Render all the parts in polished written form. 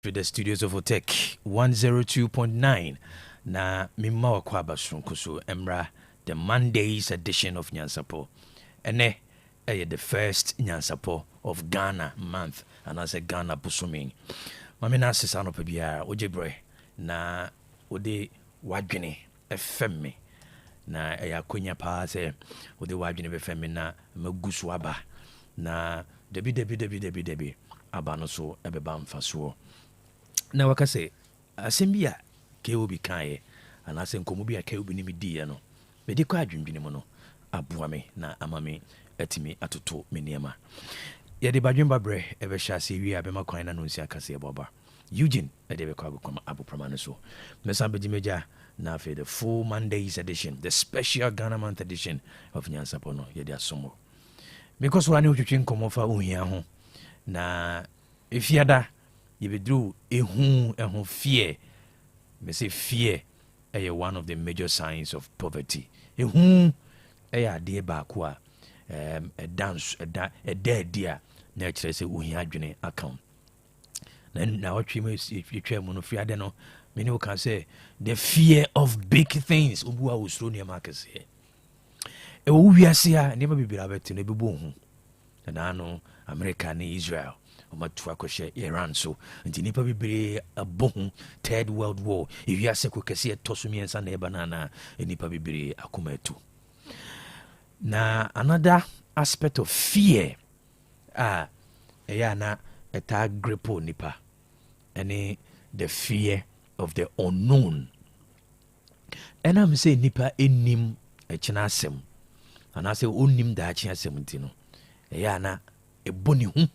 to the studios of Otec 102.9. Na mimma wakwa basronkuso emra the Monday's edition of Nyansapo. Ene the first Nyansapo of Ghana month, and as a Ghana busumi. Mamina sisano pebia ojebre na ode wadwene efemme na ya konya pa se ode wadwene befemme na magusu aba na debi aba no so ebeba mfaso na wakase asembia keobi kae anase nkomo bia keobi ni medie no mede kwa adwendwene mu no aboa me na amame atimi atoto meniema yede badwemba bre ebehya se wi abema kwan na no nsi akase eboba Eugene edebe kwa agokoma aboprama no so mesa bejimeja na fe the full Monday's edition, the special Ghana month edition of Nyansapo no yede asomo because wani otwetwe nkomo fa ohia ho na efiada yebedru ehu fear. Me say fear is one of the major signs of poverty. Ehu ade ba ko a dance a dead dia na kire say ohia adwene account. Na what we twa mu no fiade no many can say the fear of big things obu a usro ne makase. E wo wiase a ne ba bibira beti no bebo hu. Na no America ni Israel omatu akɔhye Iran so nti nipa bibire abohu third world war ewiase kokese etoso miensa na eba na nipa bibire akoma atu na another aspect of fear na eta gripo nipa any the fear of the unknown and I'm say nipa enim echina asem and I say onim da achi asem ntino na eboni hu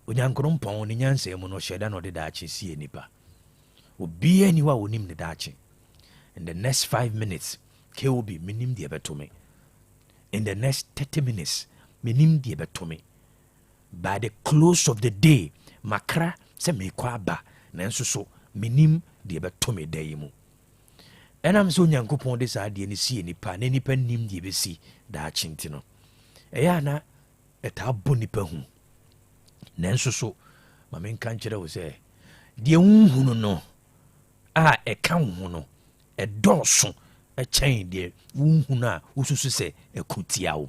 onyankrompon ne nyansa mu no hyeda no de daache sie nipa obi aniwa onim ne daache in the next 5 minutes keobi minim de betome in the next 30 minutes minim de betome by the close of the day makra se mekwa ba nanso so minim de betome dai mu enam so onyankopon de saa de ne sie nipa ne nipa nim de besi daache ntino na eta boni pa hu nanso so mame nka nkyere wo se de hunhunu no eka hu no edoso chen de hunhunu a ususu se ekotia wo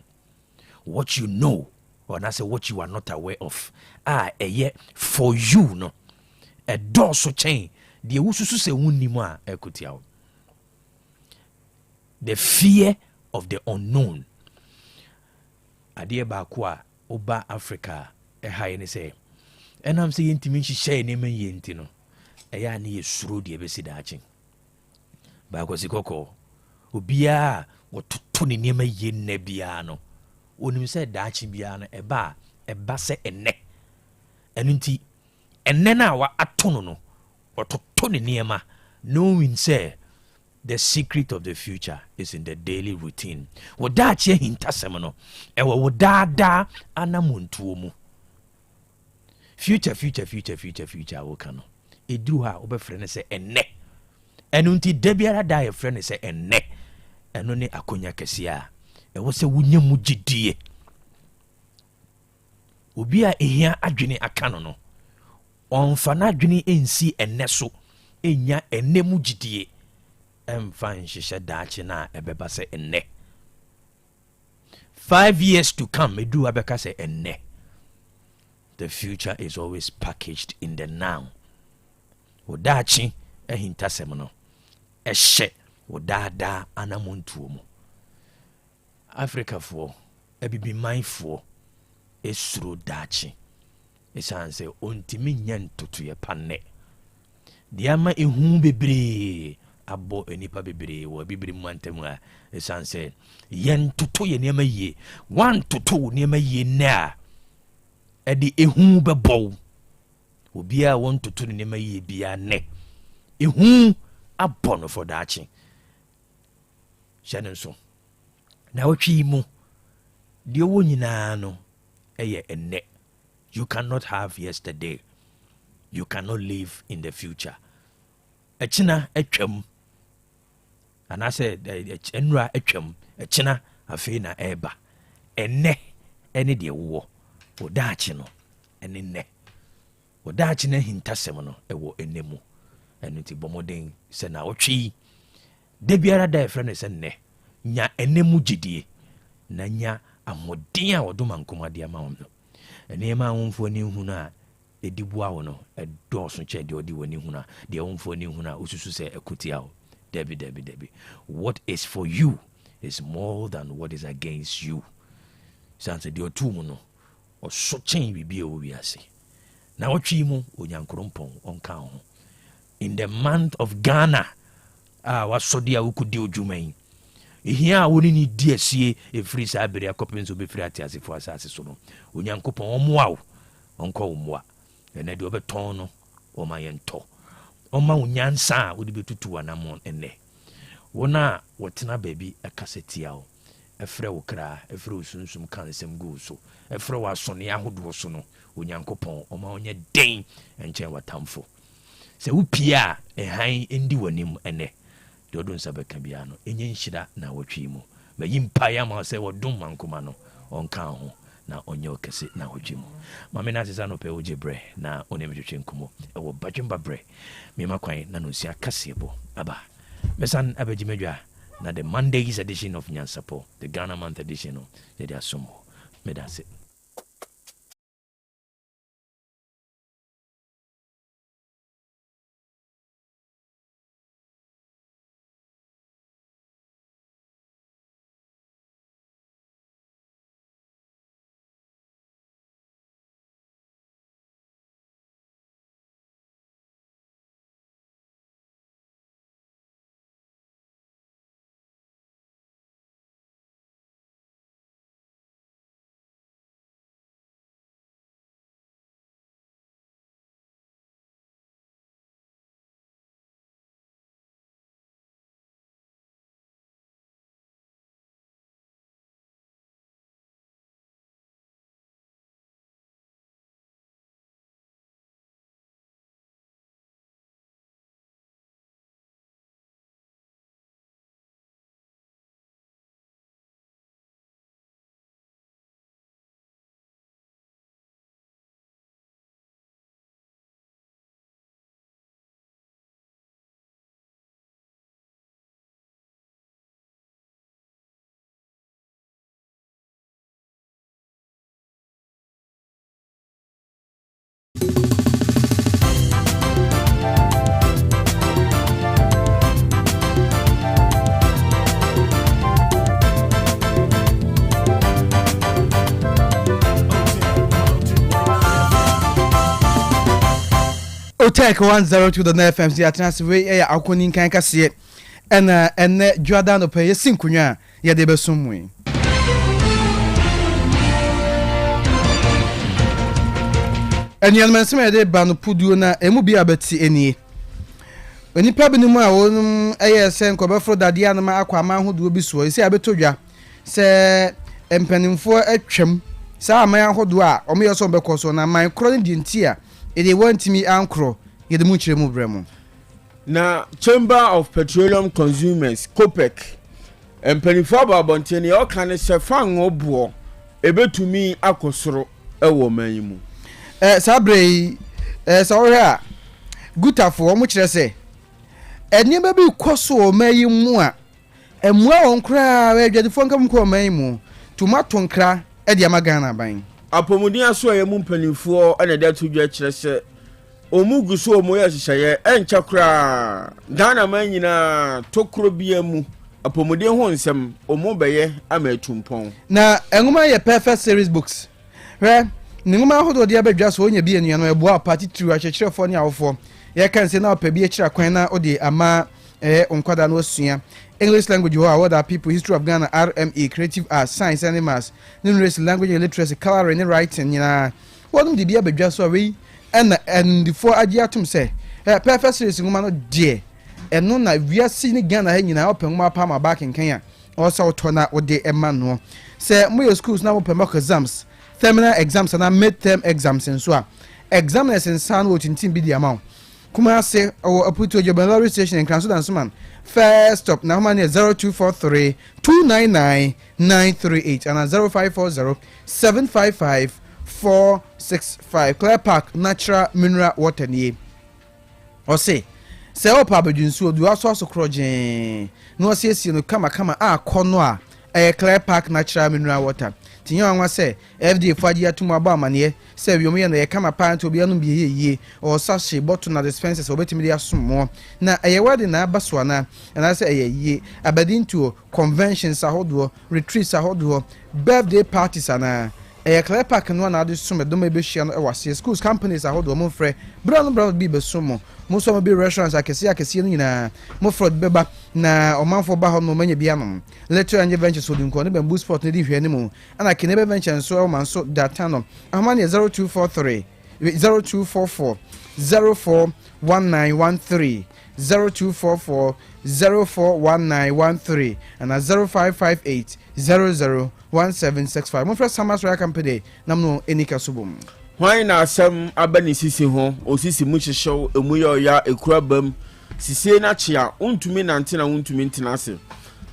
what you know or na say what you are not aware of for you no edoso chen de ususu se hunnimu a ekotia wo. The fear of the unknown ade ba ko a oba Africa high ne say enam say yentimi nhihye ne man yenti no na ye suro de besi daache ba ko sikoko obia wototo ne nema ye na bia no onim say daache bia no eba se enne enunti enne na wa atono no wototo ne nema knowing say the secret of the future is in the daily routine. Wodaache hintasem no ewo wodada anamontuo mu future wo kano eduru ha obefre ne se enne enunti debiara da ye fre ne se enne eno ne akonya kese a ewo se wunya mu gidie obi a ehia adwene akano no onfa na adwene ensi enne so enya enne mu gidie fan shisha daache na ebeba se enne 5 years to come edu abeka se enne. The future is always packaged in the now. Odachi hintasem no ehye odada anamontuo mu Africa for ebibi mindful esuro dachi esanse ontimi nyantoto ye panne diama ehu bebre abo enipa bebre wo bibiri mu antam a esanse yentoto ye niam yie wan toto niam yie na edi ehu bebo obi a won toto ne niam yie bia ne ehu abono for dachi hyene so na wotwi mu de wo nyina no eye enne. You cannot have yesterday, you cannot live in the future. Echina etwam and I said enra etwam echina afi na eba enne ene de wo odachi no ene ne Wadachi na hintasem no ewo enemu. Eno ti bomoden se na otwi. De biara da efre ne se ne. Nya enemu gidie. Na nya amoden a wodoma nkomade ama wo. Enema wonfo ni hu na edibua wo no edoso che de odi woni hu na de wonfo ni hu na osusu se ekotia wo. Debi. What is for you is more than what is against you. Sanse de otumu no o so chen bibie wo wiase. Na otwi mu onyankrompon onka ho. In the month of Ghana, wasodia ukudi ojuman. Ihia woni ni diesie efri sa abere akopenso be fri atiase fo asase so no. Onyankopon omoa wo. Onko omoa. Ene de obeton no o ma yento. Oma unyansa wodi betutu anamon ene. Wona wotena baby akasetia wo. Efre wo kra, efre osunsum kansem go so. Efre wo asone ahodo so no. Onyankopon oma onye den enchen watamfo. Se upia ehan endi wanim ene. De odun sabeka bia no enye nhira na wotwi mu. Ba yimpa ya ma se wodum mankoma no onka ho na onye okese na wotwi mu. Mame na sesa no pe oje bre na onemtwetwe nkomo e wo badwemba bre. Me makwan na no sia kasebo aba. Mesan abegimedwa na the Monday's edition of Nyansapo, the Ghana month edition of the Asomo. Me that's it. Otec 102.9Fm si atenase we ya akoni kan kase ene Jordan no pe yesinkunwa ya de besumwe enyan menseme de banu pudu na emu bi abeti enie onipa binimu a wonum eyesen ko befro dade anama akwa ma hodo bi so isi abetodwa se empanimfo atwam sa aman hodo a omo yeso bekoso na man kro ne dintia they want me ankro yede mu chire mu bremu na Chamber of Petroleum Consumers Copec empanifo babonte o kan se fan obo ebetumi akosoro ewo manyimu sabre sawra gutafo o mu chire se enima bi koso o manyimu a emua onkra we dwadefo nkam ko manyimu tomato nkra e de amagana ban apomudin aso ye mu mpanifo ene de tudwa kire se omugu so omo ya hyehyeye encha kra Ghana man nyina tokro bia mu apomudin ho nsem omo beye amatumpon na enuma ye perfect series books re ninguma hodo de abadwa so onya bia nua no eboa party true akyekirefo ne awofo ye kan se na opa bia kira kwan na ode ama onkwada no asua English language ho award people history of Ghana RME creative arts science and maths numeracy language and literacy coloring and writing nyina wodum de bia badwa so we and for agiatum say perfect series nguma no de eno na wiase ni Ghana ha nyina open ma pa ma back in Kenya also tona ode ema no say mo schools na open mock exams terminal exams and midterm exams and so examiners in san wo tintin bi di amount kuma say o aputo jobanary station in Kansu Dansuman first stop na homa 0243 299 938 and 0540 755 0465 Clear Park Natural Mineral Water nie o se se o pa badwinsu odu aso krojen no asiesie no kama akono a Clear Park Natural Mineral Water tinyo anwa se FDA faji atumu aba amane se wiom ye na ye kama pant obi anu biye yie o sachet bottle na dispensers obetimi dia somo na eye wade na abaso na se eye yie abadinto conventions ahodo retreats ahodo birthday parties ana Clear Park no na ade so medom ebe hia no wase schools companies ahodo mo frɛ brown bi be somo mo so be restaurants akese no nyina mo frod beba na omanfo ba ho no manya bia no Little Angel Ventures so dinko ne bamboo sport ne di hwe ne mu ana kene be ventures so man so data no ahma ne 0244 041913 0244 041913 and 0558 001765 mo first Summers Royal Company namno enika subum Why na asem abani sisi ho osisi mu hyehyew emu ya ekura bam sisi na chia untumi nante na untumi ntenase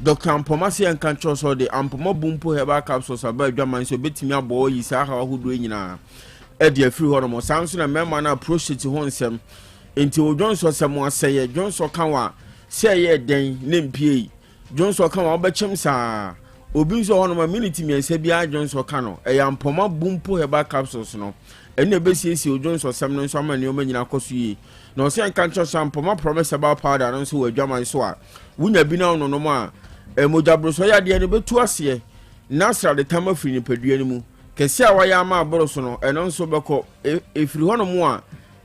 Dr. Ampomase enkan choso de Ampoma bumpo heba capsules aba adwaman so betimi abo yi sa ha hodo nyina e de afiri ho no mo sanso na mema na prostate ho nsem enti odwonso sem aseye dwonso kanwa se ye den ne mpie dwonso kanwa obechem sa obi nso ho no ma minute miense bia dwonso kano e Ampoma bumpo heba capsules no ene ebesiesi odwonso sem no nso amane o manyina koso yi na o se enkan choso Ampoma promise about powder no so wadwaman so a wunya bi na no no mo a mojabroso ya de ne betu ase nasra de tama firi ne padua ne mu kese a waya ma abroso no eno nso beko efiri hono mu a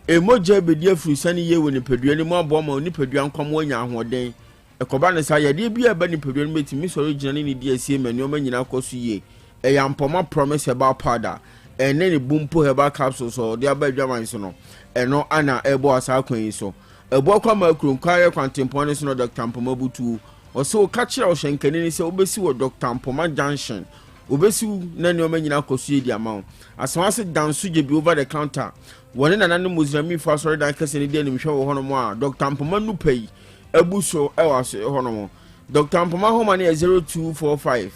emoja bedi afiri sane ye wo ne padua ne mu abo ma ni padua nkwam wanya ahoden ekoba ne sa ya de bia ba ne padua ne metimi so original ne di asie manu ma nyina koso ye Ampoma promise about powder ene ne bumpo heba capsule so de aba adwaman so no eno ana ebo asa kwan so ebo kwa ma kronkwa kwantempon ne so no Dr. Ampoma butu also catch your shankani say obesi wo Dr. Ampoma Junction obesi na ne o manyina koso ye di amount as one say dansu je bi over the counter woni na nanu muslimi fa sorry dan kase ne di anim hwe wo hono mo a Dr. Ampoma nu pay abuso e wase hono mo Dr. Ampoma homa ne 0245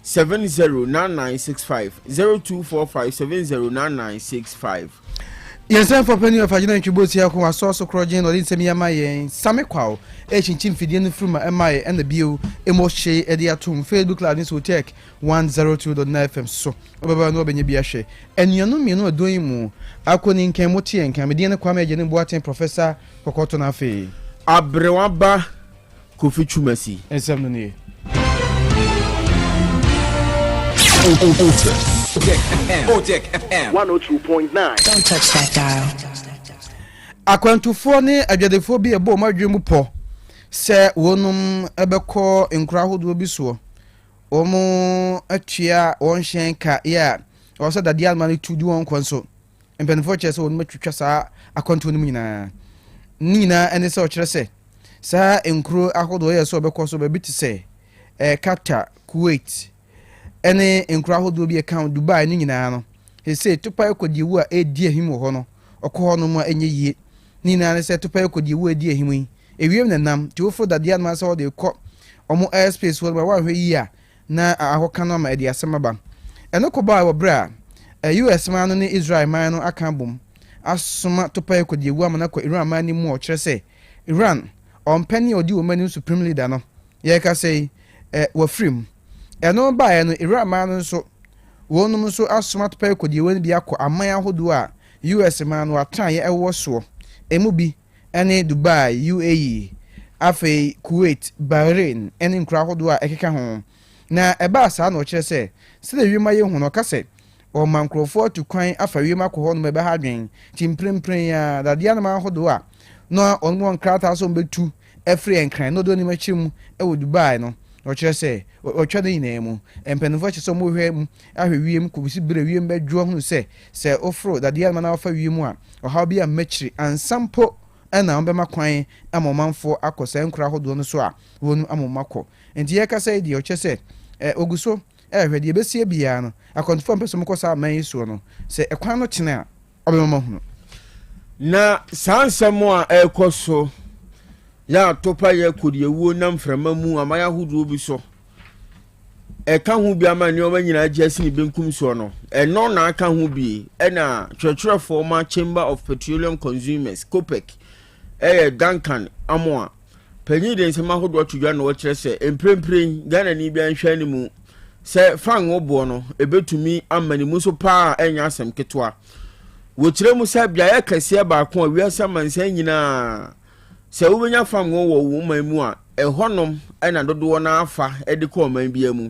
709965 0245 709965 Yensen for penny of agina nchibosi ya kwa source crossing or insemi yama yen same kwao chinchim fidie no fruma emaye and the bio emoshe edi atum Facebook live this Otec 102.9Fm so obaba no benye bia hwe enuanu mi no adon mu akoni nkan motie nkan medie ne kwame agene Boateng professor kokoto na afi abrewaba kofi chumasi ensem no ne Otec FM 102.9. Don't touch that dial. Akwantufo ne adwadefo bi ebo madwemu po se wonum ebekọ nkura hodo bi so omo atua won hyen ka ya o so dade almani tudu won kwanso empenfo che se wonum atwitwa sa akwantu no nyina ene se o kire se sa nkuro ahodo ye so obekọ so be se Qatar Kuwait ene nkura hodo bi account Dubai ni nyina no he say tupa ekodiwu a edi ahim ho no okọ no mu enye yie ni na se tupa ekodiwu edi ahim yi ewiem na nam ti ofo dade an ma se o de kọ omo airspace wo wa hwe yi a na ahoka no ma edi asemaba eno ko ba wo bra US man no ni Israel man no aka bom asoma tupa ekodiwu amana ko Iran man ni mu o kire se Iran on penny odi wo mani supreme leader no ye ka say wa frim eno ba ya no Iran man no so wonum so asoma tupa ekodiwu ni bi akọ aman ahodo a US man no atan ye ewo so emu bi ene Dubai UAE afi Kuwait Bahrain ene nkura hodo a ekeka ho na eba asa na o kire se de wiema ye hu no ka se o mankrofo to kwan afa wiema ko ho no be ha dwen timprempren ya dade ana ma hodo a no onwo nkrata so mbetu efri enkran no do ni machim e wo Dubai no o kire se o twade ina mu empenfo che so mo hwe mu ahwe wiem ko bisi bere wiem be dwo hu se ofro dade ana na afa wiem a o ha bia machiri ansampo ena ombe makwan amomanfo akosa nkura hodo no so a wonu amomako enti ye ka say di o chese oguso hwede besie bia no akontfo mpeso mkosa man so no se ekwan no kene a obemama hunu na sansamo a ekoso ya topa ye kodiewu na mframa mu amaya hodo bi so ɛka ho bi ama nneɛma nyinaa gye asi ne benkum so no ɛno na aka ho bi ɛna kyerɛkyerɛfoɔ ma Chamber of Petroleum Consumers COPEC ɛyɛ Duncan Amoa panyin de nsɛm ahodoɔ twodwa na wɔkyerɛ sɛ mprempren Ghana ni bi anhwɛ ne mu sɛ fan oboɔ no ebetumi ama ne mu so paa ɛnya asɛm ketewa wɔkyerɛ mu sɛ bia kɛseɛ baako a wiase mansan nyinaa sɛ wobenya fam wɔ wo man mu a ɛhɔnom ɛna dodoɔ na afa ɛde kɔ man bia mu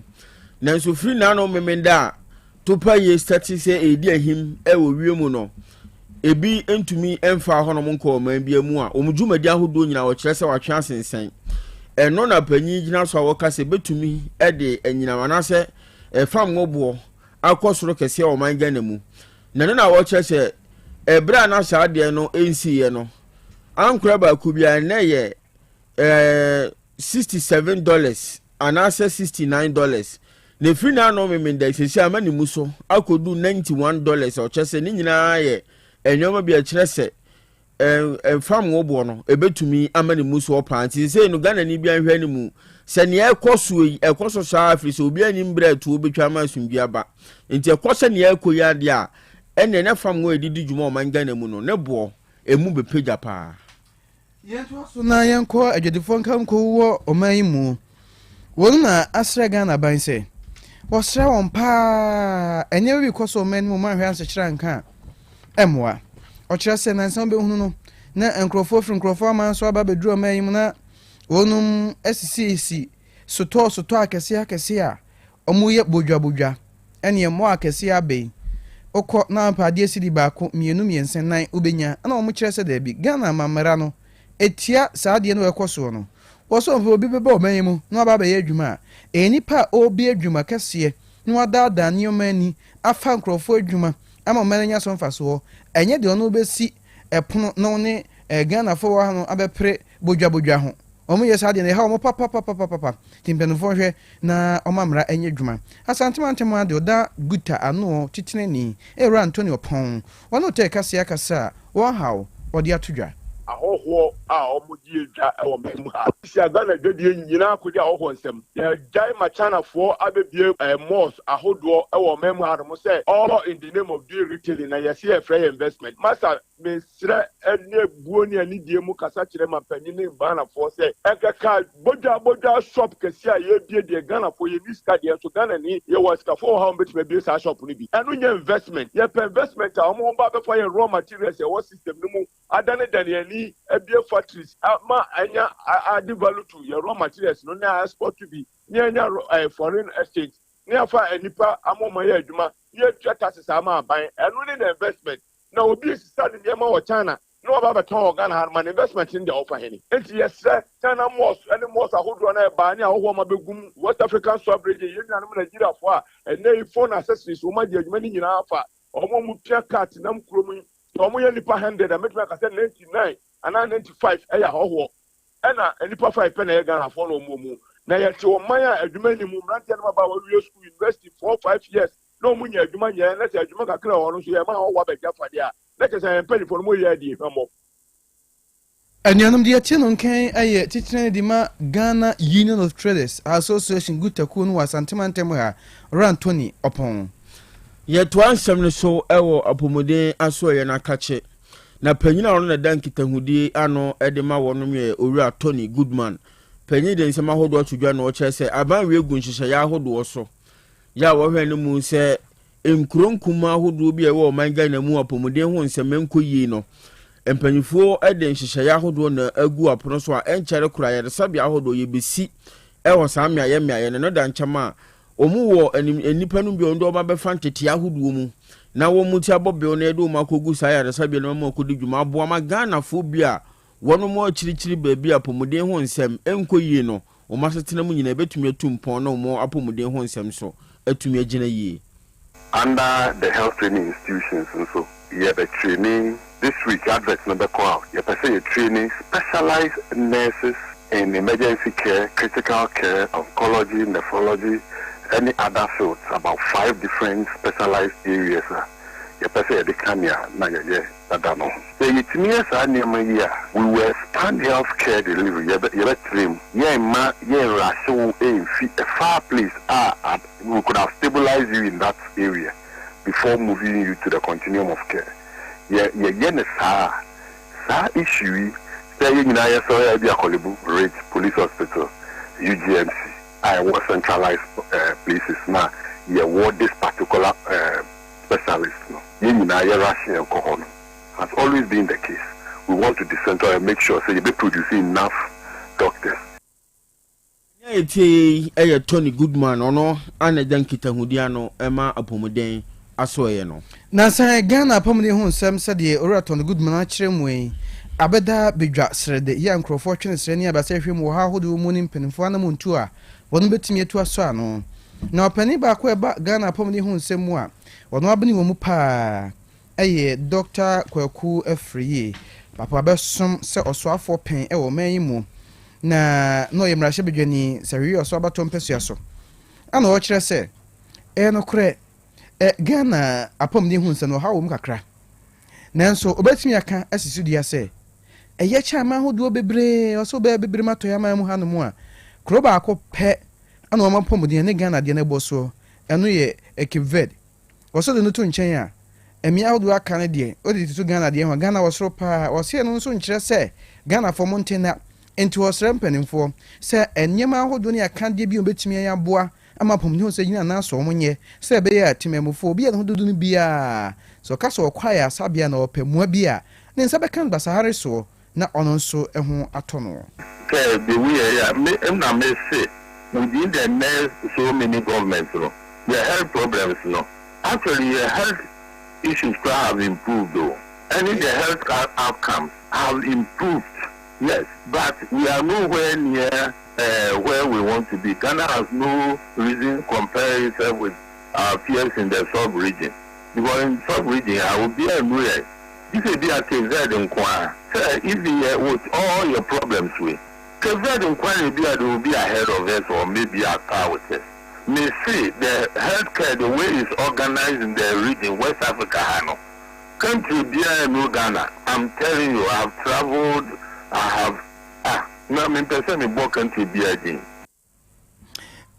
nanso firi na no memenda topa ye stati sɛ edi ahim ɛwɔ wiemu no ebi entumi ɛmfa hɔnom nkɔ man bia mu a omudwumadi ahodoɔ nyina wɔkyerɛ sɛ watwe asensan ɛno na panyin gyina so a wɔka sɛ betumi ɛde anyinamana sɛ ɛfam ngoboɔ akɔ soro kɛseɛ wɔ man Ghana mu na no na wɔkyerɛ sɛ ɛbra na saa deɛ no ɛnsiiɛ no ankora baako bia na yɛ $67 anaasɛ $69 na firi na no memenda sisi ama ne mu so akodu $91 ɔkyerɛ sɛ ne nyinaa yɛ ɛnyɔma bi ɛkyerɛ sɛ fam ngoboɔ no ebetumi ama ne mu so ɔpa nti sɛ no Ghana ni bi anhwɛ ne mu sɛ ne ɛkɔ so yi ɛkɔ so saa afiri sɛ obi anim brɛ to obetwa ma asumdua ba nti ɛkɔ sɛ ne ɛkɔ yi ade a ɛne ne fam ngo edidi dwuma ɔman Ghana mu no ne boɔ emu bepagya paa yɛnto so na yɛnkɔ adwadifoɔ nkanko wɔ ɔman yi mu wɔn na asrɛ Ghana ban sɛ wɔsrɛ wɔn paa ɛnyɛ bi kɔ so ɔman mu manhwɛ ansekyerɛ nka ɛmoa ɔkyerɛ sɛ nansan bɛhunu no na nkurɔfoɔ firi nkurɔfoɔ aman so aba bɛduru ɔman yi mu na wɔnom asisiesi sotɔ akɛseɛ a ɔmo yɛ bodwabodwa ɛne ɛmɔ akɛseɛ abɛyi okɔ na apadeɛ sidi baako mienu miensen nan ubenya ana ɔmo kyerɛ sɛ daabi Ghana mamara no etia saa deɛ no ɛkɔ so no wɔso mpo obi bɛbɛ ɔman yi mu na aba bɛyɛ adwuma a enipa obi adwuma kɛseɛ na wadaada nneɛma ani afa nkurɔfoɔ adwuma ama ɔman nya so mfa so ɛnyɛ deɛ ɔno bɛsi ɛpono na ne Ghana fo wɔ ha no abɛpre bodwabodwa ho ɔmo yɛ saa deɛ ne ha ɔmo papa timpenfoɔ hwɛ na ɔmo amra ɛnyɛ adwuma asantemantam ade ɔda guta ano titinani ɛwura Antonio Pon ɔno tɛ kasa wɔn haw ɔde atodwa ahoho a ɔmodi edwa ɛwɔ mɛmu ha si Ghana dwadie nyina akodi ahoho nsɛm yɛgyae machanafoɔ abebie malls ahodoɔ ɛwɔ mɛmu ha no sɛ all in the name of doing retailing na yɛsi yɛfrɛ investment masa mesrɛ ɛne buo ne anidie mu kasa kyerɛ mampanyin ne Ghanafoɔ sɛ ɛkɛka bodwa shop kɛse a yɛbie deɛ Ghanafoɔ yɛ ni sika deɛ so Ghana ni yɛwɔ sikafoɔ ha mbɛtumi abie saa shop no bi ɛno nyɛ investment yɛpɛ investment a ɔmo ba bɛfa yɛ raw materials ɛwɔ system no mu adane yɛni ebie factories ma anya add value to your raw materials no na export to be nya foreign exchange ne afa anipa amoma yɛ adwuma yɛ twa taxes ama ban ɛno ne na investment na obi sisa de ma wɔ China no aba beton Ghana harman investment in the offer heni enti yɛsrɛ China malls ɛne malls ahodoɔ na ɛbaa ne ahoho ma begum West African sub-region yɛn nuanom Nigeria fo a ɛnɛ phone accessories wo ma de adwuma ne nyinaa afa ɔmo mu pia cart nam kurom ɔmo yɛ nipa 100 a metwa ka sɛ 99 ana 95 ɛyɛ ahoho ɛna nipa 5 pɛ na yɛ Ghana fo no ɔmo mu na yɛte ɔman a adwuma ni mu mmeranteɛ no ba wɔwie school university 4-5 years no mu nya adwuma nyɛ na sɛ adwuma kakra wɔ no so yɛ ma ɔwɔ abɛgya fade a na kyɛ sɛ mpanyinfoɔ no mu yɛ adi hwɛmmɔ anuanom deɛ tie no nkan ɛyɛ titire de ma Ghana Union of Traders Association gutakuo no wɔ asantemantam ha Rantoni Opon yɛtoa nsɛm no so ɛwɔ apɔmuden aso yɛ na kakyɛ na panyin a ɔno na dan kitahudie ano ɛde ma wɔnom yɛ owura Tony Goodman panyin de nsɛm ahodoɔ twodwa na ɔkyerɛ sɛ aban wie gu nhyehyɛeɛ ahodoɔ so ya wɔhwɛ no mu sɛ nkronkuma ahodoɔ bi a ɛwɔ ɔman Ghana mu apɔmuden ho nsɛm nkɔ yie no mpanyinfoɔ ɛde nhyehyɛeɛ ahodoɔ na agu apono so a ɛnkyɛre kora yɛresabea ahodoɔ yɛbɛsi ɛwɔ saa mmeayɛ no da nkyɛm a omu wɔ nipa no bi ondo ba bɛfa ntete ahodoɔ mu na wɔn mu ti abɔbɛw na ɛde wɔn akɔgu saa yɛresabea no ma akɔdi dwuma aboa ma Ghanafoɔ bi a wɔn mu akyirikyiri baabi a apɔmuden ho nsɛm ɛnkɔ yie no wɔn asetena mu nyina ɛbɛtumi atu mpɔn na wɔn apɔmuden ho nsɛm so atumi agyina yie. Under the health training institutions also, you have a training this week. Adverts number call. You have a training specialized nurses in emergency care, critical care, oncology, nephrology, any other fields. About 5 different specialized areas. You have a Kenya, Adano. The Itinias Anima, we will expand healthcare delivery. Yet trim. Rasho a far place. We could have stabilized you in that area before moving you to the continuum of care. Sa issue. Saying in ISO, Rate Police Hospital, UGMC. I was centralized places now. What this particular specialist, Russian alcohol has always been the case. We want to decentralize and make sure you be producing enough doctors. Tony Goodman or no, and a Dankita Hudiano, Emma Apomodane, Asoyano. Nasa Ghana Pomodi Hun Sam said the Oraton Goodman Chrimway. Abeda bidwa srede ya nkrofo twene srene ya basa hwem wo ha hodo mu ni mpenfo ana mu ntu a wonu betimi etu aso ano na opani ba ko eba Ghana pomni hu nsemu a wono abani wo mu pa eye Dr. Kwaku Afriye papa besom se osoafo pen e wo man mu na no yemrahye bedwani sawi oso abato mpesua so ana wo kire se no kure Ghana apomni hu nseno ha wo mu kakra nanso obetimi aka asisu dia se eye chama hodo bebre oso be bebre mato ya man mu hanu a kroba akọ pe ana o mapomudi ne Ghana de ne boso eno ye ekived oso de no to nchen a emi ahodo aka ne de o de to Ghana de ho Ghana wosoro pa o se no nso nkire se Ghana for montana enti osere mpanimfo se enyema ahodo ne aka de bi obetimi ya boa amapomudi ho se nyina na so omonye se be ya timemufo bi ya hodo no bia so kaso okwaya sabia na opemua bia ne nsa be kan basahare so na ono nso eho atono the way me say within the next so many governments the health problems actually the health issues have improved though and the health outcomes have improved, yes, but we are nowhere near where we want to be. Ghana has no reason to compare itself with our peers in the sub-region. Because in sub-region, I will be anywhere. This will be a KZ inquiry. If you with all your problems with KZ inquiry, there will be ahead of us or maybe a car with us. May see the healthcare, the way it's organized in the region, West Africa, Hano. Country beer no Ghana. I'm telling you, I've traveled, now I'm person in both country beer again.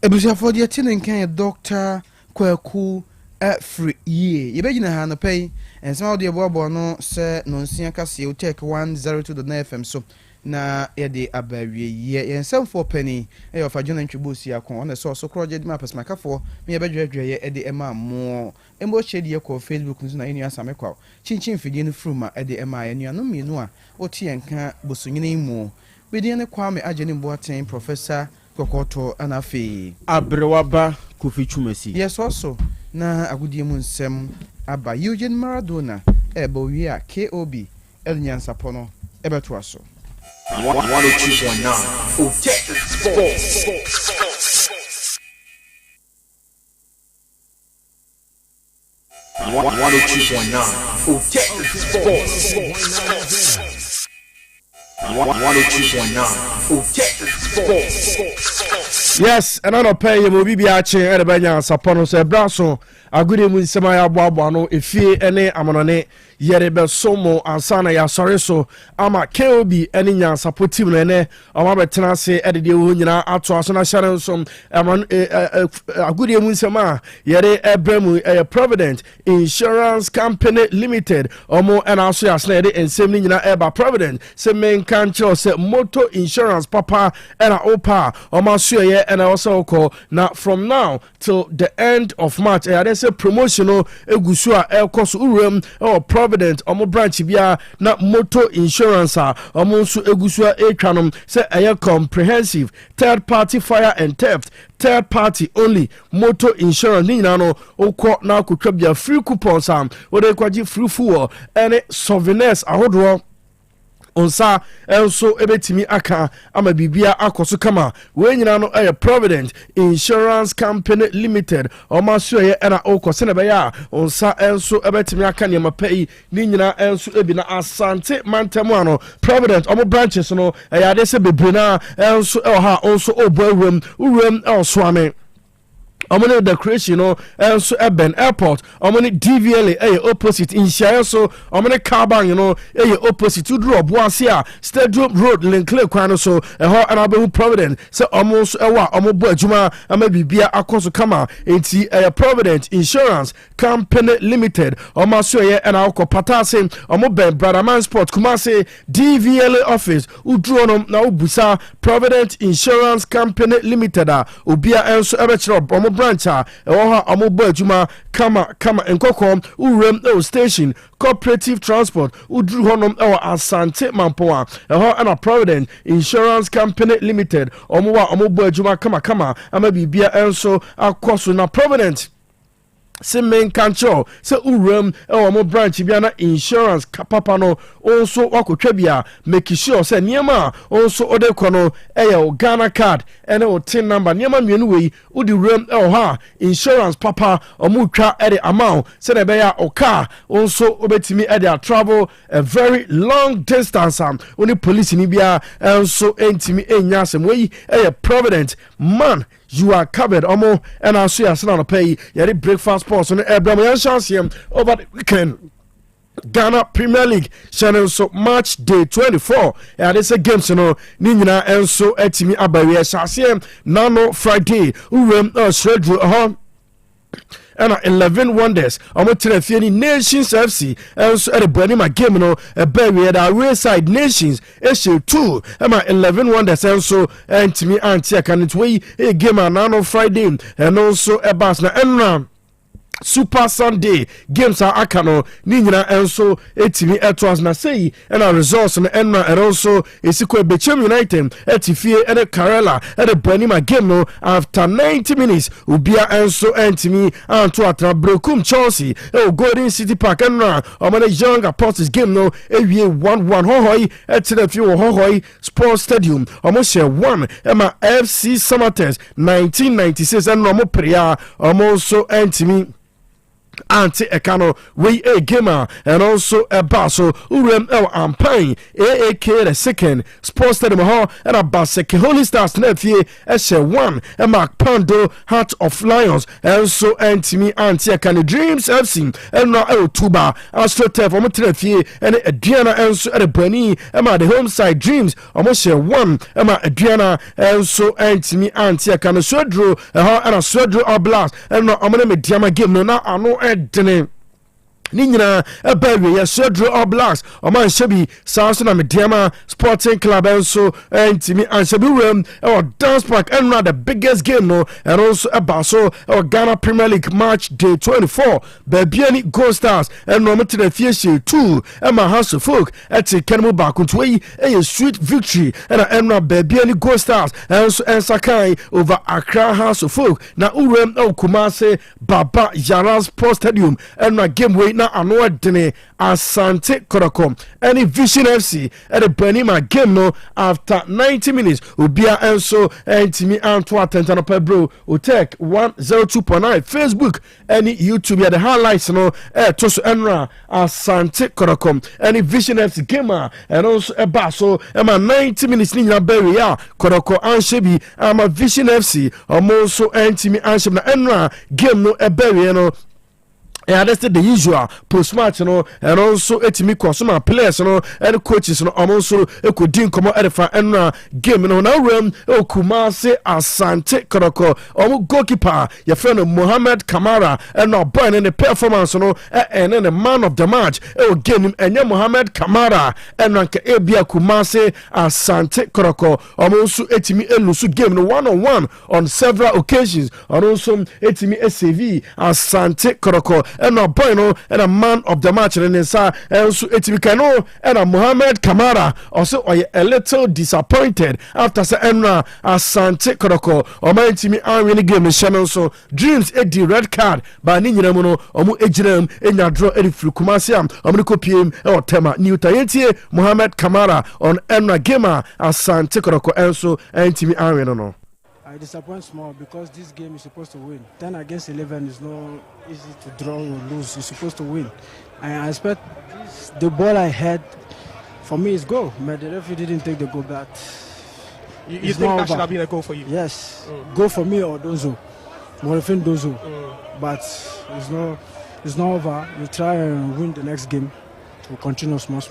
Ebusia for the attending can Dr. Kwaku Owusu ye be gina ha no pay and some of the bobo no say no nsia kase Otec 102.9Fm so na ye de abawie ye yen for penny e of adwona ntwebusi akon on so kroje ma pesmaka for me ye bedwedwe ye e de ema mo embo chedi ye ko Facebook nso na enu asame kwa chinchin fidie no fruma e de ema ye nuanu mienu a otie nka bosonyine mu bedi ne Kwame Ageni Boateng Professor Kokoto anafi abrewaba Kofi Chumasi yes also na agudie mu nsem aba Eugene Maradona ebo wi a KOB Nyansapo no ebeto aso 102.9 Otec Sports. 102.9 Otec Sports. 102.9 Otec Sports. Yes, and I don't pay you movie ache e be Nyansapo no so braso agudie mu nsem ya boabo no efie ene amonone yere be somo ansana ya sore so ama KOB ene Nyansapo team no ene o ma betena se edede wo nyina ato aso na share nso agudie mu nsem a yere ebremu Provident Insurance Company Limited omo ena aso ya sna ede ensem ni nyina eba Provident se men kan chiro se motor insurance papa ena opa o ma so ye ena also call now from now till the end of March there is a promotional egusu a ekoso urem or Provident omo branch bia na motor insurance a omo nso egusu a etwanom say a comprehensive third party fire and theft third party only motor insurance ni nyina no okọ na akotwa bia free coupons am we dey kwaji free fuel any souvenirs ahodo onsa also ebetimi aka ama bibia akoso kama we nyina no Provident Insurance Company Limited o ma so ye na okose na be ya onsa also ebetimi aka ne mapai ni nyina also ebi na Asante Mantemu ano Provident o mo branches no ya de se bebre na also ha also obo awem urem also ame omone decoration no enso Eben Airport omone DVLA opposite in Shire so omone Carbon you know opposite to draw Boasia Stadium Road Linkle Kwano so eho anabehu Providence so almost ewa omobo adwuma amabibia akoso kama enti Providence Insurance Company Limited omaso ye na akopatase omoben Bradaman Sport Kumase DVLA office udro no na ubusa Providence Insurance Company Limited obia enso ebechro omo branch ewo ha omobo adwuma kama enkokom urem station cooperative transport udru honom Asante Mampoa eho ana Providence Insurance Company Limited omobo adwuma kama amabibia enso akoso na Providence se main control se uram mo branch bia na insurance papa no also wakotwa bia make sure se niema also ode kono Ghana card ene o tin number niema mienu wei udi ram ha insurance papa omutwa the amount se na be ya o car also obetimi a travel a very long distance oni police ni bia also entimi enya asem wei Provident man you are covered omo and I see us on pay yari breakfast sports on Abraham Nyansapo over the weekend. Ghana Premier League channel so match day 24 and it's a game so no ninyina enso etimi abawe shasiem nano Friday urem shredru and 11 wonders omotrefie Nations FC and so at the Bonima game no a barrier that wayside Nations issue 2 and 11 wonders and so and to me anti can it way a game on Friday and also a bass na enra Super Sunday games are akano ninyina enso etimi etwas na sei and our results na enna and also Esikwe Bechem United etifie and Karela and the Bonima game no after 90 minutes ubia enso entimi anto atra Brokum Chelsea Golden City Park enna omane Young Apostles game no ewie 1-1 hohoi etelefi hohoi Sports Stadium omo share 1 ema FC Samates 1996 and omo priya omo so entimi anti ekano we a gamer and also a basso urem ampine AAK the second Sports Stadium ho and a baseke Holy Stars nephew eshe 1 and Mark Pando Heart of Lions and so antimi anti ekano Dreams FC and no Tuba AstroTurf omotrefie and Adriana and so at the Bani and the home side Dreams almost share 1 and Adriana and so antimi anti ekano Swedro and a Swedro Oblast and no amene mediama game no na ano edene Nina a baby ya Swedro Oblast oman shebi South na Mediama Sporting Club and so and Timmy and Shabu or Dance Park and the biggest game no and also a basso or Ghana Premier League match day 24 Babiani Gold Stars and no to the Fieshe 2 and my house of folk at Kenmo Bakuntway a sweet victory and a Babiani Gold Stars and so and Sakai over Accra House of Folk na Urem Kumase Baba Yara Sports Stadium and my game way na ano adene Asante Korokom any Vision FC at the Benima game no after 90 minutes ubia enso entimi anto atentano pebro Otec 102.9 Facebook any YouTube ya the highlights no toso enra Asante Korokom any Vision FC gamer and also a basso ema 90 minutes ni na berry ya Koroko anshebi ama Vision FC omoso entimi anshebi na enra game no e berry no. And that's the usual post match, and also etimi kwasoma players, and coaches, and also ekudin komo edifa and game, now room Kumase Asante Koroko, goalkeeper, your friend Mohamed Kamara, and now burn in the performance, and then the man of the match, game and Mohamed Kamara, and Ebia Kumase Asante Koroko, also etimi elusu game 1-on-1 on several occasions, and also etimi SCV Asante Koroko. And a boy no and a man of the match and inside and so etimikano and a Mohamed Kamara also a little disappointed after sa enra Asante Koroko o man timi an win game channel so Dreams the red card ba ni nyina mu no omu ejinam enya draw eri fru Kumasiam omu kopiem e tema Newton yentie Mohamed Kamara on enra gamer Asante Koroko and so entimi an win no. I disappoint small because this game is supposed to win. 10 against 11 is not easy to draw or lose. You're supposed to win. I expect the ball I had, for me, is goal. But the referee didn't take the goal back. You think that should have been a goal for you? Yes. Goal for me or Donzo. Dozo. But it's not over. We try and win the next game. We'll continue small.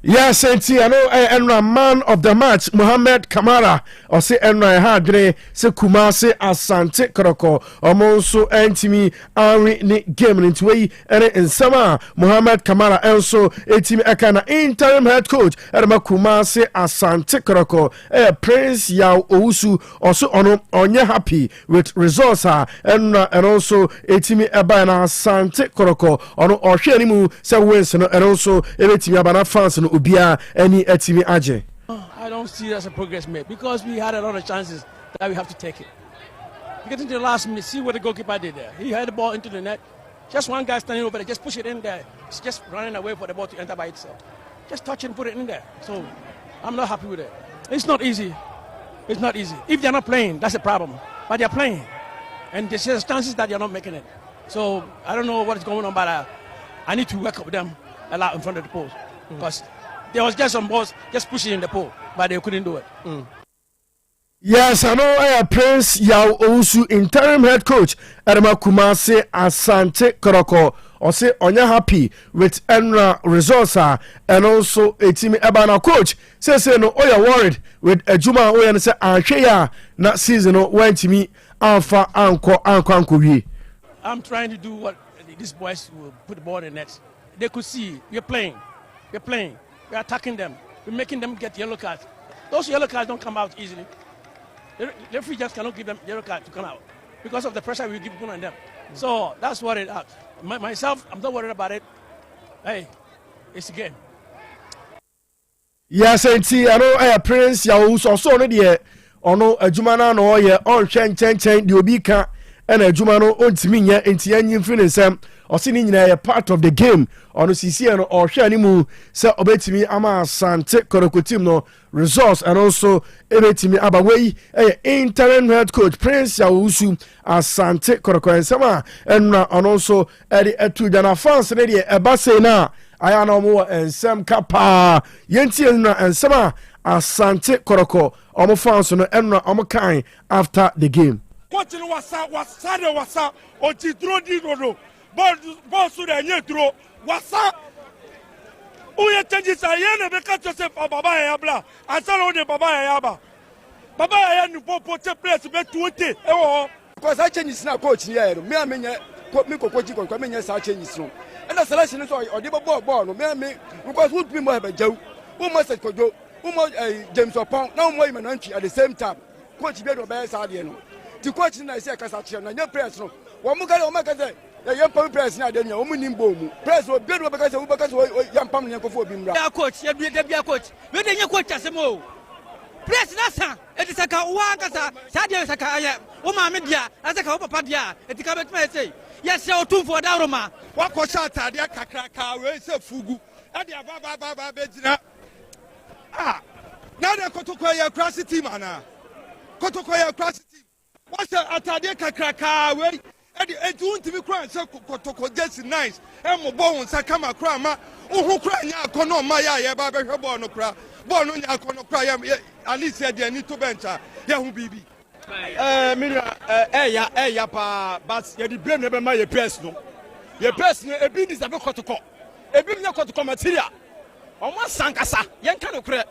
Yes, and I know Enra man of the match, Mohamed Kamara, or say Enra Hadre, say Kumasi Asante Kroko, or Monso Antimi Ari ni game into way and in summer Mohamed Kamara also a team Akana interim head coach at Kumasi Asante Kroko, Prince Yao Owusu also on happy with results and also a team Abana Asante Kroko on or Shanimu say wins and also a team Abana fans and Ubia any etimi aje. I don't see that as a progress made because we had a lot of chances that we have to take it. You get into the last minute, see what the goalkeeper did there. He had the ball into the net. Just one guy standing over there, just push it in there. It's just running away for the ball to enter by itself. Just touch it and put it in there. So I'm not happy with it. It's not easy. It's not easy. If they're not playing, that's a problem. But they're playing. And there's chances that they're not making it. So I don't know what is going on, but I need to work with them a lot in front of the post. Because there was just some balls just pushing in the pole, but they couldn't do it. Yes, I know Prince Yao Owusu, interim head coach at Kumasi Asante Koroko, or say Onya happy with Enra results and also a team Ebana coach. Says no, Oya worried with a Juma Oya and say Ashaya not season went to me Alpha Anko. I'm trying to do what these boys will put the ball in the net. They could see we're playing. We're attacking them. We're making them get yellow cards. Those yellow cards don't come out easily. The referee just cannot give them yellow card to come out because of the pressure we give on them. So that's what it is. Myself, I'm not worried about it. Hey, it's a game. Yes, and see, I know Prince Yahoo also already ono adwumana no ye on chen the obika and adwumano ontimi enti anyim fi nsem osini nyina ye part of the game ono sisi no o hwe animu se obetimi ama Asante Koroko team no results and also ebetimi abawei interim head coach Prince Owusu Asante Koroko ensema enna ono also etu dana fans ne de ebase na aya na mo ensem kapa yenti enna ensema Asante Koroko omo fans no enna omo kan after the game. Coach no wasa oti dro di no ball so da nye dro wasa uye changes ayene be ka Joseph baba ya bla asalo ne baba ya ba baba ya nu popo te place be 20 ewo because I changes na coach here me amenye me kokoji ko amenye sa changes no and the selection so odi ball no me because who be mo be jaw who must kojo who mo James Opon na mo imananti at the same time coach be do be sa de no the coach na say kasa che na nya press no wo mu gale o ma kase ya yam press na de nya o mu nimbo mu press o be do be kase wo be kase yam pam nya kofo obi mra ya coach ya bia coach we de nya coach asemo press na sa e di saka wa kasa sa de saka aya o ma me dia asaka o papa dia e ti ka be tma say ya se o tumfo da roma wa ko sha atade kakraka we se fugu e de ba be jina na de kotoko ya class team ana kotoko ya class team wa se atade kakraka we e di untimi kra se kotoko just nice e mo bo won sa kama kra ma ohu kra nya akono ma ya ba be hwe ball no kra ball no nya akono kra ya at least ya de ni to bencha ya hu bibi mira ya pa but ya di blame be ma ye press no e bi ni sabe kotoko e bi nya kotoko material omo sankasa yen ka no kra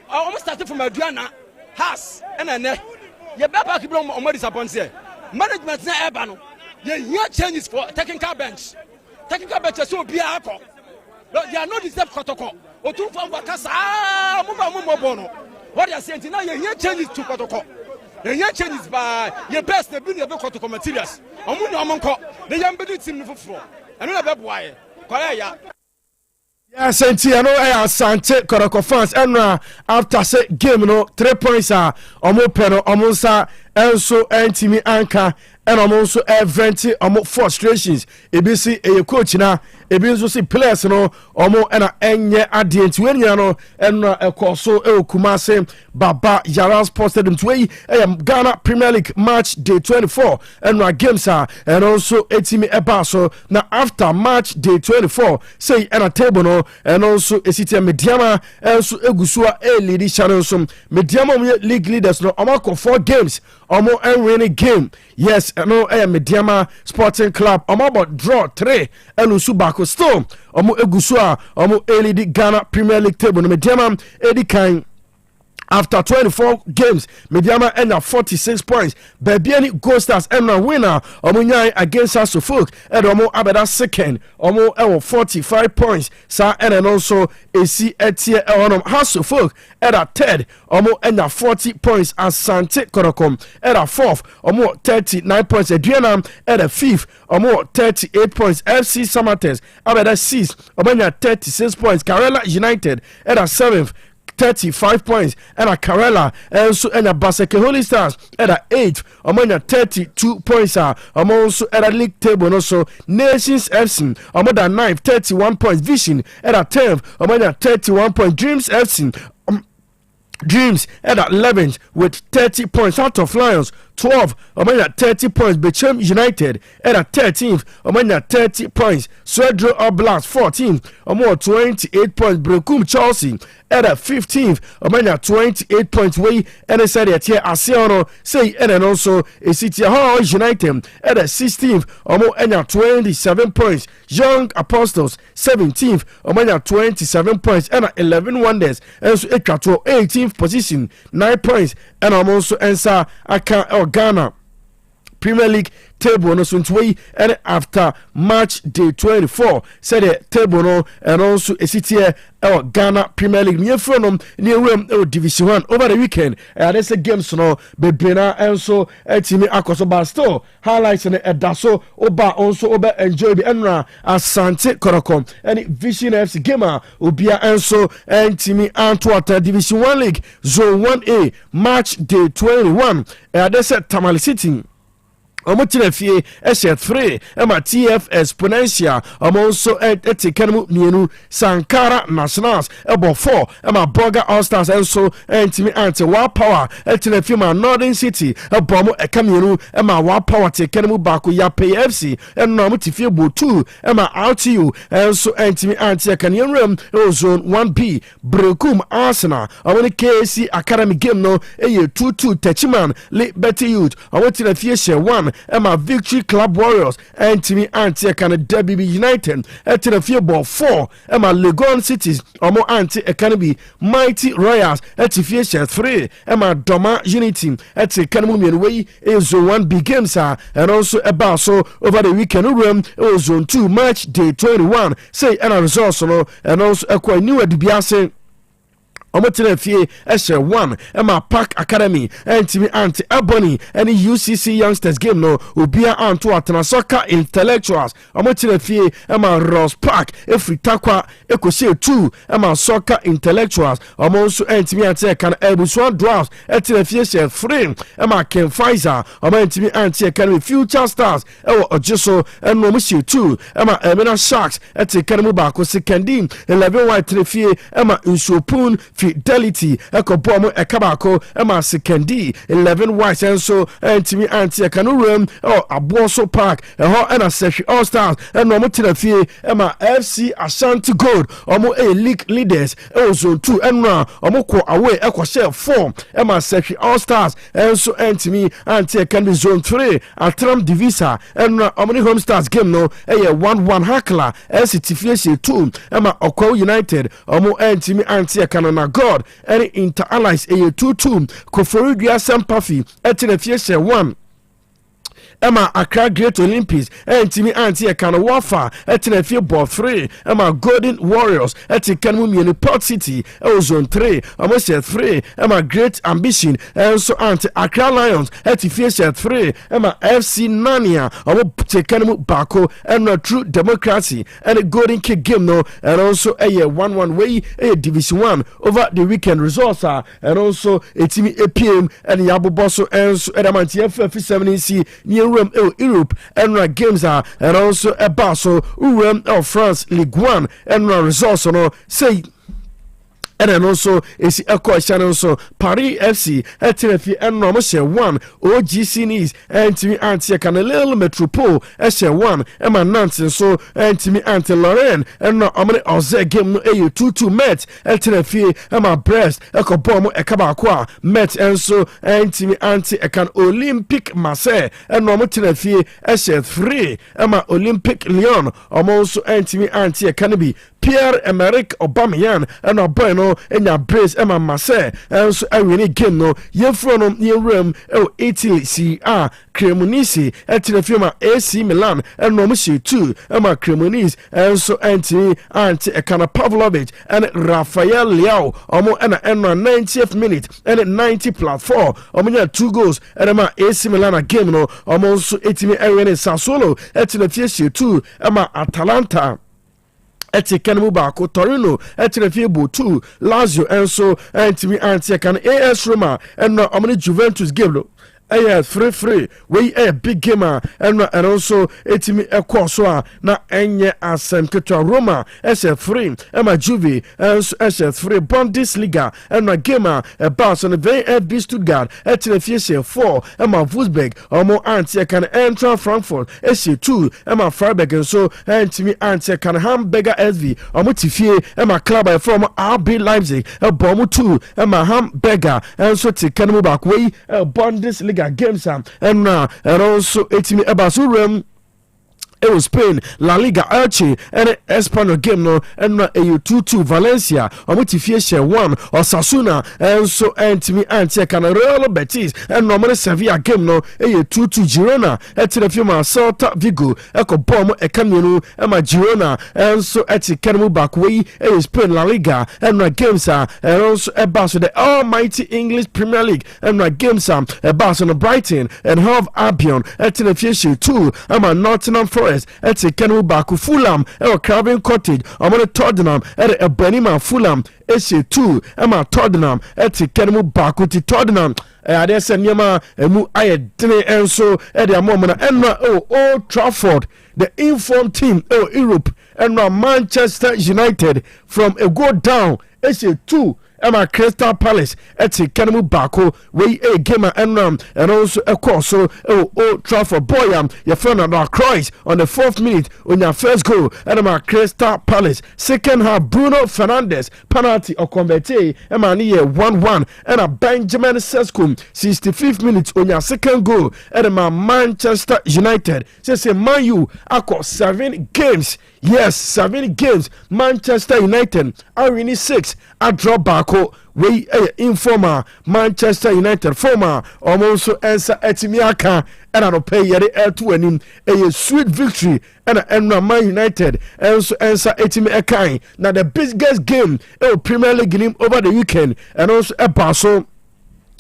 omo start from aduana has ene ye be back bi omo disappoint here management na eba no ye here changes for technical bench so bia akọ they are not deserve kotoko otu for wakasa mo bono what they are saying now ye here changes to kotoko ye here changes by ye best na bi na be kotoko materials omo ni omo nko the young building team no foforo eno na be boaye kwara ya. Yes, and I know Asante Koroko fans and after say game no 3 points omo peno omo sa enso entimi anka and omo so event omo frustrations ebisi coach na ebi nso si players no omo na enye ade ntiwenia no na ekoso Kumase Baba Yara Sports Stadium twei Ghana Premier League match day 24 and games are and also etimi eba so na after match day 24 say and a table no and also esiti Mediama also egusua lead channel so Mediama league leaders no omako 4 games omo winning game yes no Mediama Sporting Club omo about draw 3 elusu bako still omo egusua omo lead Ghana Premier League table no Mediama edi kan after 24 games, Mediama end up 46 points. Babiani Gold Stars end up winner. Omunyai against Suffolk. And Omo Abeda second. Omo 45 points. Sa and also AC Etie Elonum Suffolk at a third. Omo end up 40 points. Asante Korokom at a fourth. Omo 39 points. Adriana at a fifth. Omo 38 points. FC Samates Abeda sixth. Omo 36 points. Karela United at a seventh. 35 points and a Karela also and a Baseke Holy Stars at a 8th among 32 points also at a league table and also Nations FC among 9th 31 points Vision at a 10th among 31 points Dreams FC Dreams at 11th with 30 points out of Lions 12 among 30 points Bechem United at a 13th among 30 points Swedro Oblast 14th among 28 points Brekum Chelsea at a 15th among 28 points way and I said that here Asiano say and also a City Hall United at a 16th among 27 points Young Apostles 17th among 27 points and 11 Wonders and so it 18th position 9 points and also answer Ghana Premier League table no sway and after match day 24 said the table no and also a city Ghana Premier League near from near room Division 1 over the weekend and there's a games no bebrena and so team akoso ba still highlights in daso oba also oba enjoy the enra Asante Korokom and Vision FC gamer obia and so and team Antwerp Division 1 League Zone 1A match day 21 and there's a Tamale City Omotinefie eshet free ema TF Exponential also etikanu mienu Sankara Nationals ebo 4 ema Burger All Stars also entimi ante wa power etinefie ma Northern City ebo mo ekamienu ema wa power tekanu baako ya PFC eno motifie bo 2 ema RTU also entimi ante ekanienrem zone 1B Brekum Arsenal awoni KC Academy game no eye 2-2 Techiman Liberty Youth omotinefie she 1 Emma Victory Club Warriors and Timmy Anti Can Debbie United at the field ball 4 Emma Legon Cities Omo Anti Economy Mighty Royals at the field 3 Emma Doma Unity at the Canamumian Way is zone 1 big games and also about so over the weekend room zone 2 match day 21 say and a result and also a quite new at the Biase Omotinefie Eshe 1 Emma Park Academy and Timmy Anti Ebony and UCC Youngsters game no Ubia Anto Atana Soccer Intellectuals Omotinefie Emma Ross Park Efritakwa Ekose 2 Emma Soccer Intellectuals also and Timmy Anti Can Ebuswan Drafts Etinefie She 3 Emma Ken Pfizer Omotinefie Anti Academy Future Stars Ewo Ojeso and Nomushi 2 Emma Emina Sharks Etikanu Bako Sekendi 11 White Trefie Emma Ushopun Fidelity Ekobomo Ekabako Emma Sekendi 11 White and so and Timmy Anti Kanurum or Abuoso Park and a Seshi All Stars and Nomotinefie Emma FC Ashanti Gold Omo A League Leaders Zone 2 and Omoko away Equashare 4 Emma Seshi All Stars and so and Timmy Anti Kandi Zone 3 Atram Divisa and Omni Home Stars game no a 1-1 Hakla LCTFC 2 Emma Okwa United Omo and Timmy Anti Kanana God and Inter Allies a 2-2 Koforidua Sympathy Etinefie 1 Emma Accra Great Olympics and Timmy Anti Ekano Wafa Etinefie ball 3 Emma Golden Warriors Etikanu Port City Zone 3 almost 3 Emma Great Ambition and so Anti Accra Lions Etifie 3 Emma FC Nania Omo Tekanu Bako and True Democracy and a Golden Kick game no and also a 1-1 way a Division 1 over the weekend results and also a Timmy APM and Yabu Bosso and so Edamanti FF 70C near room Europe and games are and also about so room France Ligue 1 and results no say and then also is a question also Paris FC etrefi and no share 1 OGC Nice and to me anti can a little metropole share 1 Emma Nantes so and to me anti Lorraine and no amene oze game no 2-2 met etrefi Emma Brest eko bomb ekabakwa met and so and to me anti can Olympic Marseille and no etrefi share 3 Emma Olympic Lyon also and to me anti can be Pierre-Emerick Aubameyang and a boy no and your brace Emma Marseille and so I really game no ye from near room Italy CR Cremonese at the firma AC Milan and no monsieur 2 Emma Cremonese and so Anthony Ekana Pavlovic and Rafael Leao almost and 90th minute and 90 plus 4 almost 2 goals and Emma AC Milan game no almost 80 Sassuolo at the first 2 Emma Atalanta eti kanemu baako Torino eti refiebo 2 Lazio enso enti anti kan AS Roma and omni Juventus game no free we big gamer and also etimi ekwo na enye asem ketwa Roma free ema Juve and free Bundesliga and gamer about on the VfB Stuttgart etrefiese 4 ema Wolfsburg omo anti kan Eintracht Frankfurt 2 ema Freiburg and so etimi anti kan Hamburger SV omo tifie ema club from RB Leipzig bomu 2 ema Hamburger and so tikanu back we Bundesliga games and also etimi ebasurem Spain, La Liga Elche, and Espanyol game no, and a 2-2 Valencia, or Motifiation 1 or Sasuna, and so Antimi Antia can Real Betis, and normally Sevilla game no, a 2-2 Girona, at the Fima Celta Vigo, Echo Bomb, a Camino, and my Girona, and so at the Canemu Backway, a Spain La Liga, and my games are, and also a bass of the almighty English Premier League, and my games are a bass on Brighton, and Hove Albion, at the Fish 2, and my Nottingham Forest. At a Kenu Baku Fulham, a Craven Cottage, I'm on a Tottenham, at a Benima Fulham, SC2, Emma Tottenham, at a Kenu Baku to Tottenham. There's a Yama, a Mu Ayatine, and so at a moment, and Old Trafford, the informed team, Europe, and Manchester United from a go down, SC2. Emma Crystal Palace at the Canemu Bako, way a gamer and also a course. So, Old Trafford Boyam, your friend of our Croix on the 4th minute on your first goal. Emma Crystal Palace, second half Bruno Fernandes, penalty or converte, Emma near 1-1, and a Benjamin Sescom, 65th minute on your second goal. Emma Manchester United, says a Man U, across 7 games. Yes, 7 games. Manchester United, Irene 6, a drop back. We informer Manchester United former almost answer etimiaka and I don't pay yet to a sweet victory and Man United also answer etimiaka. Now the biggest game Premier League game over the weekend and also a Barcelona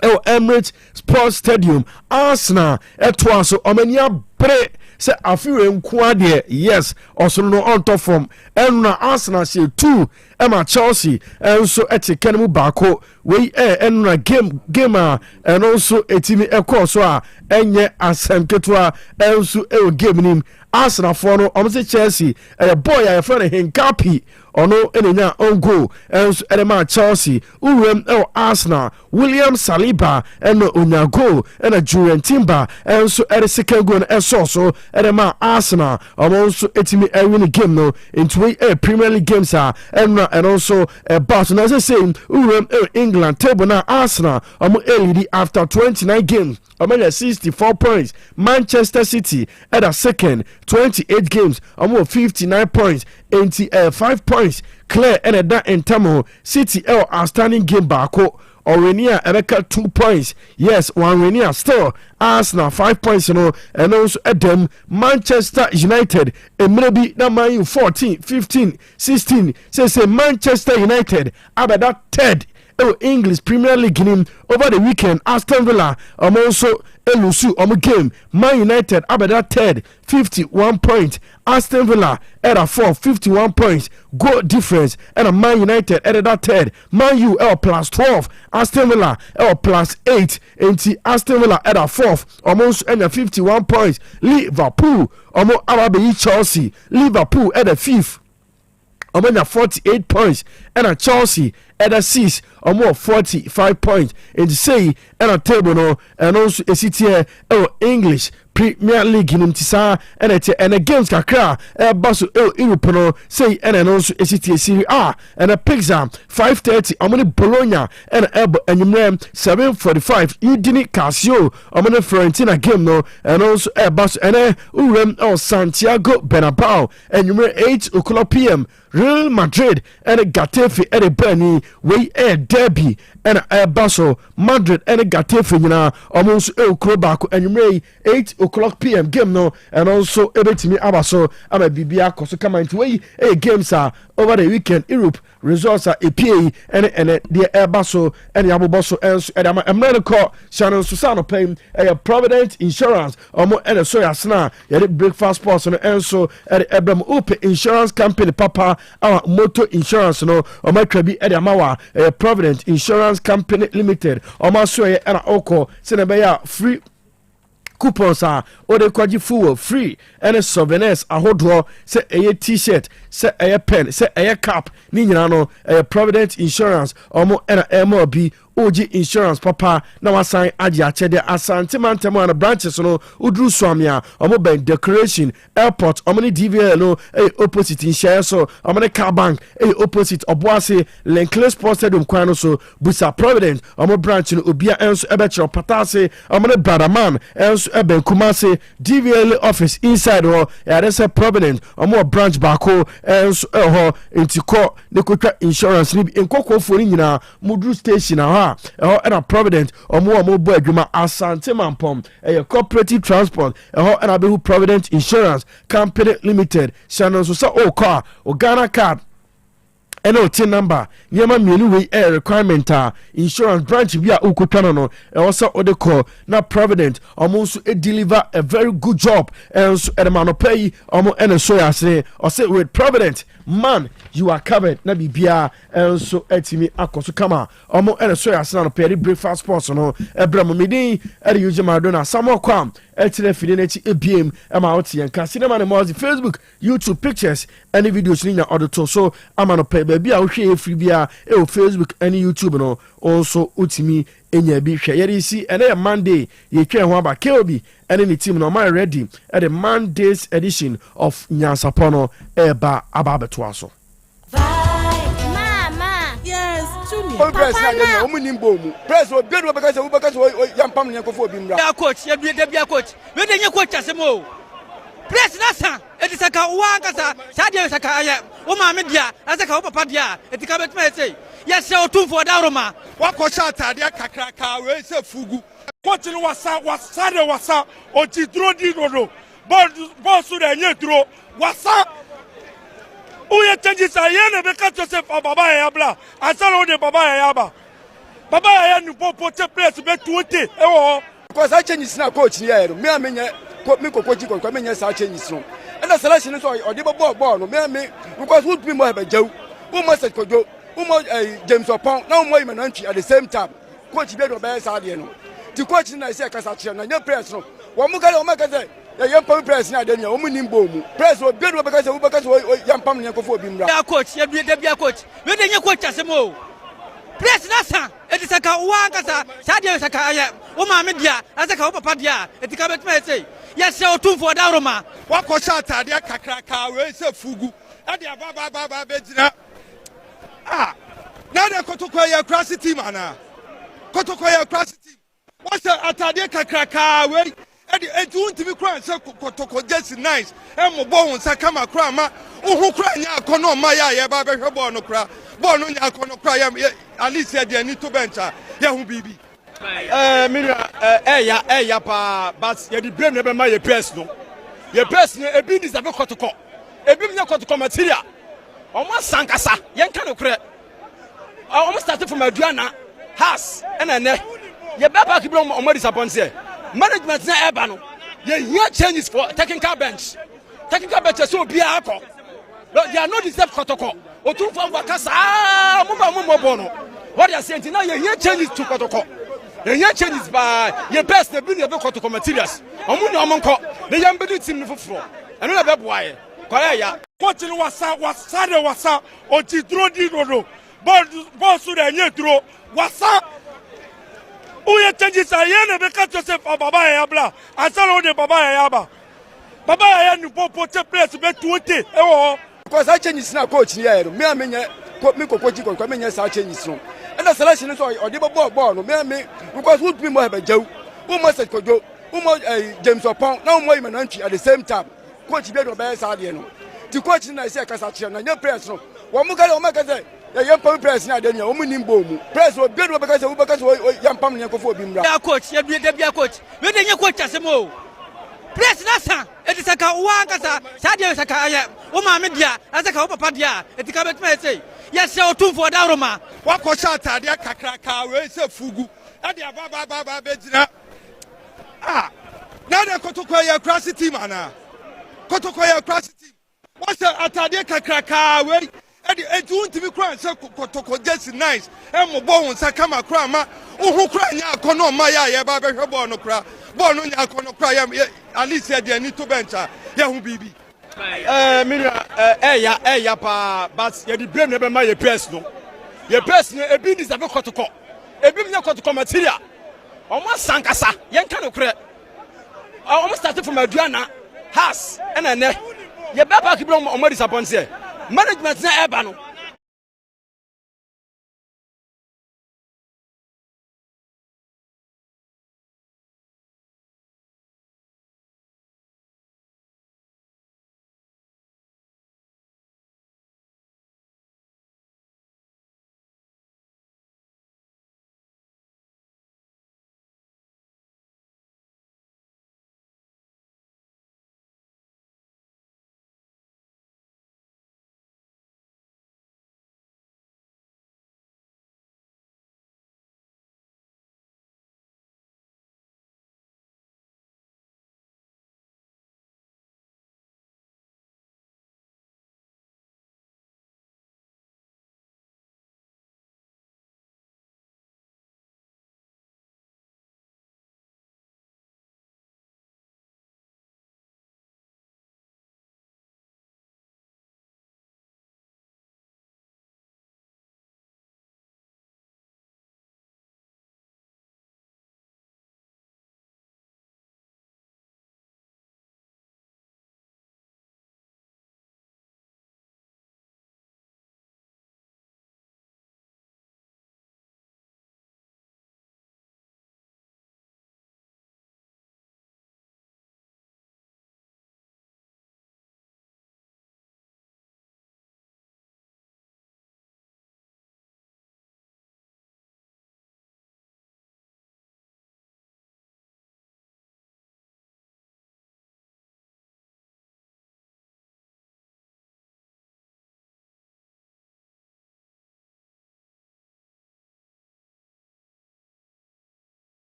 Emirates Sports Stadium Arsenal etwaso omenia bre say afiwe nkwade yes also no on top from and Arsenal say 2 Emma Chelsea and so etikenu bako we and game and also etimi ekọ so a enye asem ketwa and so game nim Arsenal for no say Chelsea a boy a friend Hinkapi ono enenya on goal and so edema Chelsea urem Arsenal William Saliba and onya goal and a Julian Timber and so at the second goal and so edema Arsenal also etimi win the game no into a Premier League games are and also Barcelona as I say urem England table now Arsenal lead after 29 games 64 points. Manchester City at a second 28 games 59 points 5 points clear and at that in Tamo City outstanding game bako Orenia Emeka 2 points. Yes, one Renia still Arsenal 5 points, and also at them Manchester United and maybe that Man U 14, 15, 16. Say Manchester United about that third English Premier League nim over the weekend. Aston Villa also elusu game. Man United abeda third 51 points. Aston Villa at a 51 points. Goal difference and a Man United at that third. Man U plus 12. Aston Villa plus 8. And Aston Villa at a 4th almost and a 51 points. Liverpool almost Arabi Chelsea. Liverpool at a 5th. Almost 48 points and a Chelsea at a 6th. Almost 45 points. And say and a table no and also a city English Premier League in Tisa and a games kakra basu Europe no say and also a city Serie A and a Pixar 5:30 among Bologna and Elbo and 7:45 Udine Casio among Fiorentina game no and also a basu and Urem Santiago Bernabeu and 8:00 p.m. Real Madrid and a Getafe at a Bernie way air derby and a Basso Madrid and a Getafe almost Krobako and 8:00 p.m. game no and also Ebetimi Abaso I'm a Bibia Koso come into way games are over the weekend Europe results are APA and the Airbaso and the Abuboso and America Shannon Susano pay a Provident Insurance and a soya sna breakfast sports and also at Abram Upe Insurance Company Papa our motor insurance no or my trabi at Amawa a Provident Insurance Company Limited or my soya and Oko Senebeya free coupons are or the kwaji full free and a souvenirs ahodo say a t-shirt say a pen say a cap ni nyina a Provident Insurance omo and a MLB OG Insurance Papa na wasan agi achede asante mantemo na branches no udru swamia omo ben decoration airport omo ni DVL no opposite in share so omo ni car bank opposite oboase Lenclair Sports Stadium kwano so busa Provident omo branch no obia enso ebechiro patase omo ni brotherman enso eben kumase DVL office inside ho ya say Provident omo branch bako enso ho intiko ne kotwa insurance ni nkokofo ni nyina mudru station ha and a Provident or more mobile adwuma asante mampom a cooperative transport and a behu Provident Insurance Company Limited Shannon so car or Ghana card and tin number nyama mienu we air requirement insurance branch bia ukutano no also ode call na Provident almost deliver a very good job and so at man pay and so ya say or say with Provident man you are covered na bibia and so etimi akoso kama and so ya say na pay breakfast sports no ebram medin e use madonna samo kwam etire fidenechi ebiem ama oti yanka cinema na mo Facebook YouTube pictures any videos ni na audio so ama pay baby a wohwe free bia e Facebook any YouTube no also utimi enya bi hwe yeri si ene Monday ye twa ho aba Keobi ene ni team no my ready at the Monday's edition of Nyansapo no eba ababeto aso Mama yes Junior Papa na omunimbo mu press o bedu because yampam ne nkofo obi mra ya coach ya bia coach we dey nye coach asemo press na sa edisaka wankasa sadia saka aya o ma me dia asaka o papa dia etika betuma say yes o tumfo da roma wako shata dia kakraka we se fugu coach ni wasa o ti dro di rodo ball su da nye dro wasa uye changes ayene be ka Joseph baba ya bla asalo de baba ya ba baba ya nu popo te press be 20 ewo because I change na coach ni ero me amenye me kokoji ko amenye sa change no and the selection so o de ball no me because would be more be jaw who must kojo James Opon now more manantri at the same time coach be do be sa de no the coach na say kasa kire na nya press no wo mu gale o make say ya pam press na de nya o mu nimbo mu press o be do be kasa yampam ne nkofo obi mra ya coach ya bia coach we dey nye coach asemo press na sa edisaka wankasa sadia saka aya o ma me dia asaka o papa dia etika betuma say yes o tumfo da roma wako shata dia kakraka we se fugu ade aba bejina na de kotoko ya class team ana kotoko ya class team wasa atade kakraka we edi untimi kran se kotoko just nice mo bo won sa kama kran ma ohu kran nya akono ma ya ba behwe ball no kra ball no nya akono kra ya alice ya de ni to bencha ya hu bibi mira ya pa but ye di blame ne be ma ye press no ebi ni sabe kotoko ebi nya kotoko material omo sankasa yen ka no kre almost started from Adriana has and then you better keep on more disappointed. Management na ebano. You hear changes for technical bench. Technical bench so be alcohol. They are not deserve protocol. Otu from Wakasa mumba bono. What they are saying now you hear changes to protocol. You hear changes by your best the building of protocol materials. Omu no monko. The young building team for floor. And no be boy. Korea. Coaching wasa oti dro di dodo. Ball su de nye dro wasa. Uye changes ayene beka Joseph baba ya bla. Asalo de baba ya ba. Baba ya ni popo te place be 20. Ewo. Because I changes na coach here. Me amenya me coach ko amenya sa changes no. And the selection so o de ball no. Me because who be mo have jaw. Who must kojo. Who mo James Opon. Now mo imanantwi at the same time. Coach be do be sa de no. The coach na say kasa che na nya press no. Wo mo ga o ma ka say ya yam press na de nya o mu nimbo mu. Press o be do be ka say wo be ka say yam pam nya ko fo bi mra. Ya coach, ya bi coach. We de nya coach asemo. Press na sa etisaka uwa kasa sadia saka aya o ma me dia asaka o papa dia etika betuma say ya se otumfo da roma Wa ko sha atade kakraka we se fugu ade aba be jina na de kotoko ya crash team ana kotoko ya crash team wa se atade kakraka we ade etuntimi kran se kotoko just nice e mo bo won sa kama kran ma ohu kran nya akono ma ya ba be hwe ball no kra ball no nya akono kra ya at least ya de ni to bencha ya hu bibi Mira ya pa but ya di blame na be ma ye press no ebi ni sabe kotoko ebi nya kotoko material omo sankasa yen ka no kre omo started from Adriana has and then ye better keep on more disappointed. Management na eba no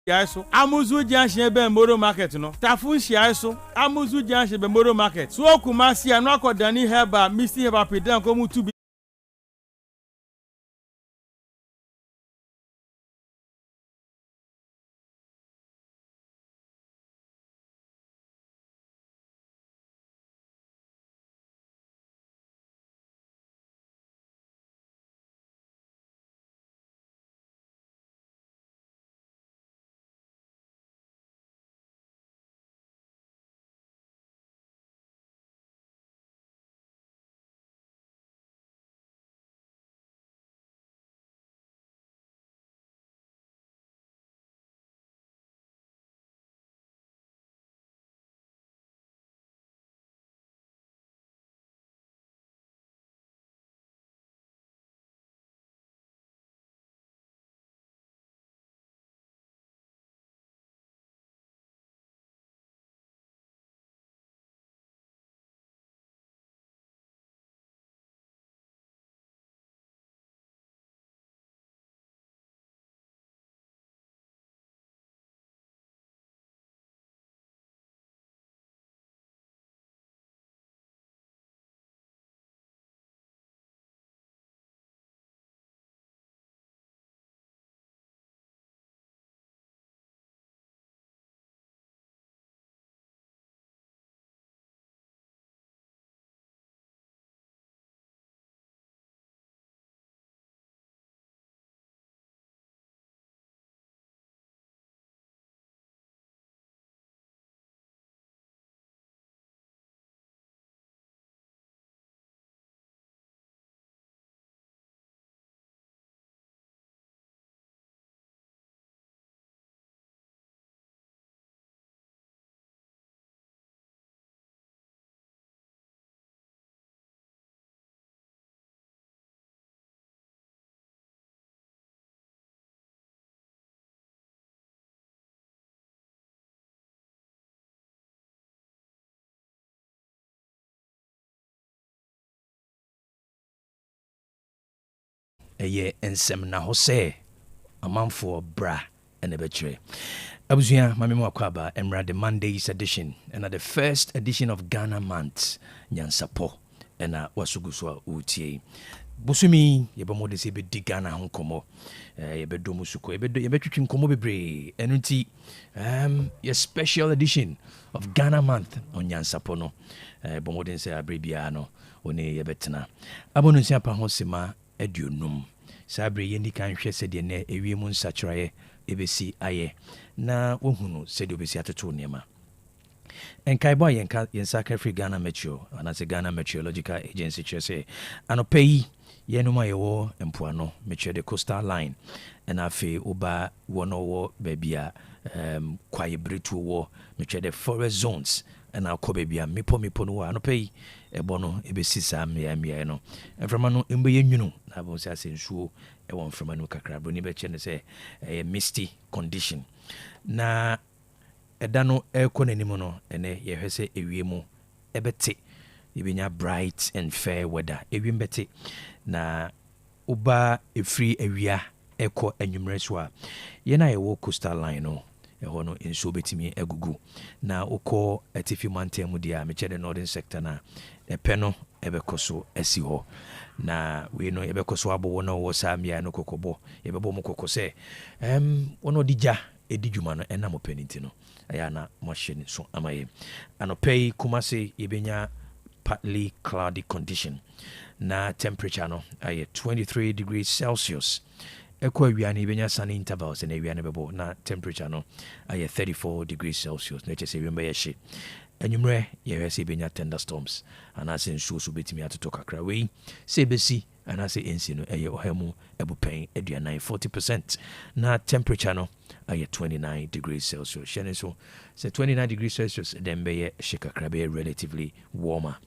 so Amuzu Junction be Moro Market no Tafun Shia so Amuzu Junction be Moro Market so Kumasi anu akodani heba Mr. Heba pedan ko mu tu bi ɛyɛ nsɛm na hɔ sɛ amanfoɔ bra ɛna bɛkyerɛ abusua mame mu akɔ aba mmra the Mondays edition ɛna the first edition of Ghana Month Nyansapo ɛna wasugu so a wotie bosumi yɛbɛmɔde sɛ yɛbɛdi Ghana ho nkɔmmɔ yɛbɛdɔ mu suko yɛbɛtwitwi nkɔmmɔ bebree ɛno nti yɛ special edition of Ghana Month on Nyansapo no bɔmmɔden sɛ aberɛ biara no ɔne yɛbɛtena abɔ no nsia pa ho sema aduonum saa berɛ yɛndi kan hwɛ sɛdeɛ nɛ ɛwie mu nsakyerɛeɛ ɛbɛsi ayɛ na wɔhunu sɛdeɛ wobɛsi atoto nneɛma ɛnkaebɔ a yɛnsa ka firi Ghana Meteo anaasɛ Ghana Meteorological Agency kyerɛ sɛ anɔpa yi yɛnom a yɛwɔ mpoano mekyerɛ the coastal line ɛna afei woba wɔ no wɔ baabi a kwaeɛberetuo wɔ mekyerɛ the forest zones ɛna akɔ baabi a mepɔ no wɔ anɔpa yi ɛbɔ no ɛbɛsi saa mmeaeɛ no mframa no mbɛyɛ nwunu na abɔ sɛ asɛ nsuo ɛwɔ mframa no kakra broni bɛkyɛ no sɛ ɛyɛ misty condition na ɛda no ɛkɔ n'anim no ɛnɛ yɛhwɛ sɛ ewie mu ɛbɛte yɛbɛnya bright and fair weather ewiem bɛte na woba ɛfiri awia ɛkɔ anwummerɛ so a yɛn a yɛwɔ coastal line no ɛhɔ no nsuo bɛtumi agugu na wokɔ atifi mantam mu deɛ a mekyɛ the northern sector no a ɛpɛ no ɛbɛkɔ so asi hɔ na wei no yɛbɛkɔ so abɔ wɔ no wɔ saa mmea no kɔkɔbɔ yɛbɛbɔ mu kɔkɔ sɛ wɔn ɔde gya ɛdi dwuma no ɛnam ɔpɛ no nti no ɛyɛ ana moahyɛ ne so ama yɛ anɔpɛ yi Kumasi yɛbɛnya partly cloudy condition na temperature no ayɛ 23 degrees Celsius ɛkɔ awia no yɛbɛnya sunny intervals na awia no bɛbɔ na temperature no ayɛ 34 degrees Celsius na ɛkyɛ sɛ wiem bɛyɛ hye anwummerɛ yɛhwɛ sɛ yɛbɛnya thunderstorms anaasɛ nsuo so bɛtumi atotɔ kakra wei sɛ ɛbɛsi anaasɛ ɛnsi no ɛyɛ ɔha mu abupɛn aduanan 40% na temperature no ayɛ 29 degrees Celsius hyɛ ne so sɛ 29 degrees Celsius then bɛyɛ hye kakra bɛyɛ relatively warmer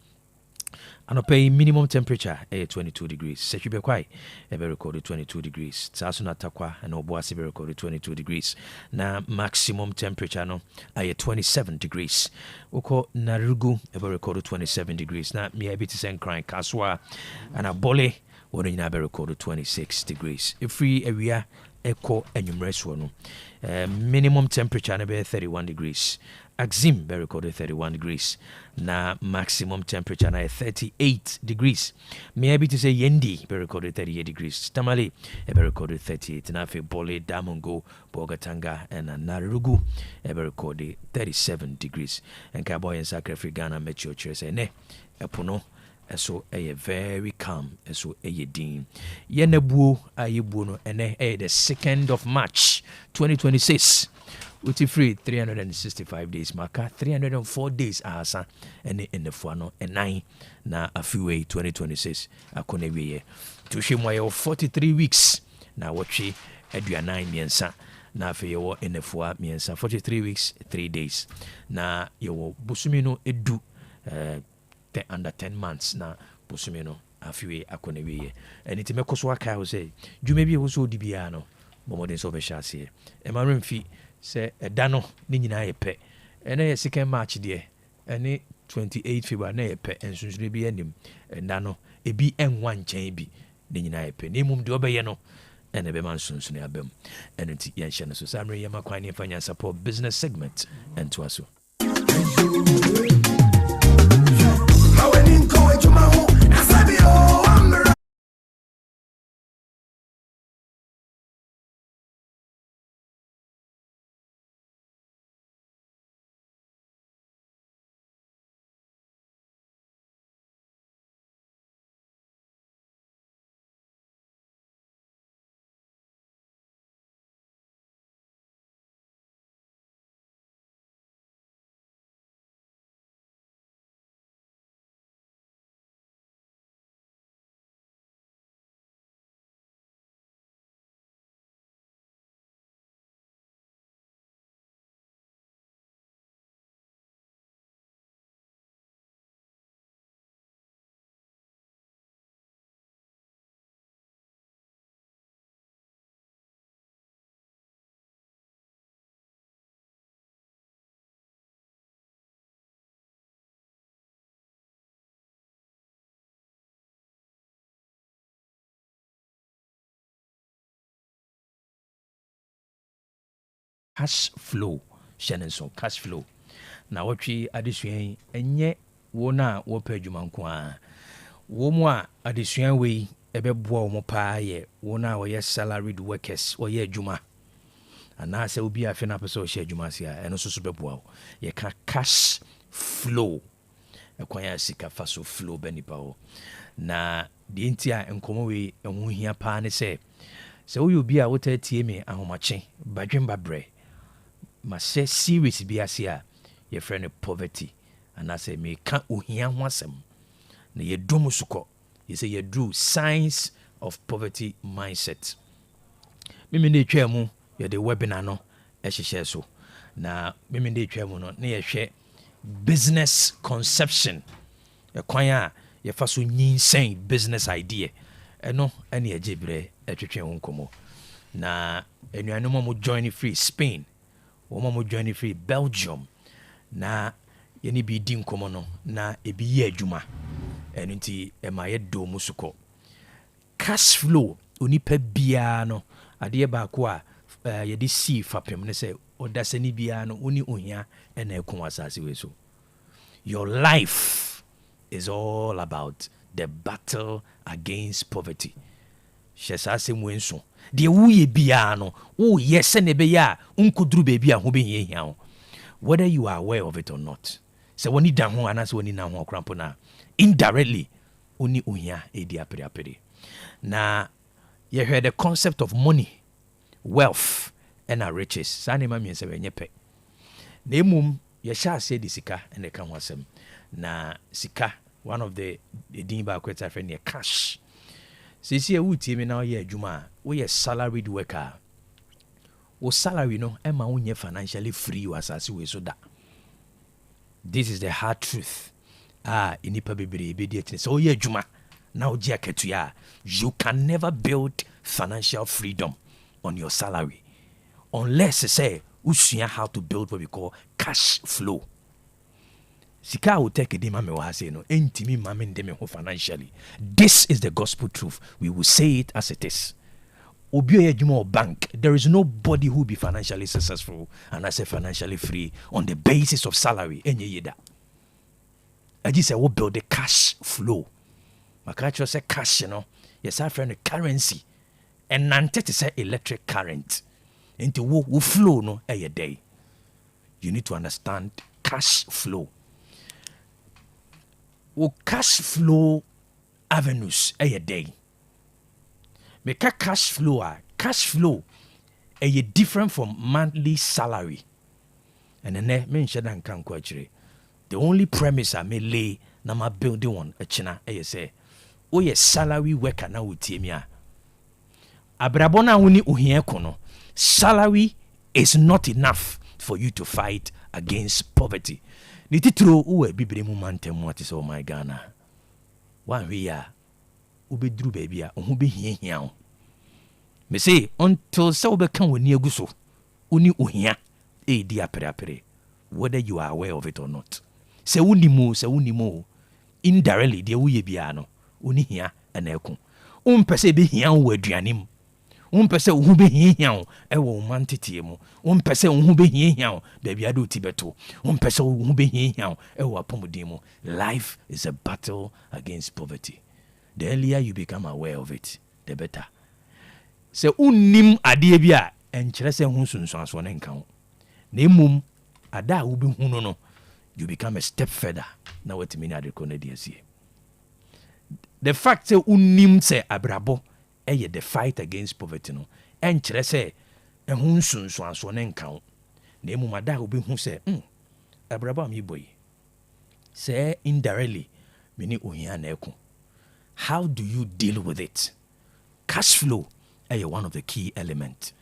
anɔpɛ yi minimum temperature ɛyɛ 22 degrees sɛtwi bɛkwae ɛbɛ record 22 degrees saa so no atakwa ɛna ɔboa se bɛ record 22 degrees na maximum temperature no ayɛ 27 degrees wokɔ narugu ɛbɛ record 27 degrees na mmea bi te sɛ nkran kasoa ana bɔle wɔn nyinaa bɛ record 26 degrees. Efiri awia ɛkɔ anwummerɛ soɔ no, minimum temperature no bɛyɛ 31 degrees. Axim bɛ record 31 degrees. Na maximum temperature na 38 degrees. Mea bi to say Yendi bɛ record 38 degrees. Tamale bɛ record 38. Na afei Bole, Damongo, Bogatanga, and Narugu bɛ record 37 degrees. And Cowboy and Sacred Ghana Metro Church ne ɛpono ɛso ɛyɛ very calm ɛso ɛyɛ din. Yenebuo ayebuo no ɛnɛ ɛyɛ the 2nd of March 2026. Uti free 365 days maka 304 days asa ene in the fuano and 9 na afiwe 2026 akone wiye to shimwa 43 weeks na watchi edua 9 miensa na afi yewo in the fua miensa 43 weeks 3 days na yewo busumino edu under 10 months na busumino afiwe akone wiye and it mekoso aka say dwume wo so dibia no bomodin so be hyase e maremfi se ɛda no ne nyinaa yɛ pɛ ɛna yɛ 2nd March deɛ ɛne 28 February na yɛ pɛ nsunsuno bi anim ɛda no ebi ɛnwa nkyɛn bi ne nyinaa yɛ pɛ na mmom deɛ ɔbɛyɛ no ɛna ɛbɛma nsunsuno abam ɛno nti yɛnhyɛ no so saa mmerɛ yɛma kwan ne yɛmfa Nyansapo business segment ɛntoa so. Cash flow shenenso cash flow na wotwe adesuan enye wona wopa adwuma nko a wo mu a adesuan wei ebeboa wo pa ye wona wo ye salaried workers wo ye adwuma ana se obi afi na pese wo hye adwuma sia eno so beboa wo ye ka cash flow ekwan ya sika faso flow benipa wo na de ntia enkomo wei enho hia pa ne se wo obi a wotatie me ahomache badwemba bre ma se serious bi ase a ye friend poverty and I say me ka ohia ho asem na ye dum suko ye say ye do signs of poverty mindset mimi na etwa mu ye de webinar no ehyehyɛ so na mimi na etwa mu no na ye hwɛ business conception ekwan a ye fa so nyinsen business idea eno ene ye gibre etwetwe ho nkomo na enuanom mo join free Spain mo join free Belgium na yeni bi di nkomo no na ebi ye adwuma eno nti e ma ye do musuko cash flow onipa bia no ade ba ko a ye de si fapem ne se odasani bia no oni ohia na ekon asase we so your life is all about the battle against poverty shesase mwenso de wuye bia no wo yese ne be ya unkuduru bebi a ho be hia whether you are aware of it or not se woni dan ho anase woni na ho krampo na indirectly oni ohia edi apere na ye heard the concept of money wealth and riches sane ma miense be nyepe na emum ye sha ase di sika ene ka ho asem na sika one of the din ba kweta friend ye cash sisi e wutie me na ye adwuma we ye salaried worker wo salary no e ma wonye financially free you asase we so da. This is the hard truth. Inipa bebere be di etine so ye adwuma na oji akatua you can never build financial freedom on your salary unless say usua how to build what we call cash flow. Sika will take a dima me say no entimi mame ndeme ho financially. This is the gospel truth. We will say it as it is. Obi ejuma bank, there is nobody who will be financially successful and I say financially free on the basis of salary. Enye yeda. I just say we build the cash flow. Makacho say cash, you know. Yes, I friend the currency. And nante to say electric current. Into wo flow no a day. You need to understand cash flow. Wo cash flow avenues a day. Make a cash flow a different from monthly salary. And then mention that can quite. The only premise I may lay na ma building one a china a say, oh yes, salary worker na utimia. Abrabona uni uhie kono. Salary is not enough for you to fight against poverty. Nititro uwe bibire mu mantem what is oh my Ghana. One we are ubedru baby a ohu be hia. Me say until so be kan woni aguso. Uni uhia e di apere whether you are aware of it or not. Se unimo indirectly de wo ye bia no uni hia na eku. Pese be hia wo aduanim. Pese wo be hia e wo mantete mu. Pese wo be hia baby ado tibeto. Pese wo be hia e wo apomodin mu. Life is a battle against poverty. The earlier you become aware of it, the better. Se unnim ade bia enkyere se hu sunsuaso ne nka ho. Na emum ada wo be hu no you become a step further. Now what mean ade ko na dia sie. The fact say unnim se abrabo eye the fight against poverty no enkyere se hu sunsuaso ne nka ho. Na emum ada wo be hu se abrabo am yiboy. Say indirectly mini ohia na eku. How do you deal with it? Cash flow is one of the key elements.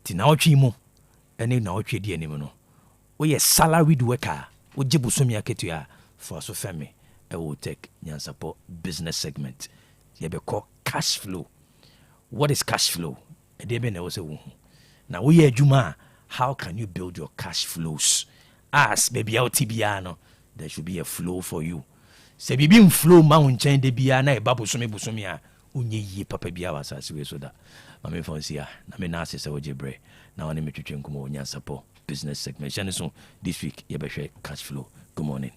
Tinaochi mo, ene naochi di eni mo no. Oye salaried worker, oje busumi aketua for so femi. I will take Nyansapo business segment. You be called cash flow. What is cash flow? Edebe na ose wo. Na oye adwuma, how can you build your cash flows? As baby out tibia no, there should be a flow for you. Se bibi flow ma unchen de bia na e busumi a unye yi papa bia wasase we so da ma me fonsia na me na ase se ojebre na woni metwetwe nkomo Nyansapo business segment chane so this week ye be hwe cash flow. Good morning.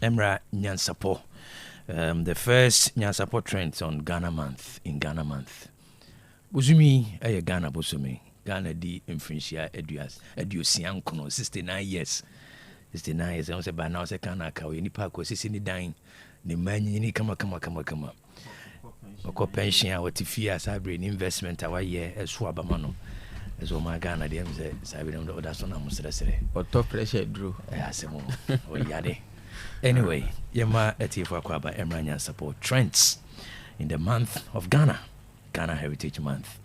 Emra Nyansapo. The first Nyansapo trend on Ghana month in Ghana month. Buzumi Ghana Busumi. Ghana di influencia edusian kono 69 years. 69 years I say by now say kana ka we nipa ko sisi ni dan ni manyi ni kama ko pension a what fee as abre investment a waye eso abama no eso ma Ghana dem say sabi dem do that so na musresere or top pressure drew asemo o yade anyway yema etifo akwaba Emra Nyansapo trends in the month of Ghana Heritage Month.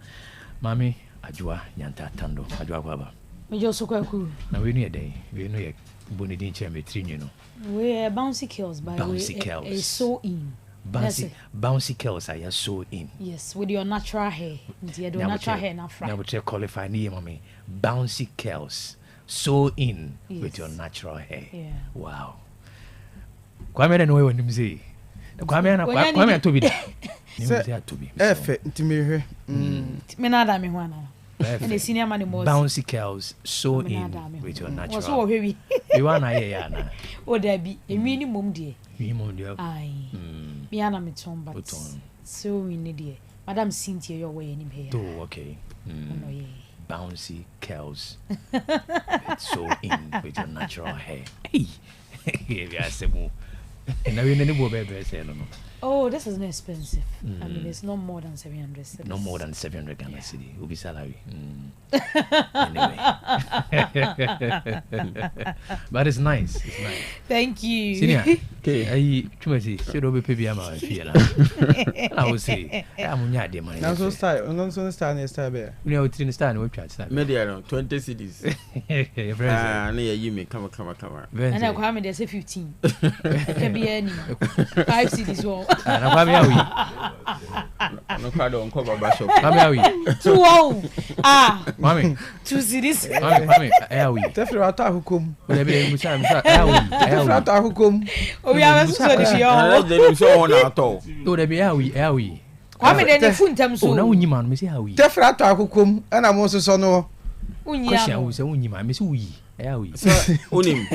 Mami Ajua Nyanta Tando Ajua Kwaba. Mejo so Kwaku. Na we know day. We know ye bonidin chamber 3 you know. We bouncy kills by bouncy way. Kills. A so in. Bouncy kills are so in. Yes, with your natural hair. Your natural hair na fra. Now we qualify ni mami. Bouncy kills. So in with your natural hair. Yeah. Wow. Kwame na no we wonim say. Kwame atobi da. Say atobi. Efe ntimi me na da me ho ana. And the senior man more bouncy girls so in with your natural. So we wanna hear na. O da bi enwi ni mom de. Enwi mom de. Ai. Me ana me ton but. So we need de. Madam Cynthia your way any here. Oh okay. Bouncy girls. So in with your natural hair. Hey. We are semo. And now we need to be say no. Oh, this is not expensive. I mean, it's not more than 700 cedis. No more than 700 Ghana cedi. Will be salary. Anyway. But it's nice. It's nice. Thank you. Senior. Okay. I chumasi. Should be pay ama fee I will say. I'm nya de money. Now so style. No so style next time be. We are within style we chat style. Media 20 cedis. Ah, na you me come. And I come there say 15. Can be any. 5 cedis one. Na kwa me awi. No kwa don ko baba shop. Kwa me awi. 2 Mami. 2 cedis. Mami, awi. Tefri ata hukum. Ole be musa awi. Tefri ata hukum. Obi a so de fi o. Dem so on ato. Ole be awi. Kwa me de ne funtam so. O na unyima no me say awi. Tefri ata hukum ana mo so no. Unyima. Question wo say unyima me say uyi. Awi. Unim.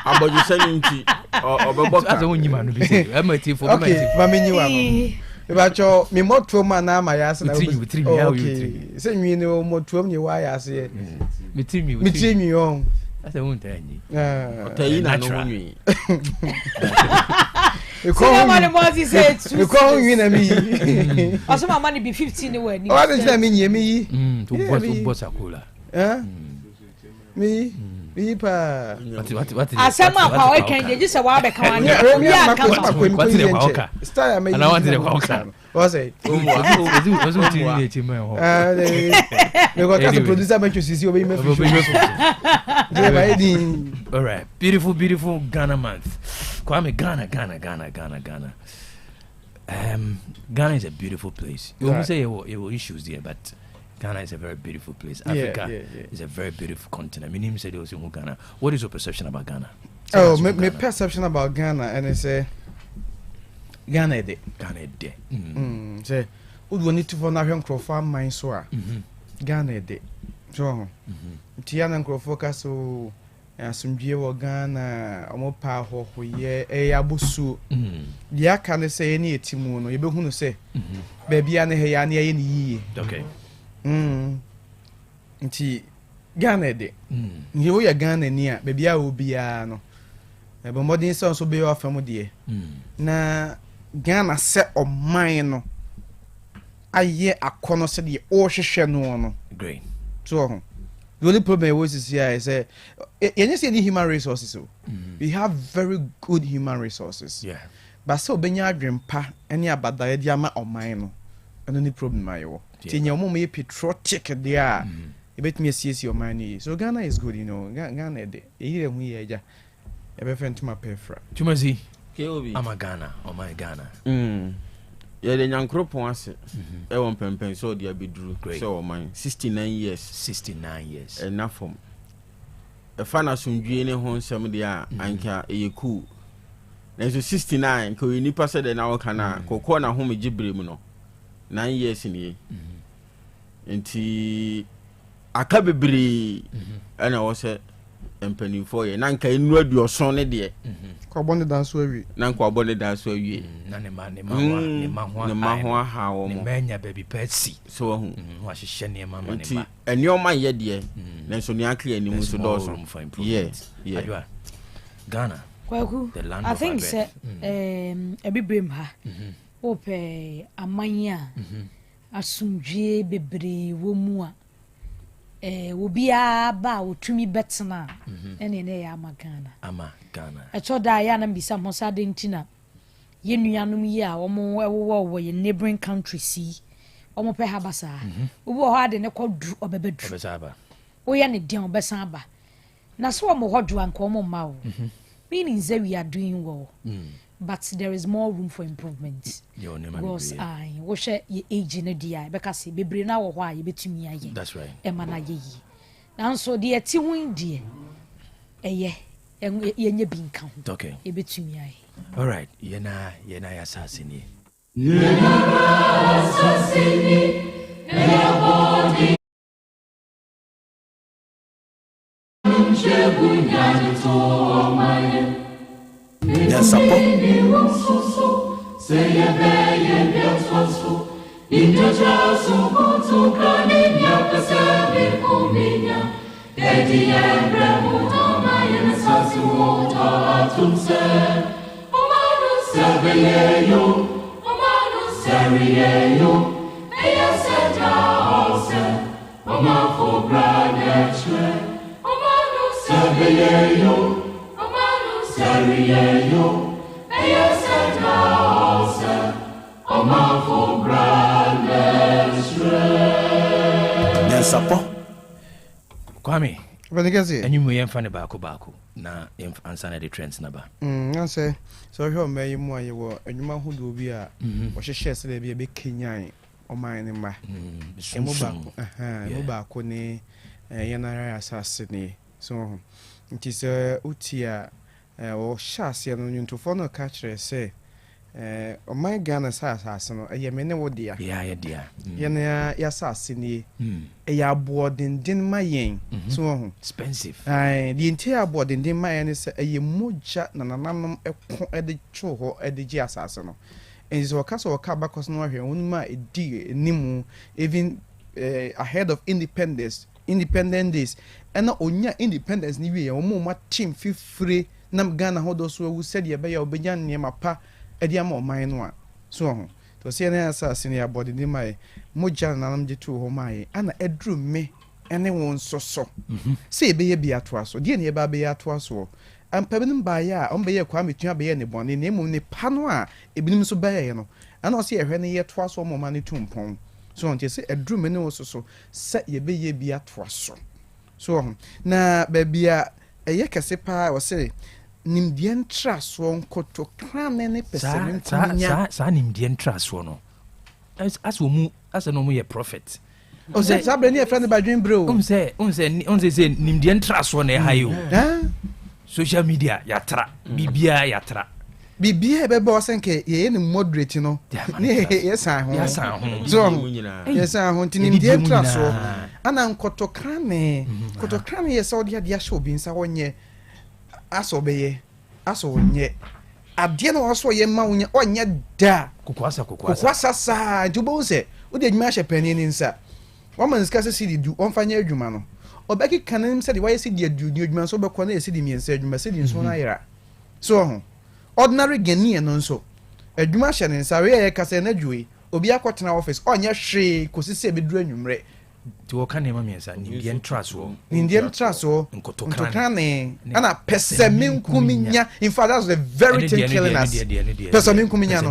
Aboju saninti. Obeboka. As unyima no be say. Amati for amati. Okay, mami nyiwa no. Ebacho me motuo ma na ma ya se na. Mitri okay. Se nwi ne motuo me wa ya se. Mitri on. Asa won't anyi. Otayi na no nwi. Senior man Moses said we call you na me. Also my money be 15 we ni. O ade na me nyi me yi. To boss akula. Me pa. What is asema kwa we kan je say wa be kan ni. Obi aka style me. I want to the What's it? Was it team ho. Me go cast producer me choose obi me all right. Beautiful Ghana month. Kwame Ghana. Ghana is a beautiful place. You always say there were issues there, but Ghana is a very beautiful place. Africa is a very beautiful continent. My name said also Ghana. What is your perception about Ghana? Oh, my perception about Ghana, and it's Ghana de. Say, we need to find a crowdfund mine so. Ghana de. So, Tiana and Crowfocus so. Some dear Ghana, a more powerful ye a abusu. Ya can say any Timono, you be say, baby, and Hayani ye. Okay. Ghana de. You are Ghana near, baby, I will be no. But modern sons will be off from dear. Na Ghana set of mine. I ye a corner said the ocean no. Great. So, the only problem is here is you see any human resources. We have very good human resources. Yeah. But so Benya Grandpa, any about the idea of mine. And only problem I owe. Tin your mom patriotic there. You bet me see your money. So Ghana is good, you know. Ghana de. Here we are. Ever friend to my pefra. Chumazi. I'm a Ghana. Oh my Ghana. Yeah, the young crop wants it. I want pempen so they be drew. So mine 69 years. 69 years. Enough from a fan of some Jane home some dia anka a cool. There's 69 ko ni pass the now kana ko na home jibrem no 9 years in ye. Enti aka bebre ana wo se empany for ye nanka enu aduoson ne de ko bonde dan so awi nanka bonde dan so awi na ne ma ho ha wo mo menya baby petsi so hu wa hye ne ma enti enioma ye de na so ni akle animu so do so yeah adwa Ghana. Kwaku, The land I of think Abed. Ebibrim ha. Ope amanya. Asumdwe bebre wo mu a. Obi aba otumi betena. Ene ne ya Ghana. Ama Ghana. Echo da ya na bisa mo sa de ntina. Ye nuanom yi a omo ewo ye neighboring country si. Omo pe ha basa. Obi ho ade ne kodu obebedu. Obesaba. Oya ne dia obesan aba. Na so omo hodu anko omo ma o. Meaning that we are doing well. But there is more room for improvement. Because I wish your age in a dia because be bring now why you betumi aye. That's right. Emana ye. Now so the ti win die. Eye ye bin kan. Okay. E betumi aye. All right. Yena assassin. Nyansapo. Nyansapo. Kwame. Vanigasi. And you may find a baku na answer the trends number. I say so here may more you were and you who do be a what she shares be a big Kenyan or mine in my mobile ne yanara assassinate. So it is utia or shas yan to follow catcher say o my Ghana assassin a yemene wo dia. Yeah, dear. Yana assassinate a boarding din my yen. So expensive. The entire boarding din my yen is a muja nananam a the cho at the assassin. And so a castle or cabacos no here, unma a dig nimu, even ahead of independent days. And not on your independence, ni or more team feel free. Nam Ghana hold those who said ye bay or bejan near my pa, a diamo mine one. So to see an assassin your body in my muja and the two my and a drew me and one so. Say be at was or dear baby at was so. And permanent by ya, on be a quammy to be any one in name only panoa, a beam so bayano. And I'll see a henny yet was or more money to pong. So on say a drew me also so set ye be at was so. So na baby a yakasepa or say Nimdian trust one koto cram any person. Sa Nimdian trust one. As we move as a normal prophet. O say Sabrina a friend by dream bro. Say Nimdian trust one a high. Social media yatra. Bibia yatra. Bibia be boss nke ye ni moderate no. Yes I ho. So yes I ho Nimdian trust one. Ana nkoto krane yes all dia show bi nsa wonye aso beye aso wonye ade no aso ye ma wonye onye da kokwasa sa jubo se wo de adwuma hye pani ni nsa wo man ska se sidi du on fanya adwuma no obeki kanem se de why sidi adu ni adwuma so bekọ na ye sidi miensa adwuma sidi nso na yera so ordinary Ghanaian no nso adwuma hye ne nsa we ye kasa na dwue obi akotena office onye hwe kosisi ebeduru anwumre to work on miensa Indian trust wo nkotokrane ana pesamin kuminya in fact that's the very thing killing us pesamin kuminya no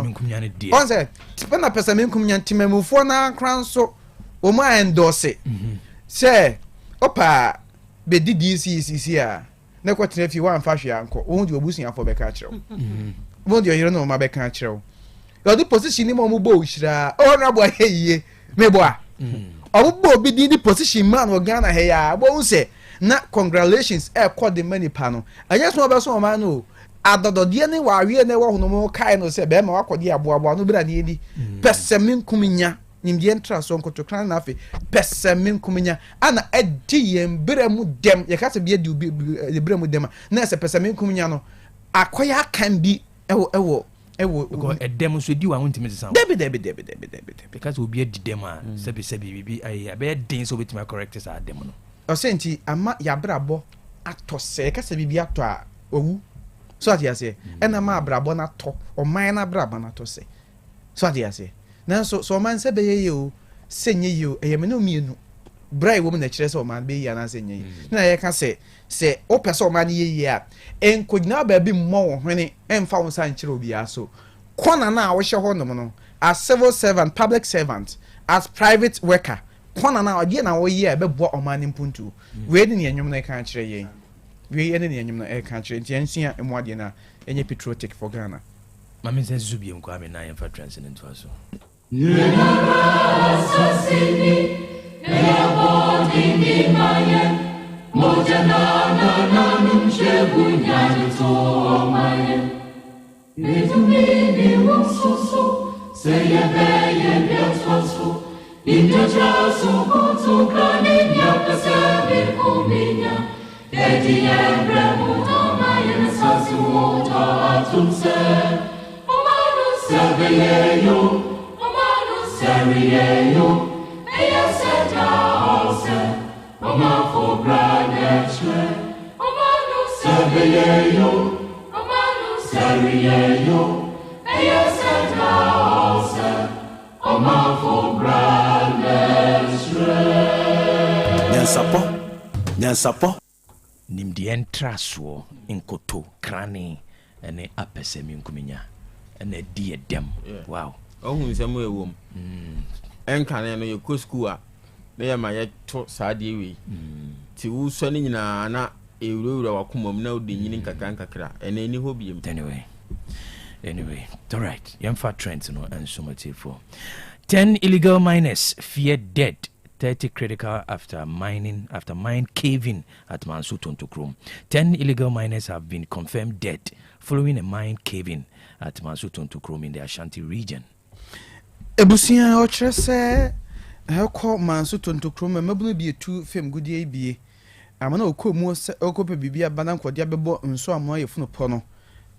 on say na pesamin kuminya timemufo na kranso o ma endorse say opa be DCCC a na kwatena fi wan fa hwe anko o hu obusun afọ be ka kirew bo de yero no ma be ka kirew yo the position ni mo mo bo hira o na bo ahiye mebo a obo bi di position man wo Ghana he ya bo unse na congratulations call the money pano anya so be so man no adododie ne wa awie ne wo hono mo kai no se be ma wakodi aboabo no bra ne edi pesamin kuminya nimdie ntra so nkotokran na afi pesamin kuminya ana edi yembere mu dem ye ka se bi edi bere mu dem na se pesamin kuminya no akoya kan bi ewo because a demo so di wa wontimi sound debe because we be a demo sebi bibi ai be den so betima correct sa demo no o senti ama ya brabo atose ka se bibi ato a owu so ati ase ena ma abrabo na to oman na abrabo na to se so ati ase na so man se be ye o senye yo eyeme no mienu brai wo na kire se oman be ya na senye na ye ka se o person oman ye ye a enkodina ba bi mo wo hwene emfa wo san kire obi aso kona na wo hye ho no as civil servant public servant as private worker kona na odi na wo ye be bo oman mpuntu we ni enwom na ka kire ye we ene ni enwom na ka kire nti ensia emu ade na enye patriotic for Ghana mama se zubi enko ame na yemfa transcendent aso Sasini, Body Mayan, Mojanana Numshebunya to Mayan. Little Wososo, say a bay and Yatwaso, in the Jaso, Koto Kani, Yapasabi, Omina, Eddie and Ramuta Mayan, Sasu Water, Atumse, Omano Sabayo. Seriyo, eya seta ose, oma for granachwe, oma no seriyo, eya seta ose, oma for granachwe. Nyansapo. Nimdi entraso inkoto krane ene apesemi nkuminya ene die dem. Wow. Ohun se mo ewom enkan no ye ko school a na ye ma ye to saade we ti wo so ni nyina na ewurawura wakomam na odi nyini nkakra ene ni ho biem anyway all right yemfa trend no ensomati for 10 illegal miners feared dead 30 critical after mine caving at Mansu Tontokrom. 10 illegal miners have been confirmed dead following a mine caving at Mansu Tontokrom in the Ashanti region. Ebusia ochrese ekọ Mansu Tontokrom mabunu bi etu fem gudie bie amana okomu okope bibia bana nkwode bebo nso amoa yefunu po no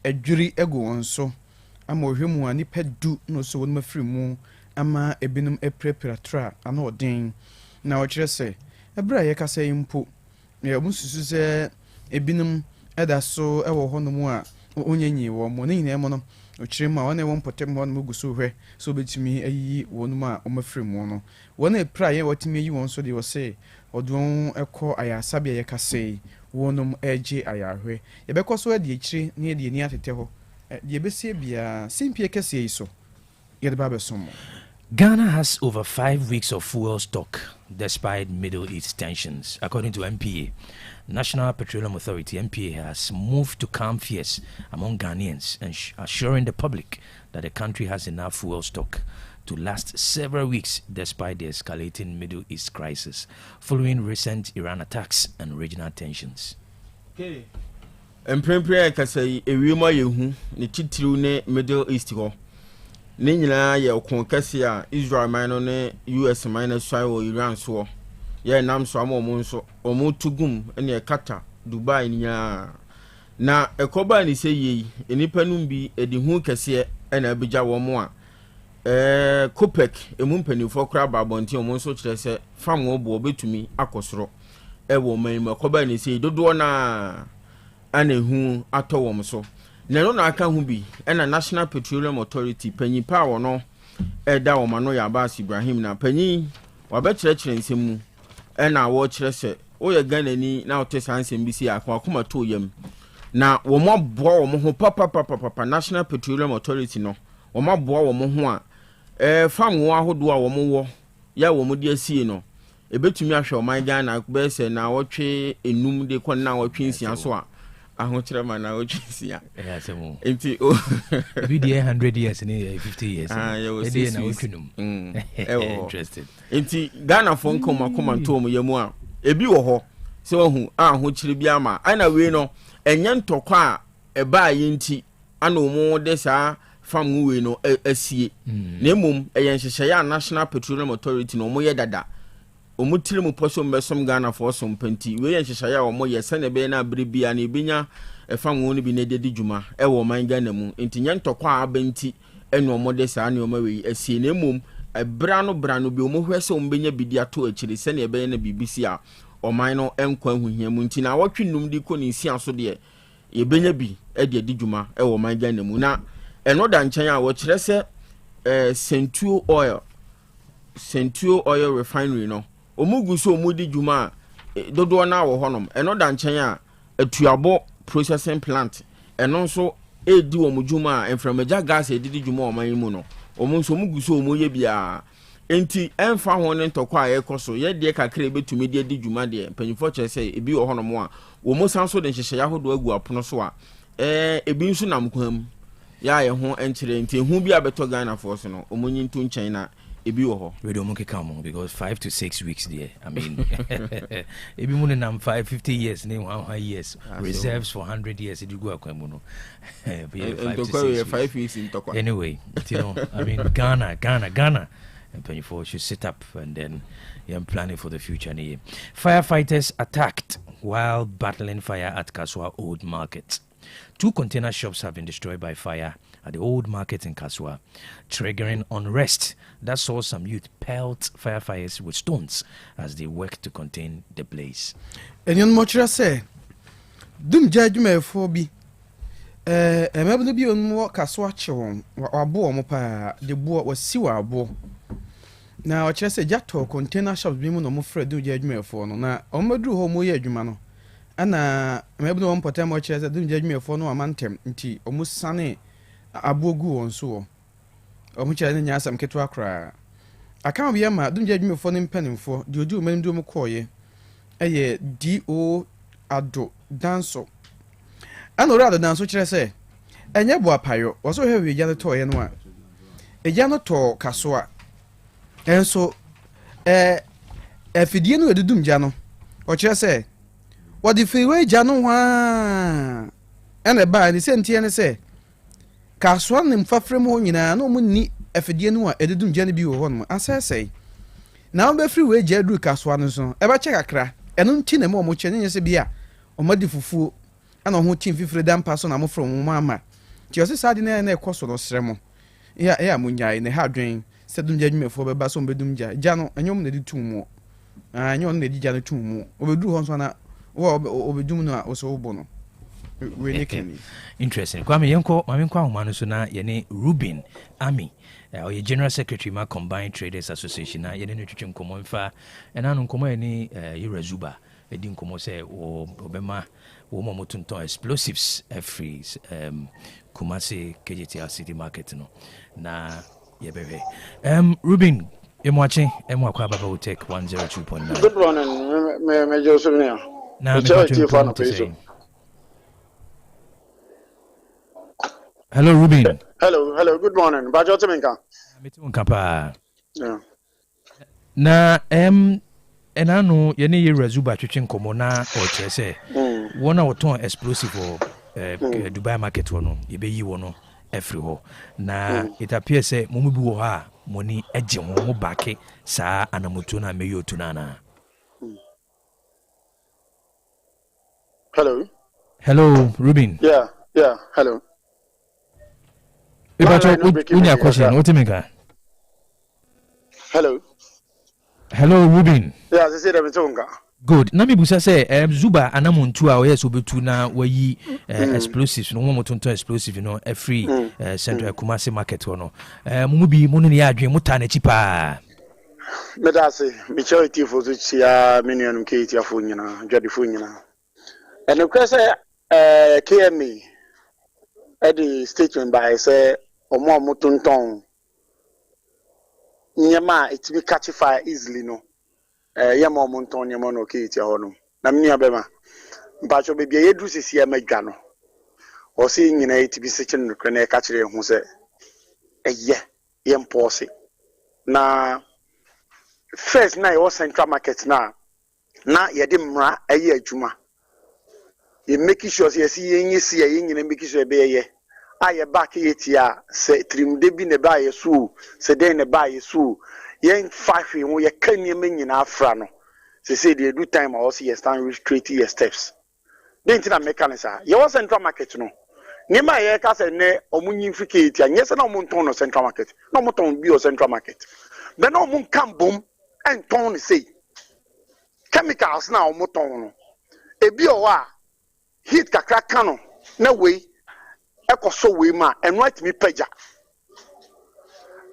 adwiri egu wonso ama ohwemu ani pedu no so wonu mafiri mu ama ebinum eprepiratra ana odin na ochrese ebra ye kasa impo ye mususu se ebinum eda so ewo honomu a onyenyi wo mo ne nyina mo no ochirima wana won potem won mugusu hwe so betimi ayi wonuma omafremu no wona epra ye watimi ayi won so de wo se odon ekọ ayasabia ye kase wonum eje ayahwe ye bekọ so de ekiri ne de ni atete ho de besie bia simpie kase yi so ye de ba somo. Ghana has over 5 weeks of fuel stock despite Middle East tensions. According to MPA, National Petroleum Authority, MPA has moved to calm fears among Ghanaians and assuring the public that the country has enough fuel stock to last several weeks despite the escalating Middle East crisis following recent Iran attacks and regional tensions. Okay. Emprempre kasai ewiema yehu ne titiru ne Middle East ho. Ne nyina ye okon kase a Israel man ne US man so ayo Iran so. Ye nam so amom nso omo tugum ene kata Dubai nya na ekoba ni se yi enipa num bi edi hu kase ena abija wo mo a Kopek emu mpanifo kra babonti omo nso kire se fam wo bo betumi akosoro ewo man ekoba ni se dodo na anehu atowom so na no na aka hu bi ena National Petroleum Authority panyipa wo no eda wo mano ya Abbas Ibrahim na panyi wabekire nsemu ena wo kire se oye Ghana ni na otesa nsem bi si akoma to yam na wo mo boa wo mo ho papa National Petroleum Authority no wo mo boa wo mo ho a fam wo ahodo a wo mo wo ya wo mo de asie no ebetumi ahwe o man Ghana be se na wo twe enum de kon na wo twe nsia so a ahokyere ma na wo twe nsia asemo enti bi de 100 years ni 50 years e na wo twinum interested enti Ghana fo nkoma to mo yamu a ebi wo ho se wo hu ahokyere bi ama ana we no enye ntokwa a eba yenti ana omo de saa fam we no asie na emom eye nhyehyɛ ya National Petroleum Authority no mo ye dada omutire mu poso mbesom Ghana for some penti we ye nhyehyɛ ya omo ye sene be na brebia na ebenya fam wo no bi na dedi dwuma wo man Ghana mu enti nye ntokwa abenti ene omo de saa ne omo we asie na emom bra no bi omo hwese omo benya bidi ato akiri sene ebe na BBC a oman no enkwa huhia mu enti na wotwe num di ko ni nsia so de yɛbɛnya bi de adi dwuma wɔ man Ghana mu na ɛno da nkyɛn a wɔkyerɛ sɛ Sentuo oil refinery no omugu so omudi dwuma dodoɔ na wɔ hɔnom ɛno da nkyɛn a atuabɔ processing plant ɛno nso edi wɔ mu dwuma a mframaja gas edidi dwuma wɔ man mu no omu nso omugu so omu yɛ bia enti ɛmfa ho ne ntɔkɔ a yɛkɔ so yɛdeɛ kakra betumi de adi dwuma deɛ mpanyinfo kyerɛ sɛ ebi wɔ hɔnom a wɔn san so de nhyehyɛ ahodoɔ agu apono so a ebi nso nam kwam ya yɛ ho enkyerɛ enti ehu bi abɛtɔ Ghana for so no omu nyinto nkyɛn na ebi wɔ hɔ we don't make come because 5 to 6 weeks there I mean ebi mu ne nam 50 years ne 100 years reserves for 100 years it go akwamu no 5 weeks in Tokwa anyway you know I mean Ghana and 24 should sit up and then you're planning for the future. Firefighters attacked while battling fire at Kaswa Old Market. 2 container shops have been destroyed by fire at the Old Market in Kaswa, triggering unrest that saw some youth pelt firefighters with stones as they worked to contain the blaze. And you know say, "Dum judgment for be." Maybe be on more Kaswa chewon or bo mopa the boat was siwa bo. Now, just a jato container shops be no more Fred do judgment for no. Now, Omadru homo ye jumano. Ana maybe no one potem watch as a do judgment for no amantem, nti almost sunny abogu on so. Omucha Nyansapo ketwa kra. Aka be ma do judgment for nim penim for, do men do mo koye. Eye do ado danso. Ano rather danso kyerɛ sɛ enye bo apayo wo so hwe ya no to ye no a eja no to kaso a enso afidie no edudum gya no o kyerɛ sɛ wo de fiwe gya no hwa ene ba ni sɛ ntie ne sɛ kaso ne mfafrem ho nyina no mu ni afidie no a edudum gya no bi wo hɔ no asɛsɛe na wo be fiwe gya duru kaso no so e ba kyɛ kakra eno nti na mo kyɛ ne nyɛ sɛ bia o madi fufuo ana ho team fifire dampa so na mo from mo mama ti o se sade na ekoso no sremo ya mo nyae ne ha dwen se dum jadwumefo be ba so mbedum gya no anyom na di tumu anyom na di gya no tumu obedu ho so na wo obedum no a o so wo no we nekeni interesting kwame yenko ahoma no so na ye ne Ruben Ami or your general secretary ma Combined Traders Association na ye ne twetwe nkomo mfa ena no nkomo ye ne Yurazuba edi nkomo se obema wo motunto explosives free Kumasi KJTR City Market no na yebebe Ruben emwache emwakwa baba Otec 102.9. Good morning me Joseph ne na hello Ruben. Hello good morning ba jote menka metu nkapa yeah na enano ye ne Yurazuba twetwe nkomo na o kyerɛ wona woton explosive Dubai market wono yebeyi wono every ho na it appears say mo bi wo ha moni agye ho mo baake saa anamoto na meyo tunana. Hello Ruben. Yeah hello unya question what mean ka hello Ruben. Yeah they say them tonga good na me busa say Zuba anamuntu a oyes obetu na wayi explosives no mo tonto explosive no free central Kumasi market no mu bi mo no ne adwen muta na chipa me da say me charity for to chia minion kiti afo nyina dwade fo nyina and because KMA at the statement by say omo motonton nyama it be catch fire easily no yama omonton nyama no kiti ahono na mni abema mpacho bebia yedru sisi ya madwa no o se nyina it be sechen no kene ka kire hu se eye yempose na first na yo central market na yede mra eye adwuma ye make sure say yenyi si ye nyina make sure be ye aye back yetia se trimde bi ne ba ye su se den ne ba ye su yen fafi wo ye kaniem nyina afra no se say dey do time also ye stand straight your steps den tina mechanism ye was central market no ni ma ye ka se ne omunyin fiketi anye se na omunton no central market na omunton bi o central market be na omun kan bom enton ne say chemicals na omunton no ebi o wa heat kakra kan no na we ekoso we ma and right me peja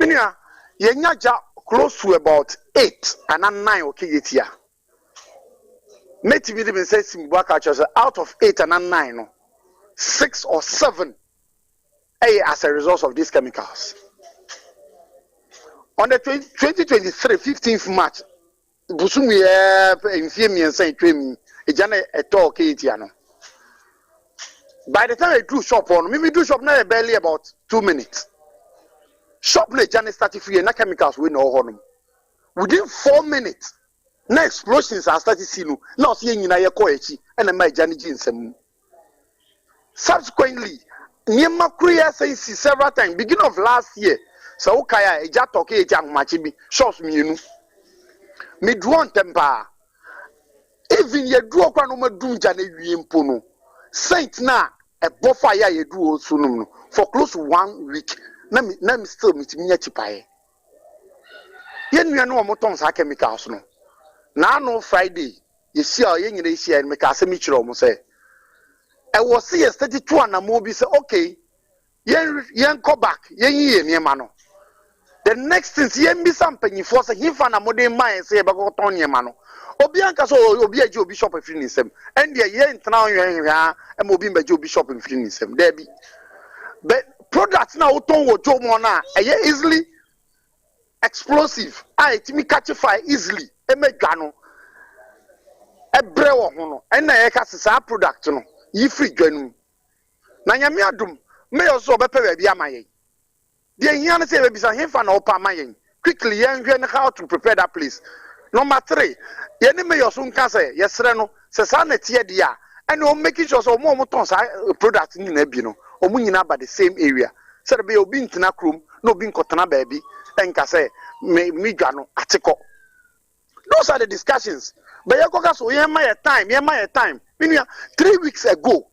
minia yenya ja close to about 8 and 9 okay yetia meti bi dem say simbaka church out of 8 and 9 no 6 or 7 as a result of these chemicals. On the 2023 15th March busumi in fie say twemi ejana eto okay no. By the time I do shop on me do shop na barely about 2 minutes. Shop na ejana start free na chemicals we no honum. Within 4 minutes na explosions are started sinu na so nyina ye ko echi na ma ejana ji nsam. Subsequently Niema Korea says several times, beginning of last year, so Kaya, a jatoke, a jangmachibi, shows me, you know. Me drawn temper. Even ye draw Kranoma Dunjane Yimpono. Saint na, a bofaya ye do sunum for close to 1 week. Nam still meet me at Chipae. Yen you know motons ha chemicals no. Now no Friday, you see our young Asia and make a semichro say. I was see a 32 and a movie say, okay, yen go back, yen mano. The next thing, yen be something for say him fan a modern mind say about Tony mano. Obianca so Obia Joe Bishop in Finisem, and the yen now and Mobimba Joe Bishop in Finisem, there be. But products now Tongo Joe Mona, a easily explosive, me catch fire easily, a megano, a brewer, and I cast a product no. Ye free genu. Na nyame adum me also be pay bia mayen. The hian say be say him na opa mayen. Quickly yen hwe how to prepare that place. Number 3, ye ne me yoso nka say yesre no se sa na tie dia and o making sure so mo ton sa product ni na bi no. O mu nyina ba the same area. Say be obi ntina krom na obi nkotena ba bi enka say me dwa no ateko. Those are the discussions. But you go so ye my time. 3 weeks ago,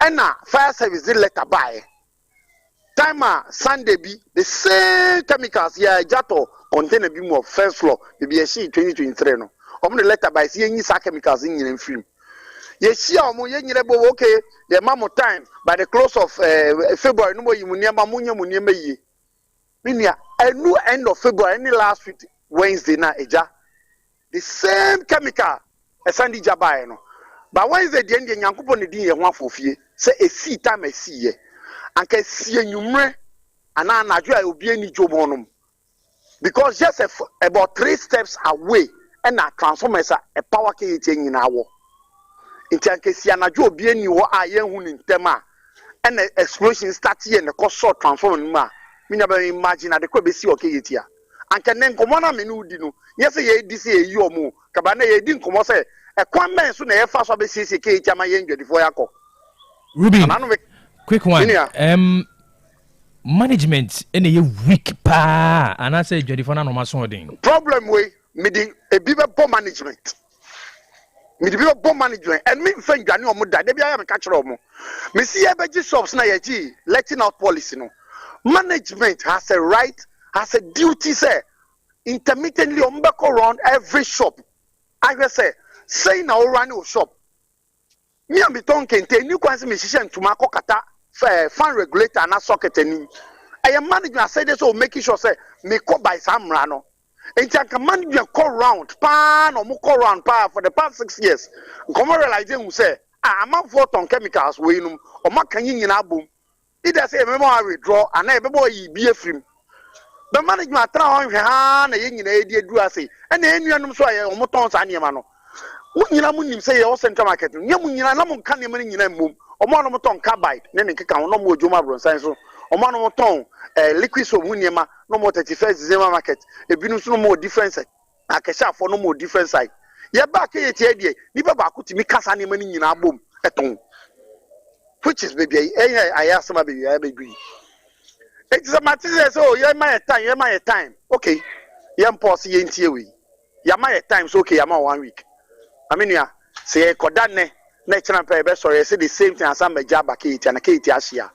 and fire service did letter buy. Timer Sunday be the same chemicals. Yeah, Jato contain a beam of first floor. Maybe a sheet 2023 no. The letter by seeing sa chemicals in film. Yes, see, okay. The mammo time by the close of February. No more you near Mamunia Munia. Meaning a new end of February. Any last week Wednesday na eja. The same chemical. A Sandy Jabai no. But Wednesday the end Yankupon the day one for fee. Say a see time a see ye. And can see a numre and I will be any job on. Because just about 3 steps away and our transformers are a power carrying in our. In Tankesi and a job be any what I am in Tema and the explosion start here and the cost short transform ma. Me never imagine at the Quebec okay here. And can then come on a menu dino. Yes, ye this year you more. Cabana ye didn't come say a man soon a fast of a CCK Jamayen before Yako. Ruby, quick one. Management in a week pa and I say Jodifona no masoding. Problem way me the a bigger poor management. Me the bigger poor management and me find Gani or Muda, they am a catcher of mo. Me see a budget shops na ye letting out policy no. Management has a right, has a duty, say, intermittently on back around every shop. I will say now run your shop. Me and Biton can tell you quite musician to Marco Kata fan regulator and a socket and I am managing I say this or making sure say me call by some rano. And you can manage your call round pan or more round pa for the past 6 years. Come realizing who say I'm out for on chemicals we or my can in a boom. It does say I withdraw and I be a film. The management try on hand a yin idea do I say and then you know so I almost on Yamano. When you say all central market, Yamun can you in a move or monomoton carbide, then it can no more Juma Bronson or monomoton liquid so Munyama, no more 31st December market, a binus no more difference. I can shop for no more different side. You're back here, never back to me cast any money in our boom at home. Which is baby, I asked my baby, I agree. It's a matter so you're my time, okay. Yam posse ain't here we. You're my times okay, I'm 1 week. I mean, yeah, say Kodane, nature and pay sorry, I say the same thing as I'm a job at Kate and a Kate Asia.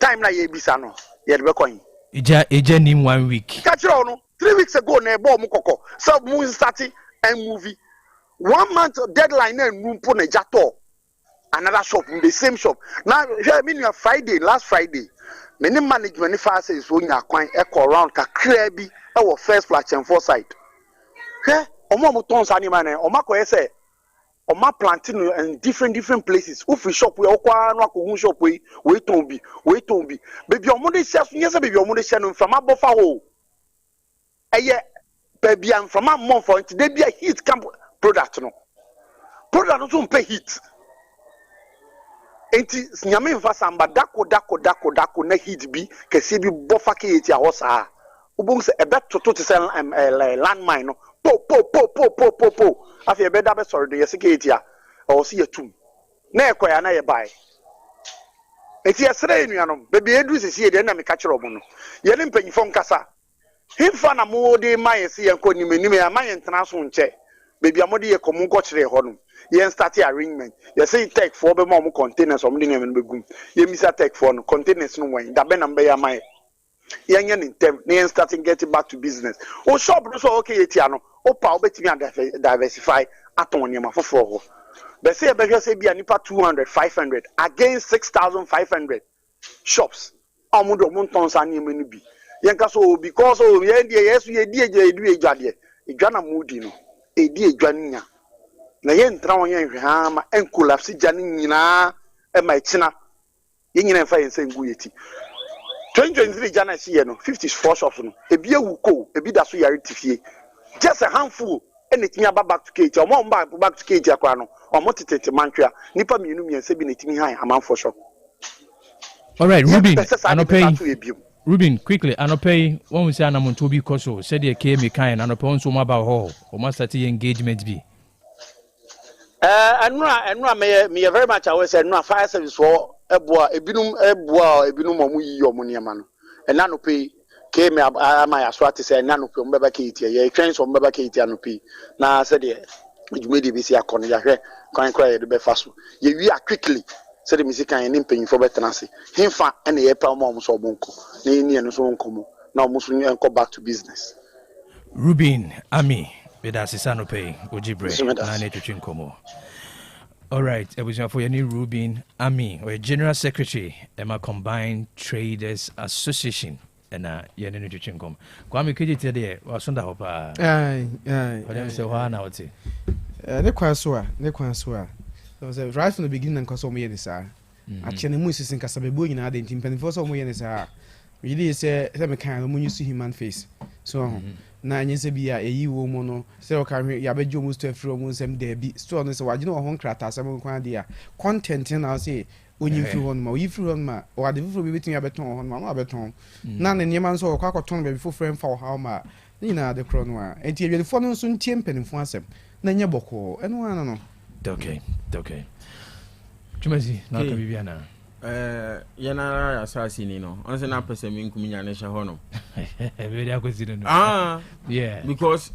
Time na ye bisano, yet be coin. Eja nim 1 week. Catch on 3 weeks ago, ne bo mukoko, sub moon starting and movie. 1 month deadline and room put a jato. another shop in the same shop. Now, I mean, last Friday, many management faces when you are quite echo around Kakrabi, our first flat and foresight. Hey, Omo Tons Animan, Omako say, Oma planting in different places. Ufi shop we okwa shop we don't be. Baby, your money says, yes, baby, your money says from a buffalo. Aye, baby, I'm from a month for it. They be a heat camp product. No product don't pay heat. Enti nyame mfa samba dako na heat bi kese bi bofa ke yeti ahosa ubon se ebe toto te se landmine no po afi ebe da be sorry de yesi ke yeti a o se yetum na ekoya na ye bai enti yesre enuanom bebi edu sisi de na me ka kire obo no ye ne mpanyifo nkasa himfa na mo de mayesi yenko nimenim ya mayentena so nche bebi amode ye komu nko kire ho no yen start arrangement you say take for be more containers or mdine men begum ye misa take for no containers no wen da be na be ya mai yen yen tem yen starting get back to business o shop no so okay etia no o pa obetimi diversify aton niam afofo ho be say be say bia nipa 200 500 against 6500 shops amudo monton sa niam no bi yen ka so because o yen die yesu ye die edu ejade edwana mudi no edi edwania na yen trawo yen hwe ma en collapse jani nyina e ma china yen nyina fa yen sengu yeti 2023 jana sie no 54 shops no ebi ewuko ebi da so yare tifie just a handful en etimi aba back to cage omo back to cage akwa no omo titete mantwa nipa mienu miense bi netimi han amanfo shop. All right, Ruben, quickly, Anopay, when we say Anamonto bi koso, said the KM kind Anopon so maba ho, or must engagement be. And me very much I always said no fire service for ebinum omu your money man. And nano pay came my aswati say nano pay mbeba kiti ye trains from mbeba kiti anopi. Na said ye you made be see akon ya hwe kan cry the be faso. Ye wi quickly said the music kan nim pay for betenase. Himfa and ye pa mo so bonko. Na ni no so nkomo. Na mo so enko back to business. Ruben Ami Bedasi Sanope Ojibre Nane Tuchinkomo. All right, it was for any Ruben Ami or General Secretary Emma Combined Traders Association and Yanni Tuchinkom. Kwame could you tell you was on the hopa? Aye. So now it's it. Ne kwanswa. So right from the beginning and cause me this are. Actually, Musis in Casabebu in Adin Timpen for some way this are. Really say me kind of when you see human face. So na nyese bia eyi wo mu no se o ka hwe ya bejo mu sto afro mu nsem da bi sto no se wagye no ho nkrata asem kwan dia content na say onyi firi hon ma oyi firi hon ma o ade fufuro bi betin ya beton hon ma no abeton na ne nyema nso o kwa kwaton be fufuro mfa how ma ni na de kro no a enti ewele fo no nso ntie mpanimfo asem na nye boko eno ana no okay Chumezi na ka bibia na yana asasi ni no onse na pese mi nkumi nya ne hye ho no very akwesire no yeah because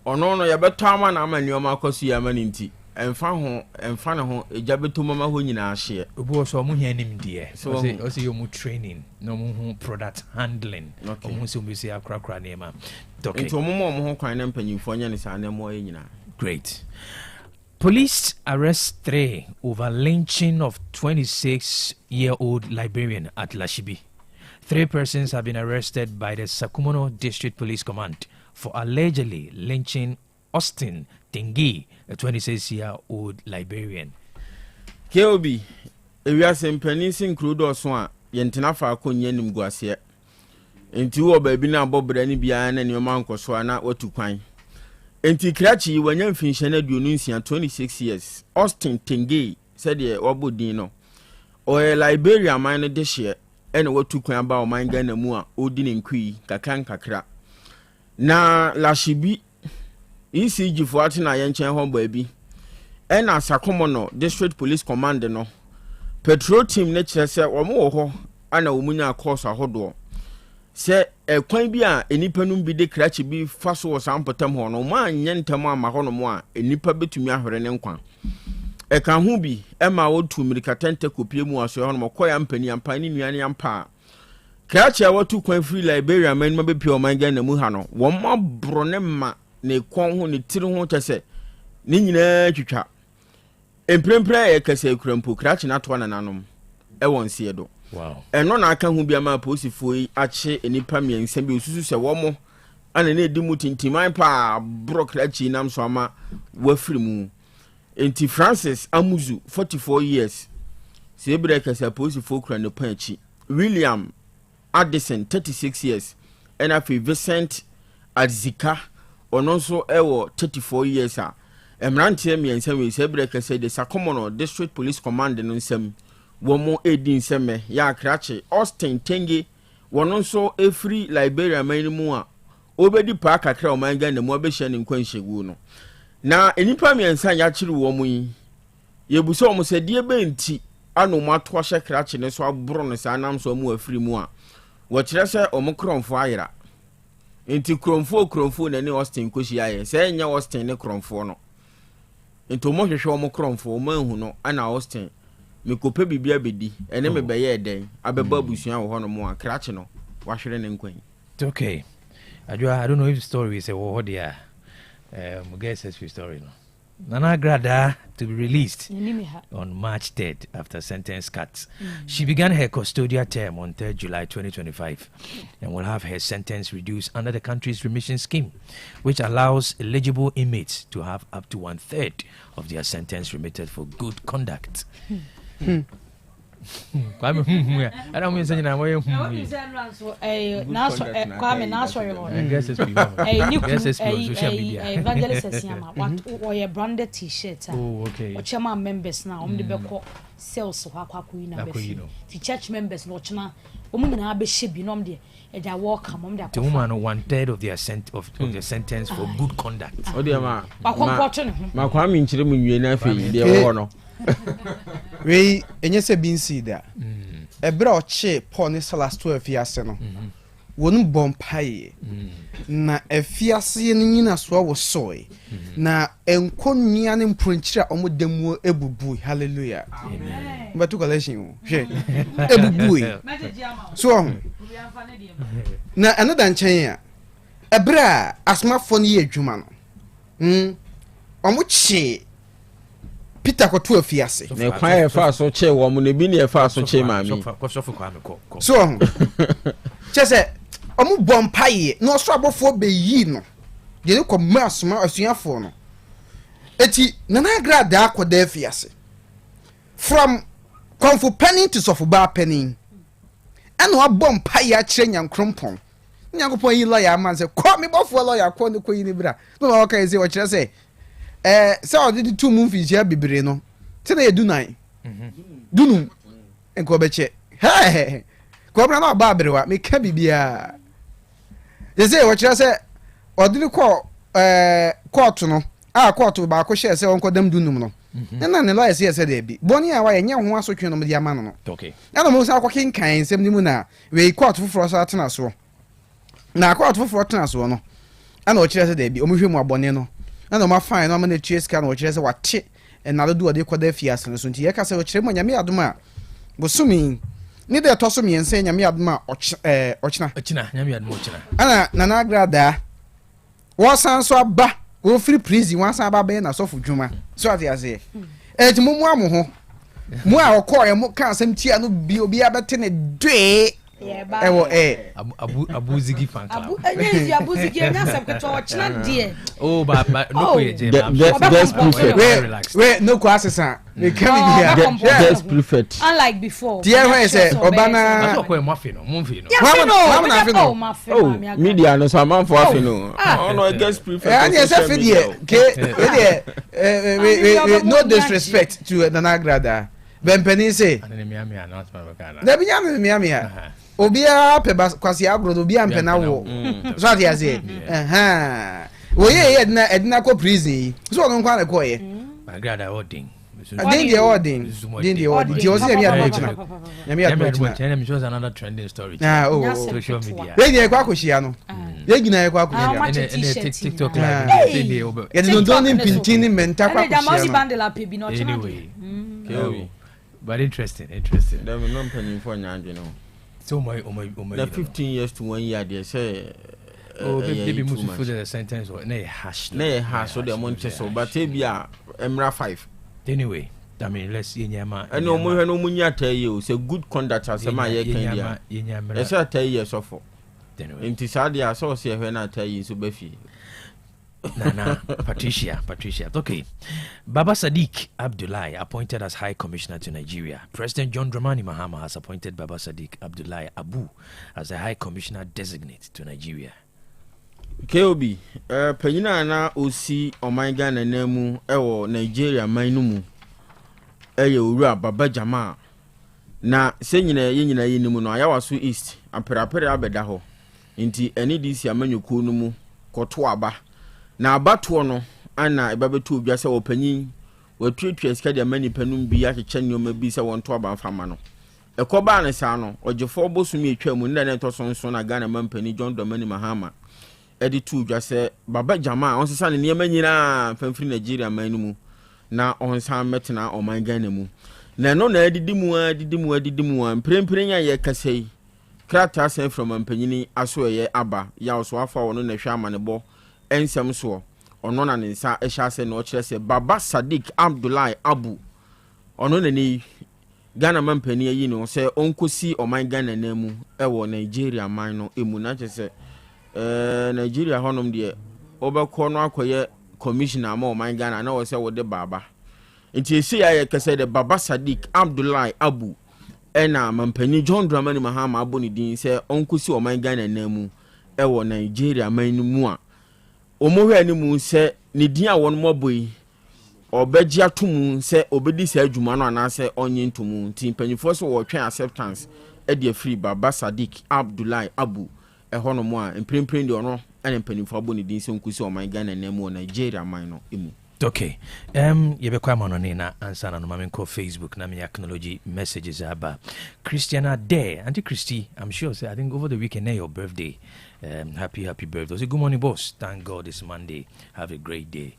ono ya betama na amani o makosu ya mani nti emfa ne ho eja betoma ho nyina ahye obu so mo hia nim de so you mu training no mo product handling omo so mo se akrakra na ma okay nti omo ho kwan na mpanyimfo nya ne sa na mo nyina great. Police arrest 3 over lynching of 26-year-old librarian at Lashibi. 3 persons have been arrested by the Sakumono District Police Command for allegedly lynching Austin Tingi, a 26-year-old librarian. KOB, ewiase mpaninsi nkrudo so a yentena fa akonya nim guase. Enti wo baabi na abobra ni bia na nioma nkoso na watu kwan. Enti krachi wanya mfinhyana aduonu nsia 26 years. Austin Tingi said ye wabodin no. O Liberia man no dehye ene watu kwan ba o man Ghana mu a odi ne nkui kakra. Na Lashibi ECG fo ati na yenchen ho baabi. Ena Sakumono District Police Command no. Patrol team ne kyerese wo mo ho ana wo munya course ahodo. Se kwan bi a enipa num bi de krachi bi faso wo sampotam ho no ma nyentam ama ho no mo a enipa betumi ahwere ne nkwan ka ho bi ma wo tu mirikatente kopie mu aso ho no mokoya mpani ampani nuane ampa krachi a watu kwan free Liberia man ma be pie o man Ghana mu ha no wo ma bro ne ma ne kon ho ne tiri ho kyese ne nyina twitwa emprempre e kase kurampo krachi na to na nanom e won se do wow eno na aka hu bia ma posifo yi ache enipa miensa bi osusu se wo mo ana na edi mutintiman pa brokrachi nam so ama wafiri mu enti Francis Amuzu 44 years se ebere kase posifo kura ne panchi William Addison 36 years and afi Vincent Adzika ononso ewo 34 years a emrante miensa we se ebere kase de Sakomono District Police Command no nsam womo edin seme ya krache Austin Tenge wononso efri Liberia manimu a obedi pa kakra o manga na mu abehye ne nkwanhyegu no na enipa miensa ya kire wo mu yi yebuso mo se die benti ano mato ahye krache ne so abro no sa nam so mu afiri mu a wo kire se o mo kronfo ayira enti kronfo na ne Austin koshi aye se nya Austin ne kronfo no enti mo hwehwe o mo kronfo o manhu no ana Austin mekope bibia bedi ene me beye eden abeba busua wo hono mo a krache no wahwere ne nkwan. Okay, I don't know if the story is a what there guess this story no Nana Grada to be released on March 3rd after sentence cuts. She began her custodial term on 3rd July 2025 and will have her sentence reduced under the country's remission scheme, which allows eligible inmates to have up to 1/3 of their sentence remitted for good conduct. Kwame I don't mean saying na way evangelist Siama what or branded t-shirt or chairman members now the beko sales Kwaku the church members no china na be shebi nom de e da work am de the woman 1/3 of their sentence for good conduct. O de ma Kwame nchire mu nwie na afi de wo no we enye se bin see da ebra oche Paul ne Salas 12 years no wonu bompaye na afiase ne nyina so wo soe na enkonua ne mpronchira omodemu ebubu hallelujah amen batu collection hwe ebubu so na another nchen ya ebra asmafo ne adwuma no omoche Peter ko to afiase ne kwan e fa so che wo mo ne bi ne e fa so che maami so chese omu bompaye no so abofo be yi no de ne ko masuma asuafo no eti nana grada akoda afiase from konfu penny to sofuba penny eno abompaye a kire nyankrompon nyankopon yi lawyer man se ko me bofo lawyer ko ne ko yi ne bra no ma waka ese wo kire se so did 2 movies ya bibire no tena ye dunai dunu enko beche he ko bra na ba berewa me ka bibia ye say wo kire se odini ko court no court ba ko share se onko dam dunum no na ne lawyer say de bi boni a wa ye nya ho asotwe no me dia ma no okay na mo sa akokin kan sem ni mu na we court foforo so atena so na court foforo atena so no ana o kire se de bi o mo hwe mu abone no na no ma fine no ma na tue ska no kire se wate na do do de kwada fiase no so nti ye ka se o kire mo nyame adoma bosumi ni de to so mi ense nyame adoma ochina nyame adoma ochina ana na grada wo san so aba wo free prison wo san aba be na so fu dwuma so ati ase mu amu ho mu a okoye mu kan asem tia no bi obi abete ne dwe ewo abuzigi fan club abuzigi na sabketo ochina die but no ko ye just prefect we no ko asesa we come here just prefect unlike before tie when say obana so ko e mafi no mo mfi no media no so man for afi no no guest prefect and yes afi die we no disrespect to Nana Grada bempeni say na biya obia pe kwasi agro obia mpena wo so ati ase wo ye edina ko prison so no kwa ko ye Grada ording ording ti o se mi admochina mi admochina mi shows another trending story social media we dey kwa koshia no ye gina ye kwa koshia TikTok live ye dey don pintini menta kwa koshia anyway but interesting there we no penny for nyanjo no so my 15 years to 1 year they say baby must for the sentence or nay hash so the month so but bia emra 5 anyway I mean, let's see nyama. And no more no munya tell you say good conduct as my year. Yes, I tell you so for. Into Sadia, so say when I tell you so befi. Nana, Patricia. Okay. Baba Sadiq Abdullahi appointed as High Commissioner to Nigeria. President John Dramani Mahama has appointed Baba Sadiq Abdullahi Abu as the High Commissioner designate to Nigeria. KOB, Panyina na osi Omaiga na nemu ewo Nigeria mainumu. Ura Baba Jama. Na senyina yenimu no ayawaso East aperapere abeda ho. Nti eni disi amanyuku no mu koto aba. Na abatoɔ no ana ebabetu obia sɛ opanyin watuatua sika de mani panum bi akyekyɛ nneɔma bi sɛ wɔnto aba mfama no ɛkɔba ne saa no ɔgyefo bosumi etwa mu nda ne tosonso na Ghana mampani John Dramani Mahama ɛde tu obia sɛ Baba Jama ɔnsesa ne nneɛma nyinaa famfiri Nigeria man no mu na ɔnsan metena ɔman Ghana mu na no na adidi mu mprempren ya yɛ kasɛi krata sɛ from mampanyini aso ɛyɛ aba ya ɔso afa wɔno na hwɛ amanebɔ ensem so ono na ne nsa ehya se na o kire se Baba Sadiq Abdullahi Abu ono na ni Ghana mampani ayi no se onkosi oman Ghana na mu ewo Nigeria man no emu na che se Nigeria honom de obekọ no akoye commissioner ma oman Ghana na wo se wo de baba nti esi ya kese de Baba Sadiq Abdullahi Abu ena mampani John Dramani Mahama abu ni din se onkosi oman Ghana na mu ewo Nigeria man mu a omohwe ani mu se ne din a won moboyi obeji atomu se obedi se adwuma no anase onye ntomu tin panyifo so wo twen acceptance e de free Baba Sadiq Abdullahi Abu ehono mo a emprempren de ono ene panyifo abo ne din se nkusi o man Ghana na mu Nigeria man no emu. Okay. Yebekwa manone na answer na mama ko Facebook na me acknowledge messages aba. Christiana there, Auntie Christy, I'm sure say I think over the weekend your birthday. Happy birthday. Say good morning boss. Thank God it's Monday. Have a great day.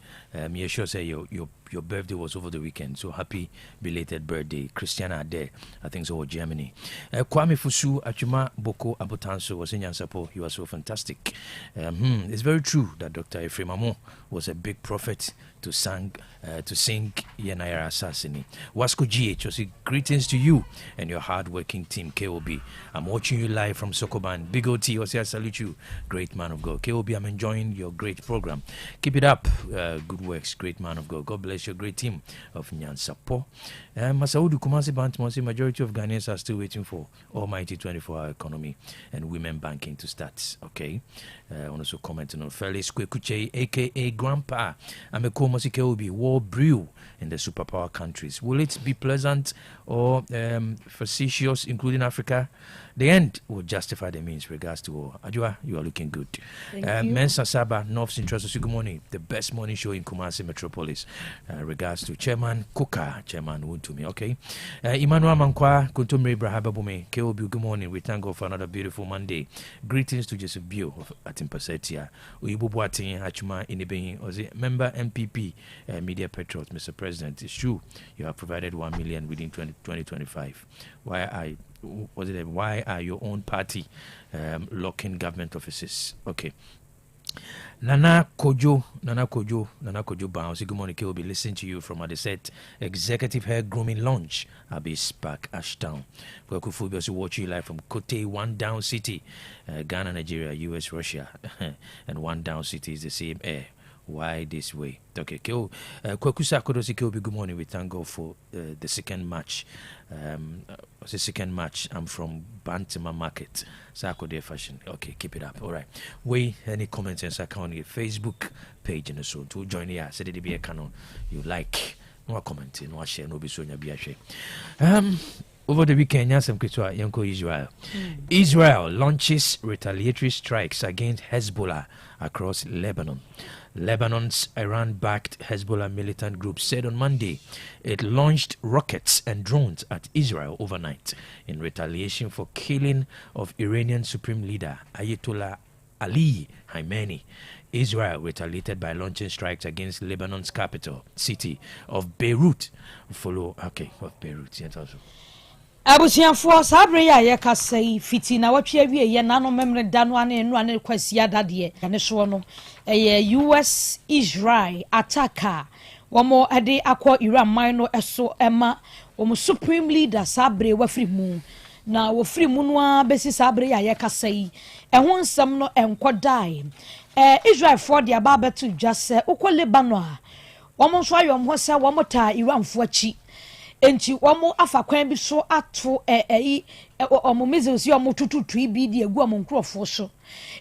You sure say your birthday was over the weekend. So happy belated birthday. Christiana there. I think so Germany. Kwame Fusu Achuma Boko Abotanso was in Nyansapo. He was so fantastic. It's very true that Dr. Ephraim Amo was a big prophet to sing Yenaira Assassini. Wasco GH, say greetings to you and your hard-working team KOB. I'm watching you live from Sokoban. Big OT, I salute you. Great man of God. KOB, I'm enjoying your great program. Keep it up. Good works, great man of God. God bless your great team of Nyansapo. Masaudu Kumasi Bantmosi, majority of Ghanaians are still waiting for almighty 24-hour economy and women banking to start. Okay. Also commenting on Felix Kwekuche, aka Grandpa. I'm a Komosi KOB. War brew in the superpower countries. Will it be pleasant or facetious, including Africa? The end will justify the means regards to war. Ajua, you are looking good. Mensa Saba, North Central, good morning. The best morning show in Kumasi Metropolis. Regards to Chairman Kuka, Chairman Wuntumi. Okay. Emmanuel Mankwa, Kuntumri Brahababume, KOB, good morning. We thank God for another beautiful Monday. Greetings to Joseph Bio of Atimpesetia. Uibu Boateng, Achuma Inibehin, member MPP, Media Patriots, Mr. President. It's true, you have provided 1 million within 2025. Why are your own party locking government offices? Okay. Nana Kojo Bounce. Good morning, KOB. Listening to you from Adeset Executive Hair Grooming Launch, Abyss Park, Ashtown. Kwaku Owusu Boateng watch you live from Kote, One Down City, Ghana, Nigeria, US, Russia, and One Down City is the same air. Why this way? Okay, Kwaku Sakodosi KOB, good morning. We thank God for the second match. I'm from Bantima Market, Sakode Fashion. Okay, keep it up. All right. Any comments and account your Facebook page and so to join here. Say the be a canon. You like no comment, no share, no be so be a share. Over the weekend, Israel. Israel launches retaliatory strikes against Hezbollah across Lebanon. Lebanon's Iran-backed Hezbollah militant group said on Monday it launched rockets and drones at Israel overnight in retaliation for killing of Iranian Supreme Leader Ayatollah Ali Khamenei. Israel retaliated by launching strikes against Lebanon's capital city of Beirut. Beirut. Yes, also. Abusianfo sabre ya yekasa yi fiti na watwe awie ye nano memre dano ane no ane kwasia dade ya ne so no US Israel attacker wɔn ɛde akɔ Iran man no ɛso ɛma wɔn supreme leader sabre wafiri mu na wafiri mu no a besi sabre yɛ ayɛkasa yi ɛho nsɛm no ɛnkɔ dae Israel for de aba abɛto dwa sɛ wokɔ Lebanon a wɔn nso ayɔ wɔn ho sɛ wɔn taa Iran fo akyi enti wɔn afa kwan bi so ato wɔn missiles yi wɔn tututu bi de egu wɔn nkurɔfoɔ so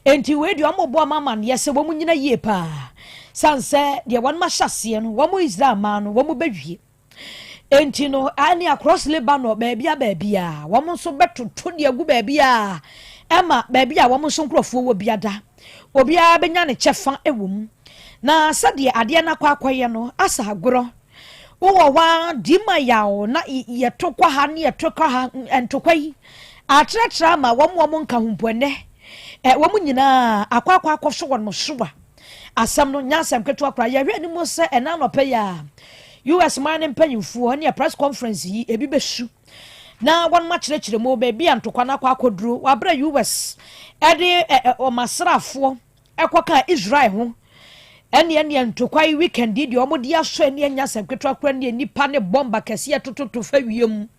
enti wei de wɔn bɔ ama ne yɛ sɛ wɔn nyina yie paa sanse deɛ wɔn ma hyɛseɛ no wɔn Israel man no wɔn bɛwie enti no ani across Lebanon baabi a wɔn nso bɛtoto de egu baabi a ɛma baabi a wɔn nso nkurɔfoɔ wɔ biada obiara bɛnya ne kyɛfa ɛwɔ mu na sɛdeɛ adeɛ no akɔyɛ no asa agorɔ wowɔ hɔ dima yaw na yɛto kɔ ha ne yɛto kɔ ha ntokwa yi atrɛtrɛ ma wɔn nka ho mpɔnɛ wɔn nyinaa akɔ so wɔn so a asɛm no nyansɛm ketewa kora yɛhwɛ ne mu sɛ ɛna nɔpɛ yɛ US man ne mpanyimfoɔ ne press conference yi ebi bɛsu na wɔn ma kyerɛkyerɛ mu baabi a ntokwa no akɔduro wabrɛ US ɛde ɔmasrafoɔ ɛkɔka Israel ho ɛne ntokwa yi weekend deɛ ɔmo de aso ne nyansɛm ketewa kora ne nipa ne bomba kɛseɛ tototo fa wiem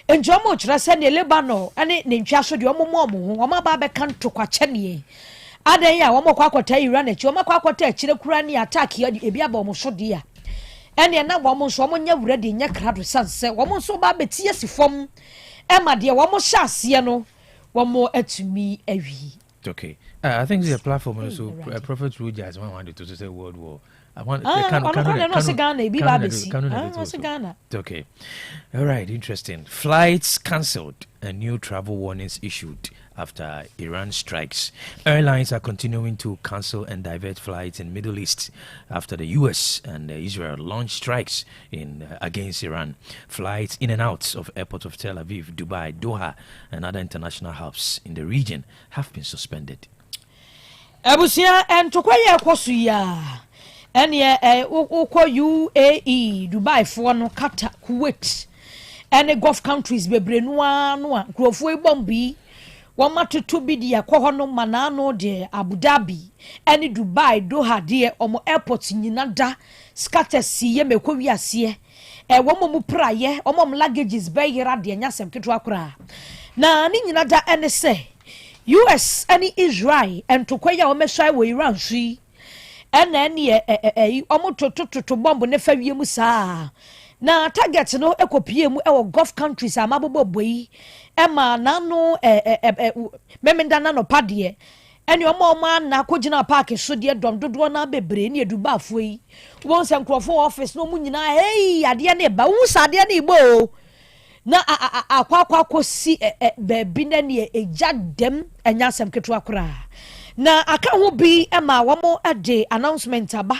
nti ɔmo kyerɛ sɛ ne Lebanon ɛne ne ntwa so deɛ ɔmo mo ɔmo aba bɛka ntokwa kyɛneɛ adan ya wɔn kɔ akɔta Iran akyi wɔn kɔ akɔta akyire kura ne attack ebi aba wɔn so de a ɛne na wɔn nso wɔn nya wura de nya krado sanse wɔn nso ba beti asi fam ɛma de wɔn hyɛ aseɛ no wɔn atumi awi. Okay, I think the platform also Prophet Rogers wanted to say World War. Okay, all right, interesting. Flights cancelled and new travel warnings issued after Iran strikes. Airlines are continuing to cancel and divert flights in Middle East after the US and Israel launched strikes against Iran. Flights in and out of airports of Tel Aviv, Dubai, Doha, and other international hubs in the region have been suspended. Abusia and Tokoya Kosuya. Ɛne wokɔ UAE, Dubai for no Qatar, Kuwait, ɛne Gulf countries bebree noa nkurɔfoɔ bombi wɔn matoto bi de akɔ hɔ no manano de Abu Dhabi ɛne Dubai Doha de ɔmo airport nyina da scatter si yɛ mekɔ wiaseɛ wɔn mu praye ɔmo luggages bɛyera de nyasɛm ketewa koraa na ne nyina da ɛne sɛ US ɛne Israel ɛntokɔ yɛ wɔn mɛsɔ wɔ Iran so yi ɛna ne ɔmo toto bomb ne fa wiem saa na target no ekopie mu ɛwɔ Gulf countries amabobo boyi ɛma nano memenda nano padeɛ ɛne ɔmo na kogina park so deɛ dom dodo na bebre ne Dubai afo yi wɔn sɛ nkrɔfo office no mu nyina hey adeɛ ne ba wo sa adeɛ ne ibo na akwa si baabi na ne egya dem anya asɛm ketewa koraa na aka ho bi ɛma wɔn ade announcement aba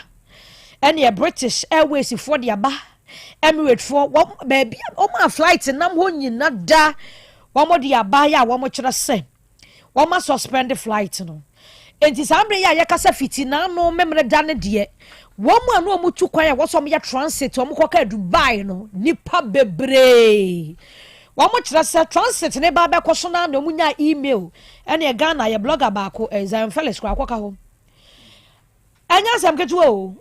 ɛne British Airways for the aba Emirates for wɔn baabi wɔn flight nam ho nyina da wɔn de aba ya wɔn kyerɛ sɛ wɔn suspend flight no enti sambre ya yɛkasa fitina no memre da ne deɛ wɔn anu wɔn tu kwan a wɔsɔm yɛ transit wɔn kɔka Dubai no nipa bebree wɔn kyerɛ sɛ transit ne ba bɛkɔ so na wɔn nya email ɛne Ghana yɛ blogger baako Zion Felix kɔ akɔka hɔ anya asɛm ketewa o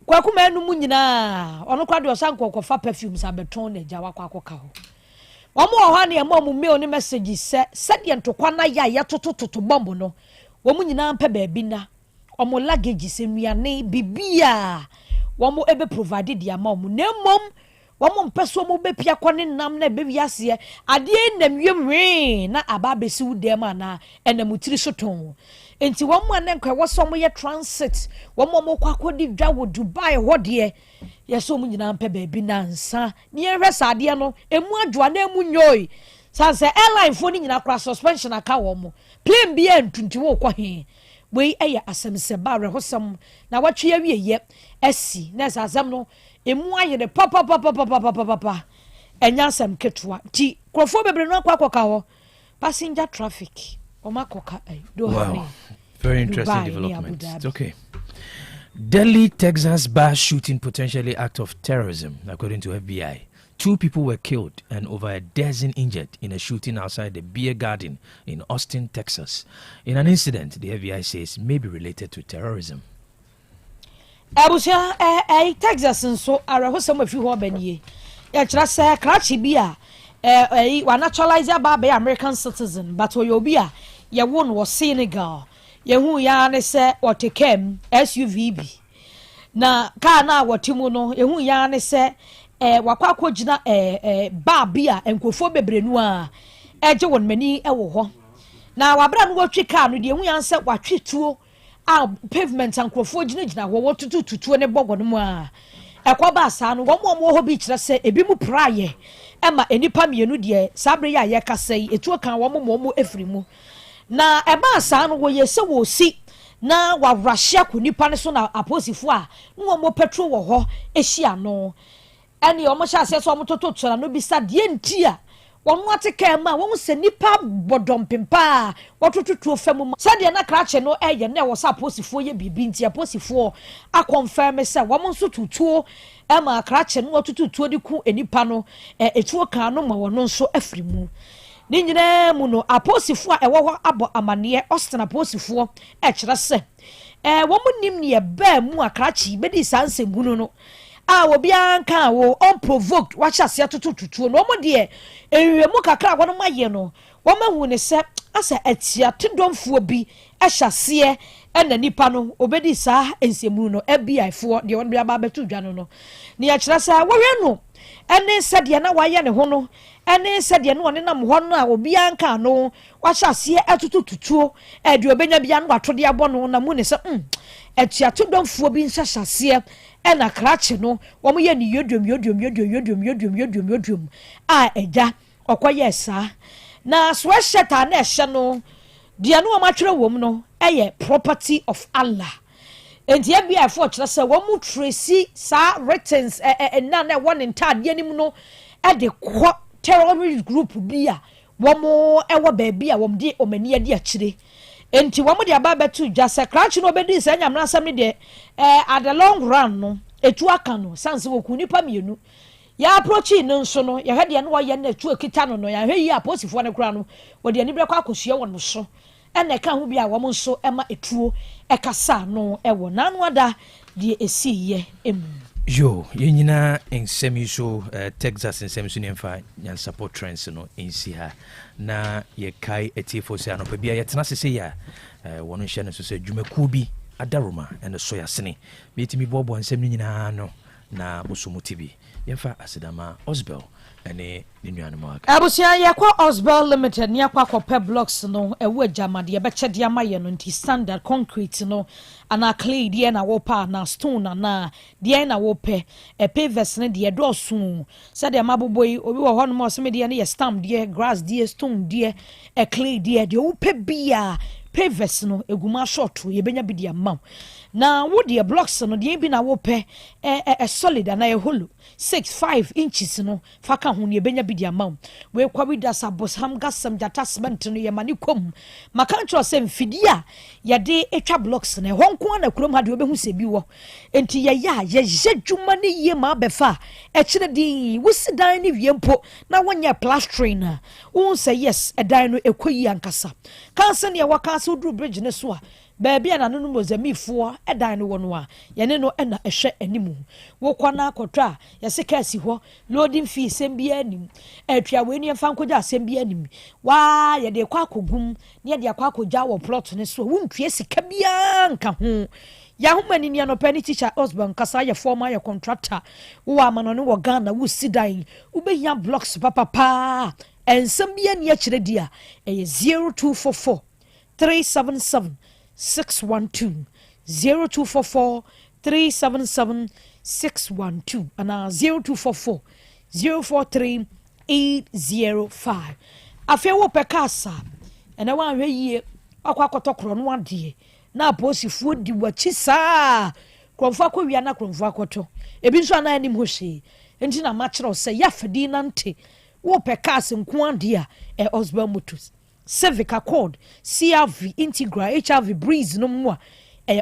Kwaku menu mu nyinaa ɔno kwa de ɔsan kɔkɔfa perfumes abeton na gya wakɔ akɔka hɔ wɔn wɔ hɔ ne ɛmɔ mu mail ne message sɛ sɛdeɛ ntokwa na yɛ totototo bomb no wɔn nyinaa pɛ baabi na wɔn luggage sɛ nnuane bibia wɔn ebe provide di ama wɔn na mmom wɔn mpɛ so wɔn bɛpia kɔ ne nam na bɛbi aseɛ adeɛ nam wiem na aba abɛsi wo dɛm ana ɛnam tiri so tɔn enti wɔn mu anenkɔ wɔsɔ wɔn yɛ transit wɔn kɔ akɔdi dwa wɔ Dubai hɔ deɛ yɛsɛ wɔn nyinaa mpɛ baabi na nsa ne yɛhwɛ saa adeɛ no emu adwoa na emu nyoi sanse airline fo ne nyinaa kora suspension aka wɔn plane bi ntuntum wɔ kɔ he wei ɛyɛ asɛmsɛba rehosɛm na wɔtwe awie yɛ asi na asɛm no emu ayɛ papa ɛnya asɛm ketewa ti krɔfo bebre no akɔ hɔ passenger traffic Wow, very interesting development. Okay. Delhi, Texas bar shooting potentially act of terrorism, according to FBI. 2 people were killed and over a dozen injured in a shooting outside the beer garden in Austin, Texas. In an incident the FBI says may be related to terrorism. abusia Texas nso araho some afi ho banie ya kira se krachi bi a wa naturalize ba be American citizen but oyobi a ye won wo Senegal ye hu ya ne se Otec SUV bi na car na wotimu no ye hu ya ne se wakwa akogina ba bi a enkofo bebrenu a eje won mani ewo ho na wabra no watwi car no de hu ya se watwi tuo a pavement ankrofo gina ho wotututuo ne bogo no mu a ekoba asa no wo mo ho bi kire se ebi mu praye ema enipa mienu de sabre ya ye kasai etuo kan wo mo efiri mu na eba asa no wo ye se wo si na wa rashia ku nipa ne so na aposifo a no mo petrol wo ho ehia no ene o mo sha se so mo tototora no bi sa de ntia won wateka ma won se nipa bodom pempa wotototo fam sa de na krache no eye na wo sa aposifo ye bibi ntia aposifo a confirm se won so tutuo ema krache no wotototo di ku enipa no etuo kan no ma won so afiri mu ni nyina mu no aposifo a ewo ho abo amane osena aposifo kire se won nim ne ba mu akrache bedi sanse gunu no obi anka wo unprovoked wacha se atototutuo no mo de enwemu kakra wono maye no wo mahu ne se asa atia tedomfuo bi ehya ena nipa no obedi sa ensemu no FBI fo de won bia ba betu dwa no ne ya kira sa wohwe no ene se de na waye ne ho no ene se de no ne nam ho no a obi anka no wacha se atototutuo de obenya bia no atode abo no na mu ne se atia tedomfuo bi nhyahyase ena krache no wo mo ye ni yodum a eja okoye sa na sweatshirt a na ehye no dia no ma twere wom no eye property of Allah enti e bia fo kire se wo mu tracy sa writings na one entire nim no e de terrorist group bia wo mo ewo ba bia wo de omani ade akire enti wo mo de aba betu dwa se krache no obedi se nyamna asem ne de at the long run no etu aka no sanse wo ku nipa mienu ya approach no nso no ya hade no ye na etu ekita no ya hwe yi aposifo ne kura no wo de ani bre kwa akohia wo no so ene ka ho bia wo mo nso ema etuo ekasa no ewo nanu ada de esi ye emu yo yenyina ensemi so Texas ensemi so nemfa Nyansapo trends no ensi ha na ye kai etifo se anopa bia ye tena sese ya wono hye no so se dwumaku bi adaroma ene so yasene betimi bobo nsem nyina no na bosomuti bi yemfa asidama Osbel ene ninuanu maka abusia yakwa Osbel Limited ni yakwa kope blocks no ewo ajamade ye beche de amaye no nti standard concrete no ana clay de na wopa na stone na de na wope pavers ne de dosu se de maboboi obi wo hono mo se me de ne ye stamp de grass de stone de clay de wope bia pavers no eguma short ye benya bi de amam na wo de blocks no de bi na wope solid na ye hollow 6-5 inches no faka hu ne benya bi de amam we kwabi da sabosam gasam jata cement no ye mani kom maka ntro se mfidia ye de etwa blocks na honko na kurom ha de obehu se bi wo enti ye ya ye jedwuma ne ye ma befa kire di wusidan ne wiempo na wonya plastering na wo say yes edan no ekoyi ankasa kanse ne waka so dru bridge ne so a baabi ana no mozamifo edan no wono a yene no na ehwe animu wo kwana akotwa ya seka si ho loading fee sembia anim atwa we ni mfa nkoja sembia anim wa ye de kwa akogum ne ye de kwa akogja wo plot ne so wontue sika bia nka ho ya humani ni anopani teacher Osborn kasa ya former ya contractor wo amano no wo Ghana wo sidan wo behia blocks papa ensembia ne ya kire dia 0244 377 612 0244 377 612 and 0244 043 805 afia wo pekasa ena wa hwe yie akwa kotokro no ade na aposifuo di wachi saa kromfo akowia na kromfo akoto ebi nso ana anim hohye enti na machiro se yafadi nante wo pekasa nko ade a Osborn Motors Civic Accord, CRV, Integra, HRV, Breeze, no more.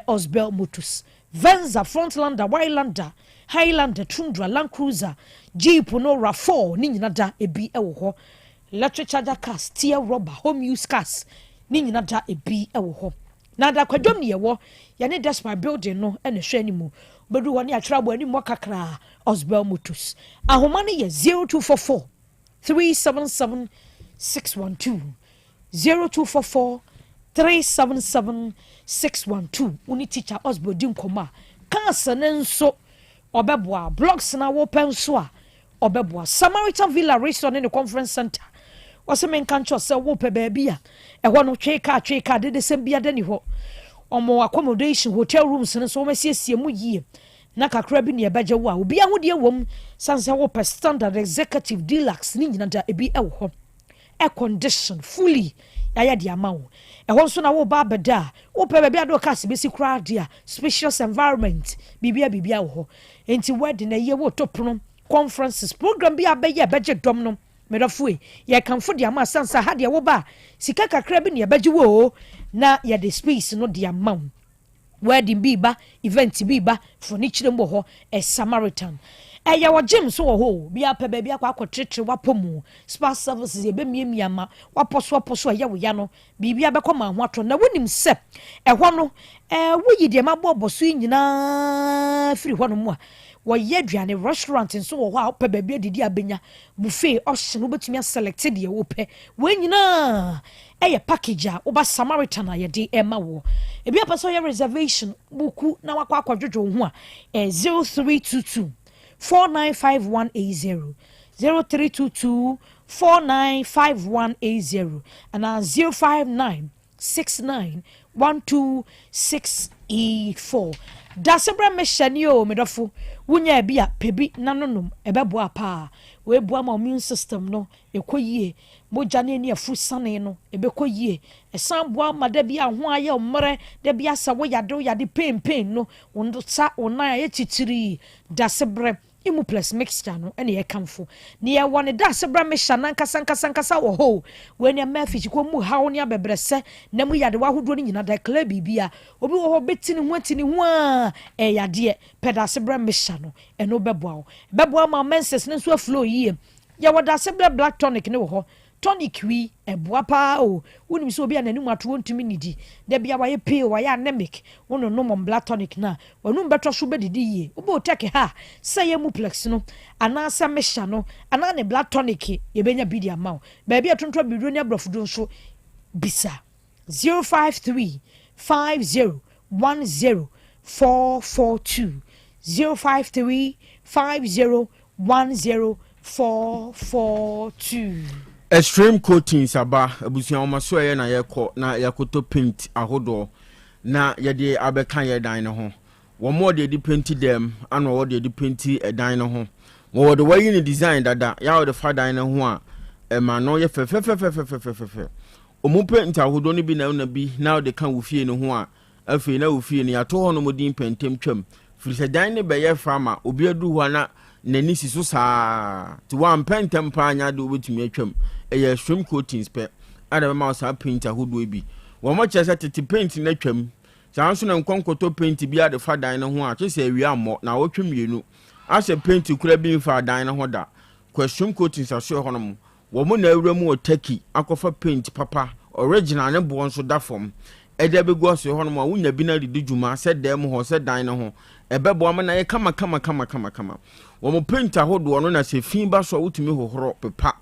Osbel Motors, Venza, Frontlander, Wildlander, Highlander, Tundra, Land Cruiser, Jeep, no RAV4, Ninada, ebi ewo. Electric charger cars, steel rubber, home use cars, Ninada, ebi ewo. Nada kwadom ni ewo, yane that's my building no, ene hwe ni mu. bedu wani atrabo ani mo kakra Osbel Mutus ahoma ne ye 0244 377 612 0244 377 612 uni teacher Osbel din koma kansa nenso obeboa blocks na wo penso a obeboa Samaritan Villa Restaurant in the conference center wase men kancho se wo pe baabi a ehwo no tweka de sembia de ni ho omo accommodation hotel rooms ne so masiesie mu yie na kakra bi ne ebeje wo a obi ahode wom sanse wo per standard executive deluxe ni nyina da ebi ewo ho air condition fully yaya di amawo ehwo so na wo ba beda wo pe baabi ado case besi kra dia spacious environment bibia wo ho enti wedding na ye wo topono conferences program bi abeye beje dom no medafue ye kanfo dia ma sansa ha dia wo ba sika kakra bi ne ebeje wo na ye the space no dia ma wedding bi ba event bi ba furniture mbo ho a Samaritan ya wo gym so wo ho bia pe bia kwa akotrete wapomu spa services ye be miama waposo ya wo ya no bibia be koma ho ato na wonim se ho no wo yi de mabbo so nyina firi ho no mu a wo ye aduane restaurant so wo ho a pe bia didi abenya buffet option wo betumi selected ye wo pe wo nyina ye package a oba Samaritan a ye de ema wo ebi apaso ye reservation buku na wakwa akwadwojo ho a 0322 495180 0322 495180 and 059691264 dasebra meshani o medofo wunya bia pebi nanonom ebeboa pa we boa ma immune system no ekoyie moja ne ne afusane no ebekoyie esan boa ma da bia ho aye omre da bia sa wo yade pain no wondo sa ona ye titiri dasebra imu plus mixture no ene ye kamfo ne ye wone dasebra mesha nankasa wo ho we ne mafichi ko mu hawo ne abebrese na mu yade wa hodo ni nyina da club bibia obi wo ho betini ho a yade pedasebra mesha no eno beboa ma menses ne so aflow yie ya wadasebra black tonic ne wo ho tonic wi eboa pa o woni so obi anani mu ato ntumi nidi da bia wa ye pale wa ya anemic wono no mom black tonic na wonu beto so bedidi yie obo Otec ha say ye mu plex no anasa mesha no ana ne black tonic ye benya bidi amaw ba bia tonto bido ne abrofdo so bisa 053 50 10 442 053 50 10 442 extreme coatings aba abusia omaso ye na yekọ na yakoto paint ahodo na yede abeka ye dan ne ho wo mo de paint dem ana wo de paint dan ne ho wo de wayi ni design dada ya wo de fa dan ne ho a ma no ye fe omu paint ahodo ni bi na bi na wo de kan wo fie ne ho a afi na wo fie ne yato ho no modin paintem twam firi se dan ne be ye fra ma obi adu ho na nani si so saa ti wan pentem pa anya de obetumi atwam eye stream coatings pe ada ma sa paint ahodo bi wo mo chese tete paint na twam saa so na nkonkoto paint bi ade fa dan ne ho a chese awi ammo na wo twemienu ase paint kura bi fa dan ne ho da question coatings aso ho no mo wo mo na awura mu Otec akofa paint papa original ne bo nso da fom ede be go so ho no mo wunya bi na de djuma se dem ho se dan ne ho ebebo ama na ye kama wo mo paint ahodo no na se fin ba so wutumi hohoro pepa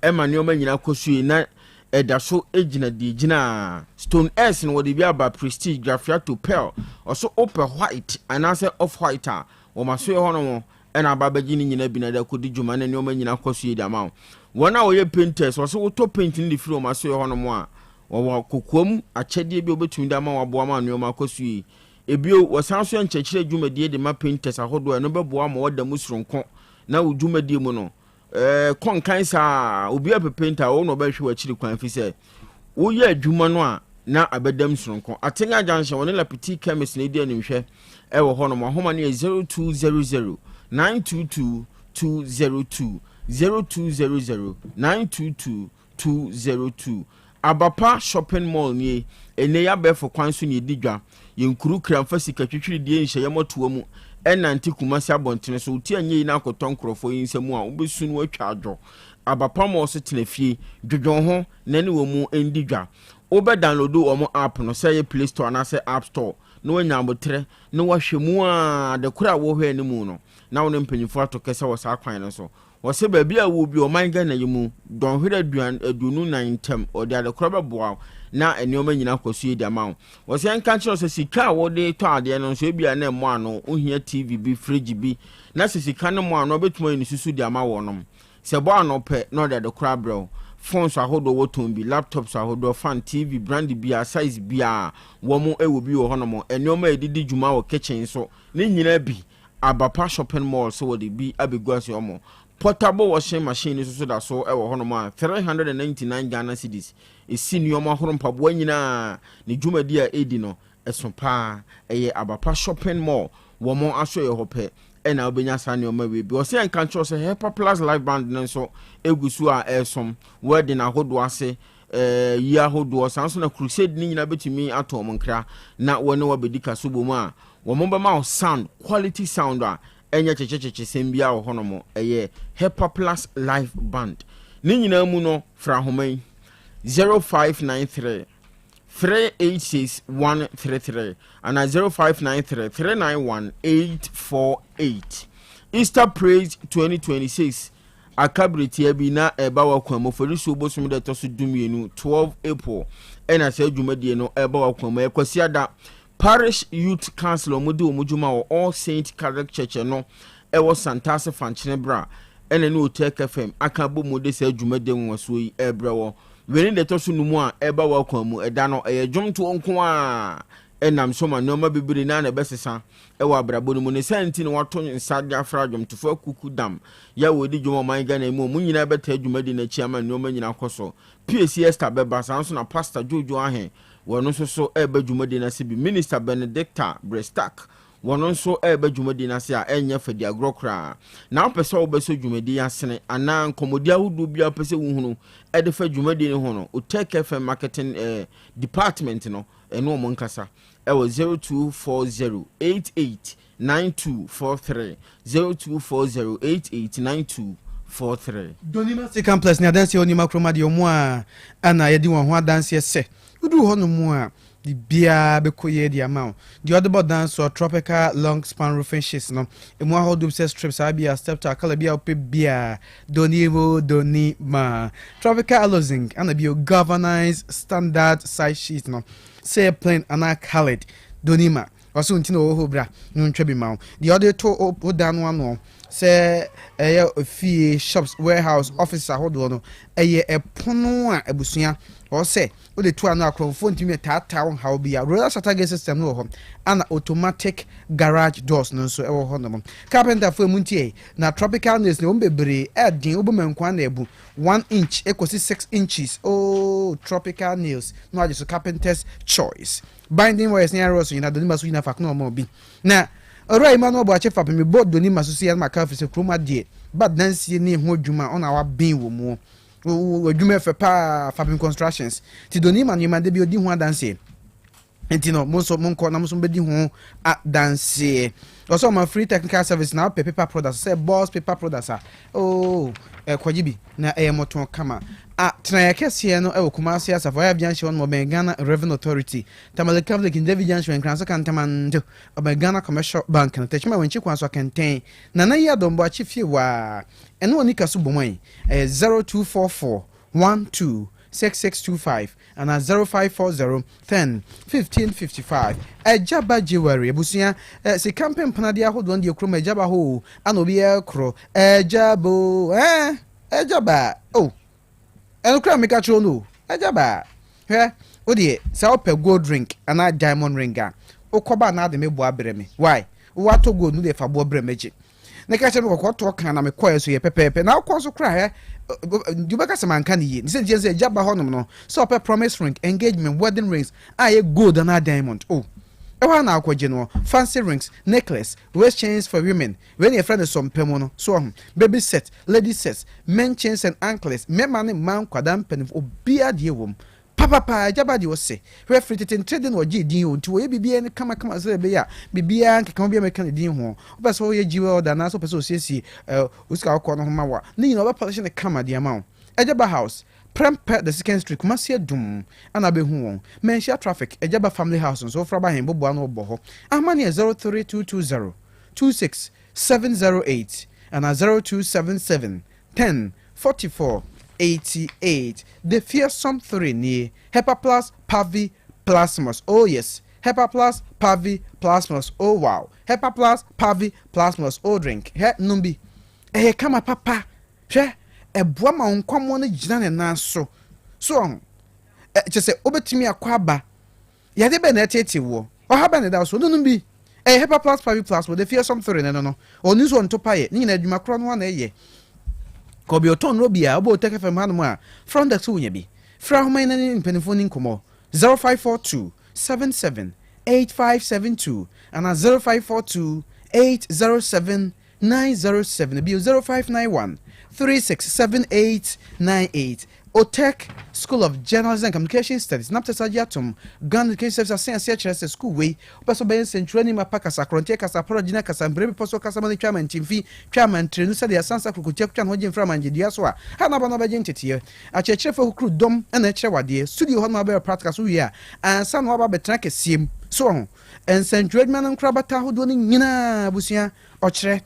ema ne o manyina kosue na eda so ejina di jina stone s no wodi bia ba prestige graphia to pearl also upper white and answer off white wo maso ye hono mo ena baba gini nyina bi na da kodi djuma na ne o manyina kosue di ama wona wo ye painters also wo to paint ni firi wo maso ye hono mo a wo kokom achede bi obetumi da ma wabo ama ne o makosue ebio wasanso nchechire dwumadie de ma painters ahodo eno beboa ma wada musronko na dwumadie mu no konkan sa obi a painter wo no ba hwe wachiri kwan fi se wo ye adwuma no a na abedam sronko atenga jansha woni la petit chemist na di animhwe wo ho no mo homa ne 0200 922 202 0200 922 202 Abapa shopping mall ni ene ya be for kwan so ne digwa yenkuru kramfa sika twetwiri die nhye yamoto mu enanti kumasi abontene so uti anye na akoton krofo yinsemu a obesu no atwa adwo abapa mo so tenafie dwodwon ho nani wo mu endigwa obe download o mo app no say Play Store na say App Store na wanya abotre na wahwe mu a de kura wo hwe ne mu no na wo ne mpanyifo atokese wo sa kwan no so wo se ba bia wo bi o man ga na yimu don hwere adunu nan tem o de ade kura beboa na enioma nyina kwasu di ama wo se nka kire so sika wo de to ade no so bia na mo ano ohia TV bi fridge bi na sika no mo ano betuma ni susu di ama wo no se bo ano pe na de ade kura bro phones ahodo woton bi laptops ahodo fan TV brand bia size bia wo mo ewo bi wo hono mo enioma edidi djuma wo kitchen so ne nyina bi abapa shopping mall so wo de bi abegwase omo portable washing machine so da so ewo hono mo 399 Ghana cedis esi nioma horo mpabo nyina ne djumadi a edi no eso pa eye abapa shopping mall wo mo aso ye hope ena obenya sane o mawe bi o se en kan cho se Hyper Plus live band nso egusu a esom wedding ahodo ase yi ahodo sanso na crusade ni nyina betimi atom nkra na wone wabedika sobo mu a wo mo be ma sound quality sound a enya chechecheche sembia wo hono mo eye Hyper Plus live band ni nyina mu no fra homan 0593 386-133 and 0593-391-848. Easter Praise 2026. Akabriti ebina ebawa kwamo forisu obosom de tosu dumienu 12 April. Ena se dwumade no ebawa kwamo ekwasiada Parish Youth Council omudi omujuma o All Saint Catholic Church no ewo Santase Fanchine bra ena ni Otec FM akabo mode se dwumade nwaso yi ebrewo wene de tosu numu a eba wa kwamu eda no dwomto onko a enam soma noma bibiri na na besesa ewa abrabo no mu ne senti ne wato nsade afra dwomtofo kuku dam ya wodi dwom man ga na mu nyina beta dwumadi na chiama noma nyina koso PCS ta beba sanso na pastor Jojo ahe wono so eba dwumadi na sibi minister Benedicta Brestak wono so eba dwumadi na se a enya fadi agrokra na opese obeso dwumadi asene ana nkomodi ahudu bia opese wuhunu edefa dwumadi ne ho no Otec FM marketing department no eno mo nkasa ewo 0240889243 0240889243 Donima se complex ni adanse onima kroma de omo a ana yedi won ho adanse se udu ho no mu a di bia be koye di amount the other board dance or tropical long span roofing sheets no emu a hold up strips abia step to akala bia ope bia donima tropical alozing and be governance standard size sheet no say plain and colored donima also ntino ho bra no ntwa ma the other to o dan one no say fee shops warehouse office ahodo no epono a ebusuya or say o de to anu akrofo ntimi tata won how bia roller shutter system no ho and automatic garage doors no so ewo ho no carpenter for muntie na tropical nails ne o bebre edin obumankwa na ebu 1 inch ekosi 6 inches oh tropical nails no ajeso carpenter's choice binding wires near rosso ina donima so ina fak no mo bi na ora ima no bo ache fa me board donima so sia ma ka fi se kroma die bad nansie ne ho dwuma ona wa bin wo mu adwuma fe pa Fabin Constructions ti donima no ma de bi odi ho adanse enti no mo so mo nko na mo so bedi ho adanse also my free technical service now paper products say boss paper products oh kwajibi na moton kama tena kese no Kumasi asafo ya bianche on Ghana Revenue Authority tamale catholic in David Jancho en kranso kantamando Ghana Commercial Bank na techima wenchi kwanso kenten na ya dombo achifie wa eno oni kaso bomai 0244 12 6625 and 0540 10 1555 ejaba jewelry ebusia se campaign panade ahodo on de kroma ejaba ho ana obi ekro ejabo ejaba oh enokra meka chro no ejaba he odi sa ope gold drink ana diamond ringa okoba na de mebo abreme why wato gold no de fa bo abreme na ka che me kokoto kan na me koye so ye pepepe na akọ so kra he dubaka samanka ni ye nse nse jaba honom no so ope promise ring engagement wedding rings aye gold and diamond oh ewa na akwaje no fancy rings necklace waist chains for women when your friend is some pemono so baby set lady sets men chains and anklets men man kwadam pen obia de wom papa jaba de wose referee trading or gd onti wo bibia ne kama so be ya bibia nkeka bia meka ne din ho opeso wo ye jiwe order na so peso siesi usika akọ no mawa ni no ba polish ne kama de amount ejaba house Prempe the second street Kumasia Dum anabe hu mention traffic Ejaba family house so fra ba hembo boa no boho amani 03220 26708 and 0277 10 44 88 the fearsome 3 near Hepa Plus Pavi Plasmus. Oh yes, Hepa Plus Pavi Plasmus. Oh wow, Hepa Plus Pavi Plasmus. Oh drink he numbi kama papa hwe eboa ma nkwamo no gina ne nan so chese obetimi akwaba yade be na tete wo o ha be ne da so no bi Hepa Plus Pavi Plus with the fearsome 3 no oni so ntopa ye ni na adwuma kro no na ye ko bi oton no bia obo Otec FM hanu a from the two nya bi fra homa na ni mpanifo ni nkomo 0542 77 8572 and 0542 807 907 bio 0591 367898 Otec School of Journalism and Communication Studies napta sajatum Ghana Education Service asen school way opeso ben central ni mapaka sakronte kasa projina kasa mbrebe poso kasa mani chama ntimfi chama ntrenu sa dia sansa kukutia kutwa no jemfra manjedia so a ha na bana baje ntete a chechefo hukru dom na eche wade studio ho ma be practical so wi a ansa no aba betra kesiem so ho en central man nkrabata hodo ni nyina busia ochre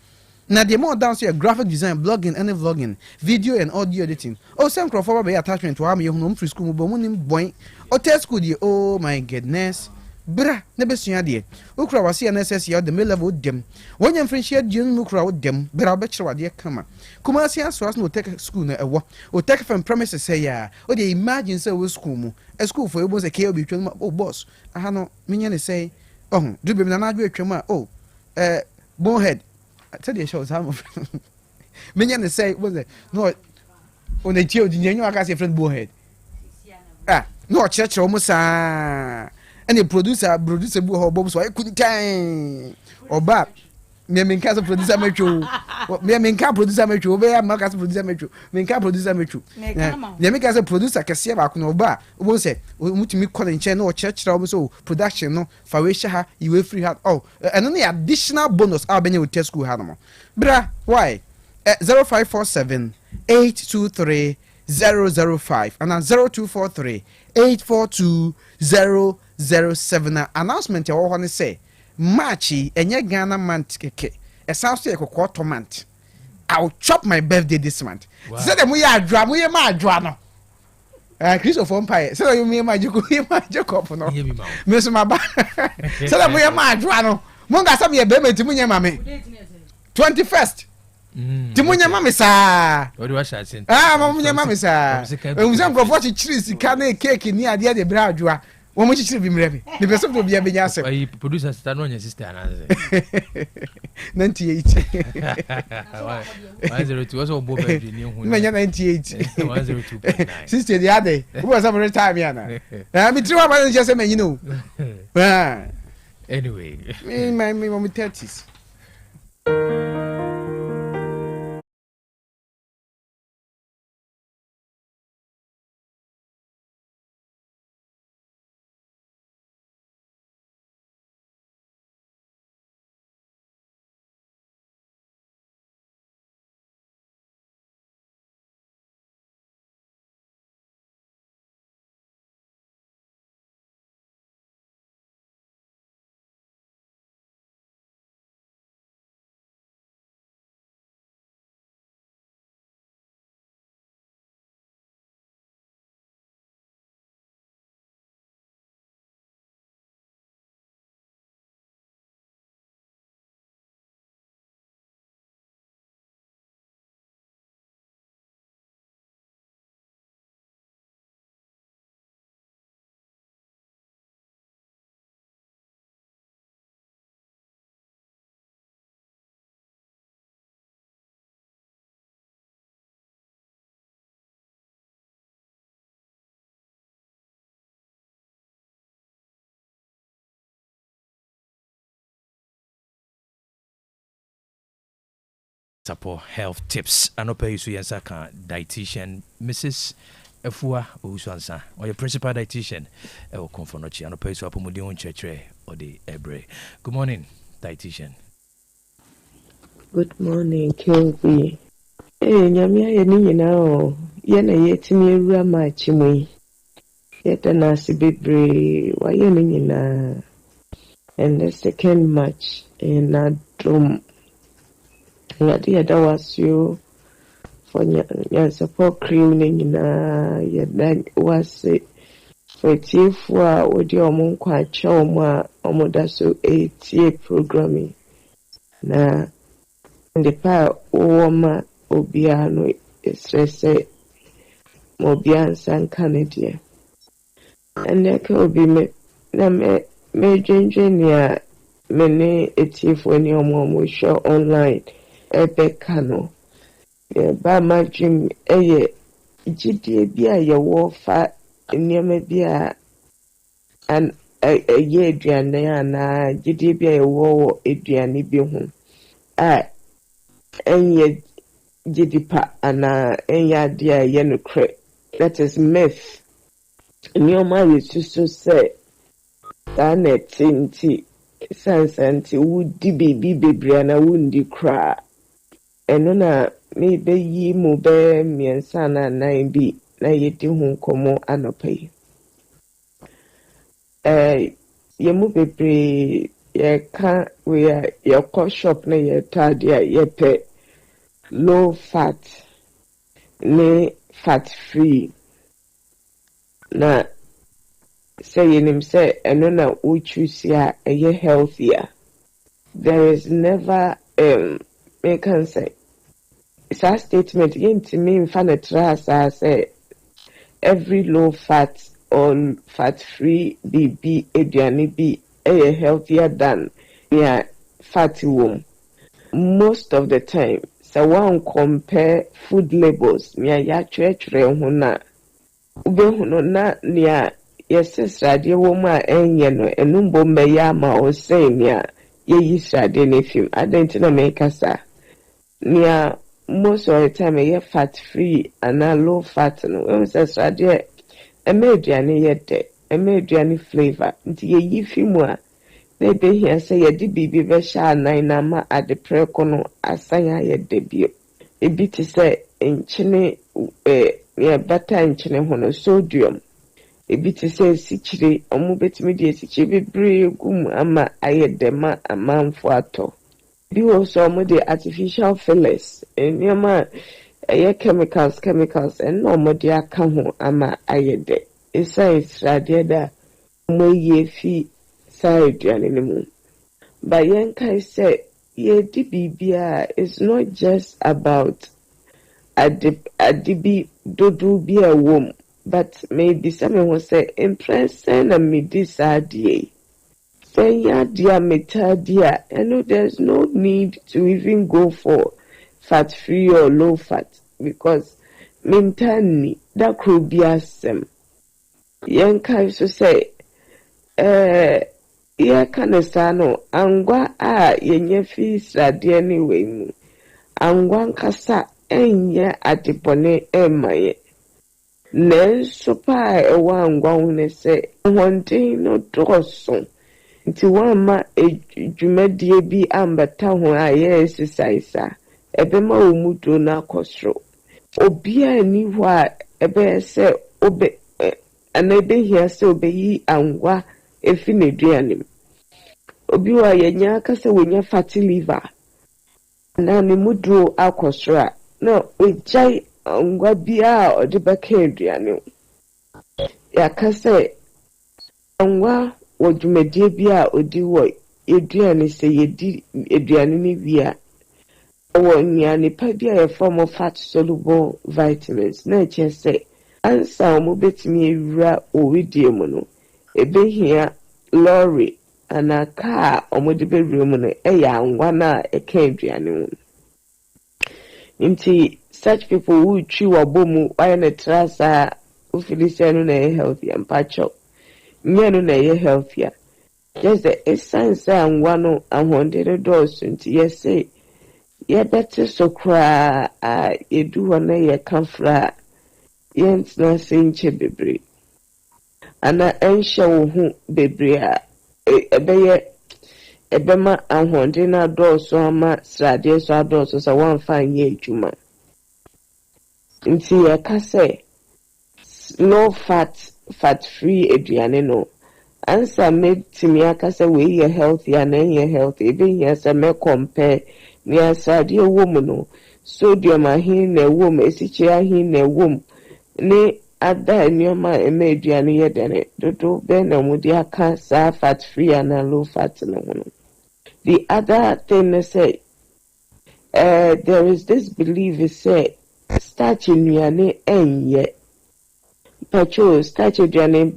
na the more down here graphic design blogging and vlogging video and audio editing some crossover by attachment to am yehunum free school bo munim boy Otec school die oh my goodness bra na besua de ukra wase NSS ya the level dem wonyam friendship die nu ukra dem bra be kire wade kama kuma asia so as no Otec school na ewo Otec from premises say ya o dey imagine say we school mu a school for ebo say ke obi twem oh boss aha no menya ne say oh do be na na adwo twem a oh bonehead I tell you show some of many say was it no on the child in your case friend bonehead no church almost and the producer boy bob so I couldn't time or back me mean case producer metro me mean can producer metro be am case producer metro me can producer metro me make as a producer kase ba no ba wo say mutimi call in chain no church so production no fa we sha you free hat and then the additional bonus our benye Otec school ha no bra why 0547 823 005 and 0243 842 007 announcement ya wo say Marchi enye Ghana month keke e sounds like a month I'll chop my birthday this month say dem we adwa we ma adwa no Christopher Empire say you me ma Jacob no me so ma ba say dem we ma adwa no mo nga sam ye be meti munye ma me 21st ti munye ma me sa odi wa sha sin ma munye ma me sa e musam go for chiri sika na cake ni ade de bra adwa wo mo chichiri bi mrebi ni person to bia benya asem ai producer sister no nya sister ananze 98 102 also bo bedri ni hu ni nya 98 102.9 sister the other who was every time yana mi triwa ma just say me know anyway me 30s Nyansapo health tips anopa isu yensa kan dietitian Mrs. Efua Owusu or your principal dietitian e konfonochi anopa isu apomodi on chechre or the ebre. Good morning dietitian. Good morning, KB. nyame ayɛ ne nyinaa o yɛna yɛtumi awura maakye mu yi yɛda no ase bebree wayɛ ne nyinaa and the second match na dom yɛde yɛda waseo for Nyansapo crew ne nyinaa yɛda wase for tiefo a wodi ɔmo nkwa akyɛ ɔmo a ɔmo da so tie programming na ndepa wo ma obia no esrese mo bia nsanka ne de ene ka obi me na me dwendwen me ne etiefo ni omo show online ebe kano ba ma dream eye gidie bia ye wo fa nneema bia an ye aduane ana gidie bia ye wo aduane bi ho enye gidipa ana enya dia ye no cre that is myth nneema yesusu say na tinti sansanti wudi bibi bebre na wundi kra eno na me be yi mu be miensa na nan bi na yedi hu komo anopai ye mu bebre ye ka we ye ko shop na ye tade ye pe low fat ne fat free na say him say eno na we choose ya healthier. There is never me can say it's a statement into me in fanatra say every low fat or fat free BB aduane bi healthier than fatty womb. Most of the time so one compare food labels ya chwechre ho na ube ho na nia yes srade wo ma enye no enumbo meya ma o say nia ye srade ne film identity na make asa nia most of the time ye fat free and low fat no we say srade aduane ye de aduane flavor nti ye yi film a na be here say ye di bibi be sha nan na ma ade preko no asanya ye de bio ebi ti say enchine ye bata enchine ho no sodium ebi ti say sichire omo betimi de sichire bebre gum ama ayedema amanfo ato bi wo so omo de artificial fillers enyama chemicals and no omo de aka ho ama ayede esize rade da mo ye fi side animu but yen kai say ye di bibia is not just about adibi dodu bi a wom but maybe someone will say impress na me this idea say ya dia meta dia and there's no need to even go for fat free or low fat because mentally that could be asem yen kai so say ya kana sano angwa a yenye fi srade anyway mu angwa nkasa enye adipone emaye nenso pa ewa angwa hune se honte no doso nti wama dwumadie bi ambata ho a ye exercise ebema omudo na kosro obia ni ho a ebe se obe anabe hia se obeyi angwa efi ne duane obi wa yenya kase wonya fatty liver na ne mudo akosro no ejai angwa bia ode baka aduane ya kase angwa wodwumadie bia odi wo aduane se yedi aduane ni bia wo nyane pa bia ye form of fat soluble vitamins na che se ansa mo betimi ewura owidie mu no ebehia lorry ana car omode bewura mu no eya angwa na eka aduane mu nti such people who chew abomu why na trasa ufilisia no na healthy ampacho nyano na healthy just the essence angwa no ahondere dose nti yes say ye better so kra edu na ye kanfra yent na senche bebre ana ensha wo hu bebre a ebeye ebema ahonde na dose ama srade so adose so wan fa nye adwuma nti yɛka sɛ low fat free aduane no ansa metimi aka sɛ wei yɛ healthy and ɛnyɛ healthy ebe hia sɛ me compare ne asade ɛwɔ mu no sodium ahin na ɛwɔ mu esikyire ahin na ɛwɔ mu ne ada nneɛma ɛma aduane yɛ dene dodo bɛn na mu de aka saa fat free and low fat no ho no. The other thing is say there is this belief is say starch nnuane ɛnyɛ petrol starch aduane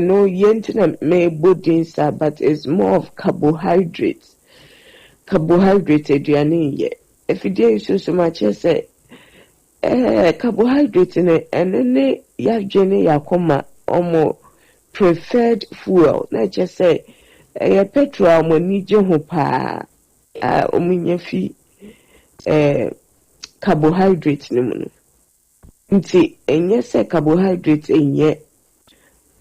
no yentina me bodinsa but it's more of carbohydrates aduane yɛ efidie so much say carbohydrate ne eno ne yadwe ne yakoma omo preferred fuel na just say petrol mo ni je ho pa omunya fi carbohydrate ne mu no nti enye se carbohydrate enye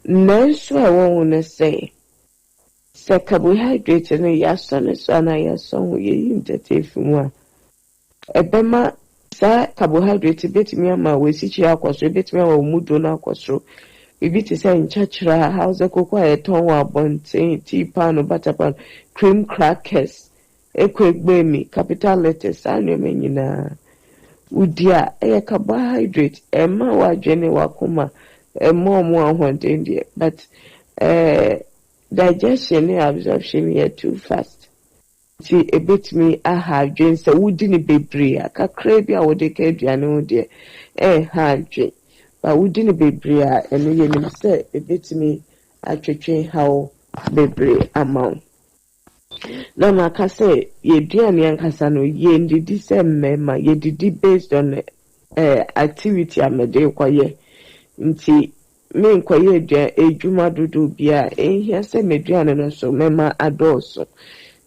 nanso ɛwɔ ne se carbohydrate ne yaso ne so na yaso ho ye intetefu mu a ebema sa carbohydrate betimi ama wesichi akwaso betimi ama mudo na akwaso bibi te say nchachira house kokwa eton wa bonten tea pan butter pan cream crackers ekwegbemi capital letters anu menyina udia carbohydrate ema wa dwene wakoma mo ahondende but digestion and absorption here too fast. See a bit me aha dwen say wudi ni bebre kakra bi a wode ka aduane ho de ha dwen ba wudi ni bebre eno ye nim say a bit me atwetwe how bebre amount na maka say ye aduane ankasa no ye ndidi say mmema ye didi based on activity amede kwaye nti me nkwaye edwuma dodo bia ehia say meduane no so mema adoso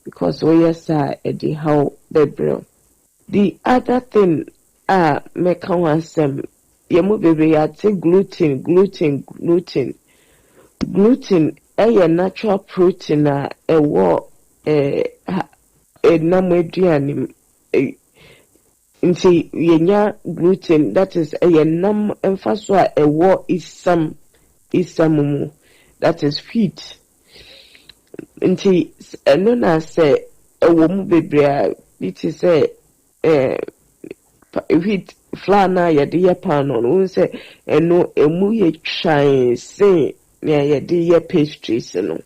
because yes edi how bebre. The other thing meka wansem yemu bebre ya te gluten a natural protein ewo nameduane nti yenya gluten that is nam emfaso a ewo isamu that is wheat nti eno na say ewo mu bebre it is say wheat flour na ye de pan no say eno emu ye twan say na ye de pastries no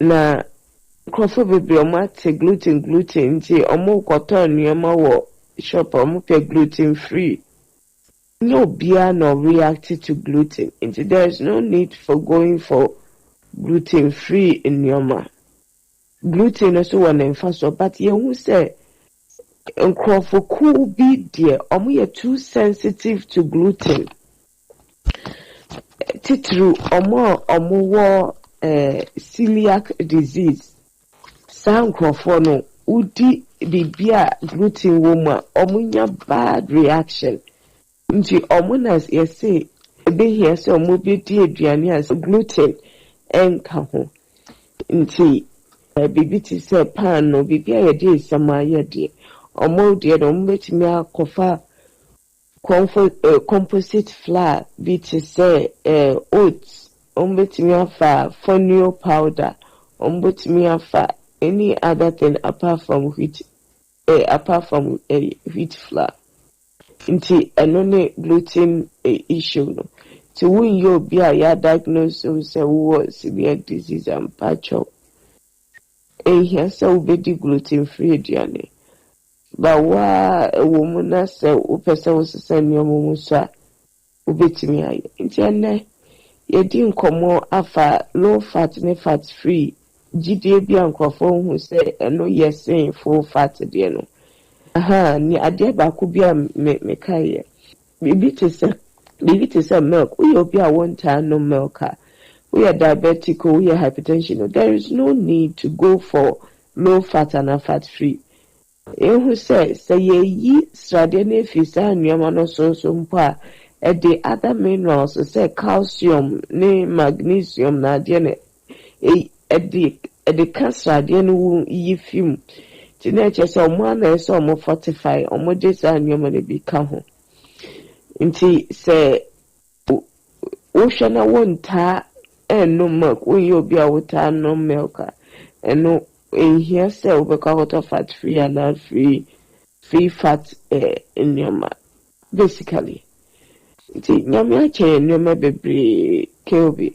na crofo bebre o ma te gluten nti omo koton niema wo shop omo pe gluten free no bia no react to gluten nti there is no need for going for gluten free in niema. Gluten also one emphasis, but you say cool be dear, you're too sensitive to gluten. Titru omo celiac disease. Some no udi bibia gluten woman omunya bad reaction. Nti omunas say be here so be dear aduane as gluten enka ho. Nti bibi ti say pan no bibi ayede samaye de omo de no metimi akofa composite flour bi ti say oats metimi afa fonio powder metimi afa any other thing apart from wheat flour nti eno ne gluten issue no to when you be a diagnosed with celiac disease and patcho here so be gluten free aduane ba wa woman na say o pese wo sesen ni omo so obetimi aye nti ene ye di nkomo afa low fat ne fat free gide bi ankofo hu say eno yesen full fat de no ni ade ba ko bi me kai bibi te say milk we obi a want no milk we are diabetic or we are hypertension. There is no need to go for low fat and fat free. Who says say ye stradene fisa nyamano so mpa the other minerals say calcium ne magnesium na de ne the cancer de no yi film tinache say omo na so omo fortify omo de sa nyamano bi ka ho nti sɛ wohwɛ na wontaa ɛno milk woyɛ obi a wotaa no milk a ɛno ɛnhia sɛ wobɛkɔ akɔtɔ fat free and free fat nneɛma basically nti nyame akyɛ nneɛma bebree keobi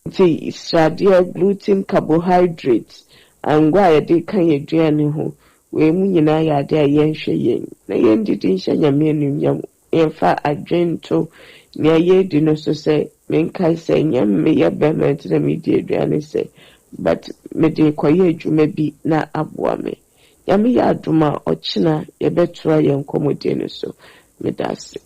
nti sradeɛ gluten carbohydrates angwa a yɛde ka yɛ aduane ho wei mu nyinaa yɛ ade a yɛnhwɛ yɛn na yɛndidi nhyɛ nyame anuonyam yɛmfa adwento nea yɛdi no so sɛ menkae sɛ nyame yɛ bɛma nti na medi aduane sɛ but mede kɔyɛ adwuma bi na aboa me nyame yɛ adom a ɔkyena yɛbɛtoa yɛn nkɔmmɔdie no so medase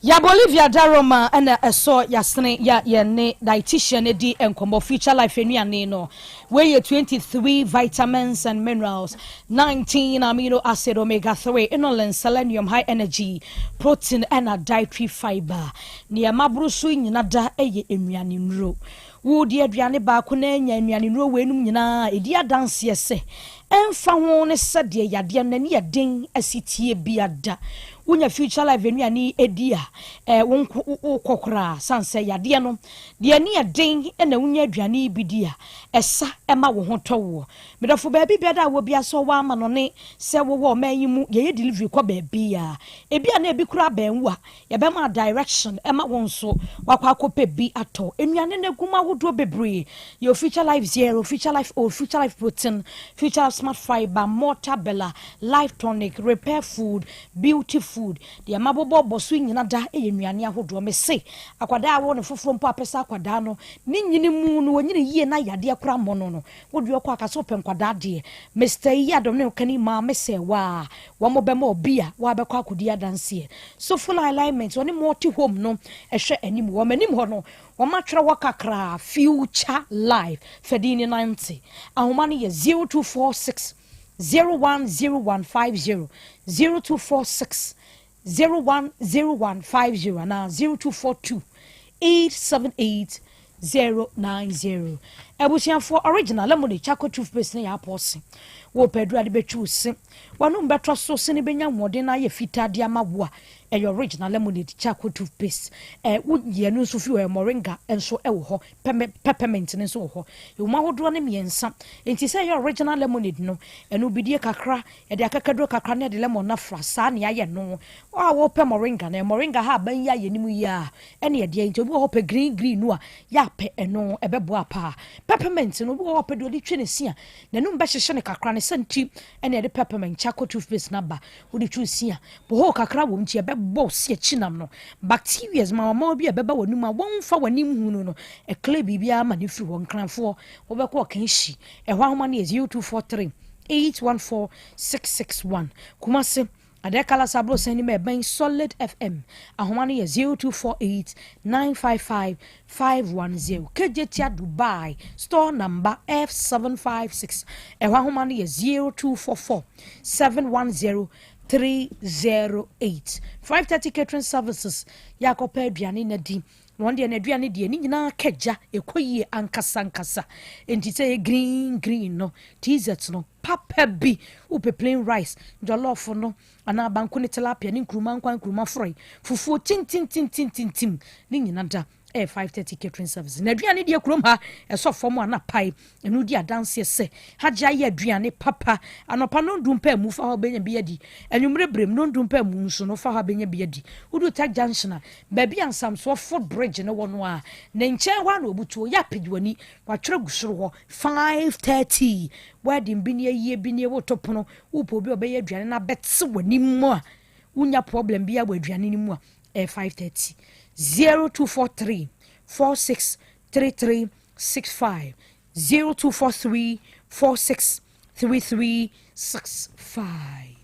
ya Bolivia Daroma and so yasne ya yene dietitian di enkomo future life enuane no weigh 23 vitamins and minerals 19 amino acid omega 3 inulin selenium high energy protein and a dietary fiber ne mabrusu nyina da eye enuane nro wo di aduane ba ko na nya enuane nro we enum nyina edi adanse ese emfa ho ne sede yade na ne yeden asitie biada unya future life enuane edia wonkokora sanse yade no de ne yeden na unya aduane bidia esa ema wo hotowo medafo ba bibia da wo bia so wa ama no ne se wo wo mayimu ye delivery kwa ba bia ebia na ebi kura benwa ye be ma direction ema won so wakwa akope bi ato enuane na guma wodo bebre your future life zero future life o future life protein future life smart fiber mortabella life tonic repair food beauty food de amabobo boso nyina da enuane ahodo me se akwada wo ne foforo mpo apesa akwada no ni nyini mu no wonyine yie na yade akura mono no wodu akwa akaso penkwada de Mr. Yadom ne kani ma me se wa mo be ma obia wa be kwa akodi adanse so full alignment woni multi home no ehwe anim wo manim ho no wo matwere wakakra future life fedini 90 ahoma ne ye 0246 010150 0246 010150 na 0242 878 090 Ebusian for original lemon chocolate toothpaste na ya pose wo pedro ade betwu se wanu mbetro so se ne benya modern na ye fita de amaboa e original lemonade chocolate toothpaste wudie no so fi o moringa enso e wo ho peppermint ne so wo ho e wo mahodo ne miensa enti se ye original lemonade no eno bidie kakra e de akakado kakra ne de lemon na fra sa ne aye no wo pe moringa na moringa ha ban ya ye nimu ya ene ye de enti obi wo pe green no a ya pe eno e bebo apa peppermint no wo pe do di twe ne sia na no mba hyehye ne kakra ne santi ene de peppermint chocolate toothpaste na ba wo di twe sia bo ho kakra wo mti e boss ye chinam no bacteria ma bi ebeba wanum a wonfa wanim hunu no e kle bibia ma ne firi won kranfo wo be ko kan hyi e hwa homa ne 0243 814 661 kuma se adekala sabro seni me ben solid fm ahoma ne 0248 955 510 kejetia dubai store number F756 e hwa homa ne 0244 710 308 530 catering services yakopa aduane na di wonde na aduane die ni nyina kaja ekoyie ankasa entite green no t-shirt no papa bi upe plain rice jollof no ana banku ne tilapia ni nkruma fry fufu tin ni nyina da 530 catering service na aduane die krom ha eso fom ana pai enu di adanse se haja ye aduane papa anopa no ndumpa mu fa ho benya bi adi enumre brem no ndumpa mu nso no fa ho benya bi adi udu tag junction ba bi ansam so foot bridge no wono a na nche wa na obutuo ya pediwani wa twere gusoro ho 530 wedding bi ne yie bi ne wo topono upo bi obeya aduane na betse wani mu a unya problem bi ya wa aduane ni mu a 530 0243 463365 0243 463365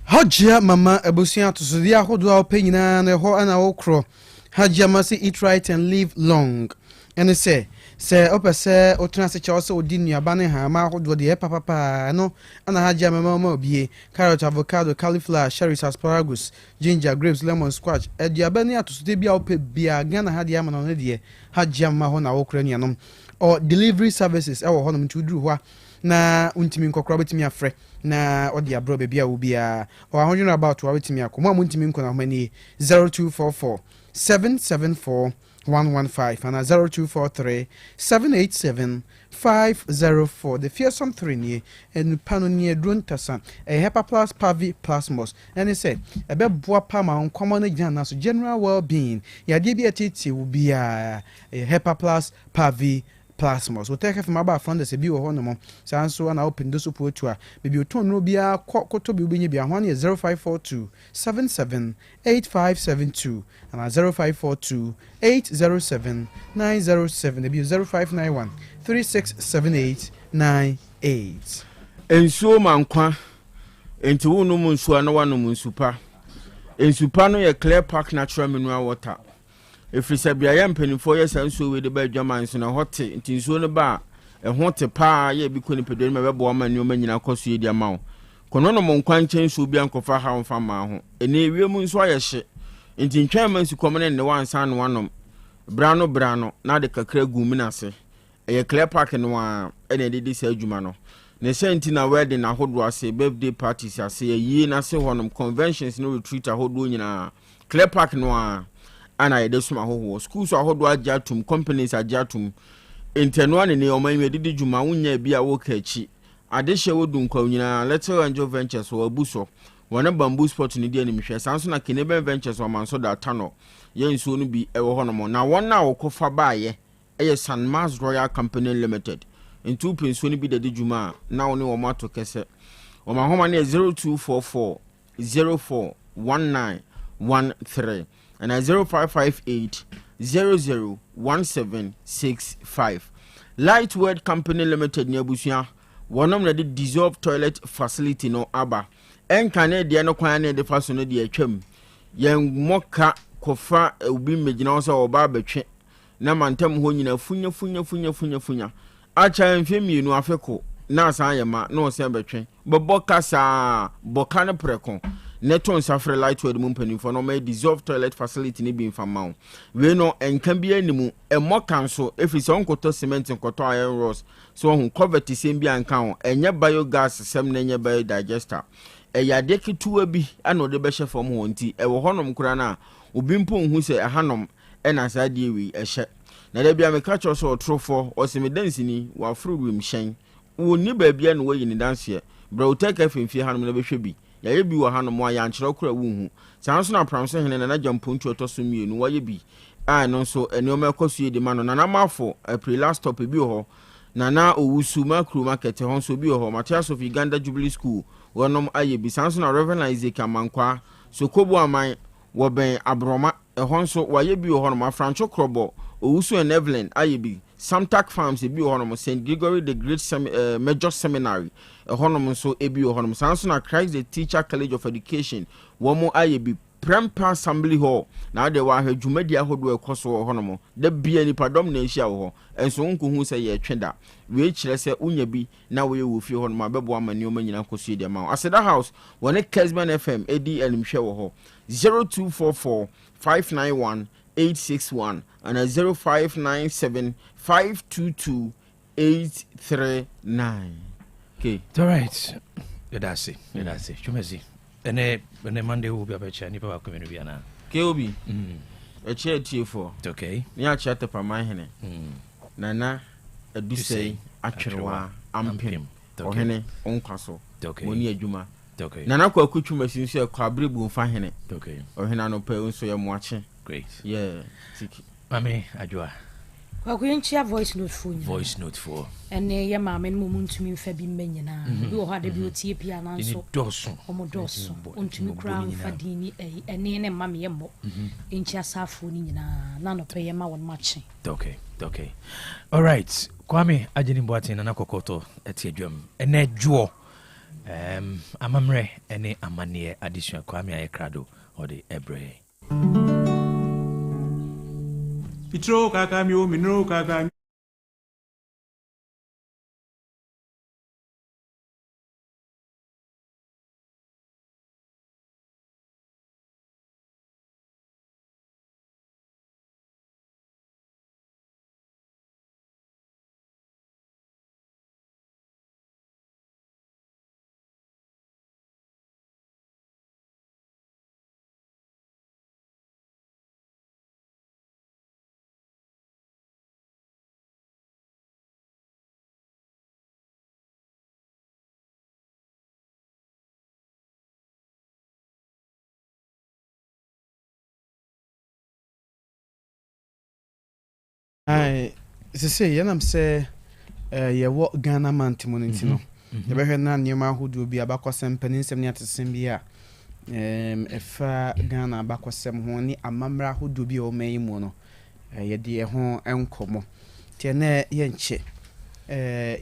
Hajia mama ebusia to so dia hodo a opanyina na ho ana wokro Hajia must eat right and live long and say opese otuna se chawo se odi nuaba ne ha ma hodo de papa no ana Hajia mama obie carrot avocado cauliflower cherries asparagus ginger grapes lemon squash eduaba ne atoso de bia ope bia Ghana Hajia mama no de Hajia mama ho na wokro nuanom or delivery services e wo ho no mtuduru ho na untimi nkokora betimi afrɛ na ɔde abro baabi a wo bia or ahonyo about wa betimi akoma muntimi nkona homani 0244 774 115 and 0243 787 504. The fearsome 3 near and panonia druntasa a hepa plus pavi plasmos and he said a bed boa pama on common again as general well-being. Ya DBAT will be a hepa plus pavi plasmos. We'll take it from about front as a bio honomo. So and I open the support to her. Maybe you turn Rubia, Koto Bubini, 0542 77 8572 and 0542 807 907. Maybe 0591 367898. Ensuo mankwa enti wo no nsuo na wano nsupa ensupa no ye clear park natural mineral water efrisa bia ya mpanifo ye sansuo we de ba adwaman so na hote enti nsuo no ba hote pa ye bi koni pedoni me bebo ma ni o manyina koso ye dia mawo kono no monkwa nchen nsuo bia nkofa ha mfa ma ho ene ewie mu nsuo aye hye enti ntwan man sukom ne wansa no wanom brano na de kakra gu mi na se eye clear park no a ene de sa adwuma no ne senti na wedding ahodo ase birthday parties ase yi na se honom conventions no retreat ahodo nyina clear park no a ana ye de suma hoho schools ahodo ajatum companies ajatum inteno ane ne oman medidi dwuma wonya bia wo ka chi adehye wodu nkwa nyina Little Angel Ventures wo abuso wona bamboo sport ni dia ni mhwe sanso na Keneben Ventures wo manso da tano ye nsuo no bi ewo honom na wona wo kofa baaye eye San Mars Royal Company Limited into pensuo ni bi de dwuma na wo ne wo mato kese wo ma homa ne 0244 041913 and 0558 001765. Lightweight Company Limited ni abusia wonom na de dissolve toilet facility no aba enkane de no kwan na de faso no de atwam yen moka kofa ubi megina wo so oba betwe na mantem ho nyina funya acha mfie mienu afeko na asan yema na o se betwe bobo kasa boka ne preko neton safre lightweight mu mpanimfo no ma dissolve toilet facility ni bi mfama we no enka bi animu emoka nso efisi onkoto cement nkoto iron rods so hu coverty sem bi anka ho enye biogas sem na enye biodigester eyade ketuwa bi ana ode be hye fam ho nti ewo honom kura na obi mpo hu se ehanom ena saade ewi ehye na da bia me ka cho so otrofo osimedance ni wa fruit shen woni ba bia no wayi ni dance bro Otec FM hanom na behwe bi ya ye bi wo hanom wa ya nkyerɛ kura wuhu sanso na pramso hene na jampontu otoso mienu wa ye bi no so enioma ekoso ye de ma no na namafo april last stop bi ho na owusu makru market ho so bi ho Matias of Uganda Jubilee School wonom aye bi sanso na Reverend Isaac Amankwa so kobu aman wo ben abroma ho so wa ye bi ho no ma Francho Krobo Owusu and Evelyn ayebi Samtak Farms ebi honom St Gregory the Great Major Seminary honom so ebi honom sanso na Christ the Teacher College of Education womo ayebi Prempa Assembly Hall na de wa hwedwumadi ahodo ekoso honom da bia ni padom na ehia wo enso nkohu se ye tweda we kire se unya bi na we wo fie honom abebo amani o manyina koso de ma Aseda House wone Kesman FM edi elimhwe wo ho 0244 591 861 and 0597 522 839. Okay. All right. That's it. Chumezi. Ene Monday will be a better nipa wa community na. KOB. A chair T4. Okay. Nya chat pa my hene. Nana adusei atwerwa ampem. Ohene onkwaso. Okay. Moni adwuma. Okay. Nana Kwaku Owusu nso kwa brebu mfa hene. Okay. Ohene no pe nso ye moache. Great. Yeah. Tiki. Mami Ajwa. Kwaku yenchia voice note for you. Voice note for. Ene ye maame no muntumi mfa bi menyina. Bi wo ha de bi otie pia na nso. Omodoso. Ontumi kra mfa dini ene ne mame ye mo. Enchia safo ni nyina na no pe ye ma won mache. Okay. All right. Kwame Ajeni Boateng na kokoto etiadwam. Ene dwo. Amamre ene amanie addition Kwame Ayekrado odi ebre. Pitro kaka mi o minro kaka I say yanam say yɛwɔ Ghana man timo no nti no yɛbɛhwɛ na nneɛma ahodoɔ bi abakɔsɛm mpanin ne atesɛm bi a ɛfa Ghana abakɔsɛm ho ne amammerɛ ahodoɔ bi a wɔma yi mu no yɛde ɛho nkɔmmɔ nti ɛnɛ yɛnkyɛ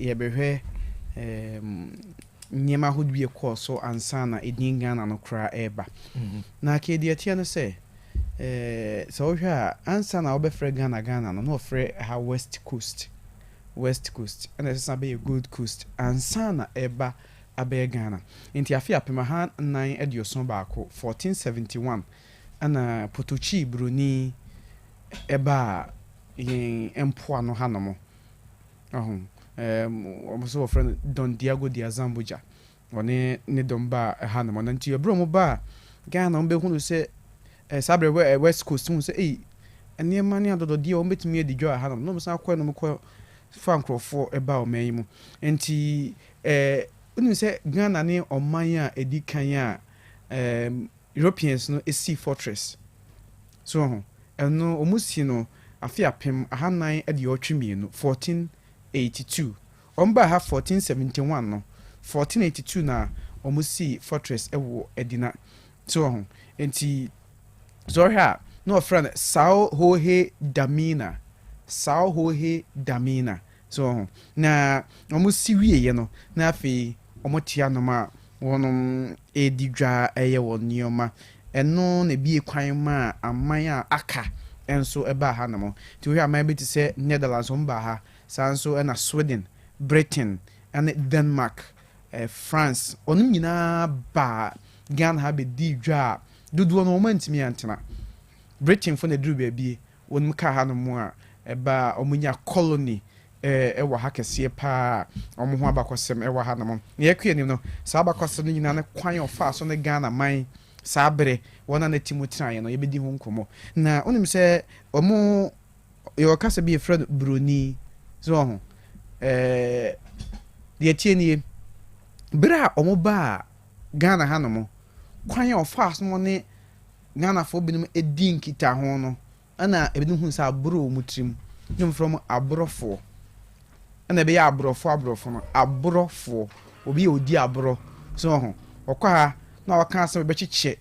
yɛbɛhwɛ nneɛma ahodoɔ bi ɛkɔɔ so ansa na ɛdin Ghana no koraa ɛreba na kɛdeɛ ɛteɛ no sɛ sɛ wohwɛ a ansa na wobɛfrɛ Ghana no na wɔfrɛ ha West Coast ɛna ɛsesa bɛyɛ Gold Coast ansa na ɛba abɛyɛ Ghana nti afe apem ha 971 1471 ɛna Potochi Broni ɛba yɛn mpoano ha no mo ɔmo so wɔfrɛ no Don Diego de Azambuja ɔne ne dɔm ba ha no mo na nti ɛberɛ ɔmo ba Ghana ɔmo bɛhu no sɛ saa berɛ West Coast hu sɛ nneɛma ne adɔdɔdeɛ a ɔmo bɛtumi adi dwa ha no na ɔmo san kɔ no mo kɔ fa nkurɔfoɔ ɛba ɔman yi mu nti wonim sɛ Ghana ne ɔman a ɛdi kan a Europeans no ɛsi fortress so ɛno ɔmo si no afe apem ahanan ɛde ɔtwe mmienu 1482 ɔmo baa ha 1471 no 1482 na ɔmo si fortress ɛwɔ Edina so nti ɔhwɛ a na ɔfrɛ no Sao Hohe Damina so na ɔmo si wieɛ no na afei ɔmo tia nom a wɔnom ɛdi dwa ɛyɛ wɔ nneɛma ɛno na ebie kwan ma aman a aka ɛnso ɛbaa ha nom nti wohwɛ aman bi te sɛ Netherlands ɔmo baa ha saa nso ɛna Sweden, Britain ɛne Denmark, France ɔnom nyinaa baa Ghana ha bɛdi dwa a dodoɔ no ɔmo antumi antena Britain fo na duru baabi wɔnom ka ha nom a ɛba ɔmo nya colony ɛwɔ ha kɛseɛ paa ɔmo ho abakɔsɛm ɛwɔ ha nom na yɛkɔ anim no saa abakɔsɛm no nyinaa ne kwan ɔfaa so ne Ghana man saa berɛ wɔn a n'ati mu tenaeɛ no yɛbɛdi ho nkɔmmɔ na wonim sɛ ɔmo yɛwɔ kasa bi yɛfrɛ no Broni so deɛ tie nie berɛ a ɔmo baa Ghana ha nom kwan a ɔfaa so mo ne Ghanafoɔ binom ɛdi nkita ho no ɛna ebinom hu sɛ aboro wɔ mu tirim ne mfrɛ mu aborɔfoɔ ɛna ɛbɛyɛ aborɔfoɔ no aborɔfoɔ obi yɛ odi aborɔ so ɔkɔ ha na wɔka asɛm bɛkyekyɛ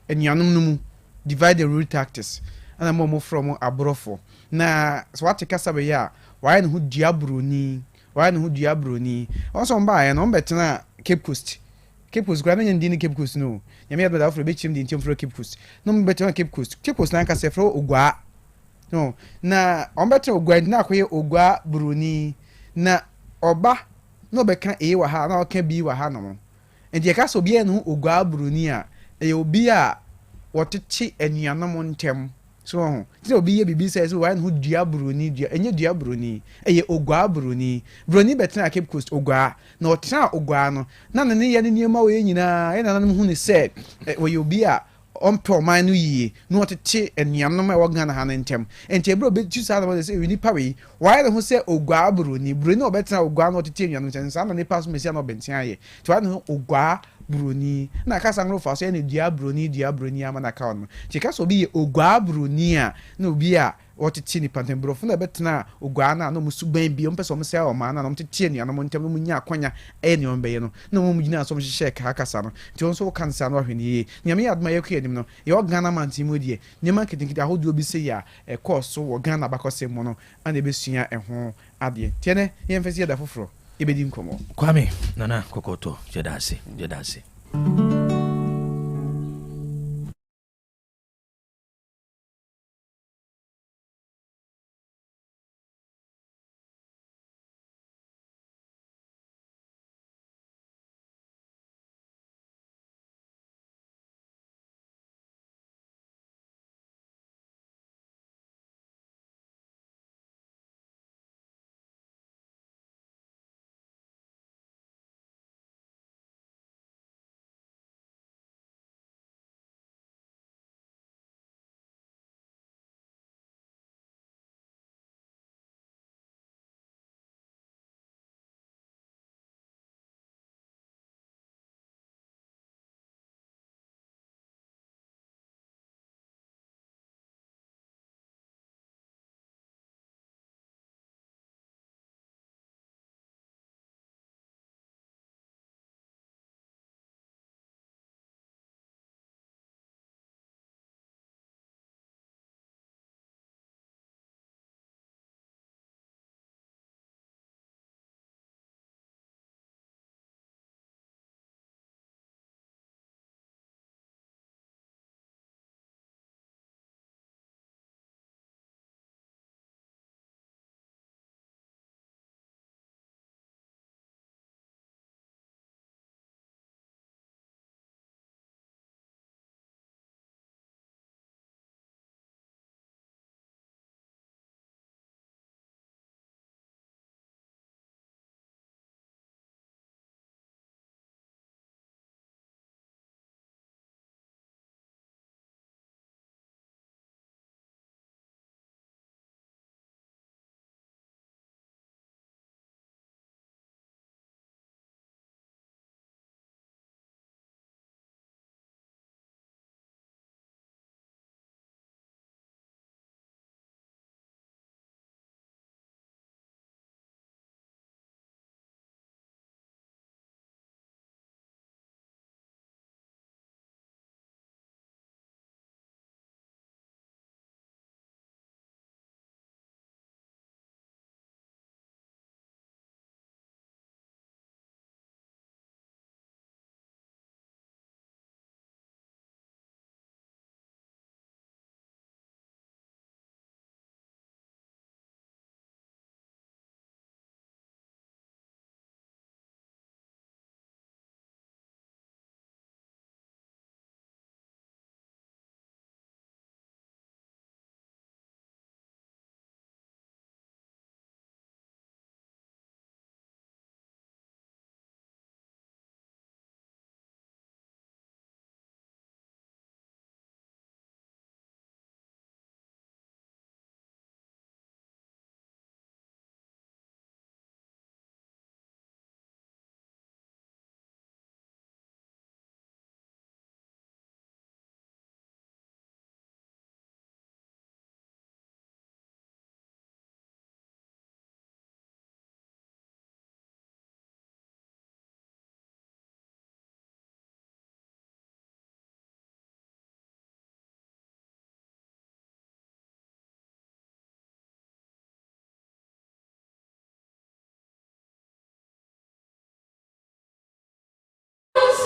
anuanom no mu divide and rule tactics ɛna ma ɔmo frɛ mu aborɔfoɔ na sɛ wate kasa bɛyɛ a wɔayɛ ne ho dua buroni ɔsɛ ɔmo baayɛ no ɔmo bɛtena Cape Coast kura na nyɛ ndi ne Cape Coast no nyame yɛ bɛda afro bɛkyim de ntiam frɛ Cape Coast na ɔmo bɛtena Cape Coast na ankasa frɛ Ogwaa no na ɔmo bɛtena Ogwaa nti na akɔyɛ Ogwaa buroni na ɔba na ɔbɛka A wɔ ha na ɔka B wɔ ha no nti yɛka sɛ obiara ne ho Ogwaa buroni a ɛyɛ obi a wɔtete anuanom ntɛm so nti na obi yɛ biribi sɛ wɔayɛ ne ho dua buroni ɛnyɛ dua buroni ɛyɛ Ogwaa buroni bɛtena Cape Coast Ogwaa na ɔtena Ogwaa no na ne yɛ ne nneɛma wɔyɛ nyinaa ɛna nanom hu ne sɛ wɔyɛ obi a ɔmpɛ ɔman no yie na ɔtete anuanom a ɛwɔ Ghana ha no ntɛm nti ɛberɛ ɔbɛtu saa na wɔde sɛ nipa wei wɔayɛ ne ho sɛ Ogwaa buroni na ɔbɛtena Ogwaa na ɔtete anuanom ntɛm saa na nipa so mɛsia na ɔbɛnten ayɛ nti wɔayɛ ne ho Ogwaa buroni na kasa ngro fa so ne dua buroni ama na ka no ti kasa obi ye Ogwaa buroni a na obi a wɔtete ni pantembrofo na bɛtena Ogwaa na no musuban bi ɔmpɛ so ɔmsɛ ɔma na ɔmtete ne anom ntem no munya akwanya ɛyɛ ne ɔmbɛyɛ no na ɔmo gyina so ɔmhyehyɛ ka kasa no ti ɔnso wo kansa no ahwɛ ne yie nyame yɛ adoma yɛkɔ anim no yɛ Ghana man ti mu die nyama ketenkete ahodoɔ bi sɛ ya ɛkɔ so wɔ Ghana bakɔsɛ mu no ana ɛbɛsua ɛho adeɛ tiɛ ne yɛmfɛ sɛ yɛda foforɔ yɛbɛdi nkɔmmɔ Kwame Nana Kokoto jedase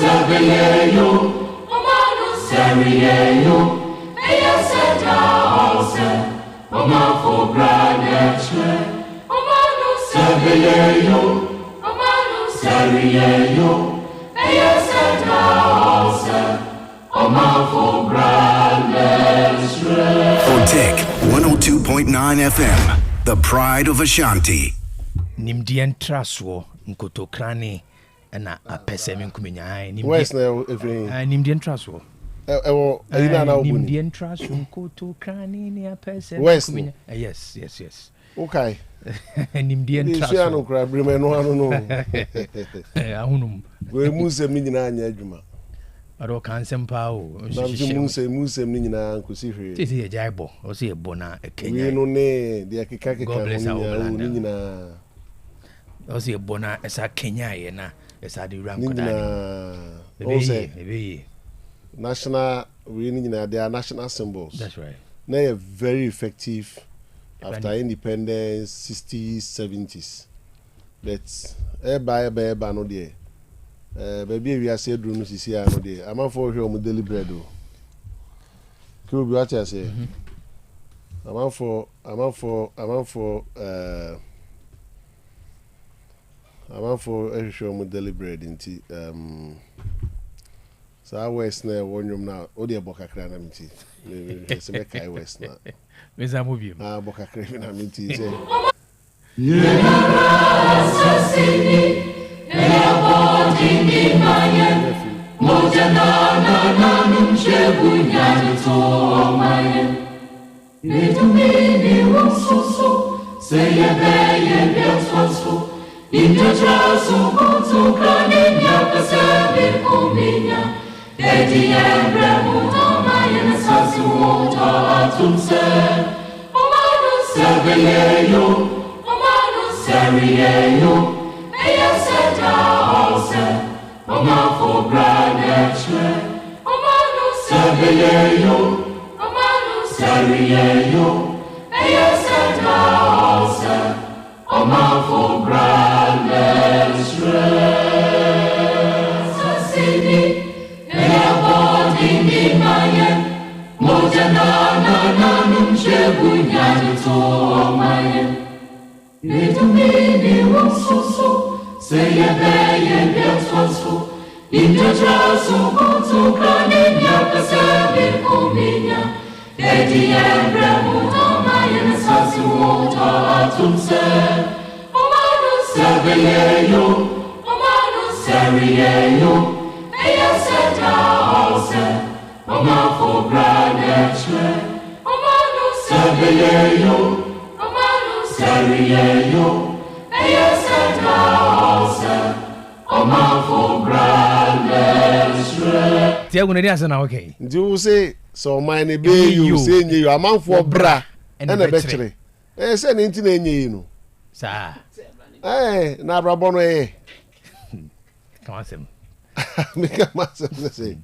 Sebeyeyo, Omanu Seriyeyo, Eya Seta Ose, Omafo Branetre, Omanu Sebeyeyo, Omanu Seriyeyo, Eya Seta Ose, Omafo Branetre. Otec 102.9 FM, the pride of Ashanti. Nimdien Traswo, Nkotokrani. Na apese me nkumenya west na every nimdien traswo ina na obuni nimdien traswo nkoto krani ni apese nkumenya yes okay nimdien traswo isi anu kra brime no anu no ahunum we muse mi nyina anya adwuma aro kansem pa o muse mi nyina nkosi hwe tete jaibo o se ebo na ekenya we no ne dia keka ni nyina o se ebo na esa kenya ye na esa de ram koda ebe national we they are national symbols. That's right. They are very effective after independence 60s 70s but eba no there baby we are say drum no sisi no there am for hwe o daily bread o ko bi what you say am for show mo deliberate inti so I west na wonum na o de bokakra na mti se me kai west na me za mo bi bokakra na mti se Sasini body manye mojana numshebunya to maye Nitumini wonsoso seyebe biasoso Intraso kutukane nyakasebe kuminya Edi ebremu tamaye sasu ota atumse Omanu sebeyeyo Omanu seriyeyo Eya seta ose Omafo branetre Omanu sebeyeyo Omanu seriyeyo Eya seta ose Omafo branetre Sasini Eabodi maye Mojana numshebunya to maye Nitumini wonsoso seyebe biasoso Intraso kutukane nyakasebe kuminya Edi ebremu tamaye sasu ota atumse Omanu sebeyeyo Omanu seriyeyo Eya seta ose Omafo branetre Omanu sebeyeyo Omanu seriyeyo Eya seta ose Omafo branetre Tia gune dia sana okay ndu say so mine be you say nye you amanfo bra na betire say ni nti na enye no sa na bra bono come on sem make am say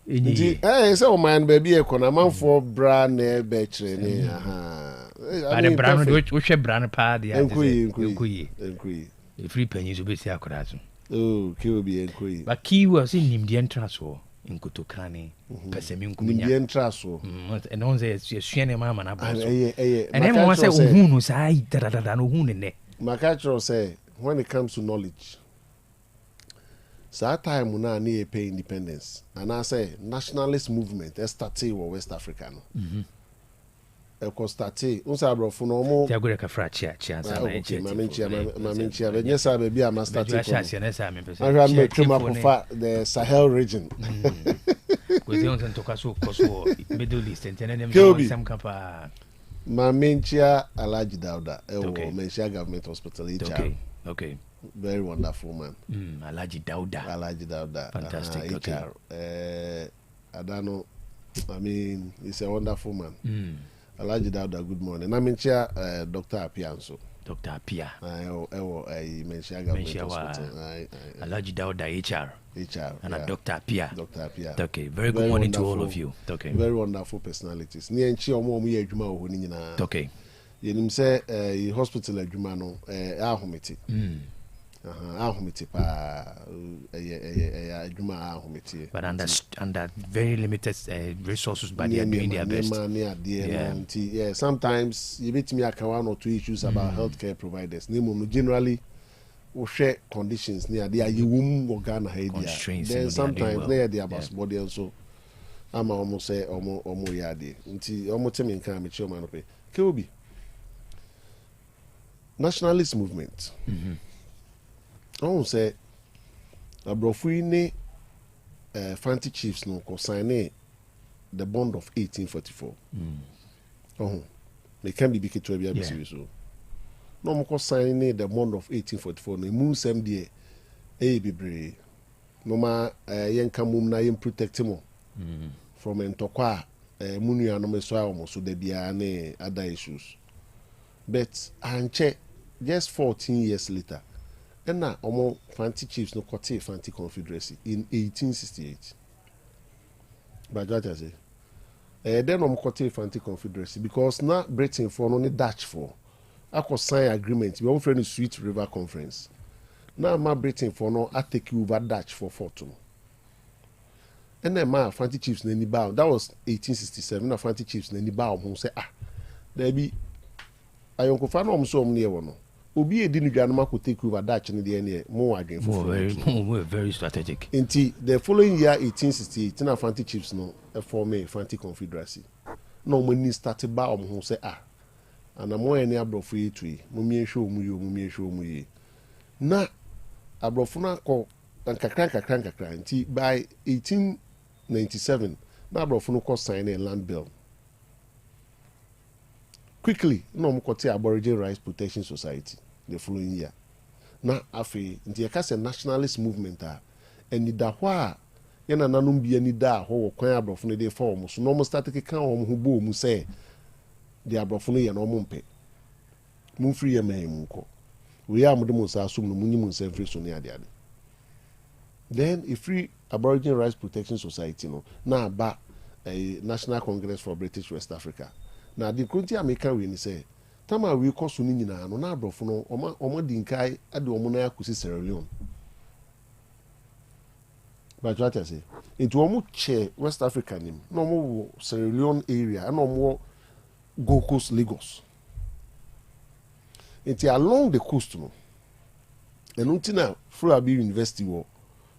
nti say o mine be be ko na amanfo bra na betire ni But bra no wo hwe bra no pa dia enkuyi free pennies obesi akora so obi enkuyi but key was in nimdi entraso nkutokane pesemi nkunya nimdi entraso and on say suene mama na boso and then one say ohunu sai dadada no ohunu ne makachro say when it comes to knowledge that time na na pay independence and I say nationalist movement started in West Africa no Constate unsa abrofo no mo tiagore ka frachia sa na enche mamenchia benye sa be bia master take I ran me come up for the Sahel region we dey on toka so koso Middle East and them some kapa mamenchia Alhaji Dauda Menchia Government Hospital okay very wonderful man Alhaji Dauda fantastic Adano I mean he's a wonderful man Alhaji Dauda, good morning. Na menchia Dr. Apia so. Dr. Apia. Menchia Government Hospital. Alhaji Dauda HR. And Dr. Apia. Okay, very good morning to all of you. Okay. Very wonderful personalities. Ni enchi omo mu adwuma wo ni nyina. Okay. Yenim say hospital adwuma no ahometi. ahomete pa adwuma ahomete but under very limited resources, but they are doing their best. Yeah, sometimes you meet me one or two issues about healthcare providers. Generally, we share conditions near the Ghana. Then sometimes they are the about body also. I'm almost say almost yadi. Almost me can make sure man pay. Keobi. Nationalist movement. I won't say Abrofine Fanti Chiefs no consign the bond of 1844. They can be big to be so. No more sign the bond of 1844. No moon same day. Be brave. No ma yen kamum na yen protect him from entokwa munu ya no me so almost so there be other issues. But anche just 14 years later. And now, Omo Fanti Chiefs no Kote Fanti Confederacy in 1868. But what I say, then Omo Kote Fanti Confederacy because now Britain for only Dutch for. I could sign agreement. We offer the Sweet River Conference. Now my Britain for no I take you over Dutch for Fortune. And then my Fanti Chiefs neni bow. That was 1867. Now Fanti Chiefs neni bow. Who say there be. I don't find no so near one. Obi e dinu dwanoma ko take over Dutch in the end more again for very strategic. Inti the following year 1868 na Fanti Chiefs no form a Fanti Confederacy. No money started ba who say and mo ene abrofo yetui mo mi ehwe mu ye na abrofo na ko nkakra nti by 1897 na abrofo no ko sign a land bill. Quickly, no more Aborigine Rights Protection Society the following year. Na afi nti ekase nationalist movement and the hwa ye na nanum bia ni da ho kwan abrofo no dey form so no mo start keka ho ho bo mu say the abrofo no ye no mo mpe mu free ye man mu ko we am de mo sa asum no munyi mu nsem free so ne ade. Then if free Aborigine Rights Protection Society no na ba a National Congress for British West Africa. Na the country America we ni say tama we koso ni nyina no na abrofo no omo dinkai ade omo na akusi Sierra Leone. But what I say into omo che West Africa nim no omo Sierra Leone area and omo Gold Coast Lagos. It's along the coast no. And until Fullabi University wo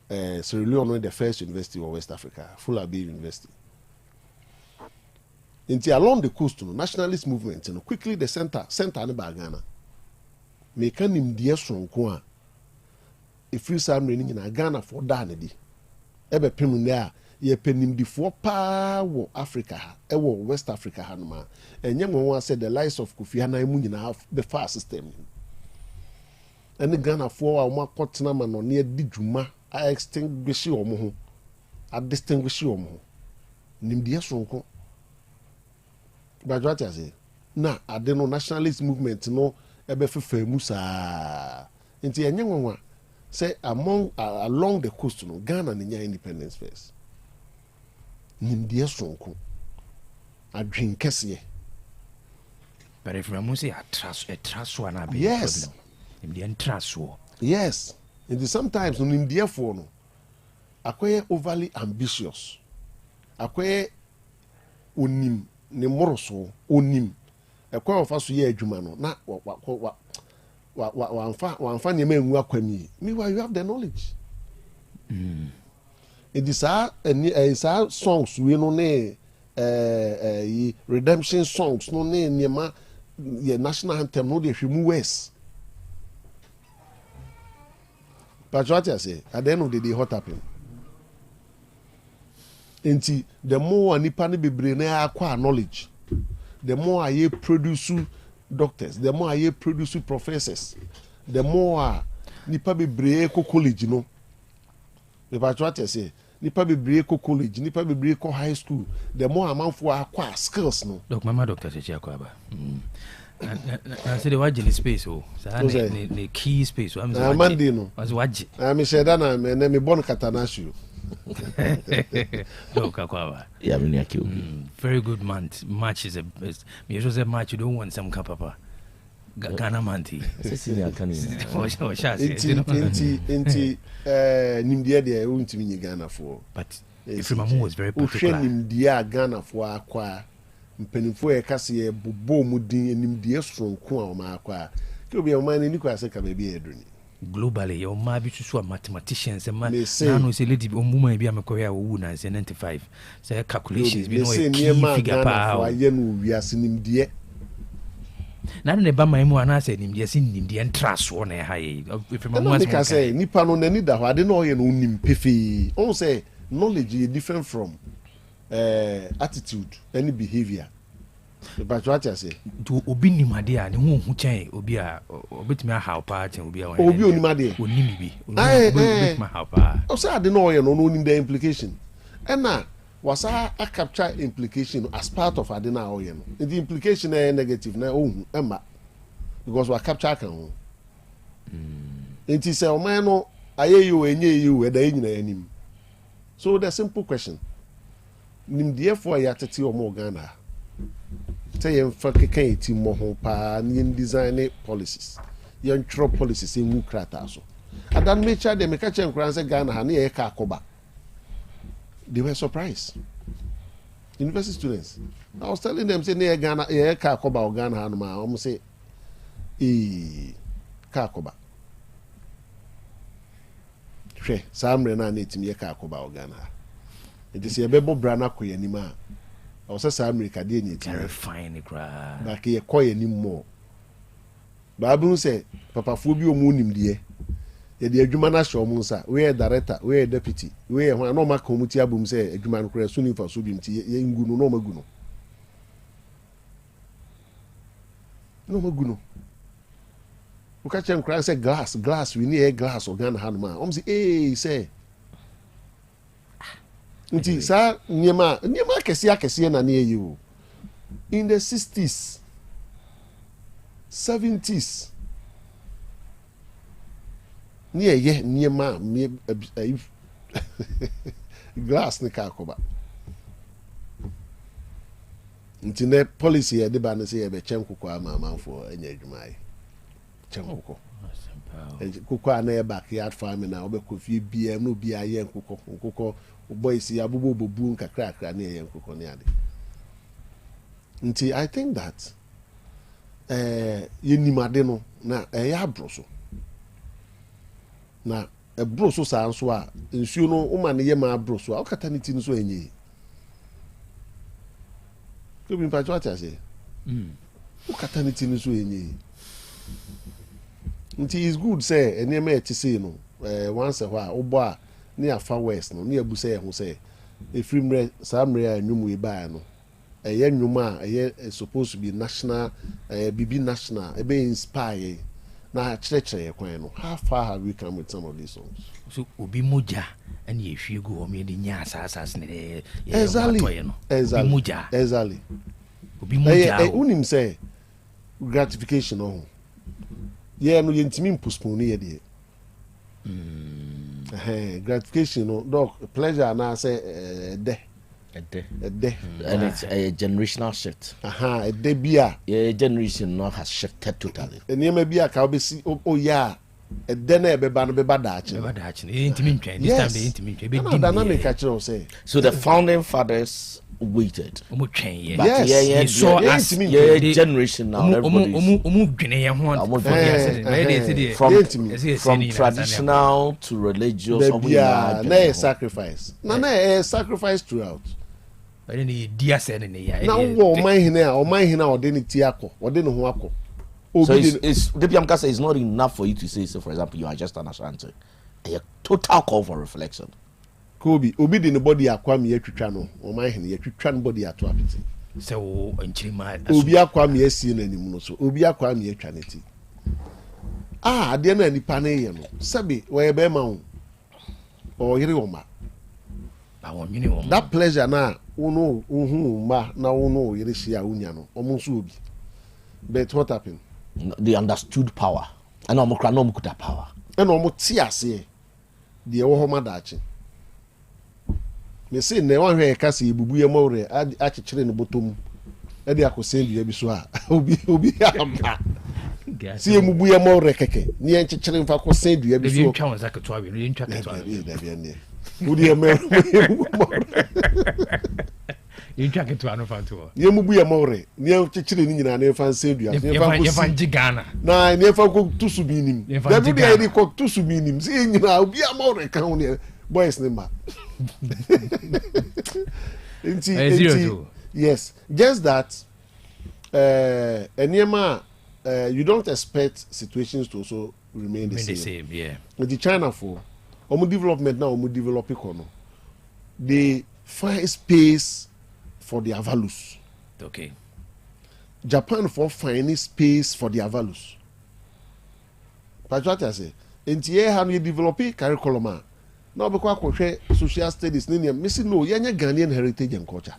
Sierra Leone the first university of West Africa, Fullabi University. Into along the coast, nationalist movement, quickly the center ne bagana. Make an India strong kwa. If you say running in Ghana for Danedy, ebe pemunia, ye penim di for power Africa, ewo West Africa hanuma. And young one said the lives of Kofi Annan have the fast system. And the Ghana for our Makotna man on near Dijuma, I extinguish you omo. I distinguish you omo. Nimdia strong. But what I say, na adeno nationalist movement no ebe fefe musa. Inti enye nwa say along the coast no Ghana nya independence first. Nimdia sonko. Adwin kese. But if we say a trust one abi. Yes. Nimdia trust wo. Yes. Inti sometimes no nimdia for no akoye overly ambitious. Akoye onim ne moroso onim ekwa ofa so ye adwuma no na wa ne ma enwu akwami meanwhile you have the knowledge it is a songs we no ne redemption songs no ne niema ye national anthem no de hwemu west but what I say at the end of the day what happened. Enti the more nipa ne bebre na akwa knowledge, the more I produce doctors, the more I produce professors, the more nipa bebre ko college no. The what I say, nipa bebre ko college, nipa bebre ko high school, the more amanfo akwa skills no. Doc mama doctor se chia kwa ba. I say the waji space oh. The key space. I'm Monday no. Was waji. I'm sheda na me born katanashu. Yeah, very good match is a match you don't want some papa. Ghana manti. Senior Canning. Inti Nimdia de Untimi Ghana for. But if Mamu was very particular. Nimdia Ghana for acquire. Mpenifo e kase bobo mudin nimdia strong ko a ma akwa. Ke obi e man ni kwa se ka ba bi eduni. Globally, your ma bi susu mathematicians and man no say lady omuma bi amekoya wo na 95. Say calculations bi no e key figure pa. Wa ye no wi asinimdia. Na ne ba man mu ana say nimdia sin nimdia ntraso na ha ye. If Mamu was ka say nipa no nani da ho ade no ye no nim pefe. On say knowledge is different from attitude any behavior. But what I say to obi nimade a ne hu chen obi a obetimi a how pa chen obi a obi onimade onimi bi obetimi how pa o say ade no ye no nim the implication na was a capture implication as part of ade na o ye no the implication is negative na ohun emma because we capture kan ho enti say o man no aye you enye you e da nyina anim. So the simple question nimdie for ya tete o mo Ghana say em fa kekan ti mo ho pa ni design policies yan tro policies en krata so adan me cha de me ka chen kran say Ghana ha na ye ka akoba. They were surprised. University students, I was telling them say na Ghana ye ka akoba o Ghana ha no ma o say ka akoba hwe samre na etimi ye ka akoba o Ghana. It is ye bebo brana ko ye nima. I say samre ka de ni terrifying cry. Ba ke ye ko ye nim mo. Bible say papa fo bi o mu nim de ye de adwuma na hye o mu nsa. We director, we deputy, we ho no ma committee abum say adwuma no kra suni fa so bi mti ye ngu no magu no. No magu no. We catch him cry say glass we need a glass or Ghana hand man. Say say nti sa nyema kese na na you in the 60s 70s nyema glass ne ka akoba nti ne policy e de ba ne say e be chenkoko amanfo anya adwuma ai chenkoko kuko na e backyard farming na obekọ fie bia no bia ye nkoko boys ya bobu nkakra na ye nkoko ne ade nti I think that ye nimade no na ya abroso na ebroso sa nso a nsuo no o ma ne ye ma abroso a okata ne ti nso enye ko bi mpacho acha se okata ne ti nso enye nti is good say enema e tise no once a while obo a ne afa west no ne abu say ho say efrimre samre anwum we ba no eye nwum a eye supposed to be national bibi national e be inspire na chire kwan no how far have we come with some of these songs so obi moja and ye hwie go o me de nya asas ne exactly obi moja unim say gratification no yeah no yentimi postpone ye de gratification no dog pleasure na say and it's a generational shift. A day bia yeah generation now has shifted totally. Enema bia ka obesi oh yeah a den e beba no beba dachi intimi ntwen this time the intimi ntwen be di dynamic actually say so the founding fathers waited omo twen ye but yeah so as generation now omo dwene ye ho from traditional to religious na sacrifice na sacrifice throughout but then the dia said in the na wo man hina o de ni ti akọ o de no ho akọ so it's not enough for you to say, so for example, you are just an Ashanti. A total call for reflection. Kobe, obi de body akwa me yetwitwa no, o man hene yetwitwa no body ato apeti. So nchirima obi akwa me asie na nim no so, obi akwa me yetwa neti. Ade na nipa na ye no, sabi we be ma wo. O yire wo ma. Ba wo nyini wo. That pleasure na wo hu ma na wo no yire hia unya no, o mo so obi. But what happened? They understood power. And I'm no kuta power. And almost tiase the Ohoma dachi. Me say ne one where kasi bubu ye more a chire no bottom. E dey akosend ye bi so a obi am. See you buya more rekeke. Ni en chichire fa ko sen dua bi so. Bi ntwa won zaketwa bi, ni ntwa ketwa. Wudi e me. Ntwa ketwa no fa to. Ye mu buya more. Ni en chichire ni nyina na fa sen dua. Ni fa ko fa Ghana. Na ni fa ko tusu bi nim. Da bi e ni ko tusu bi nim. See nyina obi more kan ho ni boys ni ma. Yes, just that Enyema, you don't expect situations to also remain the same. Yeah. With the China for development now, develop economy. They find space for their values. Okay. Japan for finding space for their values. That's what I say. In here, how you develop curriculum? Now, because I share social studies, missing no, you're Ghanaian heritage and culture.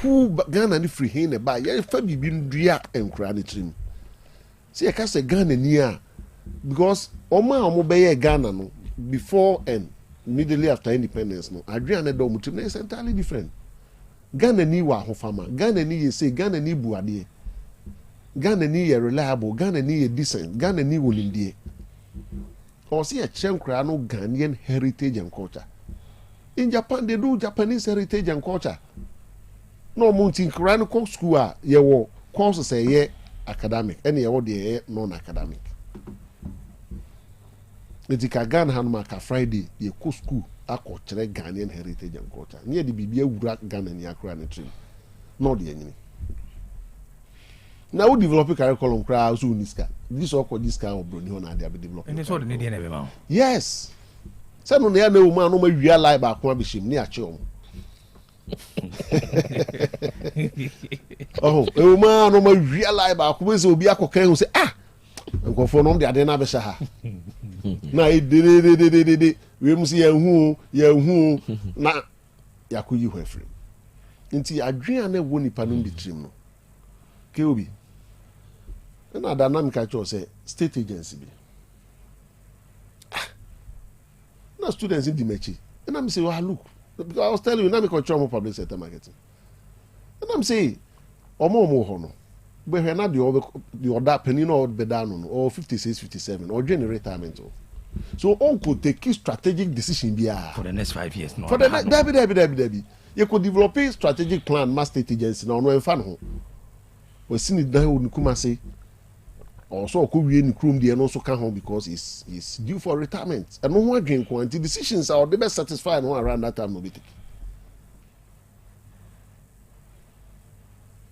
Who Ghana ni free hand by ya fa bibin dua enkura ne trim. See I can say Ghana near because omo be Ghana no before and immediately after independence no adrian do mutim is entirely different. Ghana ni wa hofama, Ghana ni ye say Ghana ni buade. Ghana ni ye reliable, Ghana ni ye decent, Ghana ni wolindie. Or see a chenkra no Ghanaian heritage and culture. In Japan they do Japanese heritage and culture. No mountain cranical school, ye wo course say ye academic, any ye wo de non-academic. Etika Ghana Hanmaka Friday, ye co school, a culture Ghanaian heritage and culture. Near the BBA Urak Ghana and Yakrani tree. No the enemy. Now we develop a curriculum crowd soon this or this kind of Brunei on the development. And it's all the Indian everyone. Yes. Some of the other woman no real life back one bishim near chum. Oh, a woman no real life back who will be a cocaine who say, ah, and go for no the Adena Beshaha. Now it did we must see who, na Yakuyu Hefrem. Inti Adriana woni panum di trim no. Keobi. Na dynamic actually say state agency be. Na students in the mechi. And I'm say, well, look, because I was telling you, now me control more public sector marketing. And I'm saying, omo hono. But we're not the other penny or be down or 56, 57 or generate retirement. So on could take strategic decision for the next 5 years. No, for the next Debbie. You could develop a strategic plan, master state agency now no fan. We seen it down in Kumasi. Also, could be in Krum and also come home because he's due for retirement. And no one drink quantity decisions are the best satisfied one around that time. Nobody.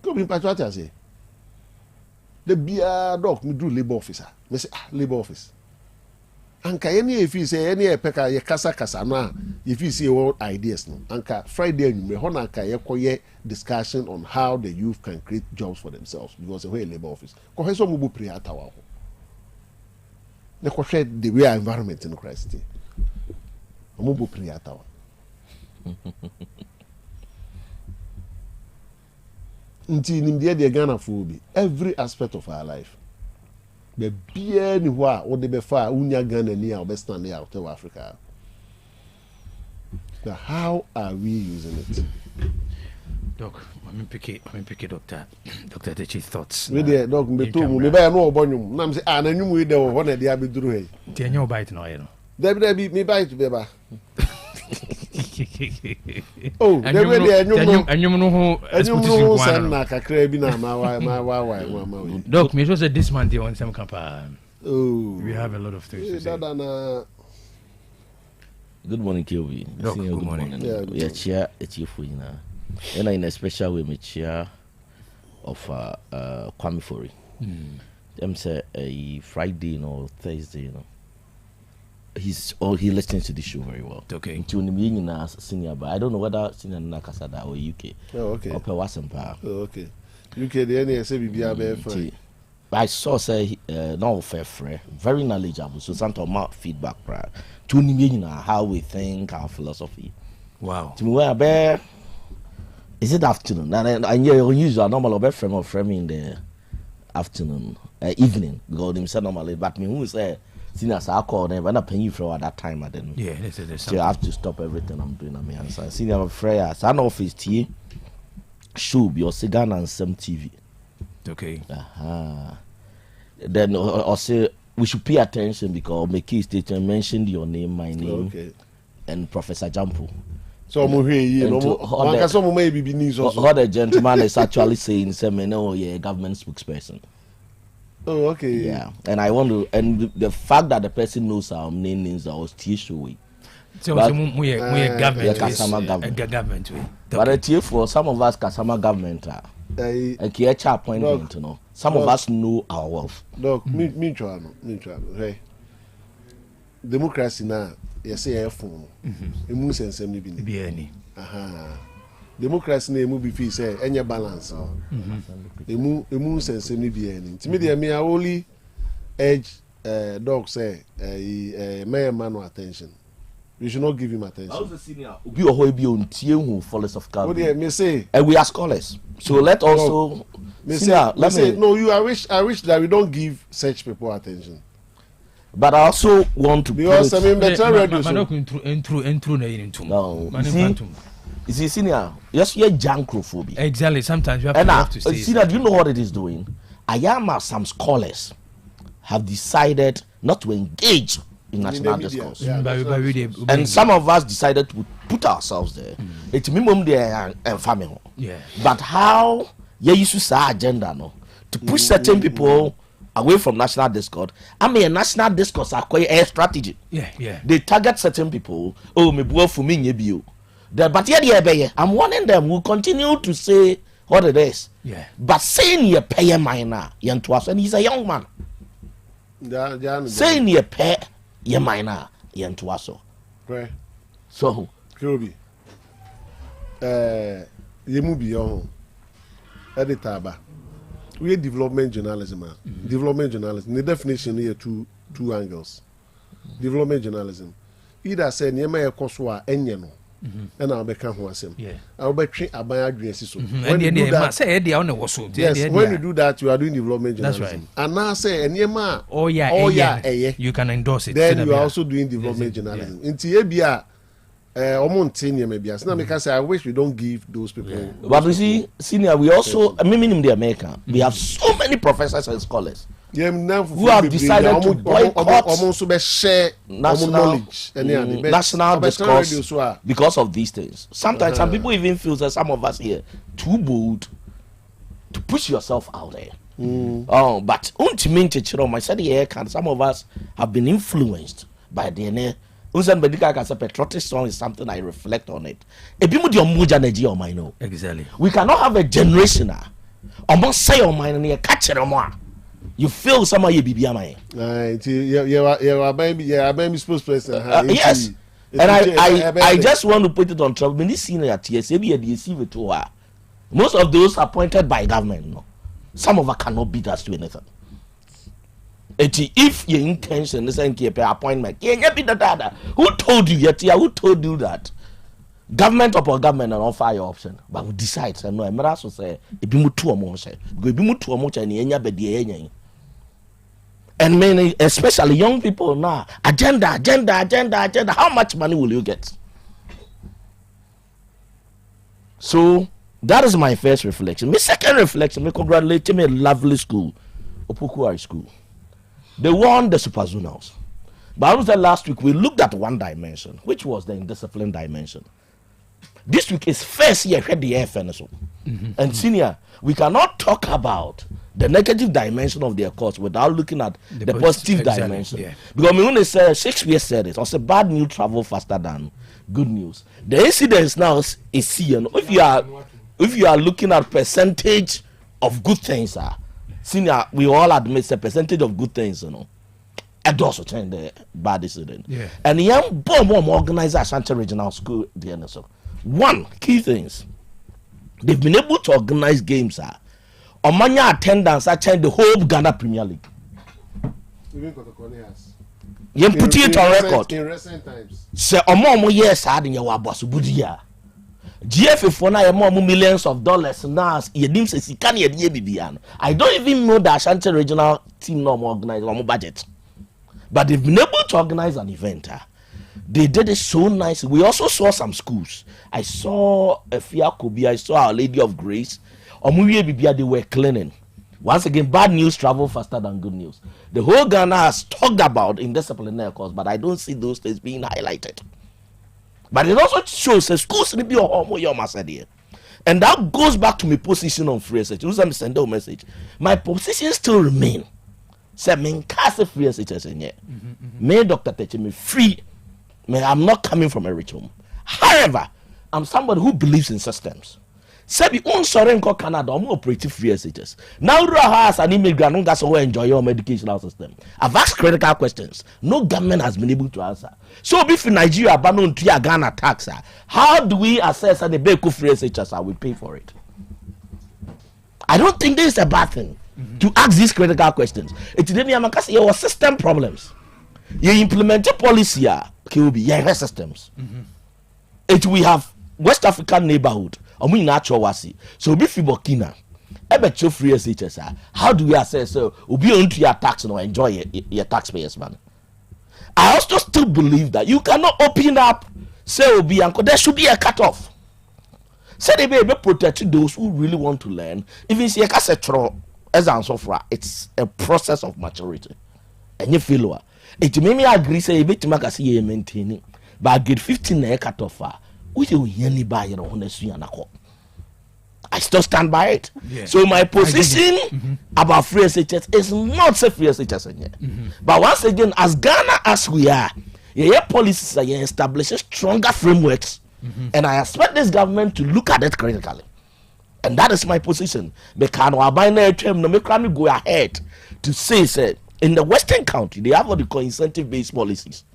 Come in, what I say. The beer dog me do labor officer. Me say labor office. Anka any if you say any peka ye kasa na if you see all ideas no. Anka Friday me ho na anka ye koye discussion on how the youth can create jobs for themselves because we labor office. Ko he so mo bu pre atawa ho. Ne ko share the way environment in Christ. Mo bu pre atawa. Nti nimde de Ghana for bi every aspect of our life. Be bia ni ho a wo de be fa unya Ghana ni a be stand out of Africa. But how are we using it? Doc, I'm pick it Dr. Techi thoughts. We there doc me to me ba no obonyum. Na me say na nyum we there wo na dia be duru he. Ti enyo bite no ye no. Debi me bite be ba. Oh, debi there enyum no ho exposition kwan na kakra bi na ma. Doc, me so say this man dey on some kapa. Oh, we have a lot of things to say. Good morning, KOB. Doc, good morning. Yeah, chair for you now. And in a special way, me chair of Kwame Fori. Them say a Friday or Thursday, he listens to the show very well. Okay. Until the senior, but I don't know whether senior Nakasada or UK. Oh, okay. Or Pewasampa. Oh, okay. UK the NSA I saw say no fair, very knowledgeable. So sometimes my feedback, right? To how we think, our philosophy. Wow. To me, where is it afternoon? And you usually normal be frame in the afternoon, evening. Because them say normally, but me who say seniors I call them when I pay you for at that time. I didn't. Yeah, there's so I have to stop everything I'm doing. I mean, answer. Senior prayer. San office tea. Should be your cigar and some TV. Okay. Then also we should pay attention because Meki Station mentioned your name, my name, and Professor Jampo. So what the gentleman is actually saying, government spokesperson. Oh, okay. Yeah, and I want to, and the fact that the person knows our names are still showing. So we are government, government. But for some of us, Kasama government a KH appointment, you know. Some of us know our wealth. Look, me try. Hey, democracy now. You say a phone. Emu sense me be any. Democracy na emu be feel say any balance. Emu sense me be any. To me dey me only edge dog say may man no attention. We should not give him attention. I was a senior. Be on who followers of God. What do you me say? And we are scholars. So let also no, you I wish that we don't give such people attention. But I also want to because I mean better radio. No. You see, senior, yes, you're jankophobia. Exactly. Sometimes you have to say. Senior, do you know what it is doing? Some scholars have decided not to engage in national discourse. And some of us decided to put ourselves there. It's minimum there and family. Yeah. But how you use our agenda no to push certain people away from national discourse. I mean, national discourse are quite a strategy. Yeah. They target certain people. Oh, me boy for me, you. But yeah, I'm warning them. Will continue to say what it is. Yeah. But saying you pay a minor, and he's a young man. Saying you pay your minor, yantuaso. Right. So, Kobe. You move beyond. Editor, we development journalism. Development journalism. The definition here two angles. Development journalism. Either say nyema ekoswa enye no. And I'll be come I'll be train abaya adwesi so. When you do that, yes, when you do that, you are doing development journalism. That's right. And now say nyema you can endorse it. Then you are also doing development journalism. Inti ebia I wish we don't give those people. Yeah. But you see, senior, we also, in the America, we have so many professors and scholars who have decided to boycott national discourse because of these things. Sometimes some people even feel that some of us here too bold to push yourself out there. But I said, some of us have been influenced by DNA. Patriotic song is something I reflect on it. Exactly. We cannot have a generation almost say on mine and catch it on. You feel some of your baby. Yes. And I just want to put it on trouble. When this senior at TSA, most of those appointed by government, no. Some of us cannot beat us to anything. If your intention is to appointment, who told you yet? Who told you that? Government upon government and offer your option, but we decide. No, I'm also say it be mutu amonse. Go be mutu amonse ni enya bedi enya. And many, especially young people now, agenda. How much money will you get? So that is my first reflection. My second reflection, I congratulate me, lovely school, Opoku High School. They won the super zonals. But I was there last week, we looked at one dimension, which was the indiscipline dimension. This week is first year at the FNSO. And senior, we cannot talk about the negative dimension of their course without looking at the positive dimension. Yeah. Because when they say Shakespeare said it, also bad news travel faster than good news. The incidence now is if you are looking at percentage of good things, senior, we all admit the percentage of good things, and also change the bad incident. Yeah. And the young bomb organizer Ashanti Regional School, the NSO. One key things, they've been able to organize games. Omanya attendance at the whole Ghana Premier League. You put it on record. In recent times. Say omo yes had in your wabasu budia. GFA for now millions of dollars now. I don't even know the Ashanti regional team no more organize one budget, but they've been able to organize an event. They did it so nice. We also saw some schools. I saw Efia Kobi. I saw Our Lady of Grace. They were cleaning. Once again, bad news travel faster than good news. The whole Ghana has talked about indisciplinary course, but I don't see those things being highlighted. But it also shows that schools need to be a and that goes back to my position on free SH. Who's send a message? My position still remain. Say me cast free SH in here. Me Dr. Teche me free. Me I'm not coming from a rich home. However, I'm somebody who believes in systems. Say be on sorry in Canada, I'm operating free SHS. Now as an immigrant, that's how enjoy your educational system. I've asked critical questions. No government has been able to answer. So if in Nigeria abandon to Ghana tax, how do we assess that the Beku free SHS we pay for it? I don't think this is a bad thing to ask these critical questions. It's your system problems. You implement a policy, your systems. It we have West African neighborhood. Omu in actual wasi. So be Burkina. Ebe cho free SHS. How do we assess so obi on to your tax and enjoy your taxpayers money? I also still believe that you cannot open up say obi and there should be a cutoff. Say they be protect those who really want to learn. Even see a as answer for it's a process of maturity. And you feel it may me agree say bit make say you maintaining. But grade 15 na cutoff. I still stand by it. Yeah. So my position about free SHS is not say free SHS. But once again, as Ghana as we are, your policies are establishing stronger frameworks, and I expect this government to look at it critically. And that is my position. Because no go ahead to say in the Western country they have what they call incentive-based policies.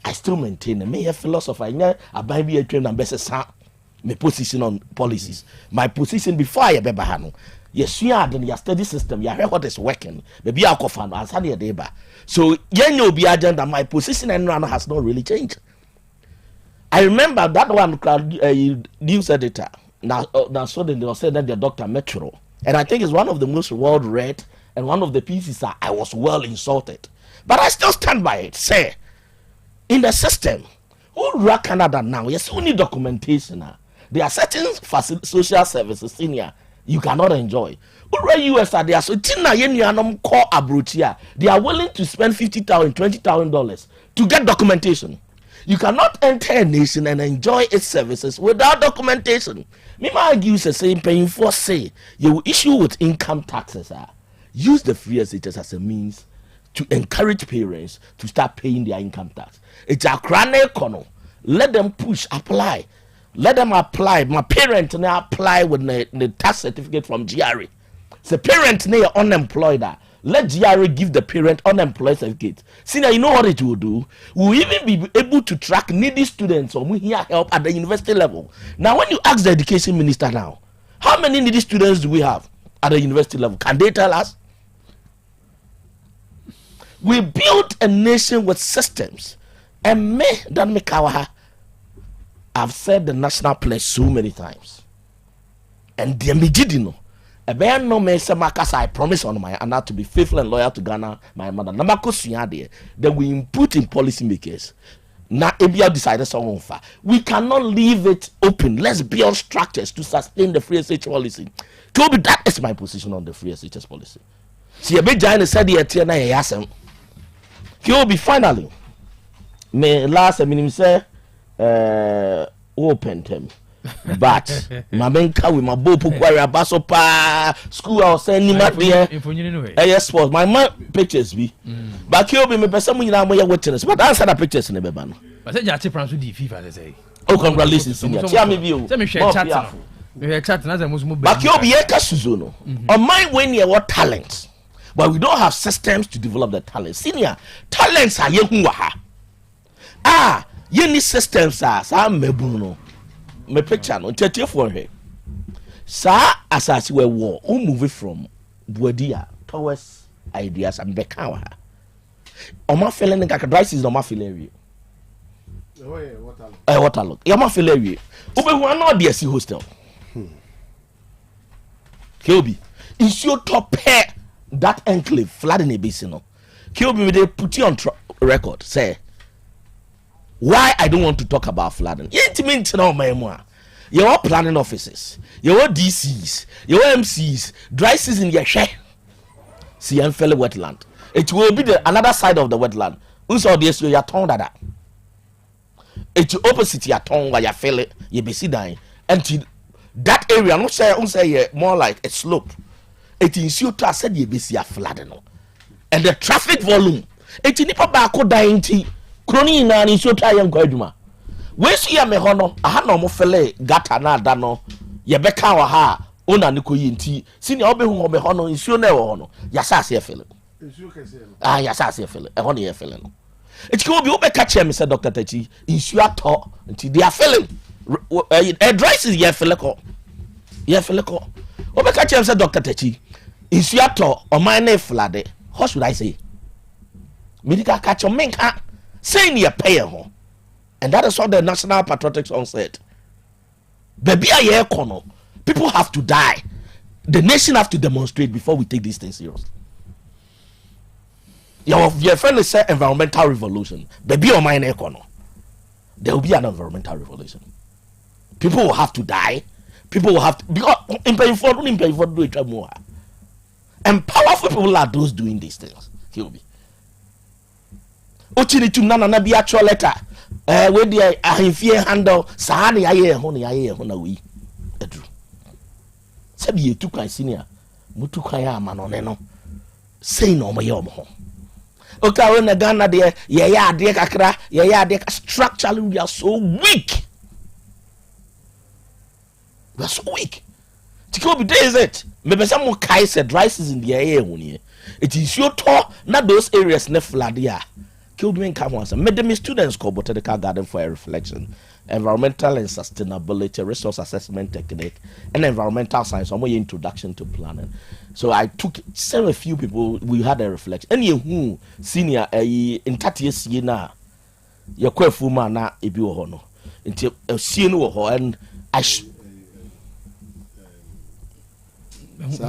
I still maintain the mayor philosopher. I buy be a train and best my position on policies. My position before I be bahano. Yes, you are then your study system. You hear what is working. Maybe I'll confirm. I'll send you a deba. So you be agenda. My position and run has not really changed. I remember that one news editor. Now suddenly they said that the Dr. Metro, and I think it's one of the most well read and one of the pieces that I was well insulted. But I still stand by it. Say. In the system, who run Canada now? Yes, who need documentation. There are certain social services in here you cannot enjoy. Who run US are there? So Tina Yenyanum call Abrutia. They are willing to spend $50,000, $20,000 to get documentation. You cannot enter a nation and enjoy its services without documentation. Me argue the same paying for say you issue with income taxes. Use the free SHS as a means to encourage parents to start paying their income tax. It's a chronic economy. Let them push, apply. Let them apply. My parents now apply with the tax certificate from GRA. The parent now unemployed. Let GRA give the parent unemployed certificate. See now, you know what it will do? We'll even be able to track needy students or we hear help at the university level. Now, when you ask the education minister now, how many needy students do we have at the university level? Can they tell us? We built a nation with systems. And me, Dan Mikawaha, I've said the national pledge so many times. And the Mijidino, a bear no me say Makas, I promise on my Anna to be faithful and loyal to Ghana, my mother. Namako Sunyade, that we input in policymakers. Now, Abia decided so far. We cannot leave it open. Let's build structures to sustain the free SH policy. Toby, that is my position on the free SHS policy. See, a big giant said the Etiana Yasem. He'll be finally. Me last minute say open them. But my menka with my bow pukwari abaso pa school I was sending my there. Yes, sports. My man pictures be. But he'll be me person we na moya witness. But answer the pictures in the bebano. But say jati pransu di FIFA they say. Oh, congratulations, senior. Chia me view. Say me share chat. Me chat na say musumu. But he'll be eka suzono. On my when you what talent. But we don't have systems to develop the talent. Senior, talents are yehuwaha. You need systems are some mebuno. Me picture no tete for her. Sa asasi we war, move from Buadia towards ideas and bekawa. Oma feeling like a dry season oma feeling. Waterlook. Yama feeling. Ube who not the SC hostel. Kilby. Is your top pair that enclave flood in a basin? Kilby they put you on record. Say why I don't want to talk about flooding. You Your planning offices, your DCs, your MCs, dry season, your share. See, I'm fellow wetland. It will be another side of the wetland. Also, this you are torn that. It's opposite your tongue where you feel it, you be see dying. And that area, not say more like a slope. It is you to said you be see a flood. And the traffic volume, it's in the papa dying tea. Crony na ni so try nkwaduma we so ya me ho no aha na mo fele gata na ada no ye beka wa ha ona ne koyi nti sini obehu ho me ho no nsuo na e wo ho no ya sase e fele nsuo kese no ya sase e fele e ho ne ye fele no eti ko obi obeka che me say Dr. Tachi nsuo ato nti they are feeling a dry season ye fele ko obeka che me say Dr. Tachi nsuo ato o man na flood. How should I say medical catch on menka saying you pay home, and that is what the national patriotic song said. Baby, people have to die. The nation have to demonstrate before we take these things serious. Your friend is say environmental revolution. Baby, on my econo, there will be an environmental revolution. People will have to die. People will have to because do it more. And powerful people are those doing these things. He'll be. Ochini tu nana na bi actual letter we dey ahemfie handle sahane yaye ho na we edru sabi etu kan senior mutu kan ya manone no sei no moye omo okay we na Ghana de ye ade kakra ye ade structurally we are so weak. We are so weak. Tiko bi dey is it me be some kai said dry season the ye huni it is your to na those areas ne flood ya killed me in Kamwas. Made them students called Botanical Garden for a reflection, environmental and sustainability, resource assessment technique, and environmental science. Some way introduction to planning. So I took a few people. We had a reflection. And you who senior in 30 years na your kwefuma na ebi wo no. Nti sie no wo and I Queen,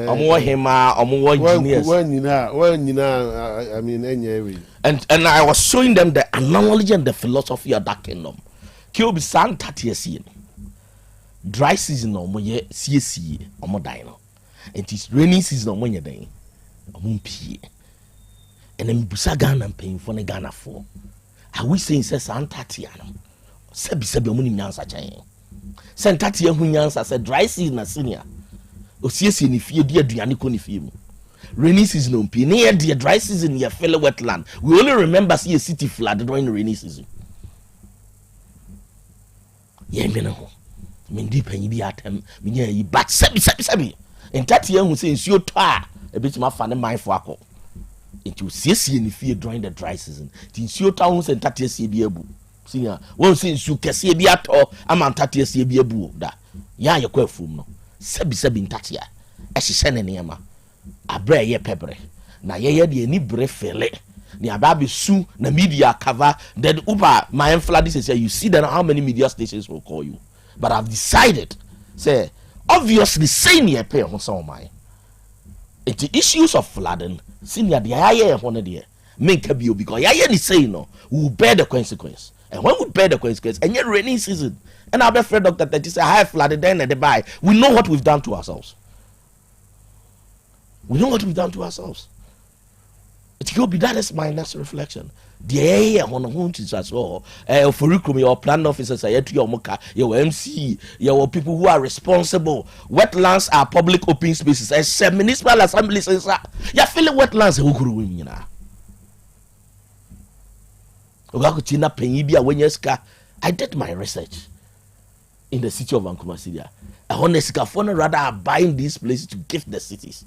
engineers. I mean, anyway. And I was showing them the analogy and the philosophy of that kingdom. Kyobi san 30 years. Dry season no mo ye sie o mo dan no. It is rainy season no mo ye dan. O mo pie. And then busa Ghana paying for the Ghana for. I wish saying say san 30 ano. Sebi o mo ni nyansa chan. San 30 hu nyansa say dry season na senior. Osiesie ni fie dia aduane ko ni fie mu. Rainy season no pie. Near the dry season ye fellow wetland. We only remember see a city flood during the rainy season. Yeah, me no. Me ndi panyi bi atem me nya yi but sabi en tatia hu say nsuo to a ebetima fa ne mindful akọ nti osiesie ni fie during the dry season ti nsuo to hu say tatia sie bi abu sinya won say nsuo kese bi ato ama tatia sie bi abu da ya ye kwa afum no sabi ntatia ehye ne nema abra ye pebre na ye de ni bre fele ni ababe su na media cover then uber my flood say you see that how many media stations will call you. But I've decided, say, obviously, senior pay on some of mine. It's the issues of flooding, senior the higher one day, make a view because I any say no, we will bear the consequence. And when we bear the consequence, and yet rainy season, and I'll be afraid Dr. that is a high flooded then at the buy, we know what we've done to ourselves. We know what we've done to ourselves. It could be that is my next reflection. The area on the home is as well. For your plan officers, your moka, your MC, your people who are responsible. Wetlands are public open spaces. As municipal assembly says, you feel wetlands who grew in you. I did my research in the city of Vancouver City. I honestly rather are buying these places to give the cities.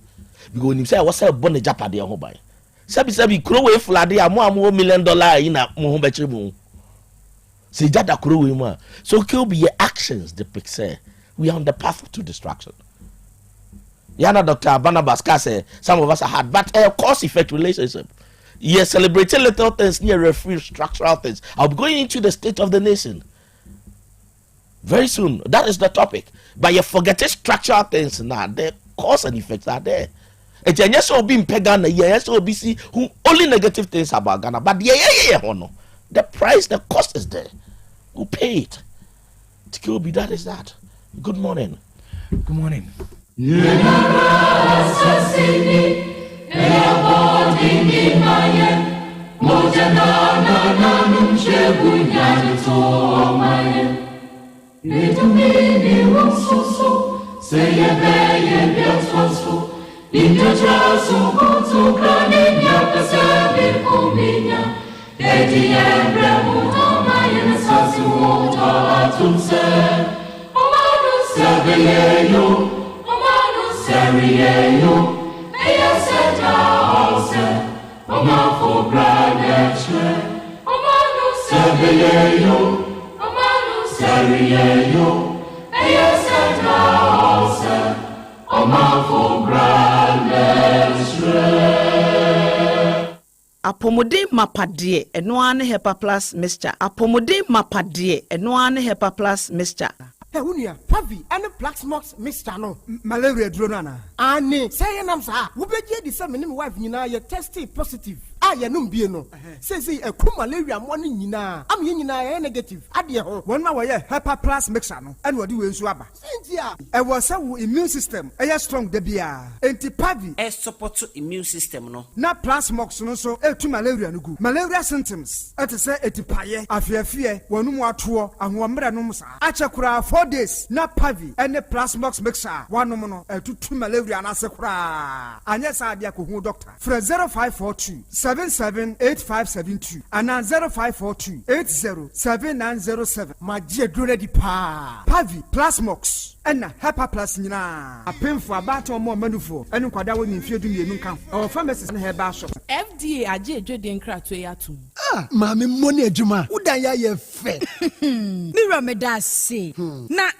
Because when you say I was a bonnet japa, they are home. Sabi kuro we flood ya mo $1 million ina mo beche mo say that kuro we mo so kill be your actions the picture we are on the path to destruction. Yana Dr. Barnabas say some of us are hard but a cause effect relationship. Yes, celebrating little things near referee structural things. I'll be going into the state of the nation very soon. That is the topic. But you forget structural things now. The cause and effects are there. And yes, so being Ghana, yes, so be see who only negative things about Ghana, but the price, the cost is there. Go pay it. Tikobi, that is that. Good morning. Good morning. Apomode mapadie enoane hepa plus mixture. Apomode mapadie enoane hepa plus mixture. Hey, unia, Pavi, and the Black Smokes Mr. No, malaria dronana. Anne, say, and I'm sorry, who be the same wife, you know, you're testing positive. I am no. Says he a coup malaria morning, you know. I'm in negative. Adia, 1 hour, hepa plus mixture, and what do you swabber? Cynthia, I was so immune system, a strong debia. Anti Pavi, a support immune system, no. Not plus smokes, no so, to malaria, no good. Malaria symptoms, at a say, a tipaye, I fear, one more tour, and 1 minute, Achakura 4 days, not Pavi, and the plasmox mixer, 1 mono, 2 malaria, and asakura. And yes, I be a cool doctor. For 0542 778572 and 0542 807907. My dear Grady Pa Pavi Plasmox. And Hepa Plus Nina. A pen for a battle more manufo, and Quadawan in Field in Nunca. Our pharmacist in her bar shop. FDA, I did and crack to ya too. Ah, Mammy Money Juma, would I ye fed? Mirror me does say. Na,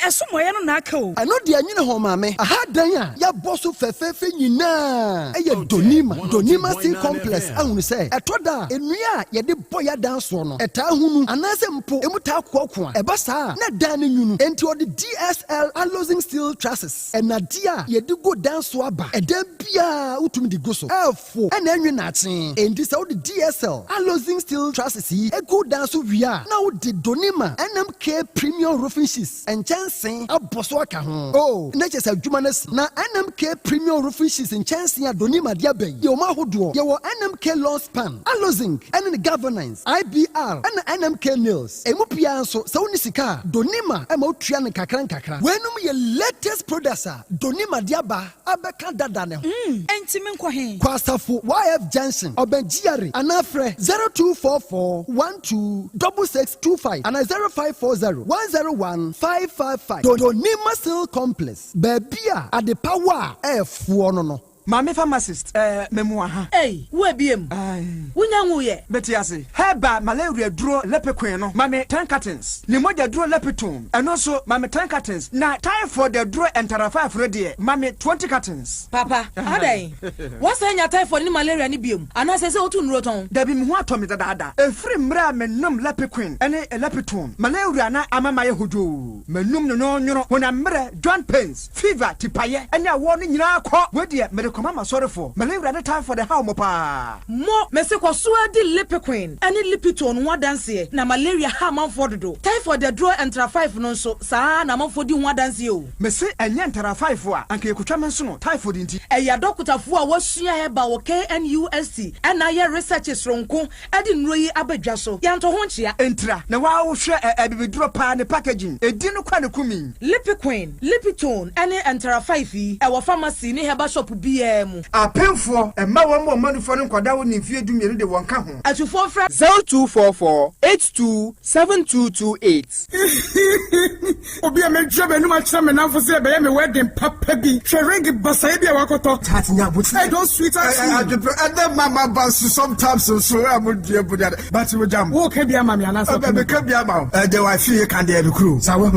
somewhere on Nako. I know the Anina home, mammy. I had Danya, ya boss of Fefe, you know. A Donima Steel Complex, I will say. A Toda, a Nia, ya de boya dance one. A Tahunu, and as a mpo, a muta quaqua, a bassa, not dining you, and to the DSL. Losing steel trusses and Nadia, ye do go down swaba, and then Pia Utumi de Goso, F4, and then you're not saying, and this out the DSL, losing steel trusses, a go down so we are now the Donima, NMK premium roofing sheets, and chancing a Boswaka. Oh, not just a Jumanes, now NMK premium roofing sheets and chancing a Donima Diabe, your Mahudo, your NMK law span, a losing, and the governance, IBR, and NMK nails, a Mupia so Nisika, Donima, a Motrian Kakran. When your latest producer, Donima Diaba, Abeka Dadane. Entimen Kwasafu YF Johnson, Obenjiari, Anafre 0244 126625 and 0540 101 555. Donima Steel Complex, Babia at the power F no. Mami pharmacist, memoir. Hey, where be him? Unyanguye. Betiasi. Heba malaria draw lepequeno. Mami 10 cartons. Limoja draw lepetone. And also mami 10 cartons. Na time for the draw and tarafa ready. Mami 20 cartons. Papa, adai. What's the time for the malaria ni bium? And I say so to roton. Debi muatomi dada. A free mra menum lepequin. And a lepetone. Malaria na amamaye hujo. Menum no when I'm joint pains, fever, tipaye, and ya warning na kwa wedia medical. Mama sorry for malaria no time for the how mopa mo me se kwasua di lepequin any lipitone one dance na malaria ha man for do time for the draw entra 5 no so saa na man for di one dance o me se enye entra 5 a anka ekutwa men so no typhoid nti eya dokutafo a wasua he ba wo KNUST and na ye research sronko edi nroyi abadwa so yanto ho nchia entra na wa wo hwe ebibidro pa ne packaging edi no kwa ne kumi lepequin lipitone any entra 5 e wo pharmacy ne heba shop bi Apemfo emma wo mo manufo no kwada wo ni fie dumie de won ka ho atufo fra 0244 827228 obi a me dwebe no ma kira me nanfo se be me wedding papa bi hwering basa bi a wakoto tatnya buti I don't sweet as you and then mama bans sometimes so am dia budia but we jam wo ka bia mama ana so be ka bia ma de wa fie kan de kru sa wo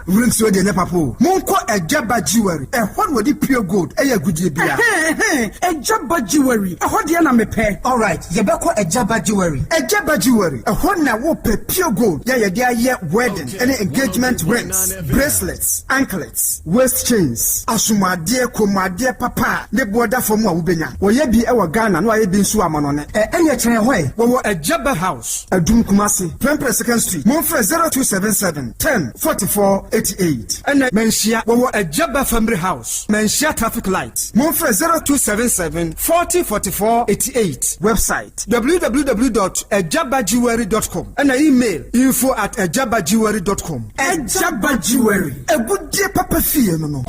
rings we de ne papo monko ejaba jewelry e hon wodi pure gold e ya gudie bia Ejaba Jewelry. Ɛhɔ deɛ na mepɛ. All right, yɛbɛkɔ Ejaba Jewelry. Ejaba Jewelry. Ɛhɔ na wo pɛ pure gold. Ya yɛde ayɛ wedding, any engagement rings, bracelets, anklets, waist chains, asumadeɛ, komadeɛ papa. Ne border from wa wobenya. Wɔyɛ bi ɛwɔ Ghana, no ayɛ bi nso amanone. Ɛne kyerɛ hɔ wɔwɔ Ejaba House. Adum Kumasi, Prempre 2nd Street. Monfrɛ 0277 10 44 88. And Menshia wɔwɔ Ejaba Family House. Menshia Traffic Light. Monfrɛ 0277 40 44 88. Website www.ejabajewelry.com and email info@ejabajewelry.com. Ejaba Jewelry. A good day papa fee no.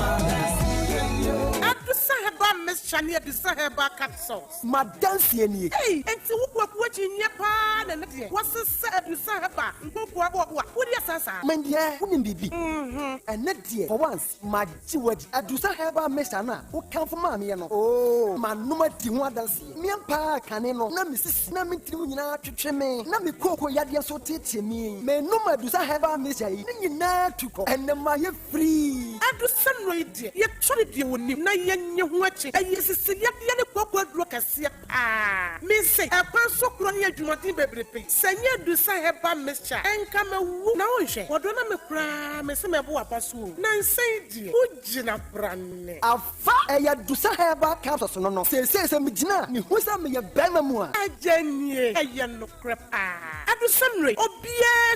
Miss Chania Disaheba capsules. Madame Sieni. Hey, and to what watching your pan and what's the sad Disaheba? What is Sasa? Mendia, wouldn't be. And net dear, for once, my jewel at Disaheba Messana, who come from Mammy. Oh, my number Tiwadansi. Miampa Caneno, Namis, Namitina to Cheme, Nami Coco Yadia so teaching me. May no my Disaheba Messa, to go and the Maya free. I do some radio. Yet, sorry, you would not watching. Yes, it's a young pop look as ah. Miss say, a person crony at Jumatin baby. Sanya do say her bam mischa and come a woo now. What don't I cry? Miss Mabua Pasu. Nan say, Ujina Brand. A fire do say her back capsules. No, say, some Mijina, who's a me a Bamamua. A Jenny, a young crap. I do some rate. Oh, be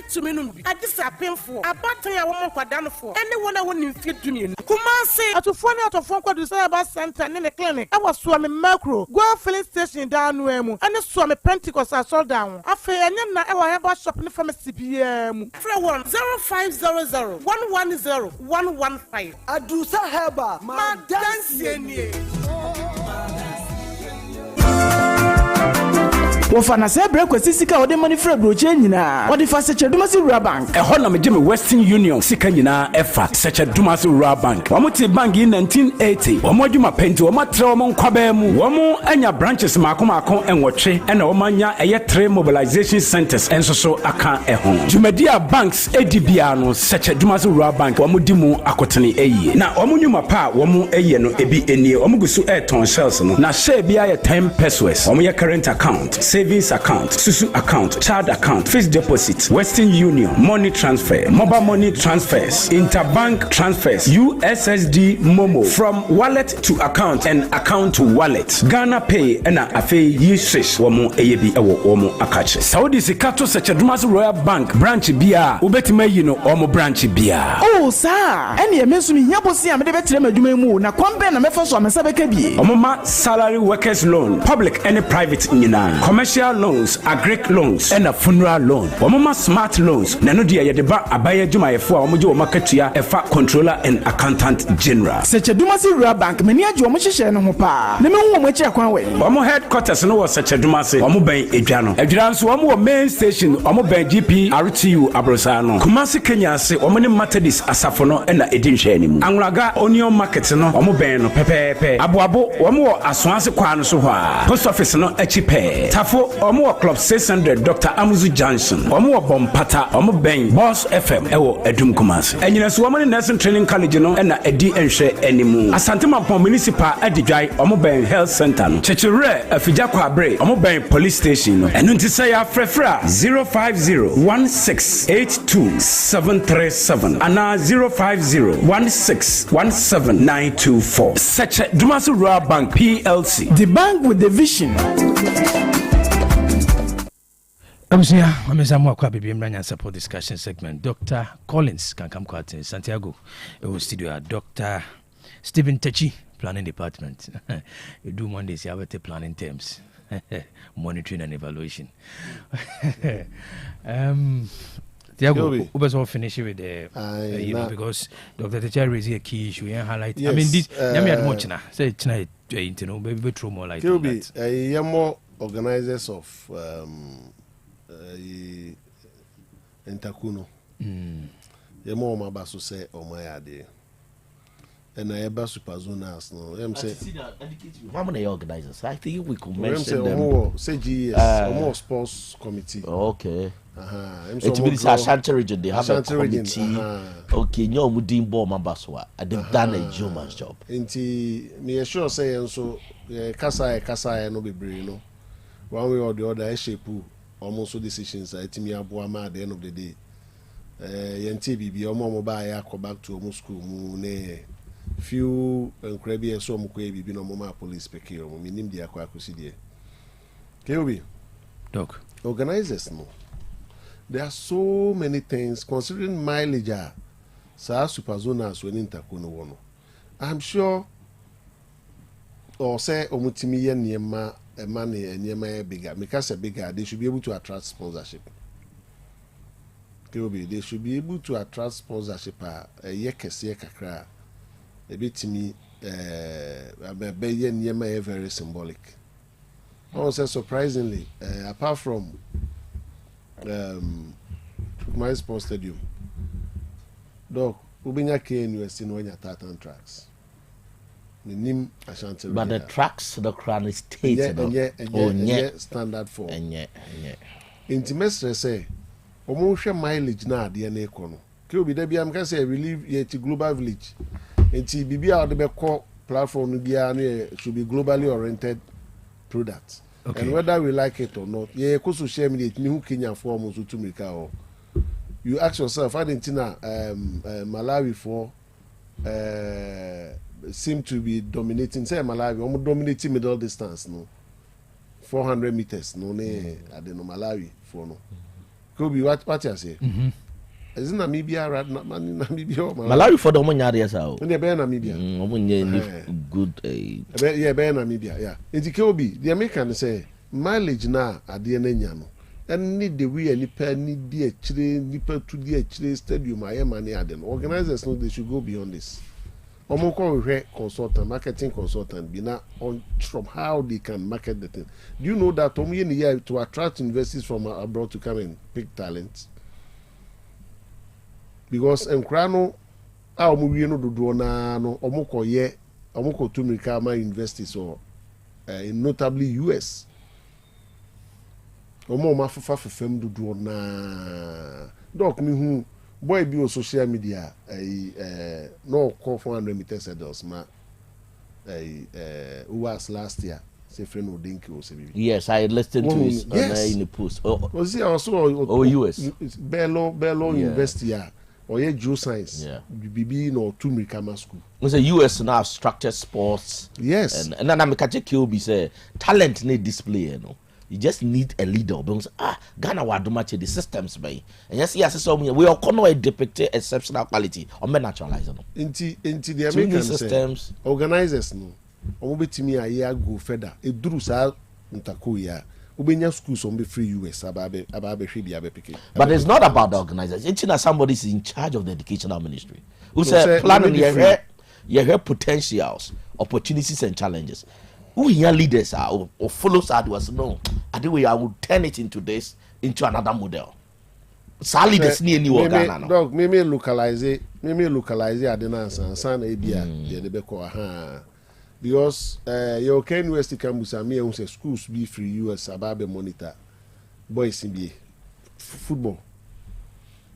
to me. I just a painful. A battery I want for down for anyone I want to fit to me. Kumasi, at a phone out of phone call to say about Santa in the clinic. I was swimming macro, go filling station down Wemu, and the swim Pentecost I saw down. I feel and then I have a shopping from a CPM. 10500 110 115. I do say heba, my dancing. Wofana sɛ brɛ kwasi sika wɔde mani frɛ broche nyinaa wɔde fa sɛkyɛ dumasi rural bank ɛhɔ na megye me Western Union sika nyinaa ɛfa sɛkyɛ dumasi rural bank wɔn te bank yi 1980 wɔn adwuma pɛnti wɔn atrɛ wɔn nkwabaa mu wɔn anya branches maako ɛnwɔtwe ɛna wɔn anya ɛyɛ 3 mobilization centers ɛnso so aka ɛho dwumadi a banks edi bia no sɛkyɛ dumasi rural bank wɔn di mu akotene ɛyie na wɔn nnwuma pa wɔn ɛyɛ no ebi enie wɔn gu so ɛtɔn shells no na share bia yɛ 10 pesos wɔn yɛ current account savings account, Susu account, child account, fixed deposit, Western Union, money transfer, mobile money transfers, interbank transfers, USSD Momo, from wallet to account and account to wallet, Ghana Pay, and Afe Yishish, Womo Eyebi Ewo Womo Akache. Saudi Sikato Sechadumas Royal Bank, branch Bia, Ubetime Yino, Omo branch Bia. Oh, sir, and ye mention Yabosi and the veteran Dumu, na Kwamben and Mefos or Mesabekebi. Omoma salary workers loan, public and private Nina, commercial loans, agric loans, and a funeral loan. Omoma smart loans, Nanodia Yadeba Abaya Jumaefo, Omojo Makatia, EFA controller and accountant general. Such a Dumasi Rural Bank, many a Jomish and Hopa. Nemo which I can wait. Omo headquarters no was such a Dumasi, Omo Bay Adriano. Adrian's Omo main station, Omo Bay GP, RTU Abrosano. Kumasi Kenya say Omani Matadis Asafono and Edin Shenimu. Angraga Onion Market no, Omo Bay no Pepe, Abuabo, Omo Aswansi Kwan Suha, Post Office no Echipe, Tafo, Omo Club 600, Dr. Amuzu Johnson, Omo Bompata, Omo Ben, Boss FM, Ewo Edum Kumasi. And you know, Swamani Nursing Training College no, and Edi Enshe Enimu. Asantema Municipal Edijai, Omo Ben Health Center, Chechere, Fijakwa Bre, Omo Ben Police Station, and Nuntisaya Frefra 050-1682737 and 050-1617924. Such a Dumasu Rural Bank PLC. The bank with the vision. Abusia, wamezamu kwa bibi Nyansapo discussion segment. Dr. Collins can come kwate Santiago. Ewo studio Dr. Stephen Techi, planning department. You do Mondays, you have the planning terms. Monitoring and evaluation. Tiago, we will finish with the because Dr. Techi raised a key issue and highlight. Yes, I mean, this Yami had much now. Say tonight, you know, maybe throw more light. Kilby, more organizers of Entakuno. Yemo Mabasu say, oh my idea. and I ever super zonals no em say how many organizers I think we could mention them say GS more sports committee okay it means Ashanti region they have a committee okay you mudin ball mabaswa they've done a human job nti me sure say so kasa no be brain no one way or the other shape almost decisions I timi aboama at the end of the day yenti bibi omo ba ya go back to omo school mu ne few nkrebi enso omo ko bibi no omo police peke omo minim dia kwa akosi die keobi doc organizers no there are so many things considering mileage sa super zonals when interko no wono I'm sure or say omutimi ye niema money and niema bigger because bigger they should be able to attract sponsorship. They should be able to attract sponsorship a year kese kakra a bit to me very symbolic. Also surprisingly apart from my sports stadium dog ubinya KNUS in when tartan tracks. But the tracks the crown is stated standard for intimacy say omo mileage na ade na ekono ke obi da bia mka say relieve yet global village enti bibia ode be call platform no bia no should be globally oriented products and whether we like it or not ye ko social media ni hu Kenya for mo so tumika o you ask yourself Argentina Malawi for seem to be dominating. Say Malawi, almost dominating middle distance. No, 400 meters. No, ne. I don't know Malawi for no. Kobe, what you say? Isn't Namibia right? Namibia. Malawi for the money areas out. When you be Namibia, good. Yeah, be Namibia. Yeah. It's Kobe. The American say mileage na adiene nyano. And need the way any pen need the nipa to the stadium. I am money aden. Organizers know they should go beyond this. Omoko consultant, marketing consultant, be now on from how they can market the thing. Do you know that in the year to attract investors from abroad to come and pick talents? Because Enkrano, our movie no do na no omoko ye omoko to make my investors or notably US. Omo mafufa fem do na doc me who. Boy be on social media no call 400 meters hurdles ma who was last year say friend Odinki or say yes I listened to his in the post was he also US Bello University or geoscience BB no to Mikama school was a US now structured sports yes and then I'm catch Kilby say talent need display you know. You just need a leader because Ghana wa do match the systems by and yes so we all can depict exceptional quality or naturalize no into the American systems organizers no omo betimi aye go further e duru sa ntako ya ubenya schools on be free US ababe hwe bia be pick but it's not about the organizers it's somebody is in charge of the educational ministry who say planning your potentials opportunities and challenges. Who here leaders are or follows was no. I think I will turn it into another model. Sally the near New Ghana. Dog, me localize it. I didn't answer. San Abia, the Beko, because your Ken University campus and me who say schools be free US ababe monitor boys in be football.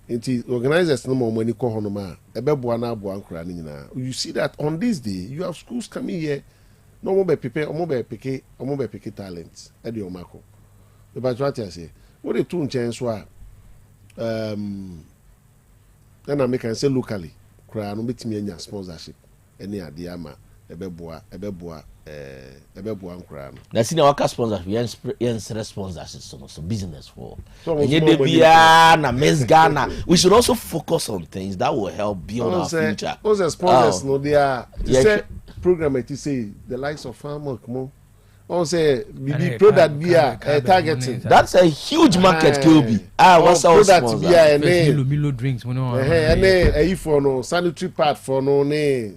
Inti organizers no more money ko honoma. Ebe buana buankra ni na. You see that on this day you have schools coming here. No more be prepare, omo be pick talent. Edi omako. But what I say, what the two chance wa then I make and say locally. Kra no betimi anya sponsorship. Any ade ama ebeboa nkra no. Na senior worker sponsors yen sponsors so business for. Na Miss Ghana. We should also focus on things that will help build our future. Those sponsors no they are program it say the likes of farmer come on say BB product beer targeting that's a huge market Kobe what's our product beer Milo drinks for no sanitary part for no ne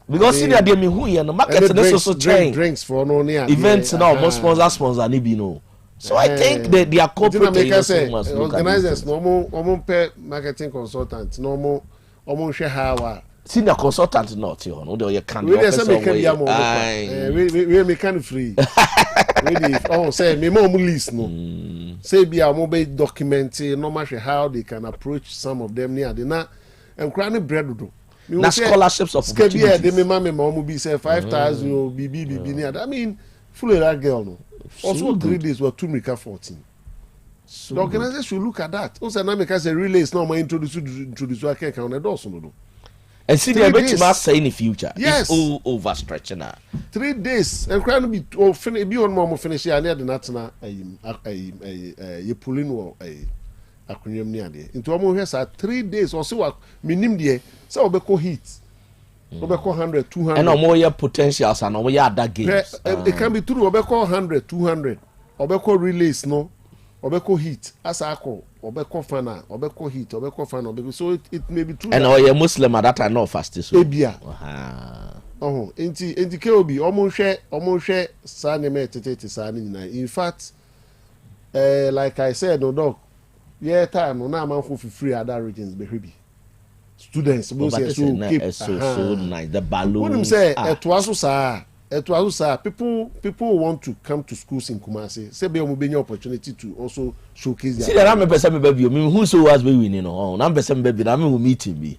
because see that me who no market no so train drinks for no ne events now most sponsor ni be no so I think they are corporate organizers no mo pair marketing consultants no mo share how senior consultant not here no dey can we dey say me can ya mo we me can free we say me mo list no say be a mo be document no matter how they can approach some of them near the na enkra ne bread do na scholarships of opportunities they me mo be say 5,000 or bb near. I mean fully that girl no also 3 days were 2 mika 14. So the organization should look at that. Also, now because a relay is not introduce I can't count the doors no. And see the bit must say in the future. Yes, all overstretching now. 3 days and trying to be finish be on more finish here near the national you pulling or a acronym near there. Into almost 3 days or so minim there. So we call heat. We call 100, 200. And no more potentials and no more other games. It can be true. We call 100, 200. We call relays no. Obeko heat asako obeko fana obeko heat obeko fana obeko so it may be true and or Muslim at that time no fast so ebia enti keobi omo hwe sa ne me tete sa ne nyina in fact like I said no dog yeah time no na man for free other regions be hwebi students mo say so keep so nice the balloons what him say etwaso sa people want to come to schools in Kumasi say be omo be opportunity to also showcase their see that me person be me who so was be winning no na person be na me meeting be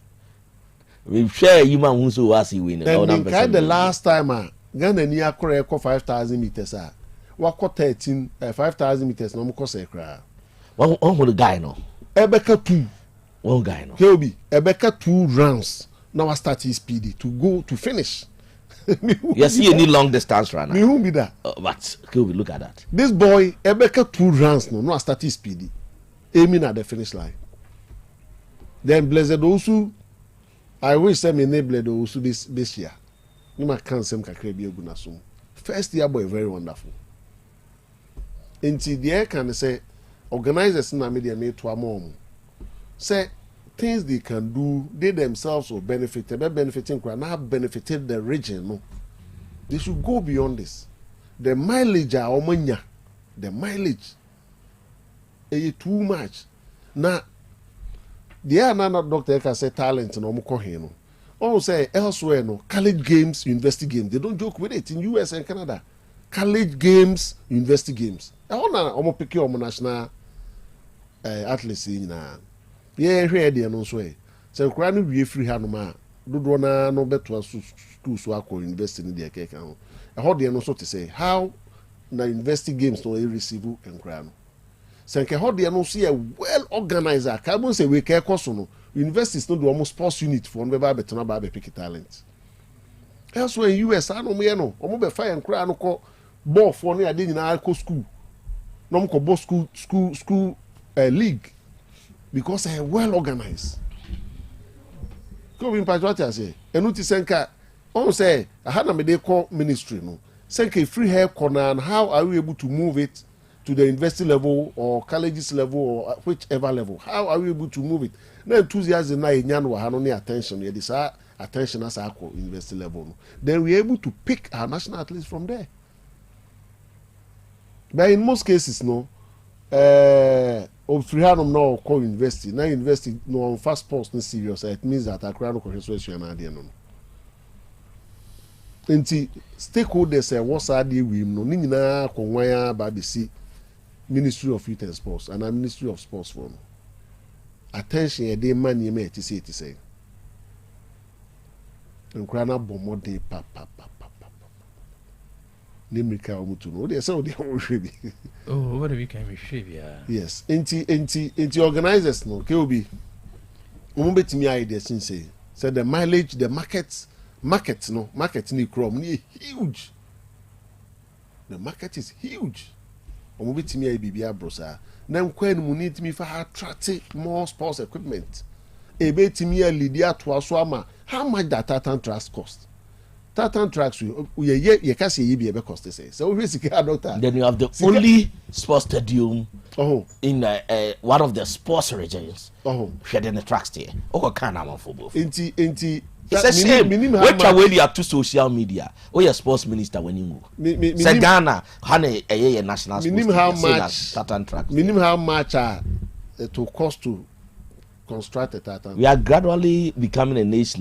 we share you man who so was winning no na person the last time Ghana ni akore 5,000 meters wako 13 5,000 meters no mo ko say kra one the guy no ebeka 2 one guy no keobi ebeka 2 rounds now start his speed to go to finish. Yes, you need long distance runner. Me who be that? But can we look at that? This boy, Ebeka 2 rounds no start his speedy, aiming at the finish line. Then Blessed Owusu, I wish them enabled Owusu this year. You might can't say kakrebi ogunasum. First year boy very wonderful. Until the air can say organizers in the media made to a mom. Say things they can do, they themselves will benefit. They're benefiting, have benefited the region. No, they should go beyond this. The mileage are omanya. The mileage is too much. Now, the other doctor can say talent no more no. Oh, say elsewhere no college games, university games. They don't joke with it in US and Canada. College games, university games. I want to pick your national athletes in yeah, here they no so. So kra no wie free ha no ma. Dodo na no beto school so akọ university ni de keka ho. E ho de no so to say how na university games no receive nkra no. So nke ho de no so ye well organized. Ka mo say we ka ekoso no. Universities no do almost sports unit for no be betona ba be pick talent. Elsewhere in US I no me no. Omo be fire nkra no ko ball for no ade nyina ko school. No mo ko ball school league. Because they are well organized. Come in Patriot say, and not senka. On say, I had a medical ministry. No, senka free hair corner. And how are we able to move it to the university level or colleges level or whichever level? How are we able to move it? Then enthusiasm na inyan wa hanoni attention. Yeah, this attention as our university level. No. Then we are able to pick our national athletes from there. But in most cases, no. Of Freehanum no call university. Now university no on fast post no serious. It means that I can't question and no. Enti stakeholders say what's idea we no ni nyina konwan ba be see Ministry of Youth and Sports and Ministry of Sports for no. Attention e dey man me to say. Nkrana bomo dey pa. Nimrika omutu no dey say o dey hwebi. Oh, what do we can hwebi ya? Yes, enti organizers no KOB. Omo betimi idea say the mileage, the market ni krom ni huge. The market is huge. Omo betimi ai bibia brosa. Na nkwan mu need me for attract more sports equipment. E betimi a leader to aso ama. How much that Tartan trust cost? Tartan tracks you can see you be a cost say. So we see doctor. Then you have the only sports stadium in one of the sports regions. Shedding the tracks there. Can am for both. Inti it's a shame. Which are really up to social media. Oh, your sports minister when you move. Say Ghana, a national sports. Minimum how much Tartan tracks. Minimum how much it will cost to constructed that. We are gradually becoming a nation.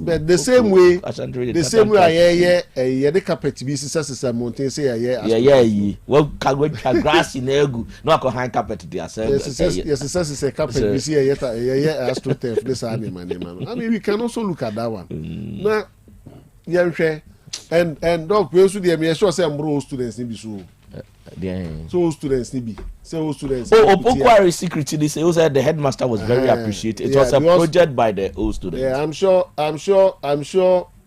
But the same way, the carpet be system mountain say yeah. Well, grass in egu. No, I can hang carpet there. Yes, it's a carpet. We see a astroturf. This animal. I mean, we can also look at that one. Now, yeah, and dog. We also the sure say I'm students in so. So students need be. So students. Okwari secretly they say also the headmaster was very appreciated. It was a project by the old students. Yeah, I'm sure.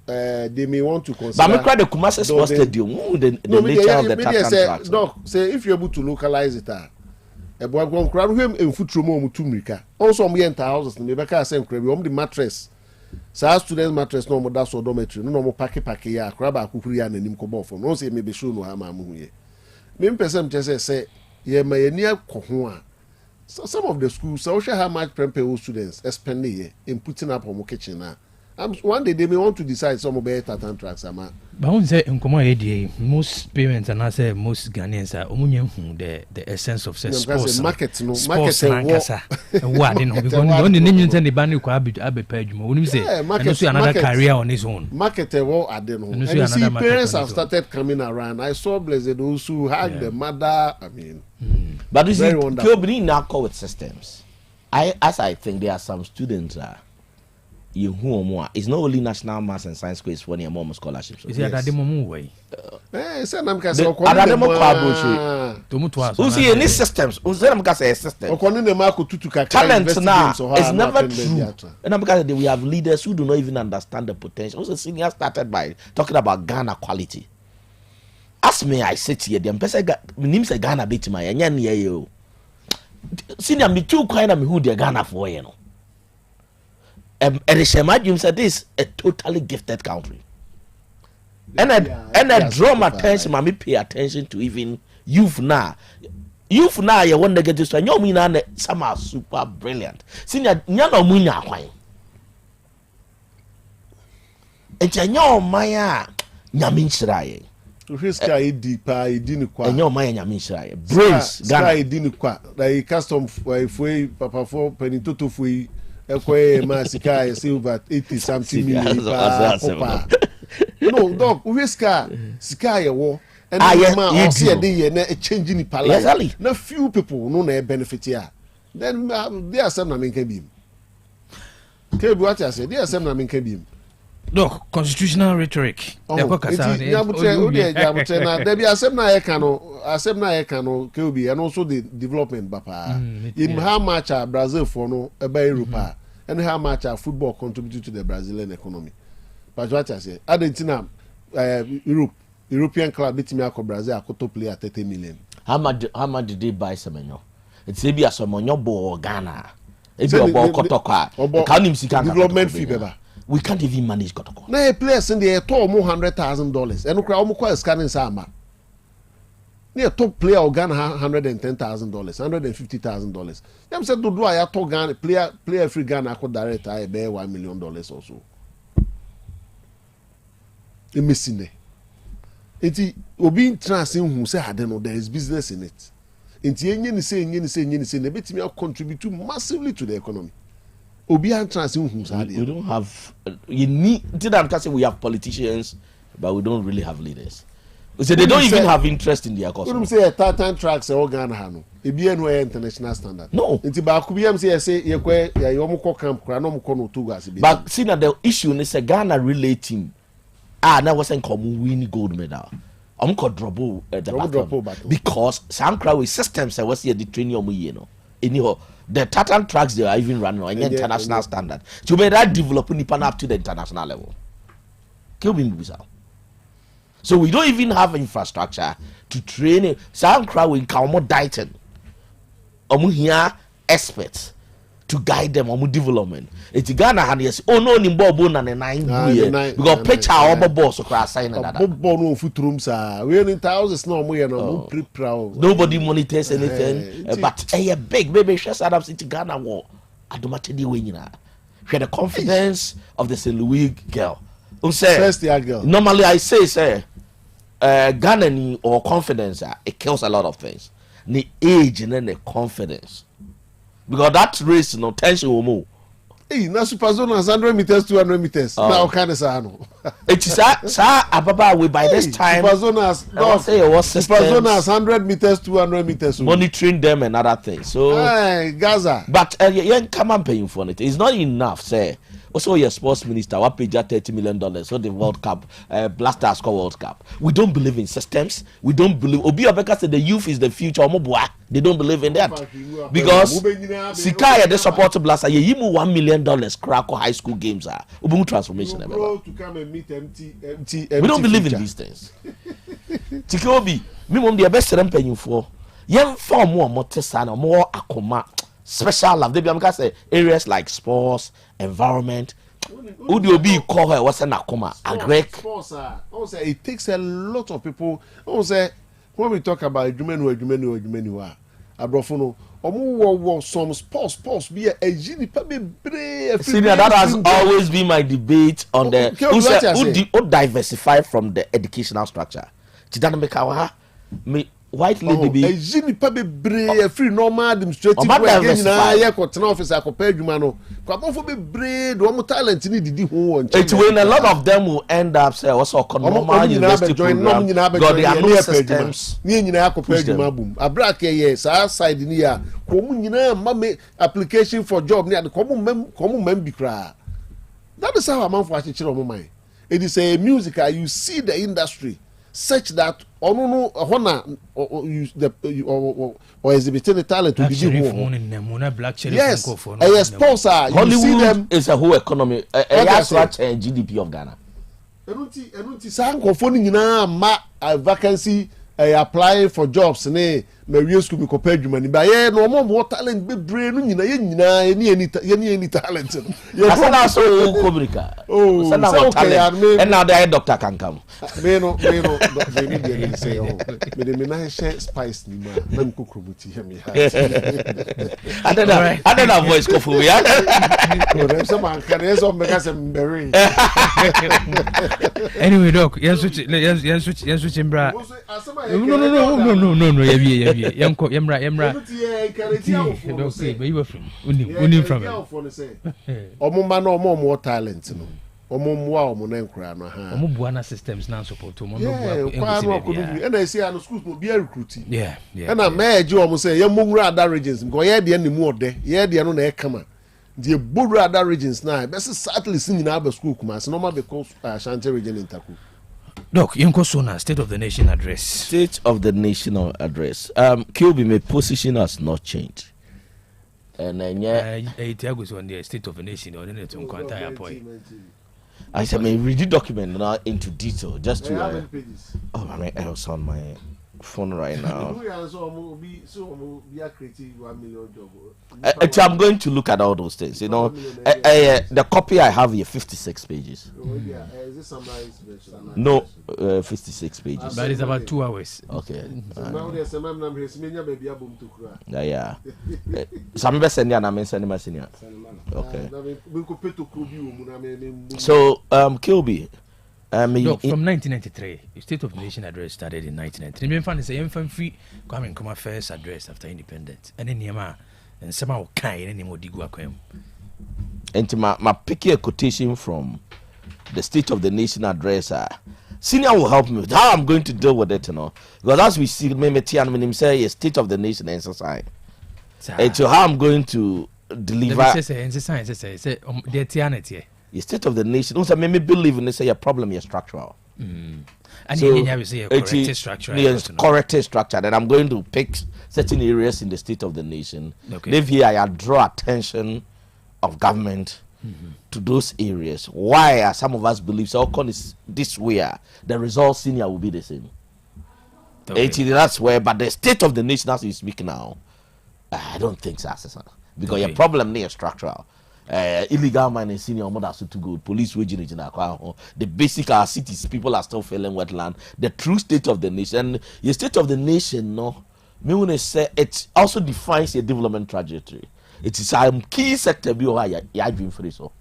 They may want to consider. But I'm quite the Kumasi Sports Stadium. The nature of the Tatan. No, say if you're able to localize it, a boy going crowd him in foot room to Mika. Also, me enter houses. Maybe I say the mattress. So students mattress no more that's dormitory. No more packy ya. Crabba kukuri and him come off. No say maybe show no hamamu. Me person just say ye may near kohua. So some of the schools so share how much prepare students spend in putting up on kitchen now. One day they may want to decide some of better tracks. But I won't say in most parents and I say most Ghanaians are the essence of sports. Market no sports market. What you know because only name the band could have page more. When you say another career on his own. Market I don't know. And you see parents have started coming around. I saw Blessed those who had the mother. I mean, but this is Kilbini now call with systems. I think there are some students it's not only national maths and science quiz for your mom scholarships. Is it that the mom way? See any systems. Talent now is never true. And because we have leaders who do not even understand the potential. Also, senior started by talking about Ghana quality. Ask me, I sit here. The person names a Ghana bit my and senior me too kind of who the Ghana for you know. And Shemajum said this a totally gifted country. And I draw my attention, mommy pay attention to even youth now. Youth now you want to get this one. You mean some are super brilliant. Senior nyano munya kwai. Enyo maya nyamin shiraye. Riska idipa idini kwa. Enyo maya nyamin shiraye. Brains Ghana idini kwa. Like custom foi papa for penitoto foi. Masika silver 80 something million. No, dog, Whisker, Sky war, and I see a day changing the palace. No few people know their benefit here. Then there are some namin can be. What I said, there are some namin can be. Look, constitutional rhetoric. There be a seven ekano Kilby and also the development papa. In how much Brazil for no about Europa and how much football contributed to the Brazilian economy. But what I say, Argentina, European club beat me Brazil to play at 30 million. How much did they buy Semenyo? It's maybe a Semenyo or Ghana. It's a Kotoka. Development fee, we can't even manage Kotoko. Now, players in the top more $100,000 and almost scanning Sama. Near top player of Ghana $110,000, $150,000. Them said to do I talk Ghana player free Ghana could direct I bear $1 million or so. A missing there. It's being transing who say I don't know there is business in it. It's any say the bit me contribute massively to the economy. We don't have we have politicians, but we don't really have leaders. So they don't even have interest in their cause. We say Tatan tracks all Ghana. It be no international standard. No. It's about Kubiam say you camp but see that the issue is a Ghana relating. Now was in common winning gold medal. I'm called Drobo because some crowd with systems I was here the training you know. Anyhow. The Tatan tracks they are even running on international standard. To be that developing the pan up to the international level. So we don't even have infrastructure to train it. Some crowd will come more dighton. Here experts to guide them on development. It's Ghana and yes, oh no, Nimbo and the 9 we got picture our boss across sign that. We're in thousands no more pretty proud. Nobody monitors anything. But a big baby shares out of City Ghana war. I don't matter the way you know. She had the confidence of the St. Louis girl. First year girl. Normally I say Ghana or confidence it kills a lot of things. The age and then the confidence. because that race no tension will move. Hey, na super zone 100 meters, 200 meters. Now kind of no. It is Ababa we by this time. Super zonas, no, say it was super zonas 100 meters, 200 meters. Monitoring them and other things. So hey, Gaza. But you come and paying for it. It's not enough, say. Also, your sports minister, what paid $30 million so the World Cup, Blasters score World Cup. We don't believe in systems. We don't believe. Obi Obeka said the youth is the future. They don't believe in that because Sikaya they support Blaster. You $1 million crack high school games are transformation. To come and meet empty. We don't believe in these things. Tikobi, me mom the best rem paying for. Young for more motesana, more akoma. Special love. They be say areas like sports, environment. Who do you be call her? What's an akoma? Agrek. Sports, it takes a lot of people. Say when we talk about Jumenu, Abrofono, some sports be a genie. Senior, that has always been my debate on the who diversify from the educational structure. Chidana Mekawa, me. White lady be ejini pa bebre free normal administrative work na ye ko tena office akopa adwuma no kwabofo bebre do mo talent ni didi ho won it when a lot of them will end up say also normal university program got the no systems ni nyina akopa adwuma bum abra ke ye sa side ni ya ko mu nyina ma me application for job ni ko mu mem bi kra. That is how a man for achire o man. It is a musical you see the industry such that or exhibiting the talent to begin with. Yes, a sponsor. Hollywood is a whole economy. GDP of Ghana. Vacancy applying for jobs. Mario school be compared to money. But yeah, no more talent. Be brain. Any talent. That's so complicated. Oh, okay. And now the doctor can come. Me no. They say, oh, me na share spice ni ma. Na mkukuru muti ya mi. I don't have voice kofu ya. No, some man can eso make us embarrass. Anyway, doc, yes switch imbra. No. Yanko yemra. Okay, but you were from. Unim from. Omumba no more talent no. Omumwa omuna nkura no ha. Omubuana systems na support omo no bua. And I say an schools no be recruiting. Yeah. And I meje omo say yemungura other regions because ye de nimu ode. Ye de no na e kama. The border other regions now. Best certainly seen in our school Kumasi normal because Ashanti region in Taku. Doc, Sona, State of the Nation address. State of the National address. QB, my position has not changed. And then it was on the State of the Nation or the entire point. I said, may read the document now into detail just to. Oh, I mean, I was on my phone right now. I'm going to look at all those things. You know, the copy I have here 56 pages. Is this summarized version? No, 56 pages. But it's about 2 hours. Okay. Yeah. Some best send and send my senior. Okay. So, Kilby. Look, from 1993, the State of the Nation address started in 1993. The main is a free coming come first address after independence. And then Yama and somehow kind any more digu aquam. And my picky a quotation from the State of the Nation address. Senior will help me with how I'm going to deal with it, you know. Because as we see, Metian when him say a State of the Nation and society. And so how I'm going to deliver. The State of the Nation also made me believe in they say a problem is structural. And so you say a corrected structure. Yes, corrected structure. And I'm going to pick certain areas in the State of the Nation. Okay. Live here, I draw attention of government to those areas. Why are some of us believe so is this way? The results senior will be the same. Okay. That's where, but the State of the Nation as you speak now, I don't think so, because your problem there is structural. Illegal mining senior mother so to go police waging in the basic our cities people are still failing wetland. The true state of the nation, the state of the nation, no, me when I say it also defines a development trajectory. It is a key sector be been free so.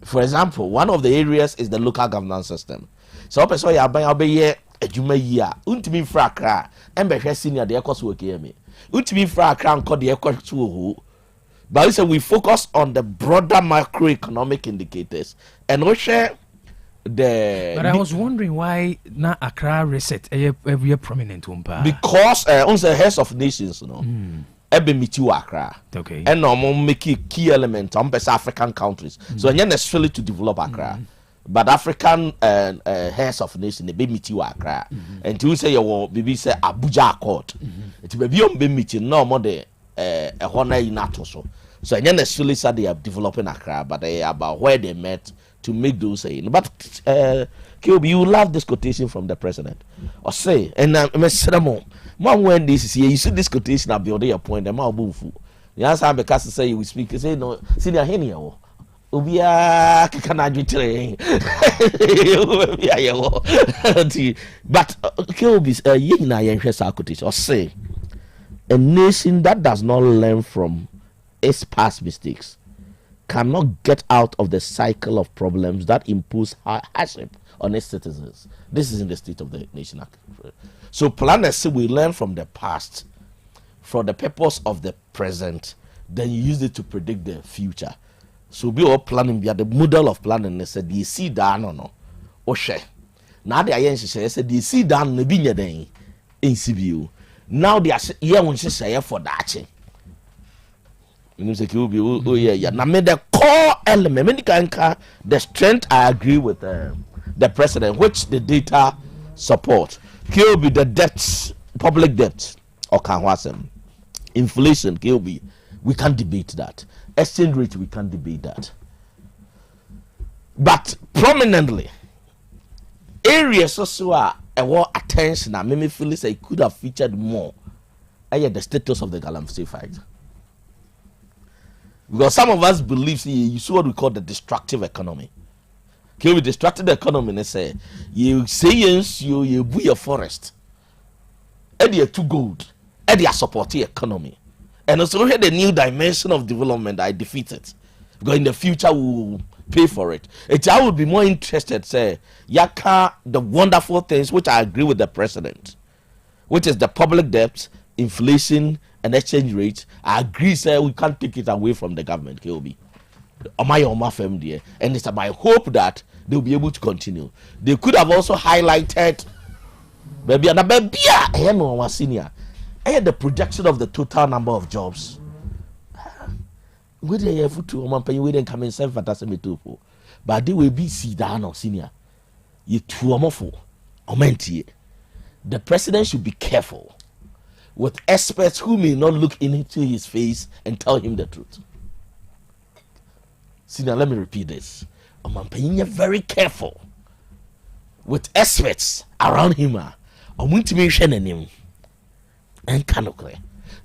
For example, one of the areas is the local governance system. So person ya ban obeye adwuma yi a untimi fra kra embe hwe senior de ekoso work here me. Utimi fra Accra called the equal to. But we say we focus on the broader macroeconomic indicators and we share the. But I was wondering why na Accra reset every prominent umpa. Because on the heads of nations, you know, ebe miti Accra. Okay. And no make a key element on best African countries. So not necessarily to develop Accra. But African heads of nation they be miti Accra. And to say you be say Abuja Accord. It be on be miti no more the a honor in NATO so not necessarily said they are developing Accra, but they are about where they met to make those saying. But KOB, you love this quotation from the president. Or say, and Mr. Mom, when this is here, you see this quotation at your point, the mouth boomful. The answer because to say you will speak, you say no, senior Henny. Ubia Kikanaju but KOB, Yina Yankasa quotation, or say, a nation that does not learn from its past mistakes cannot get out of the cycle of problems that impose hardship on its citizens. This is in the state of the nation. So planners say we learn from the past for the purpose of the present, then you use it to predict the future. So we all planning, the model of planning, they said, you see down or no? Or share. Now the INC said, you see down the binya day in CBU. Now they are here when she say for that. Oh yeah. Now the core element, the strength I agree with the president, which the data support. Will be the debts, public debt, or Kanwasem. Inflation, KOB, we can't debate that. Exchange rate, we can't debate that. But prominently, areas also are a war attention. I me feel like it could have featured more. The status of the Galamsey fight. Because some of us believe, you see what we call the destructive economy. Okay, we destructive economy, they say, you say yes, you buy a forest. And you're too good. And you're supporting economy. And also here the new dimension of development I defeated. Because in the future we will pay for it. I would be more interested, say, Yaka, the wonderful things which I agree with the president, which is the public debt, inflation, and exchange rate. I agree, say we can't take it away from the government, KOB. And it's my hope that they'll be able to continue. They could have also highlighted the projection of the total number of jobs. We didn't come in self but they will be Sidan or senior. You too the president should be careful with experts who may not look into his face and tell him the truth. Senior, let me repeat this. You're very careful with experts around him. I'm going to mention him and cannot clear.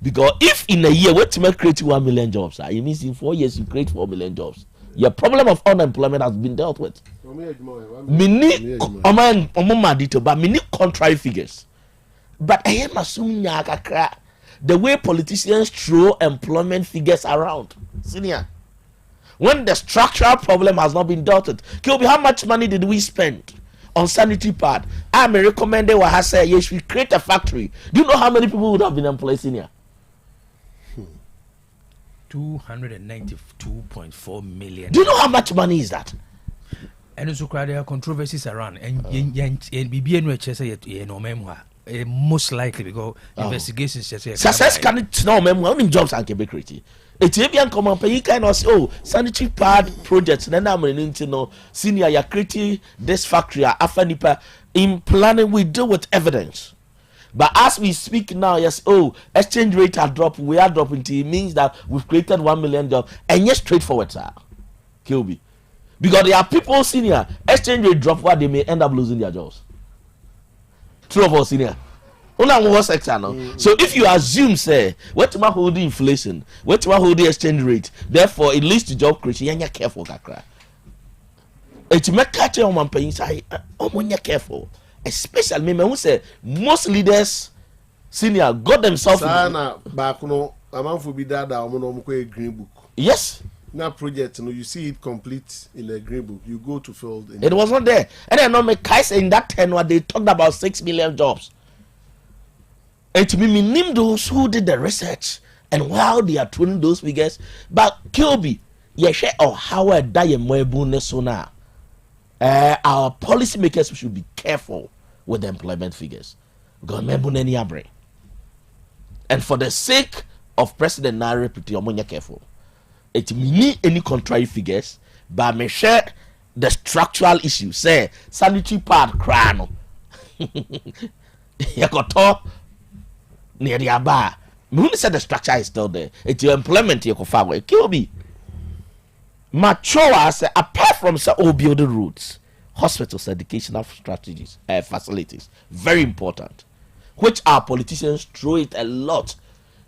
Because if in a year we to create 1 million jobs, it means in 4 years you create 4 million jobs. Your problem of unemployment has been dealt with. Many contrary figures. But I am assuming the way politicians throw employment figures around. Senior. When the structural problem has not been dealt with, how much money did we spend on sanitary pad? I may recommend what I say, yes, we create a factory. Do you know how many people would have been employed in here? 292.4 million. Do you know how much money is that? And also there are controversies around and most likely because investigations success can it know only jobs and create. Ethiopian common pay kind of say, sanitary pad projects then I'm into no senior ya creating this factory after in planning we deal with evidence. But as we speak now, yes, exchange rate are dropped, we are dropping. It means that we've created 1 million jobs. And yes, straightforward, sir. KOB. Because there are people senior, exchange rate drop where they may end up losing their jobs. True of us senior. Only one sector now. So if you assume, say, what to hold the inflation, what to hold the exchange rate, therefore it leads to job creation, you're careful, kakra. It may catch you on my pain, say, when you're careful. Especially me who say most leaders senior got themselves back no amount for be that green book. Yes. Now project you see it complete in a green book. You go to field. It was not there. And then no me in that 10 where they talked about 6 million jobs. It may name those who did the research and while they are tuning those figures, but Kilby, share or how a diamond our policymakers should be careful with the employment figures. And for the sake of President Nare Piti, careful. It mean any contrary figures, but me share the structural issue. Say sanitary pad crano. Yakoto near the bar. Me say the structure is still there. It's your employment yakofawe. Kill me. Mature say apart from say all building roads, hospitals, educational strategies, facilities, very important. Which our politicians throw it a lot.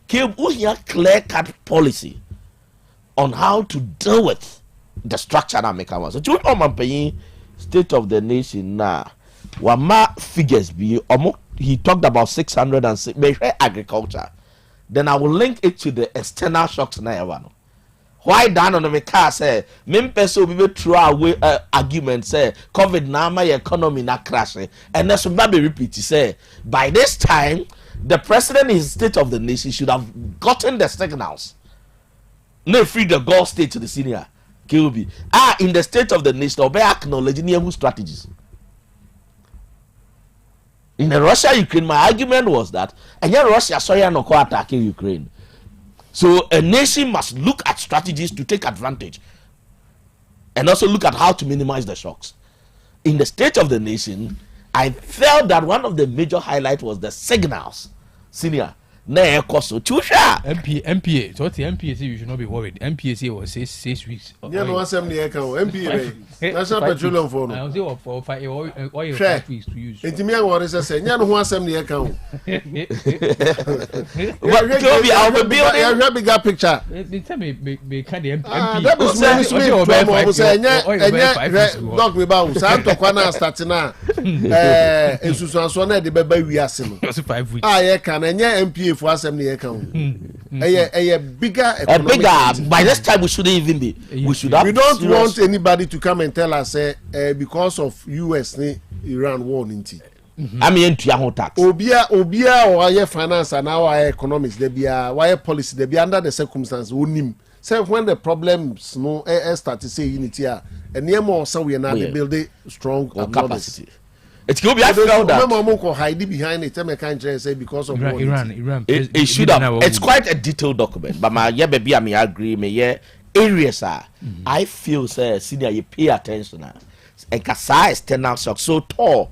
We have clear-cut policy on how to deal with the structure that make us. So, you know, paying state of the nation now. Wama figures be he talked about 606 agriculture. Then I will link it to the external shocks now. Why down on the car say mempeso be throw away argument say COVID now my economy na crashing and that's what be repeat say by this time the president in state of the nation should have gotten the signals. No free the Gulf state to the senior KOB in the state of the nation or be acknowledging new strategies. In the Russia-Ukraine, my argument was that and yet Russia saw no attacking Ukraine. So a nation must look at strategies to take advantage and also look at how to minimize the shocks. In the state of the nation, I felt that one of the major highlights was the signals. Senior, MPA. So what the MPA say you should not be worried. MPA say was 6 weeks. Yeah, no 70 account. MPA. National Petroleum Fund. I say for 5 weeks to use. Intimia what say nya no 170 account. What Toby I will build a bigger picture. They tell me can the MP. That was say nya dog me ba so am to kwana start na ensusuanso na de beba wiase no. 5 weeks. Yeah can nya MPA for 70 account. Bigger economic. By this time we shouldn't even be. We don't want anybody to come and tell us because of US Iran war ninti. I mean to tax. Obia or finance and our economics they be why policy they be under the circumstances unim. Say when the problems start to say unity and near more so we are now building strong capacity. It could be I felt that Momoko hide behind it I can't say because of Iran. It should have. It's quite a detailed document, but my baby I agree me areas I feel say senior you pay attention and Kasa external shock so tall.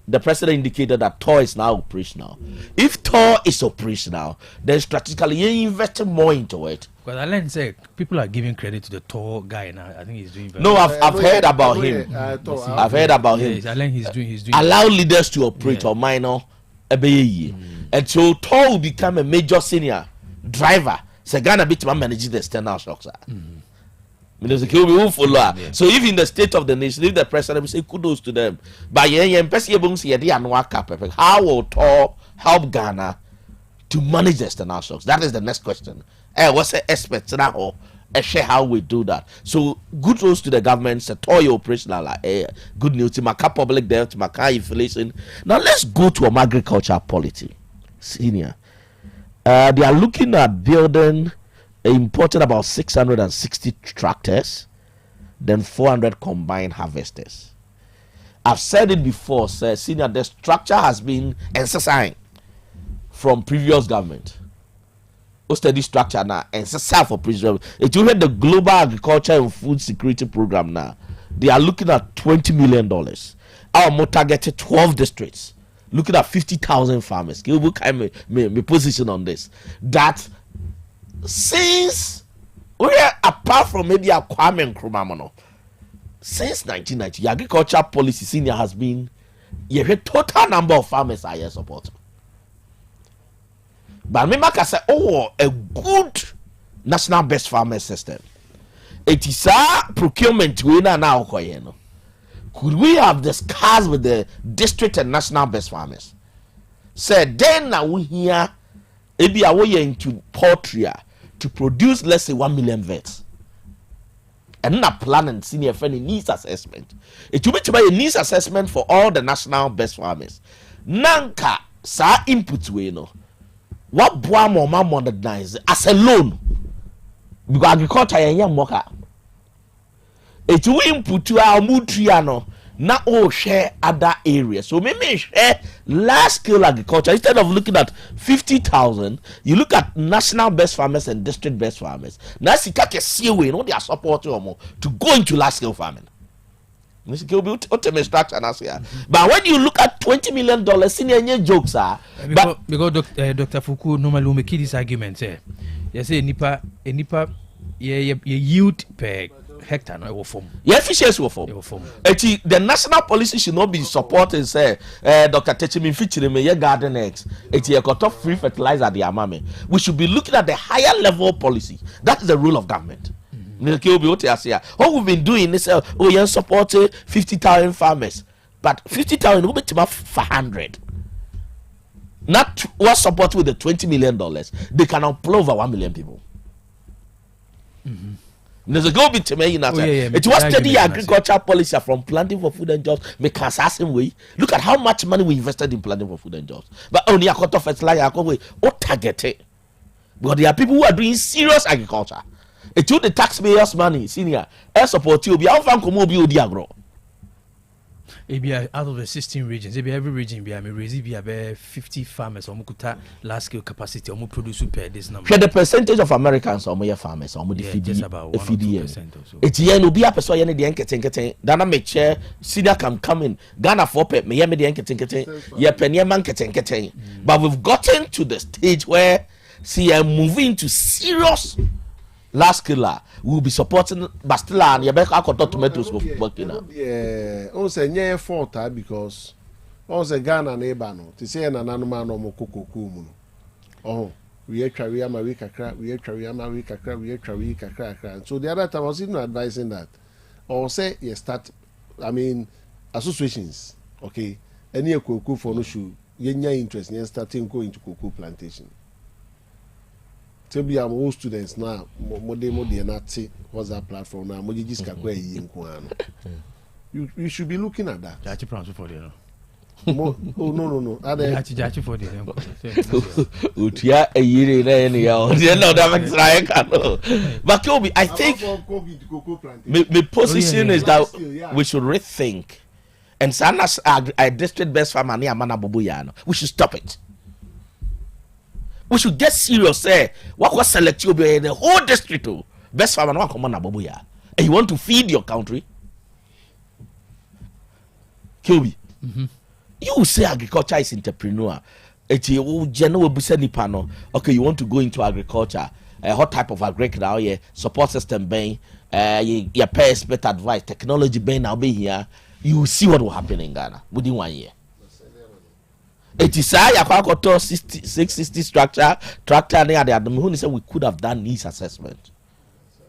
The president indicated that TOR is now operational. If TOR is operational, then strategically you invest more into it. Because Alan said people are giving credit to the TOR guy now. I think he's doing very well. I've heard about him. I've heard about him. Yes, Alan he's doing. Allow leaders to operate or minor and so TOR will become a major senior driver. So Ghana bit managing the external shocks. So if in the state of the nation, if the president will say kudos to them, but how will TOR help Ghana to manage the external shocks? That is the next question. What's the expert now? How we do that? So good news to the government. TOR operational. Good news to Maka public debt, to Maka inflation. Now let's go to agriculture policy. Senior, they are looking at building. Imported about 660 tractors, then 400 combined harvesters. I've said it before, sir. Senior, the structure has been exercised from previous government. Steady structure now, exercise for previous. If you read the Global Agriculture and Food Security Program now, they are looking at $20 million. Our more targeted 12 districts, looking at 50,000 farmers. Give me position on this. That since we are apart from maybe a Kwame Nkrumah, since 1990, the agriculture policy senior has been a total number of farmers are support. But remember, I say, a good national best farmer system. It is a procurement winner now. Could we have discussed with the district and national best farmers? Said then now we here, maybe a way into poultry. To produce, let's say, 1 million vets. And not plan and senior friendly needs assessment. It will be to buy a needs assessment for all the national best farmers. Nanka, sa input we no. what boy more modernize as a loan because agriculture yen moka it will input to our mutriano na all share other areas. So maybe share large scale agriculture instead of looking at 50,000. You look at national best farmers and district best farmers. Now see kake siwe no they are supporting more to go into large scale farming. But when you look at $20 million, senior jokes are because Dr. Fuku normally make this argument. You say nipa yield per hectare no form. Yeah, efficiency will form. The national policy should not be supporting say Dr. Techimi featuring me garden eggs. It's a cut off free fertilizer the amame. We should be looking at the higher level policy. That is the rule of government. What we've been doing is you support 50,000 farmers, but 50,000 will be 500. Not what support with the $20 million. They can employ over 1 million people. There's a go bit to me. It was steady agriculture policy from planting for food and jobs. Make assassin way. Look at how much money we invested in planting for food and jobs. But only a cut off fertilizer way or target it. But there are people who are doing serious agriculture. It took the taxpayers' money, senior. I support you. Be out from Komobi Diagro. Out of the 16 regions, every region be raising 50 farmers or mukuta large scale capacity or produce per this number. The percentage of Americans or more farmers or more just about 1% or so. It's yen will be a person the enketing. Dana make chair, senior come in. Ghana for pet me the enketing. Yeah, penny man keting. But we've gotten to the stage where moving to serious last killer will be supporting Bastilla and Yabeka Koto tomatoes working now. Yeah, also near fault because also Ghana neighbor to say an animal no mokoko kumu. Oh, we are carry America crack, we are carry America crack, we are carry crack. So the other time I was even advising that, or say you start, I mean, associations, okay, any cocoa for no shoe, you interest in starting going to cocoa plantation. So be our old students now. Mode not what's that platform now? You should be looking at that. Oh no. But Kobe, I think my position is that we should rethink. And Sana's a district best farmer near Manabubuyano. We should stop it. We should get serious. What was select you in the whole district? Best farmer no come on Abubuya. And you want to feed your country? Kobe. You say agriculture is entrepreneur. Okay, you want to go into agriculture. What type of agriculture now? Yeah, support system being your pay expert advice, technology being now be here. You will see what will happen in Ghana within 1 year. It is a 660 structure tractor near the Adam said we could have done needs assessment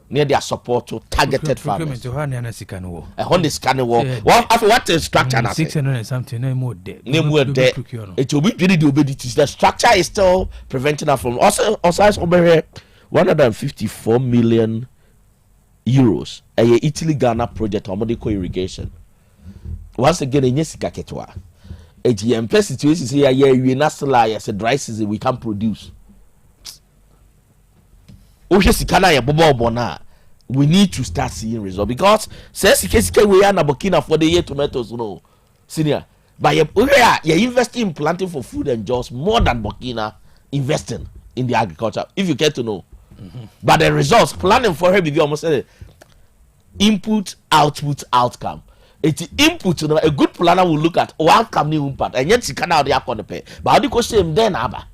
near their support to targeted farmers. On this kind of work. Well, after what is structure? 600 and something, no more dead. It will be really the structure is still preventing us from also over here 154 million euros. A Italy Ghana project on medical irrigation. Once again, in Yesika Ketwa. AGM situation here, we not still as a dry season we can produce. We need to start seeing results because says we are Burkina for the year tomatoes, no senior. But you're investing in planting for food and jobs more than Burkina investing in the agriculture, if you care to know. But the results planning for her be almost input, output, outcome. It's input to a good planner will look at outcome new impact and yet she can out the pay. But how do you say then Abba?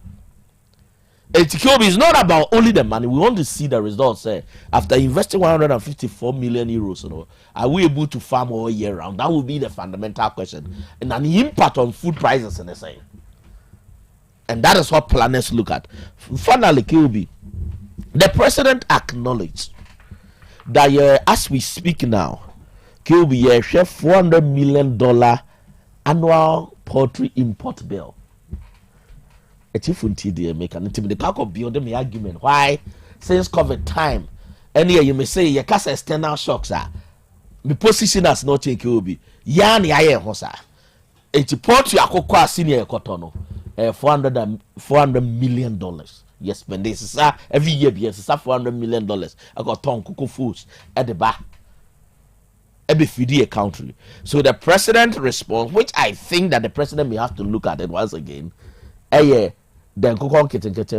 It's not about only the money. We want to see the results. After investing 154 million euros, are we able to farm all year round? That will be the fundamental question. And an impact on food prices in the same. And that is what planners look at. Finally, KOB, the president acknowledged that as we speak now, KOB share $400 million annual poultry import bill. A chief until make an intimate pack of beyond the argument. Why? Since COVID time, and here you may say your cast external shocks are the position as not in KOB. Yani aye hosa. It's poultry akokwa senior kotono. $400 million. Yes, when this is every year, yes, it's $400 million. I got ton cocoa foods at the back. Every feed country. So the president responds, which I think that the president may have to look at it once again. The cocoa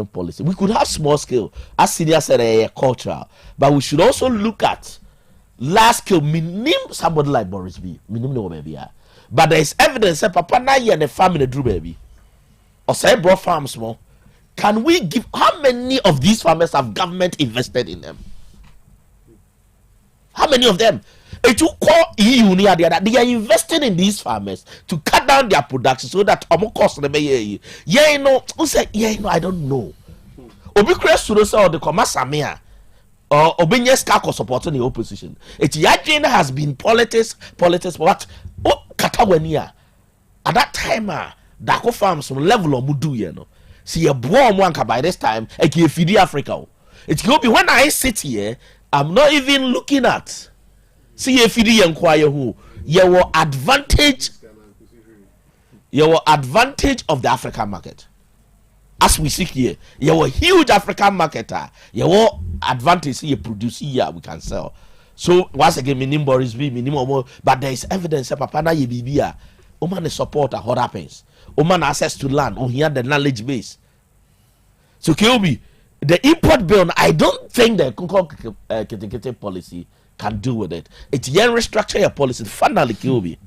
policy. We could have small scale, as Senior said, cultural, but we should also look at large scale. Name somebody like Boris B. No baby. But there is evidence that Papa Naya and the family drew baby. Or say brought farms more. Can we give how many of these farmers have government invested in them? How many of them? It will call EU near the other. They are investing in these farmers to cut down their production so that cost them. I don't know. Obi Kres or the Komasamia or Obinya Skako supporting the opposition. It has been politics, but Catalonia at that time, Dako farms from level of Mudu, you know. See a bomb wanka by this time, I can feed Africa. It could be when I sit here, I'm not even looking at. See a feed inquire who your advantage of the African market. As we see here, your huge African marketer, your advantage you produce here we can sell. So once again, minimum Boris B, minimum, but there is evidence that Papa na Yibibia, Oman is support what happens. Oman access to land, on here the knowledge base. So Kyobi, the import bill, I don't think the Kete policy can do with it. It's yen restructure your policy. Finally, Kyobi,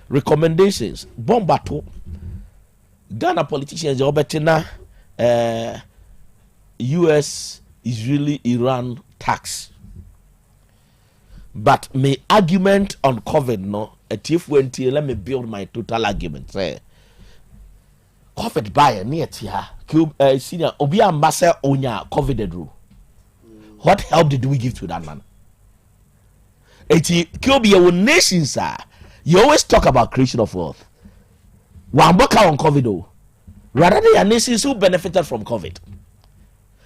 recommendations, Bombato, Ghana politicians, Obetina, US, Israeli, Iran tax. But my argument on COVID, no, a T20, let me build my total argument. Say, COVID buy near tia, senior, Obi Ambassador Onya, COVID rule. What help did we give to that man? Kyobi, your nations are, you always talk about creation of wealth. Wamboka on COVID, though. Rather than your nations who benefited from COVID.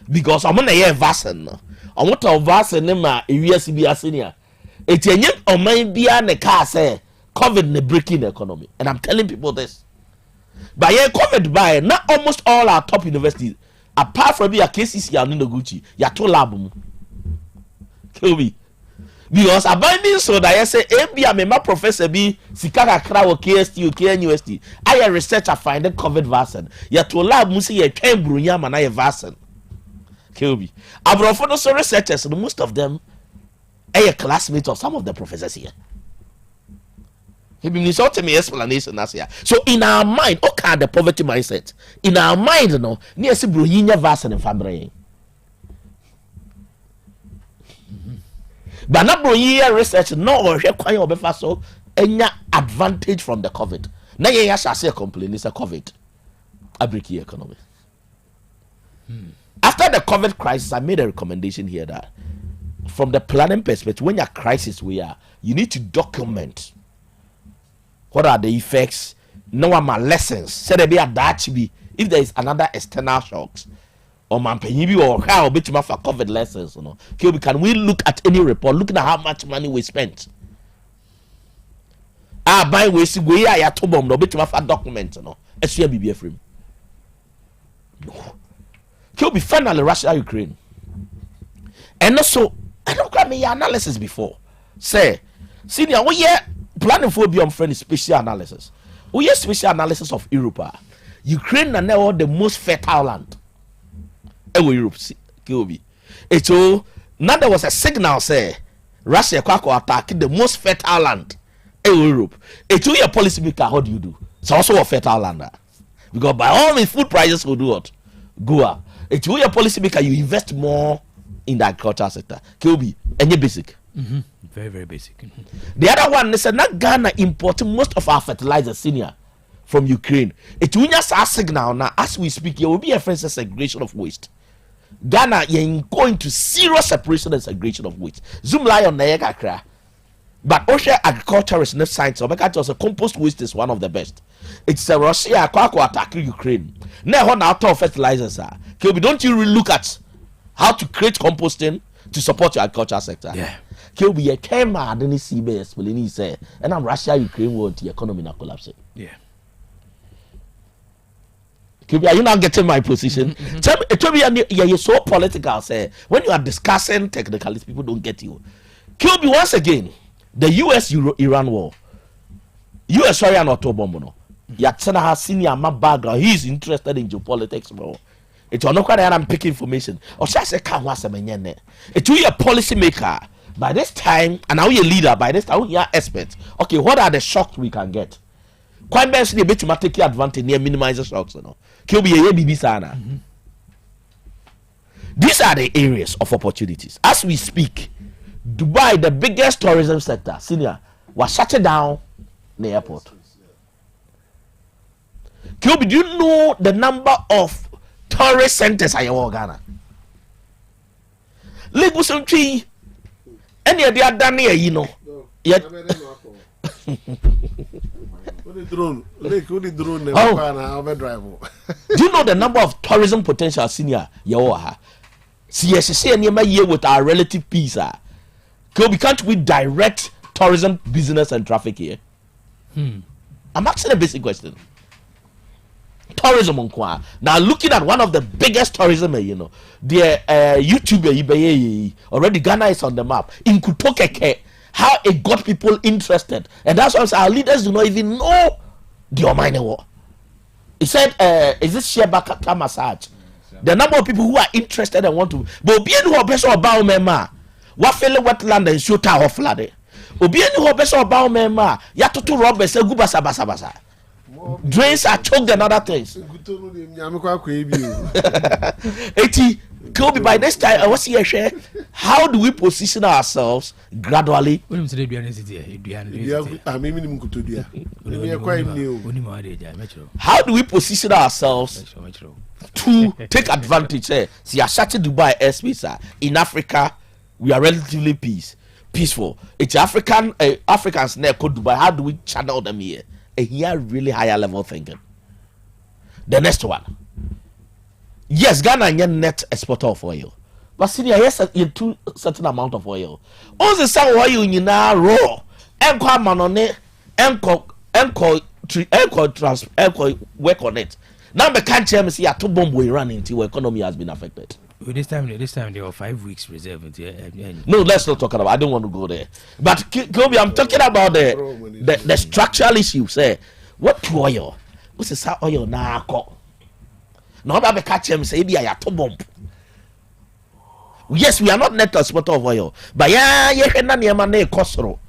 Because I'm on a year vaccine. I want to vaccine them, USCB senior. It's a new or maybe the car say COVID the breaking the economy, and I'm telling people this. But yeah, COVID by not almost all our top universities, apart from your KCC and Gucci, you're too lab. Kill me. Because I buy me so that I say, I'm a professor B, Sikaka Kraw, KST, KNUST. I a researcher find the COVID vaccine. You're too lab, Musi, a Cambru, Yam, and I a vaccine. Kill me. I've also researchers, and most of them. A classmate of some of the professors here. He been insulting me explanation as here. So in our mind, okay, the poverty mindset. In our mind, no, near si bruyinya vasen and family. But not bruyinya research, no, or require obefa so any advantage from the COVID. Now you shall say complain it's a COVID. A breaky economy. After the COVID crisis, I made a recommendation here that. From the planning perspective, when your crisis we are, you need to document what are the effects, know what my lessons. Say there be a that be if there is another external shocks or man or how bit for COVID lessons, you know. Okay, can we look at any report, looking at how much money we spent? By we see we are at home, no bit for document, you know. SBF frame. No. Okay, be finally Russia Ukraine. And also I don't got me analysis before. Say, senior, we are planning for beyond friend special analysis. We are special analysis of Europe. Ukraine and now the most fertile land. Europe, Kyobi. It's all now there was a signal say Russia Kwaku attack the most fertile land. Europe. It's all your policy maker. How do you do? It's also a fertile land. Because by all means, food prices will do what? Go up. It's all your policy maker. You invest more. In the agricultural sector, Kyobi, any basic, very very basic. The other one is not Ghana importing most of our fertilizer senior from Ukraine. It will just a signal now as we speak. There will be a friend segregation of waste. Ghana, you're going to zero separation and segregation of waste. Zoom lie on the Yakakra, but Osha agriculture is not science. So because compost waste is one of the best. It's a Russia Kwaku attacking Ukraine. Now on our top fertilizers are. Kyobi, don't you really look at how to create composting to support your agriculture sector? Yeah. Kyobi, came out and see me explaining say, and I'm Russia, Ukraine, want the economy not collapse. Yeah. Are you not getting my position? Tell me, you're so political. Say when you are discussing technicalities, people don't get you. Kilby, once again, the US-Iran war. US sorry and Otobombo. Yatsana has senior my background. He's interested in geopolitics, bro. It's not quite I'm picking information. Or just a can was a man. It's you a policy maker. By this time, and now you're a leader. By this time, you're expert. Okay, what are the shocks we can get? Quite best a bit to take advantage near minimize the shocks, you know. These are the areas of opportunities. As we speak, Dubai, the biggest tourism sector, senior, was shut down the airport. Kilby, do you know the number of tourist centers in Ghana? Lagos and Tree, any of the other near, you know. Yet. Drone. Do you know the number of tourism potential senior Yawaha? CSC and Yama year with our relative peace. We can't we direct tourism business and traffic here? I'm asking a basic question. Tourism on Kwa. Now looking at one of the biggest tourism, you know, the YouTuber already Ghana is on the map. In Kutokeke. How it got people interested, and that's why our leaders do not even know the Almighty war. He said, "Is this share back massage?" The number of people who are interested and want to, but be any best about mema, what fellow wetland and shoot our flood. Obi any best about mema, yatutu robbers, gubasa basa basa. Drains are choked and other things. 80. Kobe, by this time, I was here. How do we position ourselves gradually? How do we position ourselves to take advantage? See, Dubai airspace in Africa, we are relatively peaceful. It's Africans near Dubai. How do we channel them here? And here, really higher level thinking. The next one. Yes, Ghana is net exporter of oil. But senior, yes, a certain amount of oil. All the same oil in now raw. Enko manone, enko work on it. Now the country see a two bomb we run into economy has been affected. This time there were 5 weeks reserved. No, let's not talk about. I don't want to go there. But Kobe, I'm talking about the structural issues. What oil? What's the oil now? Now that catch him say be a to bomb. Yes, we are not net exporter of oil, but yeah, na near costro.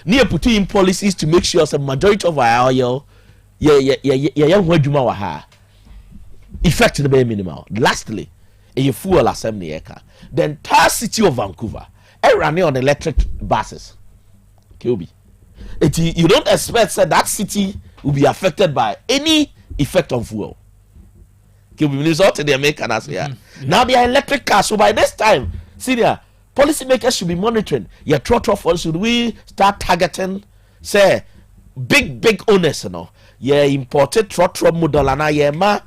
Near putting in policies to make sure the majority of our oil, effect the bare minimal. Lastly, a fuel assembly eka. The entire city of Vancouver, running on electric buses. Kobe, you don't expect that city will be affected by any effect on fuel. Now they are electric cars. So by this time, senior policymakers should be monitoring. Your trotro funds, should we start targeting, say, big owners, you know? Yeah, imported trotro model and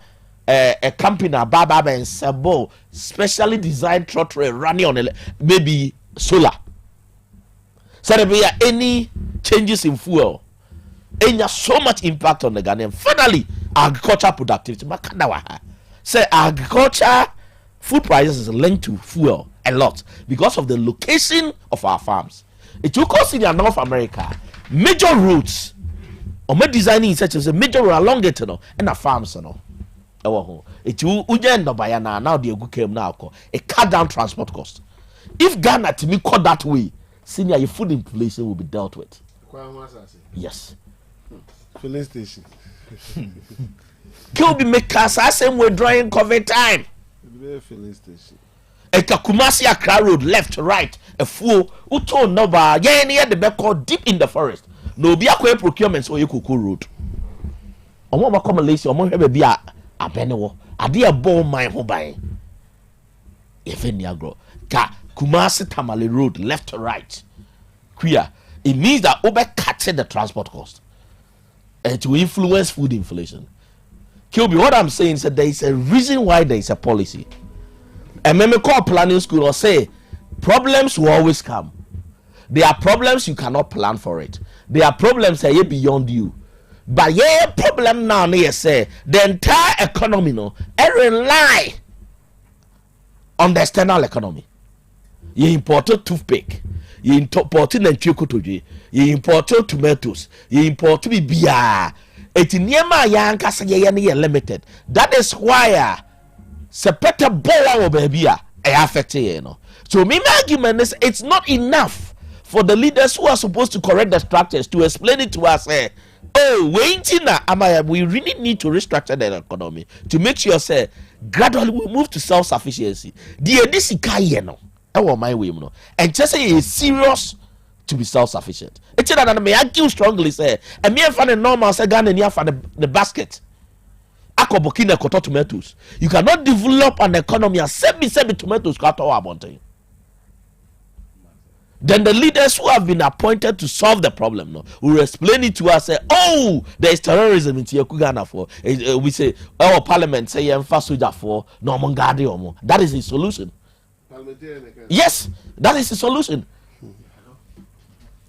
a company Baba and Sabo, specially designed trotro running on maybe solar. So there be any changes in fuel. And there's so much impact on the Ghanaian. Finally, agricultural productivity. Say agriculture, food prices is linked to fuel a lot because of the location of our farms. It took us in North America, major routes, or designing such as a major road along it, you know, and a farms, you know. It will now the came now it cut down transport cost. If Ghana to me cut that way, senior your food inflation will be dealt with. Yes. Filling station. Kilby make us same way drawing COVID time. Filling station. A Kumasi Accra road left right a fool uto noba near the back deep in the forest. No be a procurement so you could road. On what come Malaysia or be a benewo. A dear bone my home buying. If any agro Kumasi Tamale road left right. Queer. It means that overcutting the transport cost. To influence food inflation. Kilby, what I'm saying is that there is a reason why there is a policy. And when we call planning school or say problems will always come. There are problems you cannot plan for it. There are problems that are beyond you. But yeah, problem now is say the entire economy no rely on the external economy. You import toothpick, you import nantwie, you import tomatoes, you import bibia. Eti niema ya ankasa ye limited. That is why sepeta bola wo baby affect you know. So my argument is it's not enough for the leaders who are supposed to correct the structures to explain it to us. We really need to restructure the economy to make sure say gradually we move to self-sufficiency. My way, and just say it's serious to be self-sufficient. It's that I may argue strongly say, and me and the normal say Ghana near for the basket. Akobokina koto tomatoes. You cannot develop an economy and semi tomatoes got all about. Then the leaders who have been appointed to solve the problem will explain it to us. Say, oh, there is terrorism in Ghana for. We say, our parliament say soldier for no mongadi omo. That is the solution. Yes, that is the solution.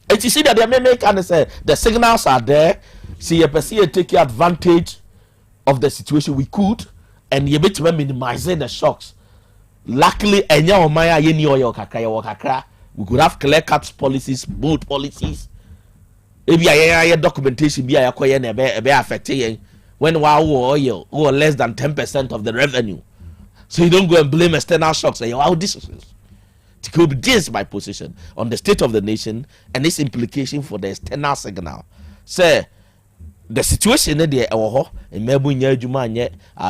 And you see that they may make and say the signals are there. See, you perceive take advantage of the situation we could, and you better minimize the shocks. Luckily, we could have clear cut policies, bold policies. Maybe I documentation be affected when oil or less than 10% of the revenue. So you don't go and blame external shocks. Say, oh, this is my position on the state of the nation and its implication for the external signal. Say the situation there, our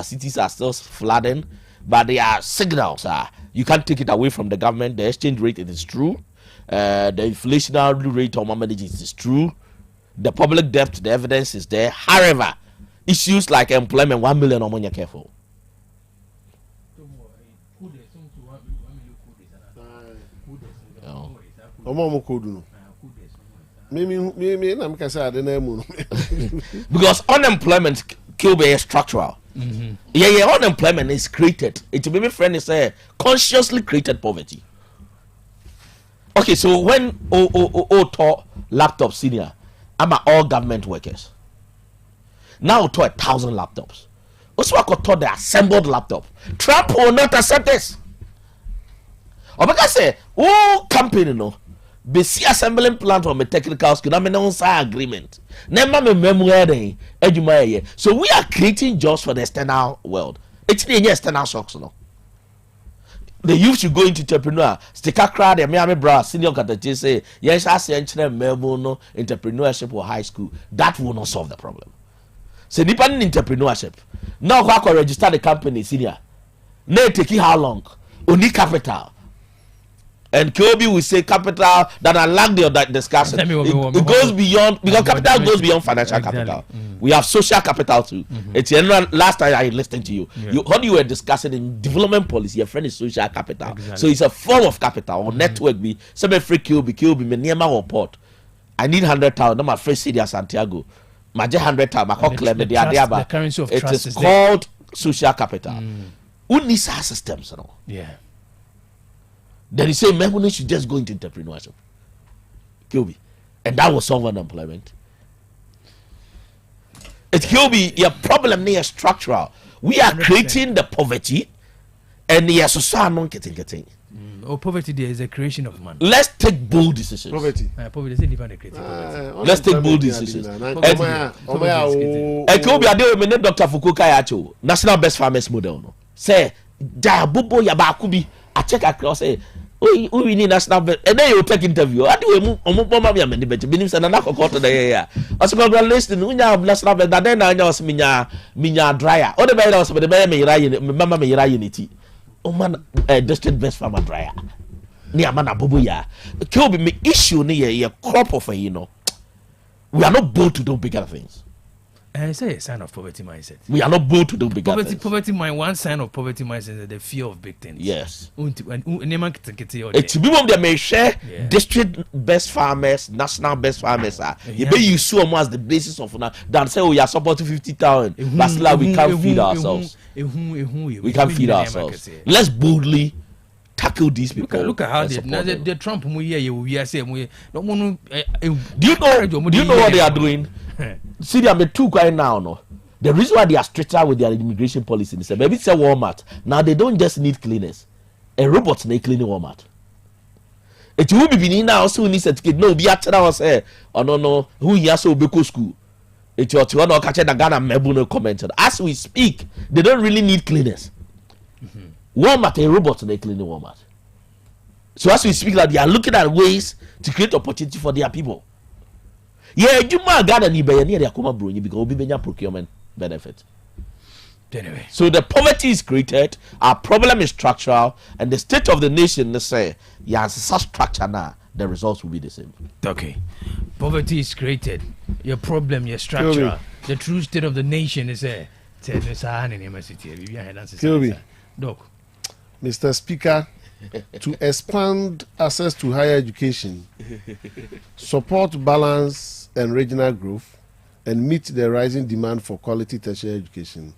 cities are still flooding, but there are signals. You can't take it away from the government. The exchange rate, it is true. The inflationary rate of managers is true. The public debt, the evidence is there. However, issues like employment, 1 million or more, you're careful. Because unemployment can be structural. Unemployment is created. It will be friend is consciously created poverty. Okay, so when O laptop senior, I'm all government workers. Now to 1,000 laptops. Also, I could taught the assembled laptop. Trump will not accept this. Or because say, company no. Besi assembling plant on a technical skill, I mean, on agreement. So we are creating jobs for the external world. It's the external shocks, no. The youth should go into entrepreneur. Sticker crowd, the Miami bra, senior category say, yes, I say no entrepreneurship or high school. That will not solve the problem. So depending entrepreneurship. Now I can register the company senior. Now taking how long? Only capital. And Kobe will say capital that I lack the discussion. It goes beyond, because capital goes beyond financial capital. We have social capital too. It's last time I listened to you. What you were discussing in development policy, your friend is social capital. So it's a form of capital or network. Be some free Kobe, me near my port. I need 100,000. My first city at Santiago. My 100,000. My claim the idea, but it is called social capital. Who needs our systems? Yeah. Then he said, "Members should just go into entrepreneurship." Kilby, and that will solve unemployment. It Kilby, your problem near structural. We are 100%. Creating the poverty, and yes, society not getting. Poverty there is a creation of man. Let's take bold decisions. Poverty is independent creative. Let's take bold decisions. Kilby, I do a Dr. Fukuoka Yacho, National Best Farmers Model. No, say, Jabubo Yabakubi. I check across say, we need national best, and then you take interview. I do a move many better. Meaning, and I got to the year. Also, congratulations, we have national best. That then I know minya dryer. All the better was the better Mama unity. Oh man, district best farmer dryer. Near man abubuya. Kill me issue near a crop of we are not bold to do bigger things. It's a sign of poverty mindset. We are not bold to do bigger things. Poverty mind. One sign of poverty mindset is the fear of big things. Yes. It's we want them to share district best farmers, national best farmers. You sue them as the basis of that. Say, we are supporting 50,000, but still we can't feed ourselves. We can't feed ourselves. Let's boldly tackle these people. Look at how the Trump we are saying. Do you know what they are doing? See, they are too quiet now. No, the reason why they are stricter with their immigration policy is that maybe it's a Walmart. Now they don't just need cleaners. A robot may clean Walmart. It will be now also need certificate. No, be at say, oh no, who he has to be school. It's your to no catch the Ghana Mebuno commented. As we speak, they don't really need cleaners. Walmart, a robot may clean Walmart. So as we speak, like, they are looking at ways to create opportunity for their people. Yeah, you might Ghana ni be near their Kuma Bruni because we be procurement benefit. Anyway. So the poverty is created, our problem is structural, and the state of the nation, let's say, yeah, such structure now, the results will be the same. Okay. Poverty is created. Your problem, your structure. The true state of the nation is a Doc. Mr. Speaker, to expand access to higher education, support balance and regional growth, and meet the rising demand for quality tertiary education,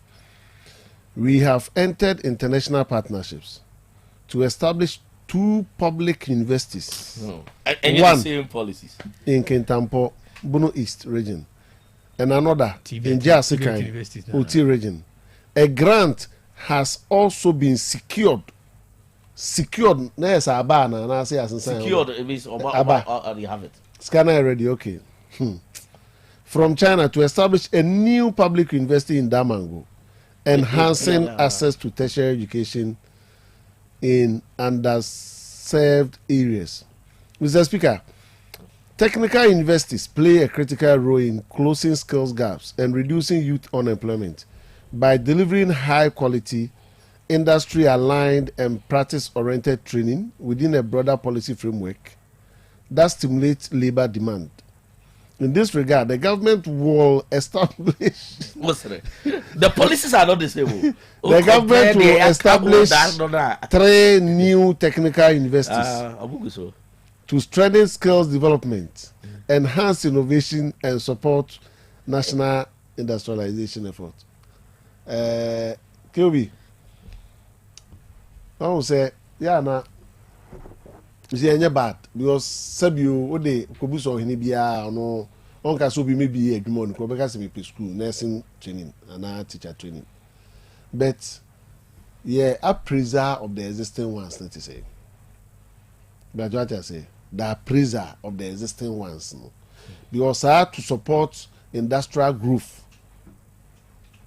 we have entered international partnerships to establish 2 public universities. And one the same policies in Kintampo, Bono East region, and another in Jasikai, Oti region. A grant has also been secured. Secured, yes, Abana, and I say as secured. It means you have it. Scanner already, okay. From China to establish a new public university in Damango, enhancing access to tertiary education in underserved areas. Mr. Speaker, technical universities play a critical role in closing skills gaps and reducing youth unemployment by delivering high quality, industry aligned and practice oriented training within a broader policy framework that stimulates labor demand. In this regard, the government will establish. The policies are not the same. The government will establish 3 new technical universities to strengthen skills development, enhance innovation, and support national industrialization efforts. Kilby, I will say, yeah, now. Is any bad because Sabio Ode Kobuso Hinibia no Onka so be maybe a demon because me school nursing training and teacher training. But yeah, a preserve of the existing ones, let us say. But what I say, the preserve of the existing ones, no. Because I have to support industrial growth.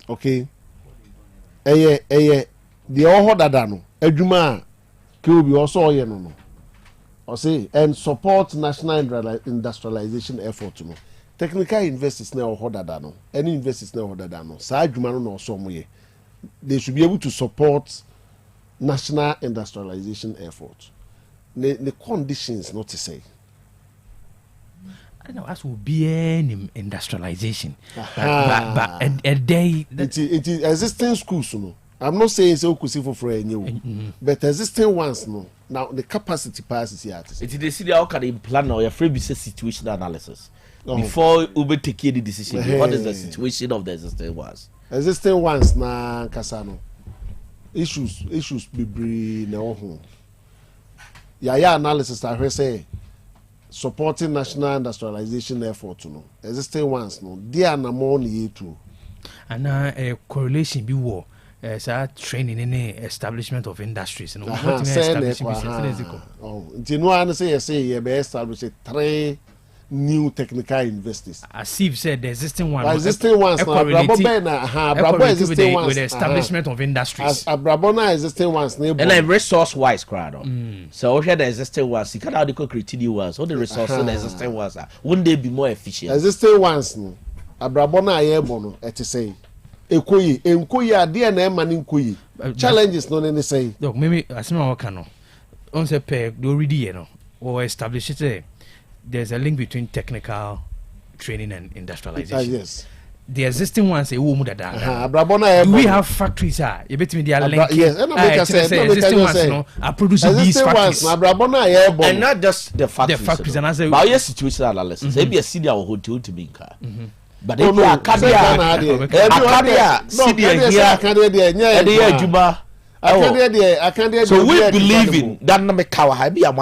Okay. The oho dadano, eduma, Kilby also no. Or say and support national industrialization effort. No. Technical investors now hold that no. Any investors now hold that no. Side no somewhere. They should be able to support national industrialization effort. The conditions not to say. I don't know as will be any industrialization. But a day it is existing schools, no. I'm not saying so for a new, but existing ones, no. Now the capacity passes here. It is the city how can plan or your free situation analysis before Uber take any decision. What is the situation of the existing ones? Existing ones na kasano issues be na home. Yeah analysis I say supporting national industrialization effort, no. Existing ones, no. They are na more ni too. And a correlation be war. Training in the establishment of industries. And what you know, say you be establish 3 new technical universities. As Steve said, the existing ones. Existing ones. Existing ones with the establishment of industries. Brabona existing ones. And like resource-wise, crowd. So we had the existing ones. You can't have the create new ones. All the resources, the existing ones. Wouldn't they be more efficient? Existing ones, no. Brabona airborne. It say. Enkoyi ade na ema ni nkoyi challenges no ne say look maybe asema waka no on say pe do ready here no or establish it there's a link between technical training and industrialization. Yes, the existing ones say wo mu dada do we have factories you bet me they are linked. Yes, and existing ones no are producing these factories and not just the factories and as a but your situation analysis say be a senior hotel to be car. But so we believe in that number kawa be a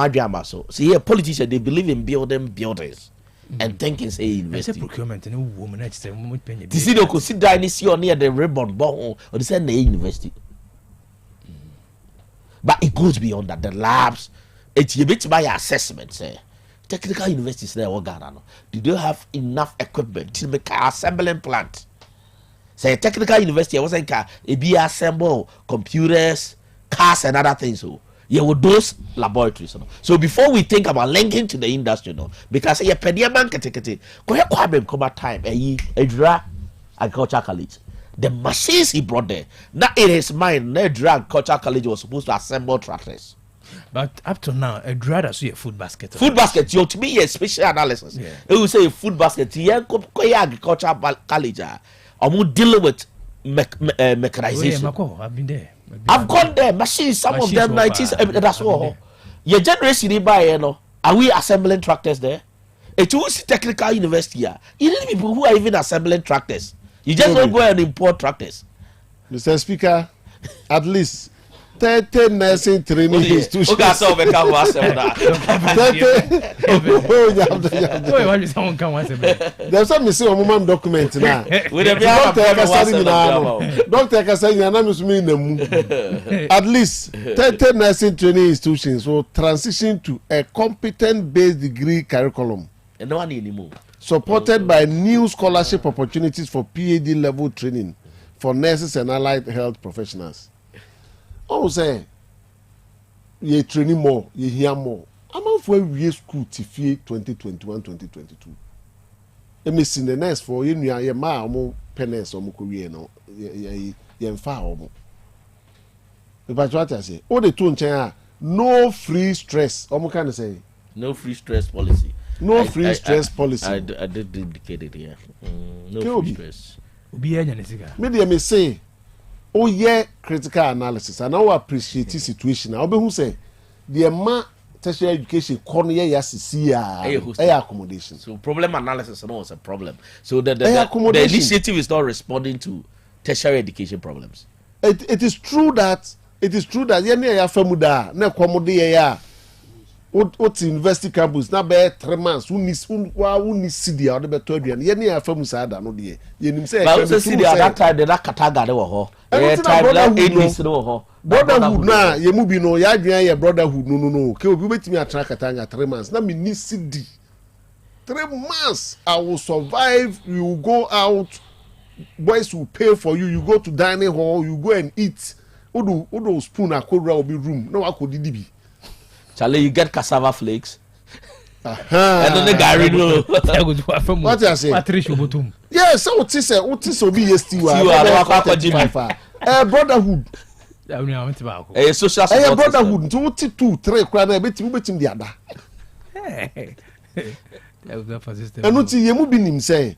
so see here politicians they believe in building buildings and thinking say university. Procurement and woman at the moment penny. This is no sit down see near the ribbon bone or the same university. But it goes beyond that. The labs, it's a bit by assessment, say. Technical universities there, do they have enough equipment to make an assembling plant? Say technical university, I wasn't it be assemble computers, cars, and other things. So you with those laboratories. So before we think about linking to the industry, because a pediaman come time a agricultural college. The machines he brought there, not in his mind, no agricultural college was supposed to assemble tractors. But up to now, I'd rather see a food basket. Food basket, you to me a special analysis. Yeah. It will say food basket. Yeah, agricultural college. I'm dealing with mechanization. I've been there. I've gone there. Machines, some of them 90s. That's all. Your generation in by are we assembling tractors there? It was technical university. You need people who are even assembling tractors. You just don't go and import tractors. Mr. Speaker, at least 30 nursing training institutions. Okay, so we can watch them now. There's some missing on moment document now. Doctor at least 30 nursing training institutions will transition to a competent-based degree curriculum. And no one anymore. Supported by new scholarship opportunities for PhD level training for nurses and allied health professionals. I say, you training more, you hear more. I'm out for a school to 2021-2022. I miss in the next for you, your ma penance or Mukuria, no, you foul. But what I say, all the two no free stress. Can I say? No free stress policy. No free stress policy. I did indicate it here. No free stress. Maybe I may say, oh yeah, critical analysis. And I appreciate the situation. I'll be who say the amount tertiary education corner see accommodation. So problem analysis was a problem. So the initiative is not responding to tertiary education problems. It is true that yeah famuda na kwamode ya what university campus na be 3 months who need city or be to aduan ye na famu sada no de ye nim say but city at that time the kataga de wo ho time la English no ho brotherhood na ye mu bi no ya adwan ye brotherhood no ke obi betimi atra katanga 3 months na me need city 3 months I will survive. You will go out, boys will pay for you, you go to dining hall, you go and eat. Odo spoon akora will be room no akodi Charlie, you get cassava flakes. And then the guy no. What you say? Yes, so what is obi yestiwa. Brotherhood. Social support. Brotherhood. 2 3 kra na betim di ada. Enu ti yemu bi nim say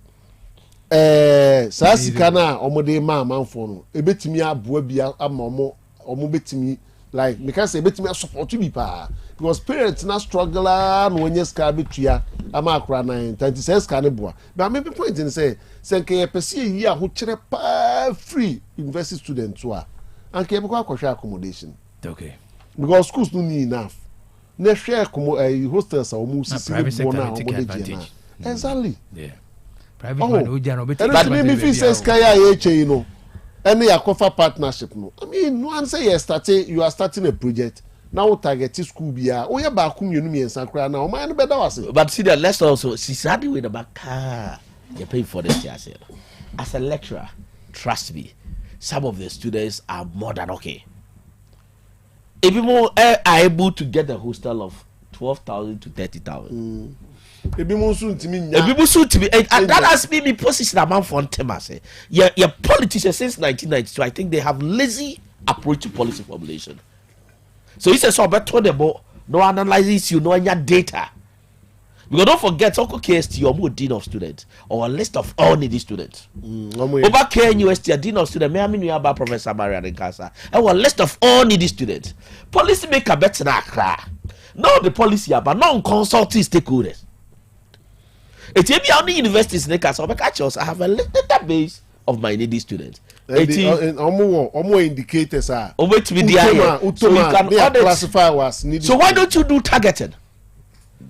saa sika na omode ma amanfo no ebetimi aboa bi ama omo betimi like because ebetimi support bi pa because parents na struggle no onye ska betua ama akra 9 ska ne boa but me point in say nke ye pese yi a ho kire pa free university students wa anke be kwa kwhwe accommodation okay because schools no need enough na share hostels or mu sisi bona advantage. Exactly. Yeah. Private man who jano but me feel say Sky you know any akofa partnership no. I mean no one say you are starting a project now target school bia o ye ba ku mienu miensa kra na o man no better was. But see that let's also see sad with the back you pay for this year. As a lecturer, trust me, some of the students are more than okay. If people are able to get a hostel of 12,000 to 30,000. People soon to me. And that has been the position among Fontema. Your politicians since 1992, I think they have lazy approach to policy formulation. So he says, so better no analysis, you know, your data. Because don't forget, Soko KST, you're dean of students, or a list of all needy students. Over KNUST, a dean of students, I mean, you have Professor Marian Nkasa, and a list of all needy students. Policy maker better than Accra. Not the policy, but non consulting stakeholders. It's maybe only universities in the I have a database of my needy students. Almost indicators are. So you can classify as needy. So why don't you do targeting?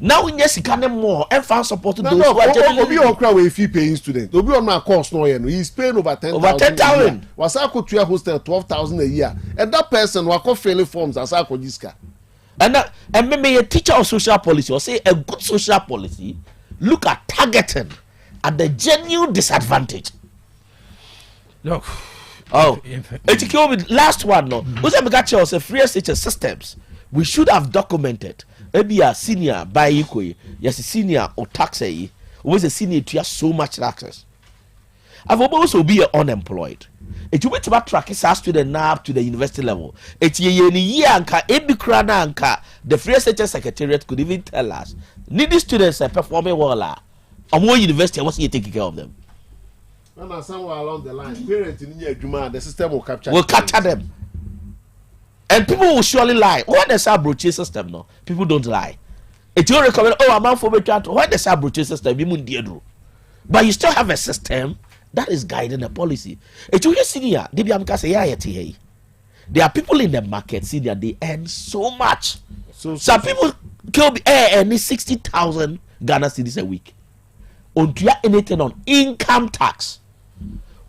Now in yes can more and found support to those no, who are genuinely Obi Okra we fee paying student. Obi on my course no he's paying over 10,000. Over 10,000. Was I could to hostel 12,000 a year. And that person was filling forms as I could jiska. And maybe a teacher of social policy or say a good social policy look at targeting at the genuine disadvantage. Look. It's last one no. Who's a got your free SHS systems? We should have documented. Maybe a senior by equal, yes, a senior or taxi, was a senior to have so much taxes. I've also be unemployed. It will be to track his student now up to the university level. It's a year anka, every crana anka, the free SHS secretariat could even tell us. Needy students are performing well. And more university, I wasn't taking care of them. And somewhere along the line, parents in Juma, the system will capture them. And people will surely lie. When there's a brochure system, no, people don't lie. It's your recommend, oh, I'm out for better. When there's a brochure system, you won't do. But you still have a system that is guiding a policy. It's your senior. There are people in the market, senior, they earn so much. Some people can earn 60,000 Ghana cedis a week. On anything on income tax.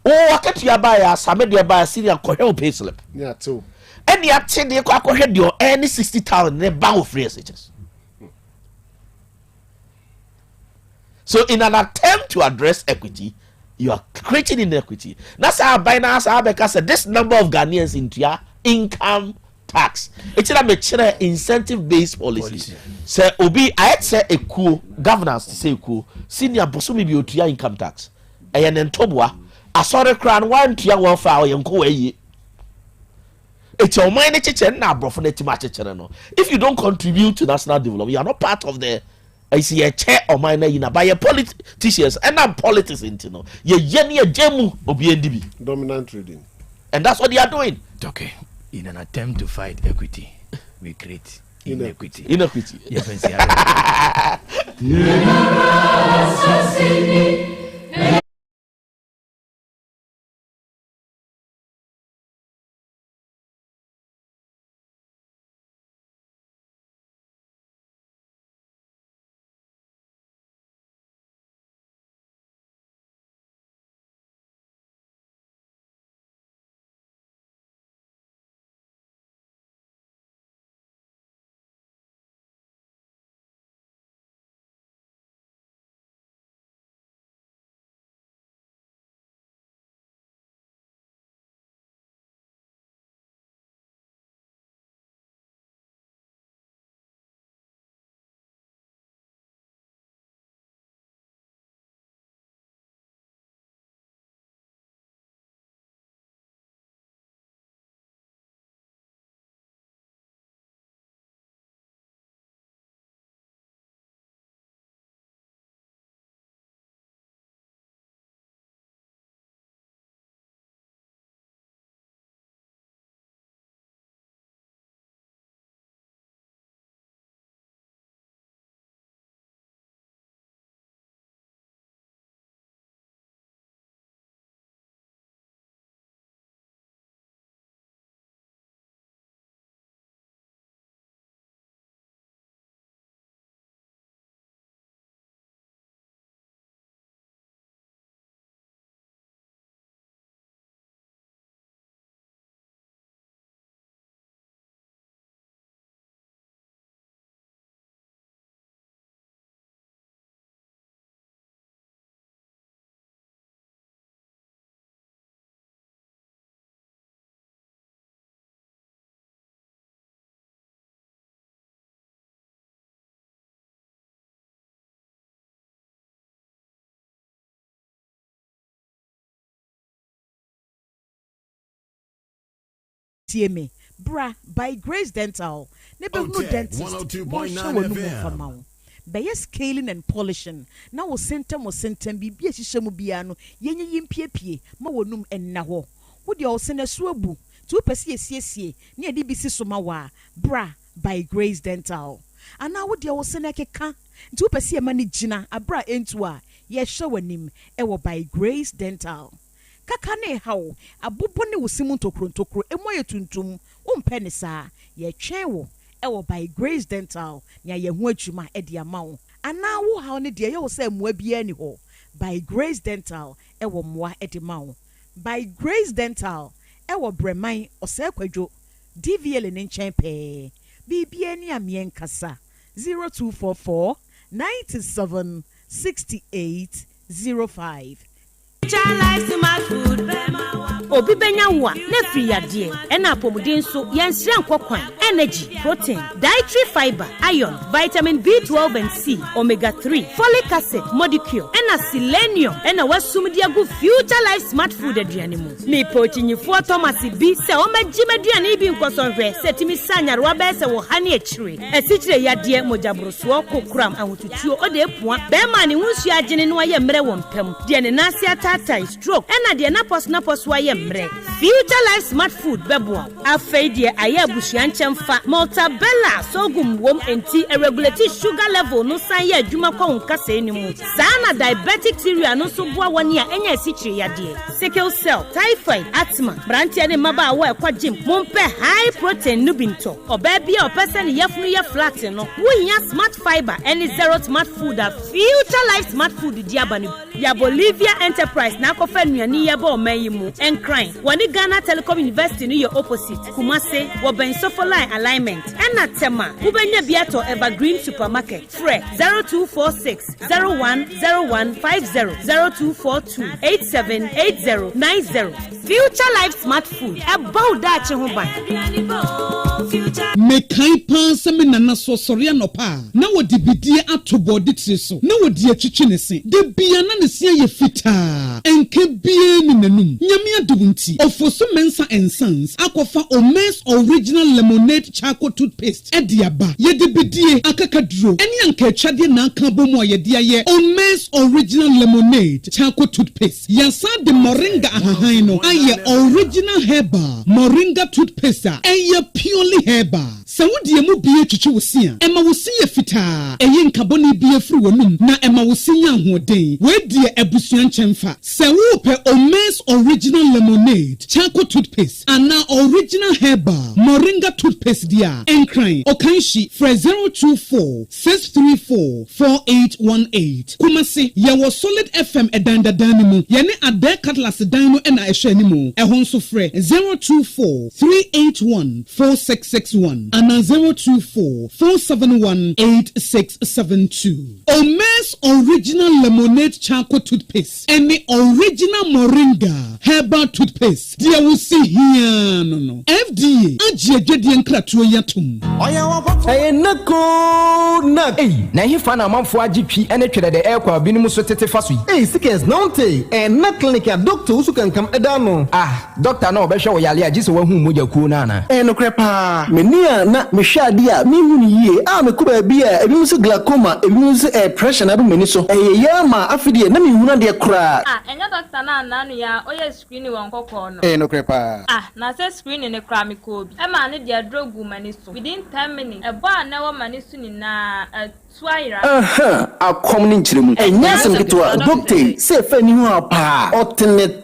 Oh, I get your buyer, some of your buyer senior pay slip. Yeah, too. And you say they go ahead your any 60,000 they bank free SHS. So in an attempt to address equity, you are creating inequity. That's how Binance Abeka said this number of Ghanaians into your income tax. It's a incentive based policy. So obi I say a cool governance to say cool senior bosumi bi otua income tax. Ayen ntobwa asore crown one to your welfare yanko eyi. It's your mind na bro for the no. If you don't contribute to national development, you are not part of the I see a chair or minor in a by your politicians and not politics into no. Ye yeni a jemu obi NDB. Dominant trading. And that's what they are doing. Okay. In an attempt to fight equity, we create inequity. Inequity. Me bra by Grace Dental. Otec 102.9 FM. By scaling and polishing. Now we senten bibi ehihye mu bia no yenye yimpie ma wonum enna ho. Wo de o sene suabu. Tu pese esiesie ne ade bi si soma wa bra by Grace Dental. Ana wo de o sene keka. Tu pese ma ne gina abra entu a ye hwe wanim e wo by Grace Dental. Kaka ne hawo abobo ne wosimu ntokro emo ye tuntum umpe ne sa ye twen wo ɛwɔ by Grace Dental nya ye ho adwuma ɛde ama wo ana wo ha ne de ye wo sɛ mmoa bia ni hɔ by Grace Dental ɛwɔ mmoa ɛde ma wo by Grace Dental ɛwɔ Breman ɔsɛ kwadwo DVL ne nkyɛn pɛɛ bibia ni amien kasa 0244 97 68 05 Obi benya wa na free yade ena apomuden so yansira nkokwan energy protein dietary fiber iron vitamin B12 and C omega 3 folic acid molecule ena selenium ena wasumdi agu future life smart food aduane mu me pochinyifo Thomas bi se o magime aduane bi nkosonhwe setimi sanyarwa be se wo hane akire esichire yade mojabroso kokram ahotutuo ode epua be ma ne hunsu agene no aye mre wo mpam de ne nase atatai stroke ena de napos waye Future Life Smart Food bebo afeidie aye abusuan chemfa Maltabella sogum wom enti a regulate sugar level no san ye adwuma kwa nkasa enimu sana diabetic theory no so boa woni a enya sichire yade sickle cell typhoid asthma brantia ne maba awo ekwa gym mompe high protein no binto oba bia opese ne yefunu ye flat no wohia smart fiber any zero smart food a Future Life Smart Food diabani ya Bolivia Enterprise na akofa nuani ye ba o mayimu crying. Wani Ghana Telecom University ni your opposite. Kumase, Waben Sofoline alignment. Ena tema, Ubenya Biato Evergreen Supermarket. Fre 0246 010150 0242 878090. Future Life Smart Food. About that Chehuban. Mekai pan semi nana so soria no pa. Na wodi bidie atobo ditire so. Na wodi achichine se. De bia na ne se ye fita. Enke bia ni nanum. Nyame adubunti. Ofoso Mensa and Sons. Akofa Omes Original Lemonade Charcoal Toothpaste. Ediaba. Ye de bidie akakadro. Eni anke chade na kabo mo ye dia ye. Omes Original Lemonade Charcoal Toothpaste. Yasa de moringa ahahaino. Aye original herba. Moringa toothpaste. Aye purely herba. Sawudi emu biye chichi wosia. Ema wosia fita. Eye nkaboni biye fri wonum. Na ema wosia hoden. We die ebusuan chemfa. Sawu pe Omes Original Lemonade Charcoal Toothpaste. Ana original herba. Moringa toothpaste dia. Enkran. Okanshi. Fre 024 634 4818. Kumasi. Yawo Solid FM edanda danimu. Yane ade katlas dino ena eshenimu. Ehonso fre 024 381 4661. Ana 024 471 8672. Omes Original Lemonade Charcoal Toothpaste. Any original moringa herbal toothpaste. Dia will see here no. FDA. Ajie nkratuo yatum. Hey nako nak. Hey, na hi fa na manfo agp ene twede de ekwa binimu so tete faso. Hey, sikes nonte. Na clinic ya doctor usu kankam eda no. Ah, doctor na obehwe wo yale agise wa hu moja ku na na. No krepa. Menia na mehwa ade a me hu ni yie. Me kuba bi a ebi musu glaucoma, ebi musu pressure na do mani so. Ya ma afide na me hu na de kra. Enya doctor na nanu ya oye screen won kokko no. No krepa. Na say screen ne kra me ko bi. Ma ne de drogu mani so. Within 10 minutes. Eba na wo mani so ni na twaira. Akomni nchiremu. Enya semketwa doctor say fa ni hu apa. Otene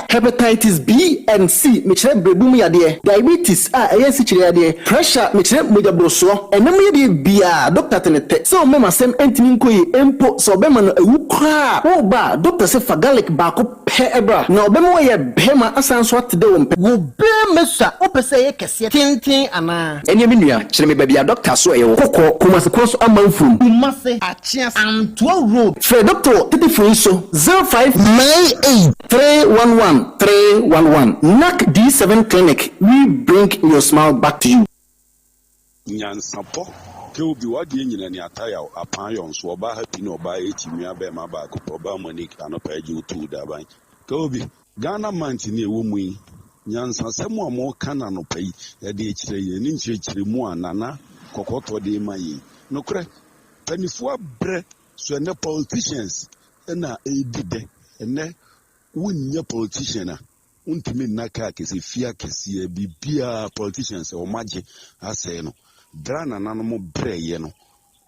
hepatitis B and C mechire brebum yade diabetes ayensi chire yade pressure mechire mojabroso enam yade bia doctor tenete so mema sem entimi nkoyi empo so bema no ewu kra wo ba doctor se fagalic ba ko pe ebra na obema ye bema asanso atede wo mpe wo be mesa opese ye kese tintin ana eni me nua chire me bia doctor so ye wo kokko kumase koso amanfum kumase achias Antwa road for doctor tete so 0598 311 NAC D7 Clinic. We bring your smile back to you. Nyansapo ke obi wadi nyina ni ataya apan yon so oba happy no oba etimi aba ma ba ko oba monique anopa eji otu da ban ke obi Ghana manti ni ewo mu yi nyansasemu amo kana no pai ya de ekire ye ni nchire mu anana kokoto de mayi no kure panifo abre so ne politicians na edide ene wunye politician untimi naka kesi fia kesi bibia politicians o maje asay no drana nanomo breye no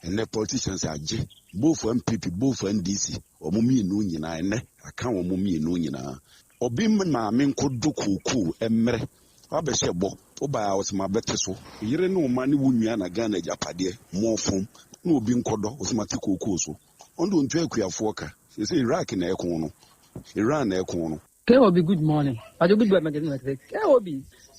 ene politicians aje both MPP both NDC o mumi no nyina ene aka o mumi no nyina obi ma me nkodo koku emre abɛhyɛ bɔ woba ɔsɛma bɛte so yere ne ɔma ne wo nua na Ghana agyapadeɛ mmɔfom na obi nkɔdɔ ɔsɛma te kookoo so ɔndo ntu akuafoɔ ka sɛ Iraq na ɛko no Iran na ɛko no KOB, good morning. I do good work, Madam. KOB,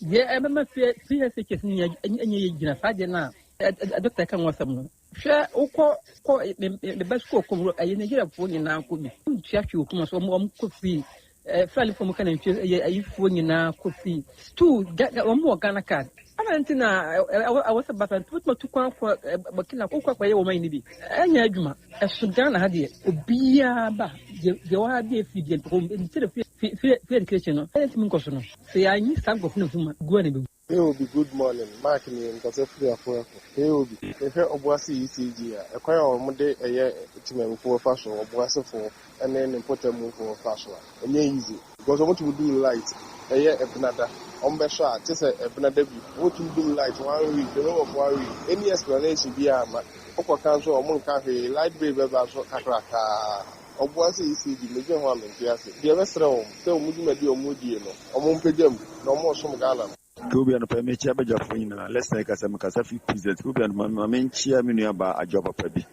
yeah, I'm a PSHS in Gina Fadena. Dr. Kan was some. Share the best cook. I in a year of phone now could be. Check you come so more coffee. Fairly from can I phone now coffee. Two, get one more Ghana card. I was about to put my 2 pounds for Bakina Coca by your money. And Yajuma, a Sudan had it. Biaba, the idea feed home instead of fear education. Anything personal. Say, I need some of no good. It will be good morning. Mark me and because if we are for it will be. If you Obuasi ECG, a choir on Monday a year to for fashion or Obuasi for and then important move for fashion. And easy because I want to do light a year a Benada. On Besha, just a Benada. What to do light 1 week, the row of 1 week. Any explanation be a Oka Council or Moon Cafe, light baby about Kakraka. Obuasi ECG, Major Woman, the restaurant, so Mudim or Moody, or Mompedem, no more some gala. Kubi and Pemi Chabajafina, let's take us a Makasafi pieces. Kubi and my main chairman about a job of Pebi.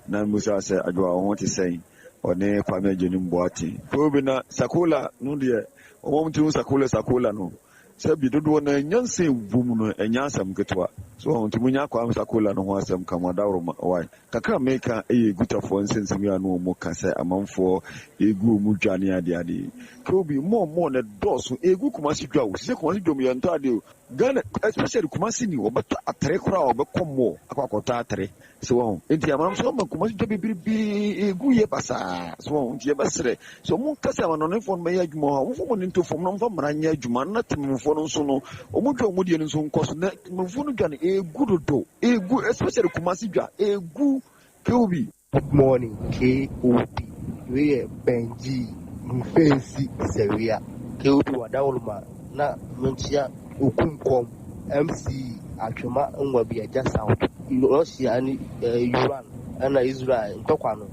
Namusa said, I want to say, or ne Pamajin Boati. Kubina Sakula, no dear, or to Sakula no. Sabi do want a Nyansi woman and Nyansam Gatua. So to Munyaka Sakula no was some Kamadaro. Why? Kaka make a good for instance, we are no more can say among for a good Mujania Diadi. Kubi more than those who a good Kumasi draw, second to me and Tadio. Ghana, especially Kumasini, but a trekra or Bacomo, Aquacotatare. So, in the amount of Kumasi be a good passa, so Jebasre. So, Munkasa on for Mayagmo, woman into from Ranya Juman, not Mufono Sono, or Mujo Mudian and so cost Mufunugan, a good do, a good, especially Kumasija, a good Kobe. Good morning, KOB. We are Benji, Mufensi, Seria, KOB Wadaulma, na Munchia. Ukunkom MC Achuma Nwabia just out. Russia and Iran and Israel Tokwano.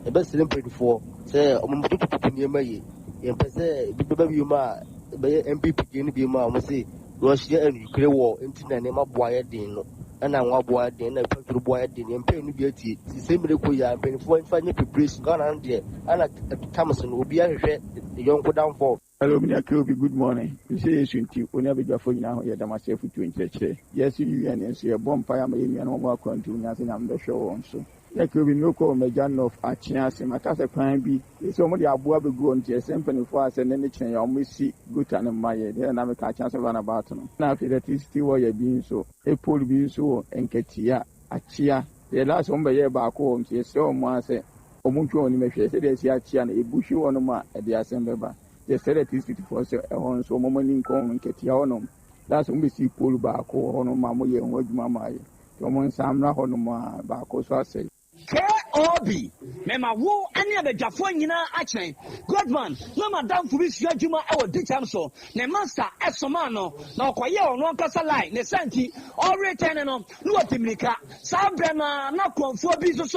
The best simply for say Omutu near May. And Pese Bibama MPP Bima must say Russia and Ukraine war into the name of Boyadin. And I want Boyadin and Petro Boyadin and Penny Beauty. The same Requia and Penny for finding preparation gone on there. And Thomason will be a the young go down for. Hello, Mr. Good morning. You say you should never be a phone now. You have myself to interest. Yes, you and see a bonfire, maybe and more continuous and I'm the show on so. There could be no call Majan of a chance and Matasa crime be somebody above the go on to a symphony for us and then the chain you see good and my then I'm a chance of an about them. Now, if that is still why you're being so, a pool being so and Katia, a chia, the last one by year back home, she saw one say, Omuncho on the said there's a chia and a bushy one at the assembly. The said it is 54 on so moment in Kong and Ketiaonum. That's when we see pull back or on Mamma and what Mamma. Someone Samra Honoma back or so I say. KOB, Mema Wo, any other Jafonina Achen, Godman, no Madame Furis Yajuma or Dichamso, Ne Master Esomano, no Quayo, no Casalai, Ne Santi, or returning on, no Timika, Sabrana, no Conforbiso,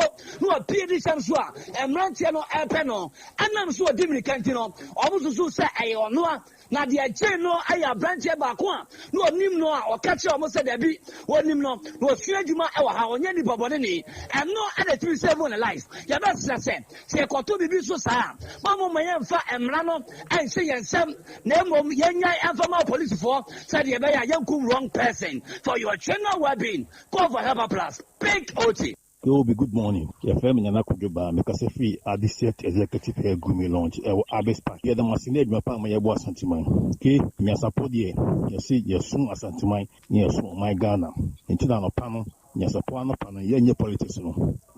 no Pidi Samsua, and Rantiano Alpeno, and I'm so Dimicantino, almost say I or no. Na the no aya branch bakwa no nim no or catch almost said debi one nim no fiajuma e wa ha onye ni bobone ni and no other 37 life ya best say koto bibi so sa mamo mayen fa emra no and say yensem na emom yenya informal police for said ye be ya yankum wrong person for your general well-being call for help plus big OT. KOB, good morning. Your family and I could go by because if we are the set executive hair grooming launch, our Abbas Park. Yeah, the Massinade, my palm, my boss, Santimine. Okay, Nyansapo, you see, you're soon as Santimine, near my Ghana. Until I'm a panel, Nyansapo, no panel, your politics.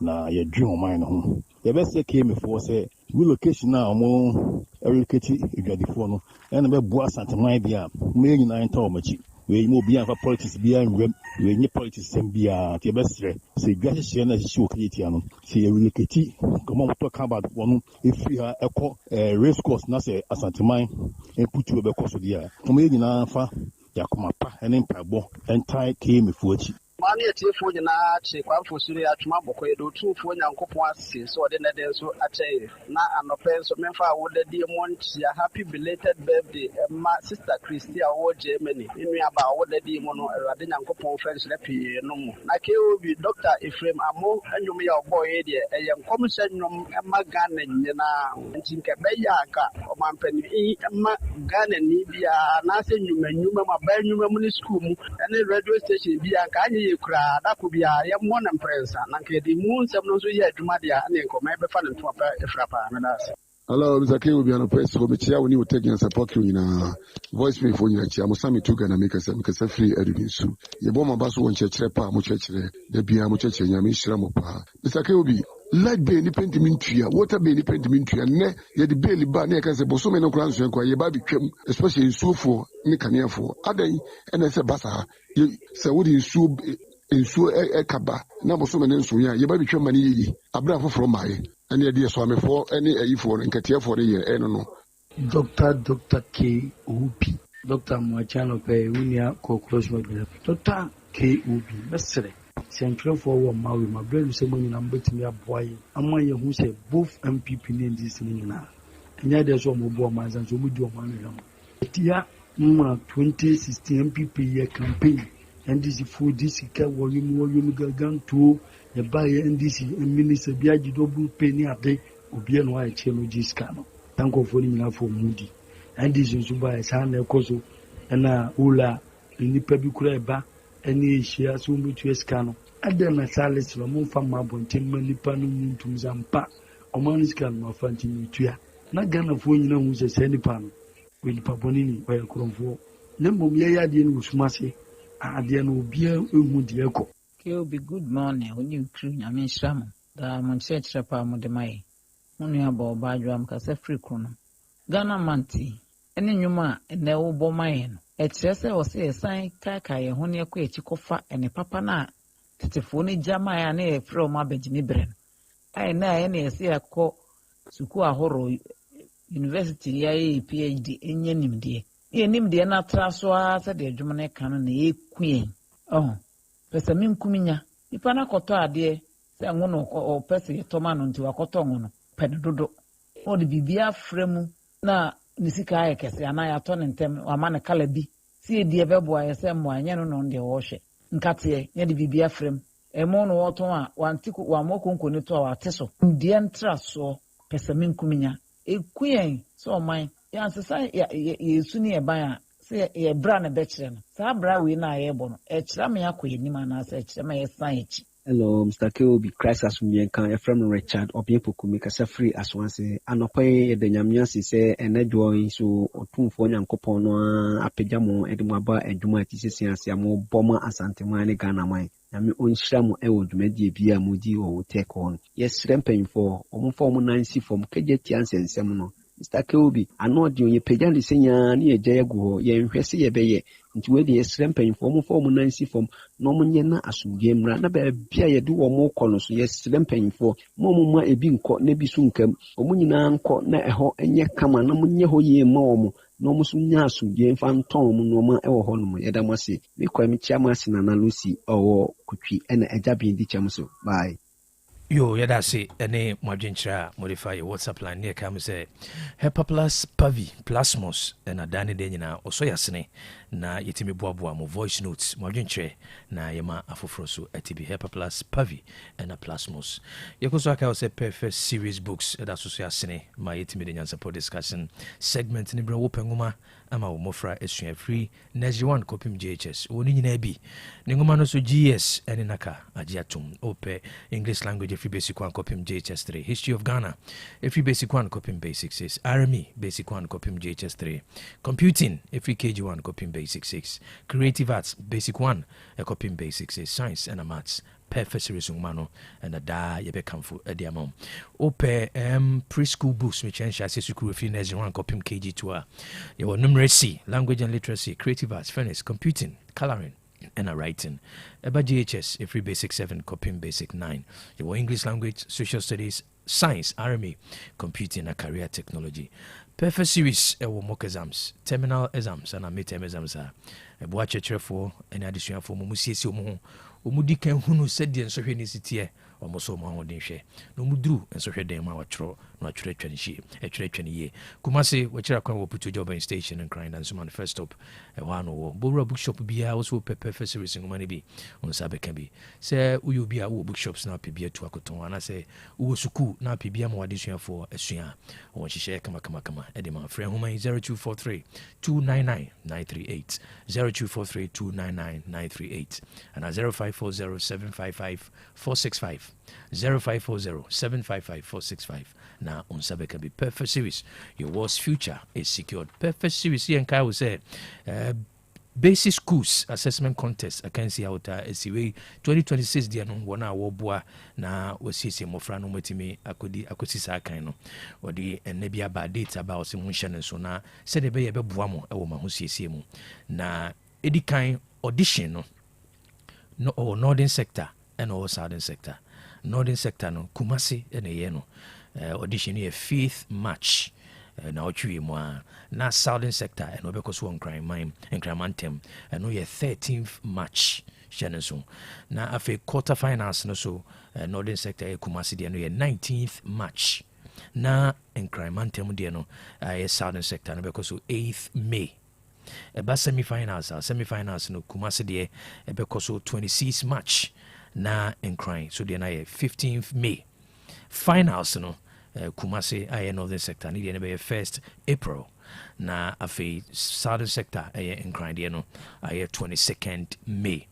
Now, your dream of mine home. The best they came before say, relocation now, more relocated if you're the phone, and about boss Santimine, there, million 9 Tomachi. We move beyond for politics beyond we need politics and beyond the best. Say, Gash and show Kitiano. See, relocate. Come on, talk about one if we are a race course, not say as Santimine, and put you a course of the year. Come in Alpha, Yakumapa, and Empire, and tie came before you. Mani a tea for na check one for Syria to Maboko, do 2 for Yankopon, so the Neden so at a na and a pen so Memphis would the dear Monty a happy belated birthday, my sister Christia or Germany, in me about what the demon or Radin Yankopon French Lepi no more. Na will be Dr. Ephraim Amo and you may your boy, a young commission Magan and Yana, and Tinkabayaka, or Mampeni, Magan and Nibia, nothing you may know my band you school, and the radio station be a Kanye cry, that could be a young one and prince, and the moon, some no yet to Madia, and then come maybe fun to a frapper and us. Hello, Mr. K will be on a press for me. When you take Nyansapo in a voice me for you. I'm Sammy took and I make a free editing. So, you bomb a bus one church, much, the Bia much, and Yamishramopa. Mr. K will be light be independent mintia, water be independent mintia, ne, yet the belly bar neck as a bosom and crowns and quite a baby came, especially in so for Nicania for Ade and as a bassa. You say, what is so in so a kaba, number so many so ya, you baby came money, a bravo from my. Any idea swami for any for and Katia for the year, I don't know. Dr. K. Ubi. Dr. Mwachano Pay, Winia, co-close with Dr. K. Ubi. Yesterday, Central for Maui, my brother, someone number to me a boy. I'm one who said both MPP in this now. And yet there's one more months and so we do a man. Tia 2016 MPP year campaign. And this is for this volume gun to the buyer and this minister Biaji double penny a day will be an white channel Giscano. Thank you for for Moody. And this is by a son, a coso, and a Ula in the Pebicreba, and he shares so much to a scano. And then a salis from Mufama Bontin Melipanum to Zampa, or Maniscan of Fantimutia. Not gonna phone you know who's a senipan with Paponini by a cromfo. Number Yaya Dian was massy. Adiano beer Umudiako. Will be good morning when you clean. I mean, Shram, the Monchurch Rapa Modemai. Only about Badram Casa Chrono. Ghana Manti, any Numa, and the old Bomayan. At Chester was a sign Kaka, a Honia Quachikofa, and a papana. Tefoni Jama and a from Abedinibren. I know any see a co Sukua Horo University, PhD in Yenim dear. Yenim dear not transfer, said the German canon, a queen. Oh. Pesa minkuminya ipana koto ade se ngono o pesa yetoma no nti wakoto ngono pedodo o de bibia fremu na nisika ayekese ana ya to ntem ama ne kala bi si edi ebebo ayese mo anya no no de wo hwe nkate ye de bibia frem emo no woto a wantiku wa mokonko ni to wa teso die ntra so pesa minkuminya ekuyen so man ya sesa yesu ni eban a ye bra na betire no sa bra we na ye bo no e kira me akoye ni ma na sa e kira me ye san echi. Hello, Mr. K.O.B. Christ as we can from Richard Obiepoko make us free as one say anope the nyamyansi say enedwo so otumfo nyankopon no apejamo edumaba eduma tisisi asiamo boma asantema ne Ghana man nyame onhyira mo ewo dwumadi bia mudi o Otec on yes rempanyfo omfo mo nansi fom kageti ansensem no Mr. K.O.B. ano de onye pejali senya ne ejaye go ye nhwese ye beye nti we de yesrempanyfo omfo mo nansi fom no mo nye na asumdie mra na ba bia ye de wo mo kɔ no so yesrempanyfo mo mo ma ebi nkɔ na bi so nkam omo nyina nkɔ na ɛhɔ enye kama na mo nye hɔ ye ma wo no mo so nya asumdie mfa nton mo no ma ɛwɔ hɔ no mo yeda mo se me kwa me chia ma sina na Lucy ɔwɔ kutwi ɛna ɛgya bi di kyam so bye. Yo, yadasi, any Majincha modify your WhatsApp line near come say Hepaplus Pavi Plasmos and a Danny Denina or Soyasne na yetimi boabua mo voice notes Majinche na yema afofroso etibi Hepaplus Pavi and a Plasmos. Yakosaka was a perfect series books at Association my yetimi de Nyansapo discussion segment ni bra wopenguma ama mofra esua free next one kopim JHS woni nyina bi ngoma no so GS ene naka agiatum ope English language free basic one kopim JHS 3 history of Ghana free basic one kopim basic 6 RME basic one kopim JHS 3 computing free KG1 kopim basic 6 creative arts basic 1 kopim basic 6 science and maths perfect series umano and a da yebe kamfu ediamom ope preschool books which ensure school free next one kopim KG2 your numeracy language and literacy creative arts fairness computing coloring and a writing about GHS free basic 7 kopim basic 9 your English language social studies science RME computing and career technology perfect series mock exams, terminal exams and midterm exams are boa chechefo and additional mu siesie mu omudi kan hunu sɛdeɛ nsɔhwɛ ne sitie ɔmo so ɔmo ahoden hwɛ na ɔmo duru nsɔhwɛ dan ma wɔtwerɛ na wɔtwerɛ twɛne hye ɛtwerɛ twɛne yie Kumasi wɔkyerɛ kwan wɔ Puto Job Station and Crying and Suman first stop ɛhɔ ano wɔ Bowura bookshop biara wo so pɛ perfect series nwoma no bi onsa bɛka bi sɛ woyɛ obi a wɔ bookshops na pɛ bi atu akotɔn anasɛ wɔ sukuu na pɛ bi ama wɔde suafoɔ asua wɔn hyehyɛ kama ɛde ma frɛ homa 0243 299 938 0243 299 938 and 0540 755 465 0540 755 465 na unsabe can be perfect series. Your worst future is secured. Perfect series here and Kai will say basic schools assessment contest I can see out SCW 2026 dia no wona wo boa na wasiesie mofra no matimi akodi sa kan no wodi enne bia ba date about se mun hye so na se de be ye be boa mo e wo ma ho siesie mu na edikan audition no northern sector and all southern sector. Northern sector no Kumasi ene ye no audition here 5th March na otwi mu na southern sector and obeko so on crime mine and cramantem and no ye 13th March so na afi quarter finals no so northern sector e Kumasi de no ye 19th March na en cramantem de no ye southern sector no obeko so 8th May eba semi-finals no Kumasi de obeko so 26th March na en crime so de na ye 15th May finals no Kumasi aye northern sector ni de be 1st April na afi southern sector aye in crime de no aye 22nd May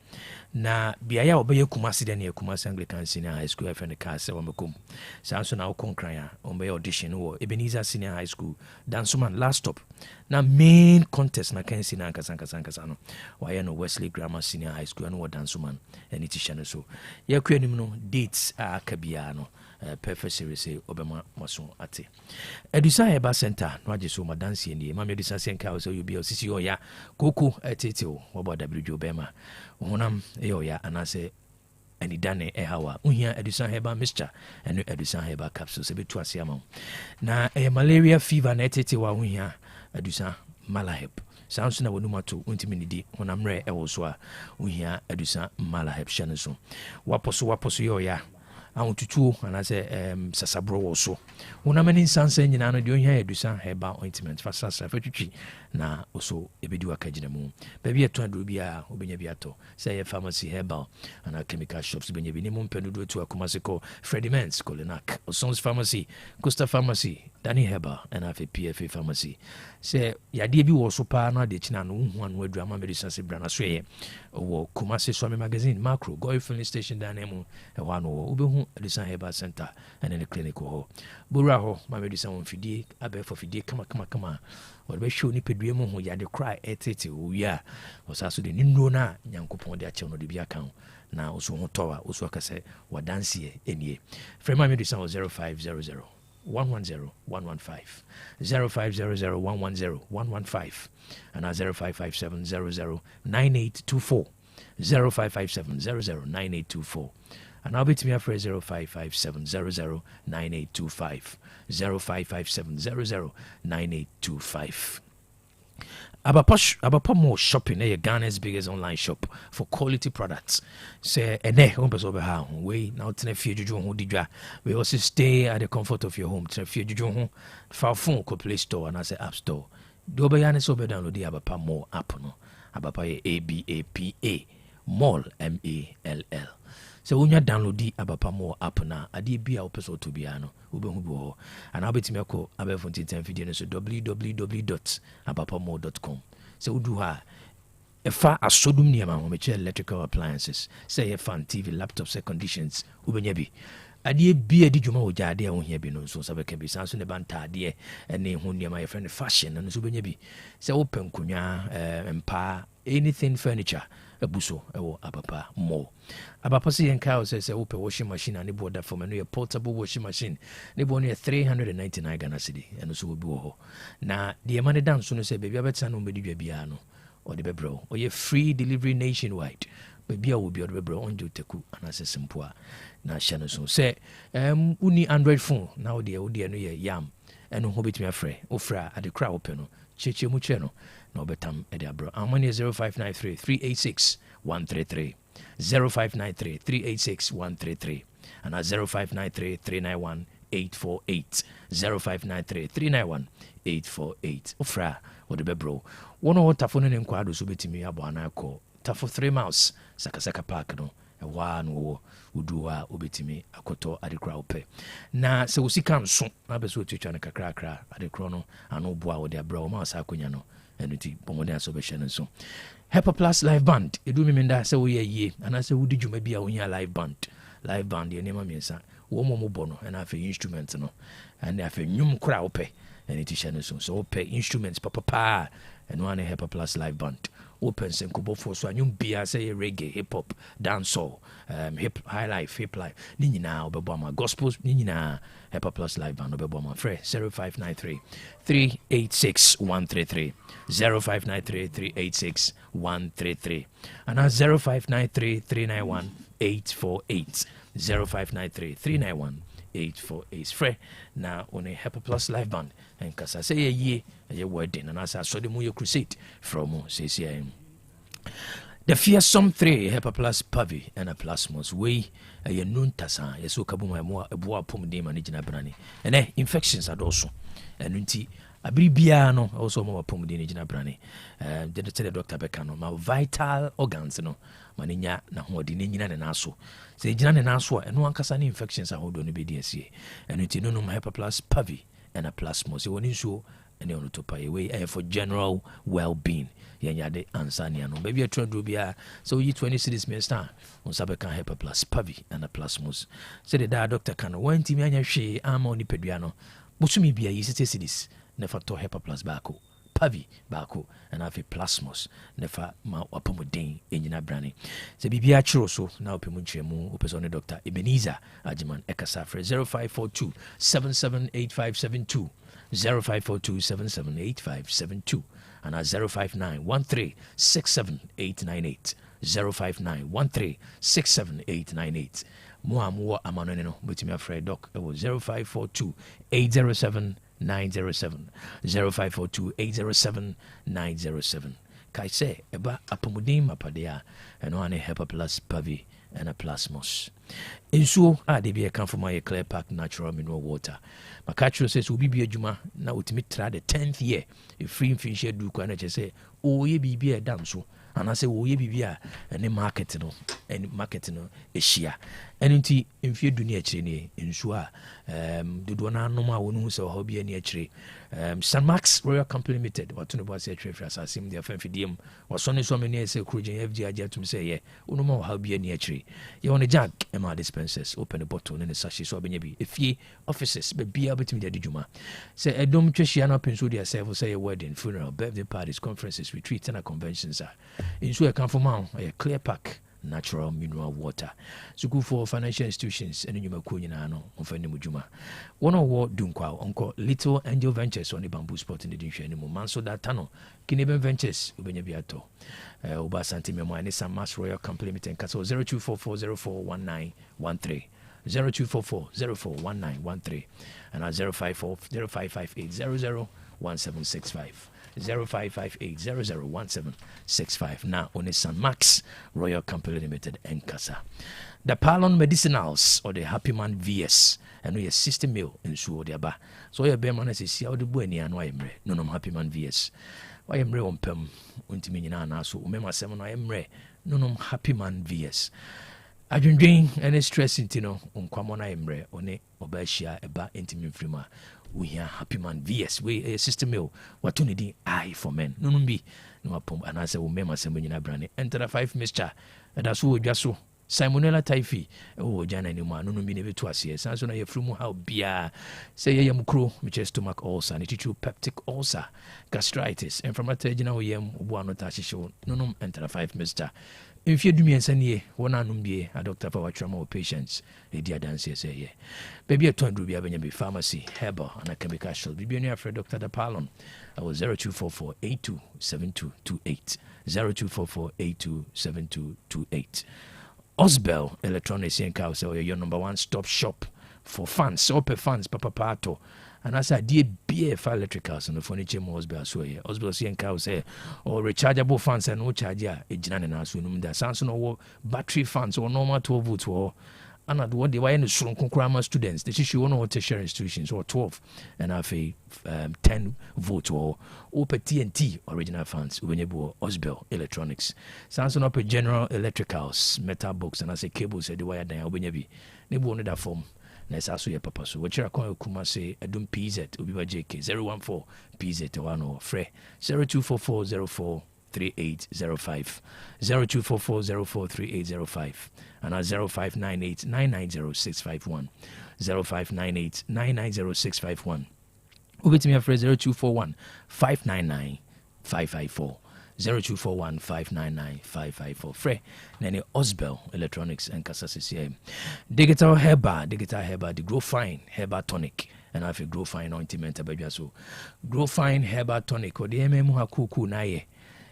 na biaya obeye Kumasi de na Kumasi Anglican Senior High School FN Kase wa mekum sanso na okon kran ombe audition wo Ebenezer Senior High School Dansoman last stop na main contest na kan sina kasankasa no wa no Wesley Grammar Senior High School no Dansoman eni tishane so ye kwanim no dates a kabia no perfect series obema maso ate Edusa Heba Center no agye so madansi ni ma Edusa Senka so you be osisi oya koko etete o obo WJ obema honam eyoya anase ani dane hawa uhia Edusa Heba mixture eno Edusa Heba capsule se betu ase ama na malaria fever na etete wa uhia Edusa Malahep sounds na wonumato untimi nidi honamre ewo so a uhia Edusa Malahep shane so waposo yoya awututuo anase sasabro wo so wonamani sansa nyina no de ohia Edusa Heba ointment fa sasa fatwitwi na oso ebedi wakagina mu baabi eto aduro bia obenya bi ato say ye pharmacy herbal and chemical shops benya bi ni mu mpendudo to akomaseko Frediments Kolinak Osons Pharmacy Costa Pharmacy Dani Herbal and afi PFA Pharmacy say yade bi wo so pa na de china no hu anu adura ma medicine se brana so ye wo Kumasi Swami magazine macro go filling station danemu e wa no obehu Edusa Heba Center and in the clinic ho bura ho ma medicine won fidie abe for fidie kama or be show ni pedue mu ho yade cry etete owia osaso de ninro na nyankopon de ache no de bia kan na oso ho towa oso akase wadanse enie frema medicine 0500 110 115 0500 110 115 and 0557 00 9824 0557 00 9824 and I'll be to me after 0557 00 9825 0557 00 9825. Abapa more shopping eh Ghana's biggest online shop for quality products. Say ene on person be ha we now tena fie juju ho didwa. We also stay at the comfort of your home. Tena fie juju ho fa phone ko Play Store and say App Store. Do be ya ne so be download the Abapa more app no. Abapa ABAPA Mall MALL. So when you download the Abapa more app na adi bia opeso to bia no ubehu bo and I'll be to me ko abefon 10 video so www.abapamore.com. So udu ha efa asodum niam ho meche electrical appliances say fan TV laptops air conditions ubenya bi ade bia di dwuma oja ade ho hia bi no so sabe ka bi sanso ne banta ade ene ho niam my friend fashion no so ubenya bi say open kunwa empa anything furniture abuso ewo Abapa more Abapa si enka say open washing machine and board for me portable washing machine ne bo no 399 Ghana cedi eno so obi wo ho na de man dan so no say baby abeta no be dwa bia no or the bebro or ye free delivery nationwide baby will be or the bebro on teku anase simple na shano so say uni Android phone now the no ye yam ɛno ho bɛtumi afrɛ wofrɛ a ade kora wopɛ no kyerɛkyerɛ mu kyerɛ no na wɔbɛtam ɛde abrɛ amane 0593 386 133 0593 386 133 and 0593 391 848 0593 391 848 ofra wode bɛbrɛ wɔno tafo no ne nkwa ado so bɛtumi abɔ ana akɔ tafo 3 miles sakasaka park no ɛwɔ no wɔ wodu a wobɛtumi akɔtɔ adekora wopɛ na sɛ wo sika nso na bɛ sɛ wɔtuatwa no kakrakra adekorɔ no ano boa wode abrɛ wɔ ma saa akonya no ɛno nti bɔmmɔden a sɛ wobɛhyɛ no nso Hepa Plus live band ɛdu memenda sɛ woyɛ yie anaasɛ wodi dwuma bi a wohia live band yɛ nneɛma mmiɛnsa wɔn mu bɔ no ɛna afei instrument no ɛna afei nnwom kora wopɛ ɛne ti hyɛ no so sɛ wopɛ instruments papapaa ɛno ane Hepa Plus live band wopɛ nsɛnkɔbɔfoɔ so anwom biaa sɛ yɛ reggae hip hop dancehall high life hip life ne nyinaa wobɛbɔ ama gospels ne nyinaa Hepa Plus live band wobɛbɔ ama frɛ 0593 386 133 0593 386 133 anaa 0593 391 848 0593 391 848 frɛ na one Hepa Plus live band ɛnkasa sɛ yɛ yie ɛyɛ wedding anaasɛ asɔde mu yɛ crusade from CCIM the fearsome 3 Hepa Plus pavi and a plasmos wei ɛyɛ nuntasa yɛsɛ okabuma ɛboa apɔmuden ma ne gyina brane ɛnɛ infections adɔɔso ɛno nti abiri biara no also ma apɔmuden ne gyina brane the doctor bɛka no ma vital organs no ma ne nya na hoɔden ne nyina ne naso sɛ gyina ne naso a ɛno ankasa ne infections ahodoɔ no bɛdi asie ɛno nti no nom Hepa Plus pavi and a plasmos ɛwɔ ne nsuo ɛne ɔno to pa ɛwɔ for general well-being yɛnyade ansa nea no baabi atwerɛ duro biara sɛ woyi 20 cities mmiɛnsa a wo nsa bɛka Hepa Plus pavi and a plasmos sɛde daa doctor ka no wantimi anya hwee ama wo nipadua no bosome bia yi 60 cities na fa tɔ Hepa Plus baako pavi baako ɛna afei plasmos na fa ma wapɔmuden ɛnyina brane sɛ biribia kyerɛ so na wopɛ mu nkyerɛmu wopɛ sɛ ɔne Dr. Ebenezer Agyeman ɛkasa frɛ 0542 778572 0542 778572 and 059 13 67898 059 13 67898 mo amanone no betimi afrɛ doc ɛwɔ 0542 807 907 0542 807 907 kai sɛ ɛba apɔmuden mapade a ɛno ane Hepa Plus pavi and a plasmos nsuo a de bi ɛka fo ma yɛ Clear Park natural mineral water maka kyerɛ sɛ sɛ obi bi adwuma na wotumi tra the 10th year ɛfiri mfinhyia du kwa na kyerɛ sɛ ɔyɛ biribi a ɛda nso anaasɛ wɔyɛ biribi a ɛne market no ɛhyia ɛno nti mfie du ne akyire ne nsuo a dodoɔ no anom a wɔno hu sɛ ɔhaw bi ani akyire St. Max Royal Company Limited wato no boase atwerɛ firi asase mu de afa mfidie mu wasɔne so amani sɛ kurogyen FG agye atom sɛ yɛ wonom a ɔhaw bi ani akyire yɛwɔ ne jag ɛma dispensers open bottle ne sachet so ɔbɛnya bi ɛfie offices bɛbia wobɛtumi de ade dwuma sɛ ɛdɔm twahyia no apɛ nso de asɛfo sɛ yɛ wedding funeral birthday parties conferences retreats and conventions a nsuo ɛka fo ma wo ɛyɛ Clear Park natural mineral water suku for financial institutions and nnwumakuo nyinaa no ɔmfa ne mu dwuma wɔn a wɔwɔ dunkwa ɔnkɔ Little Angel Ventures on the bamboo spot in the nhwɛ ne mu manso data no Kineben Ventures wobɛnya bi atɔ woba asante memo ne St. Max Royal Company Limited nkasa 0244041913 0244041913 and 0558001765 0558001765 na on St. Max Royal Company Limited Nkasa. The Palon Medicinals or the Happy Man VS and we 60 mil in Suo de Aba. So your bear man is see the bueni and why no Happy Man VS. Why am re on pem untimina so umema 7 I am re no Happy Man VS. Adwendwen ene stress intino onkwamona emre one obashia eba intimi frima we hear Happy Man VS we system meal wato ne din I for men no bi no apom anase wo mema sembo nyina brane enter 5 mixture da so odwa so Simonella typhi o jana ni ma no bi ne beto ase sanso na yefrumu how bia say ye mukro me stomach ulcer ne titu peptic ulcer gastritis inflammatory gina wo yem obo anota hyehye no enter 5 mixture if you do me and send ye one anum be a doctor for trauma patients a dear dance say ye baby a ton be a pharmacy herbal and a chemical shop be near for Dr. Dapalon I was 0244827228 0244827228 Osbel Electronics and Cow say your number one stop shop for fans open fans papa pato and as I did be a fire electricals and the furniture must be as well. Osborne and cow say, or rechargeable fans and no charger, a general as we know that sounds no battery fans or normal 12 volts or and what they were in the strong grammar students, the issue one or tertiary institutions or 12 and have a 10 volts or open TNT original fans when you bought Osbel Electronics. Sounds up a general electricals, metal box, and as a cable said the wire down when you be. They wanted that form. Let's also your papa. So, what you're calling Kumase, I don't PZ, Ubiba JK 014 PZ 10 Fre 024404 3805 024404 3805 and at 0598 990 651 0598 990 651. Ubit me afraid 0241 599 554 0241 599 554. Fre Nene Osbel Electronics and Casas Digital Herba, the Grow Fine Herba Tonic. And I have a Grow Fine ointment. So Grow Fine Herba Tonic or the MM Hakuku Naye.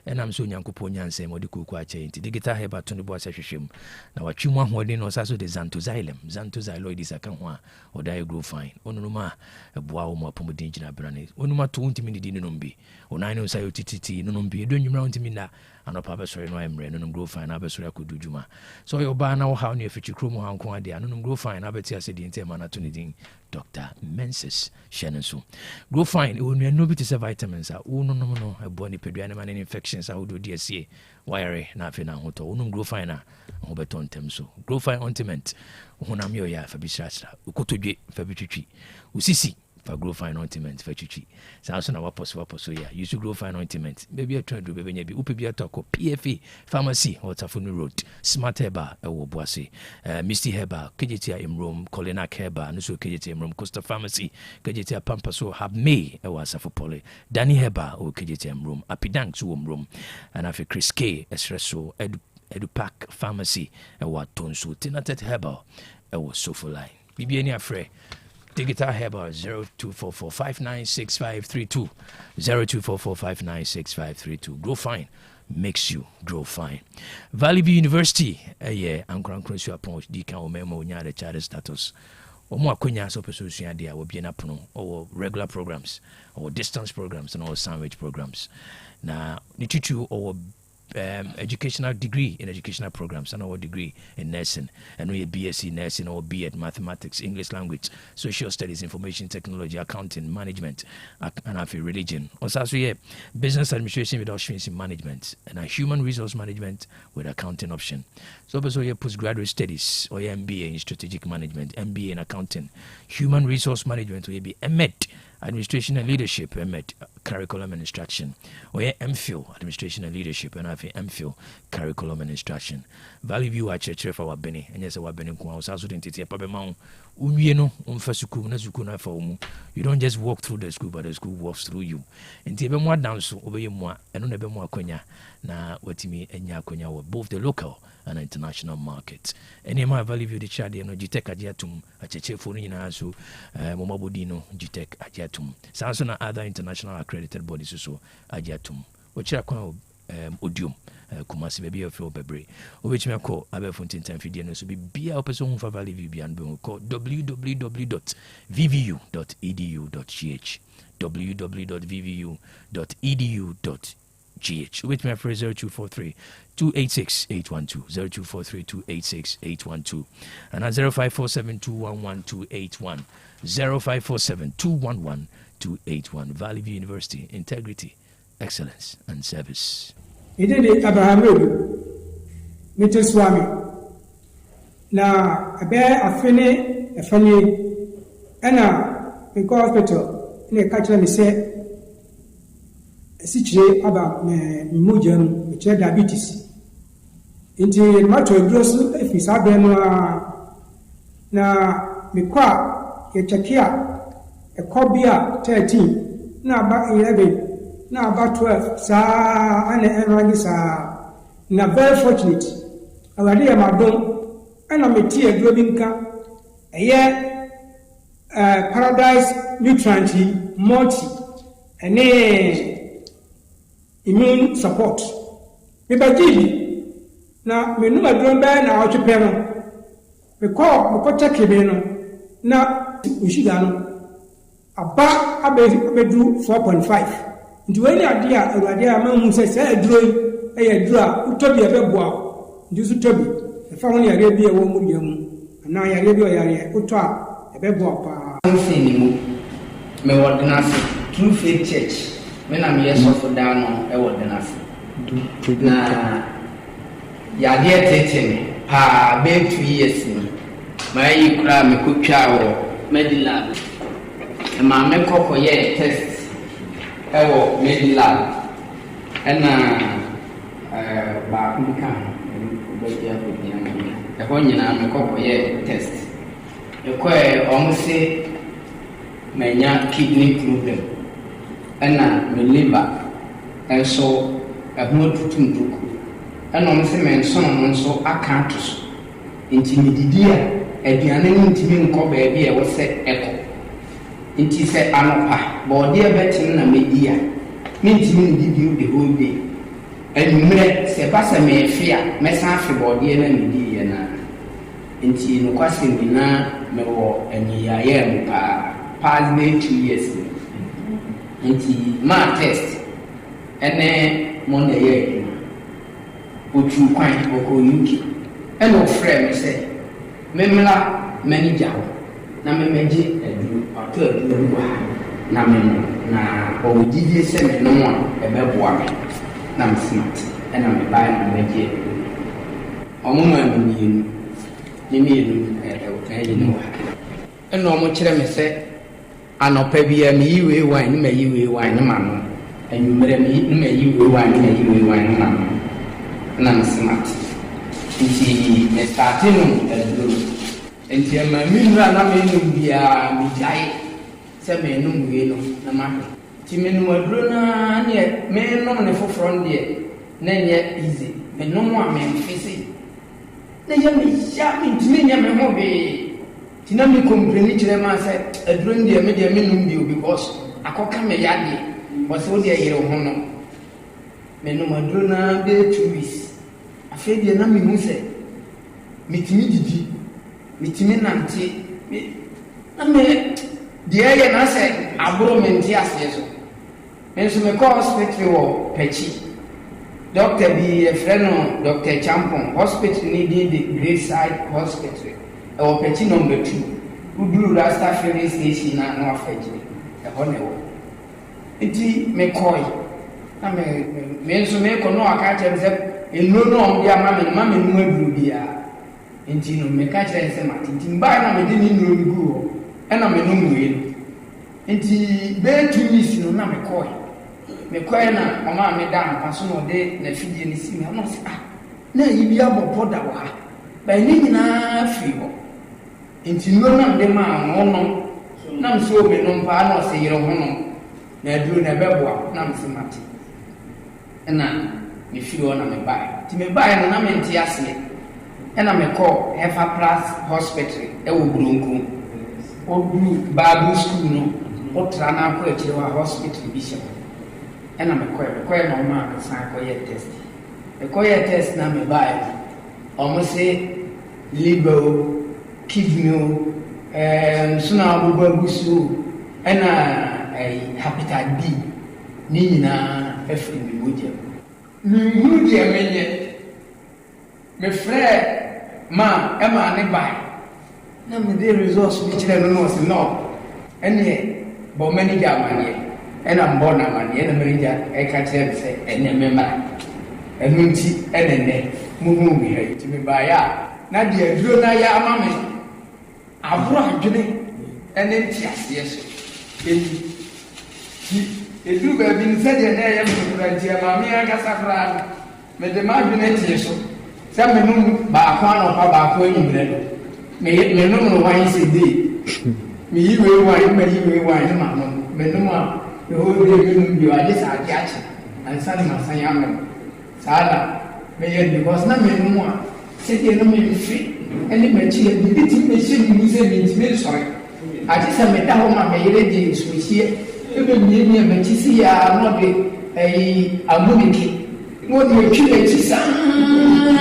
And I'm so Yankupo Nyanse Modiku Quache, the guitar heba Tony Boss Shim. Now, what you want more than also the Xanthozylum, Xanthozyloid is a canwa, or die grow fine. Onuma, a boa more pomodinja brani. Onuma 20 minutes in Numbi, or 9 Sayoti, Numbi, don't you round to me now, and a papa sorry no emre, no grow fine, Abbasura could do Juma. So your bar now how near future chromo and quadia, no grow fine, Abbatia said the intermana to Dr. Menses Shannon. Grow fine, it will be no bit of vitamins. No, a bony pediatric and infections. I would do DSA, wire, nothing. Hoto, grow fine, Hoberton Temso. Grow fine ointment. Honamio ya Fabistra, Ukotoji, Fabitri, Usisi. For grow fine ointment for chichi. Sounds na wapo so ya. You should grow fine ointment. Maybe a trend be be upibia talk PFA pharmacy or Tafunu Road. Smart Herba ewo boase. Misty Herba, KJT in Rome, Colinac Herba, no so KJT in Rome, Costa Pharmacy, KJT Pampaso have May ewa Safopole. Danny Herba or KJT in Rome, Apidang to Rome, and after Chris K Espresso Edupac Pharmacy ewa Tonso Tinatet Herba ewa Sofoline. Bibiani afre. Digital Herba 0244596532 0244596532. Grow Fine makes you grow fine. Valley View University, I'm Grand Cross upon Deacon or Memo Nya the child status. Or more Quenya so pursuing idea will be an apron or regular programs or distance programs and all sandwich programs. Now, the teacher or educational degree in educational programs and our degree in nursing and we BSc nursing or B.Ed mathematics, English language, social studies, information technology, accounting, management, and after religion. Also, business administration with options in management and a human resource management with accounting option. So also postgraduate studies or MBA in strategic management, MBA in accounting, human resource management will be MED. Administration and Leadership, MED, Curriculum and Instruction. Or MPhil, Administration and Leadership, and I have MPhil, Curriculum and Instruction. Valley View, I church for our Benny, and yes, our Benny Kwan, also didn't take Papa Mount. You don't just walk through the school, but the school walks through you. And even more down so over you more, and on a more konya, na what me and Yakonya were both the local and international market. And in my Valley View, the child, you know, Gitec Adiatum, a cheche for in Asu, Momabodino, Gitec Adiatum. Sounds on other international accredited bodies, so Adiatum. What you call Odium. Kumasi baby of your baby, which may call Aberfontin time for dinner. So be a person for Valley View and call www.vvu.edu.gh www.vvu.edu.gh which may phrase 0243 286 812 0243 286 812 and at 0547 211 281 0547 211 281. Valley View University, integrity, excellence, and service. Idede Abraham Road, Mr. Swami. Na abe afene ena in hospital ne ka kire me se sichire aba me mujam me kire diabetes. Inti macho grosu efisa be no na me kwa ye chekia e kobia 13 na ba 11 na about 12 sa ane enragi sa na very fortunate awade ya madom ana meti agrobinka eye paradise nutrient multi ene immune support me bagidi na menu madom ba na otwepe no me ko check be no na ushiga no aba abedu 4.5 nti wani ade a awurade a mahu sɛ sɛ aduro yi ɛyɛ aduro a utobi ɛbɛboa nti so tobi ɛfa ho yare bi ɛwɔ mu yɛ mu anaa yare bi ɔyare utɔ a ɛbɛboa paa mfin ni mu me wɔ denase True Faith Church me na me yɛsɔfo daa no ɛwɔ denase na yadeɛ tete me paa bɛyɛ 2 years ni maa yi koraa mekɔtwa wɔ medilab maa mekɔkɔyɛ test ɛwɔ medilab ɛna baako bi ka ɛhɔ nyinaa mekɔkɔyɛ test ɛkɔɛ ɔmo se manya kidney problem ɛna me liver ɛnso ɛho atutu ntuku ɛna ɔmo se mensono no nso aka ato so nti medidi a aduane no ntimi nkɔ baabi a ɛwɔ sɛ ɛkɔ nti sɛ anɔpa bɔɔdeɛ bɛtem na medi a mentimi ndidi the whole day anwummerɛ sɛ ɛba sɛ meefe a mɛsan afe bɔɔdeɛ na mediiɛ no nti nokwasɛm nyinaa mewɔ aniyaeɛ mu past 2 years nti maa test ɛne mo na ɛyɛ adwuma ɔtwu kwan ɔkɔ UK ɛna ɔfrɛ me sɛ memmra m'ani gya hɔ na memɛgye aduro ɔtɔ aduro bi wɔ ha na memo na ɔwɔ gyidie sɛ menom a ɛbɛboa me na mesmart ɛna mebae na mɛgye aduro ɔmo ma no mmienu ne mmienu ɛyɛ ne wɔ ha ɛna ɔmo kyerɛ me sɛ anɔpa bia meyi wei wan ne mayi wei wan ne ma no anwummerɛ ne mayi wei wan ne mayi wei wan ne ma no na mesmart nti me starte no aduro nti ama minura na menum biara megyae sɛ menum wei no na mahwɛ nti menum aduro na ne menom ne foforɔ deɛ na nyɛ easy menom a memfe se na yɛ meyia mentumi nyɛ me ho bee nti na mekompreni kyerɛ ma sɛ aduro no deɛ medeɛ menum bio because akɔka me yadeɛ wɔ sɛ wodeɛ yere ho no menum aduro na bɛyɛ 2 weeks afei deɛ na mehu sɛ metumi didi metumi nante na me deɛ yɛ na sɛ aboro mente aseɛ so nso mekɔ hospital wɔ Pɛkyi doctor bi yɛfrɛ no Dr. Champon hospital ne din de Greyside Hospital ɛwɔ Pɛkyi number 2 woduru Rasta filling station na wafa gyina ɛhɔ ne wɔ nti mekɔe na me nso mekɔ no aka kyerɛ me sɛ nnuro no ɔmde ama me num aduru biara nti no meka kyerɛ sɛ mate nti mbae na mede ne nnuro no gu hɔ ɛna menom wei no nti bɛyɛ 2 weeks no na mekɔe na ɔma meda mpa so na ɔde n'afidie no si me ɔno sɛ na ayi bi abɔpɔ da wɔ ha bɛn ne nyinaa firi hɔ nti nnuro na mede maa ɔnom na msɛ omenom paa na ɔsɛ yere ho nom na aduro na ɛbɛboa na msɛ mate ɛna mefiri hɔ na mebae nti mebae no na mente aseɛ ɛna mekɔ Hefa Plus Hospital ɛwɔ Buronko ɔduru Bible School no ɔtra na akɔ akyire hɔ a hospital bi hyɛ hɔ ɛna mekɔɛ na ɔma asan kɔyɛ test mekɔyɛ test na mebae no ɔmo se liver o kidney o nso na abobɔ agu so ɛna hepatitis B ne nyinaa afiri me mogya menhuru deɛ menyɛ mefrɛ ma ɛma ne bae na mede results bi kyerɛ no na ɔse no ɛneɛ bɔ manager amanneɛ ɛna mbɔ no amanneɛ na manager ɛka kyerɛ me sɛ ɛnɛ memmara ɛno nti ɛnɛnɛ muhu me ha nti mebaeɛ a na deɛ aduro no ayɛ ama me aboro adwene ɛne nteaseɛ so ɛnti ɛduru baabi no sɛdeɛ na ɛyɛ mekora nti ɛma me ankasa koraa no mede m'adwene tie so sɛ menom baako anɔpa baako anwummerɛ no menom no wan sɛ dee meyi wei wan mayi wei wan ne ma nom menom a ɛhɔ de menom bio agye sɛ ade akye ansa ne masan amem saa na meyɛ because na menom a sɛdeɛ no memfe ɛne m'akyi a biribi tumi mɛhyɛ mu sɛ mentumi nsɔre agye sɛ meda hɔ ma mɛyere gye nsuohyie ɛbɛmiamia m'akyi si yɛ a na ɔde amonike na ɔde atwi m'akyi saa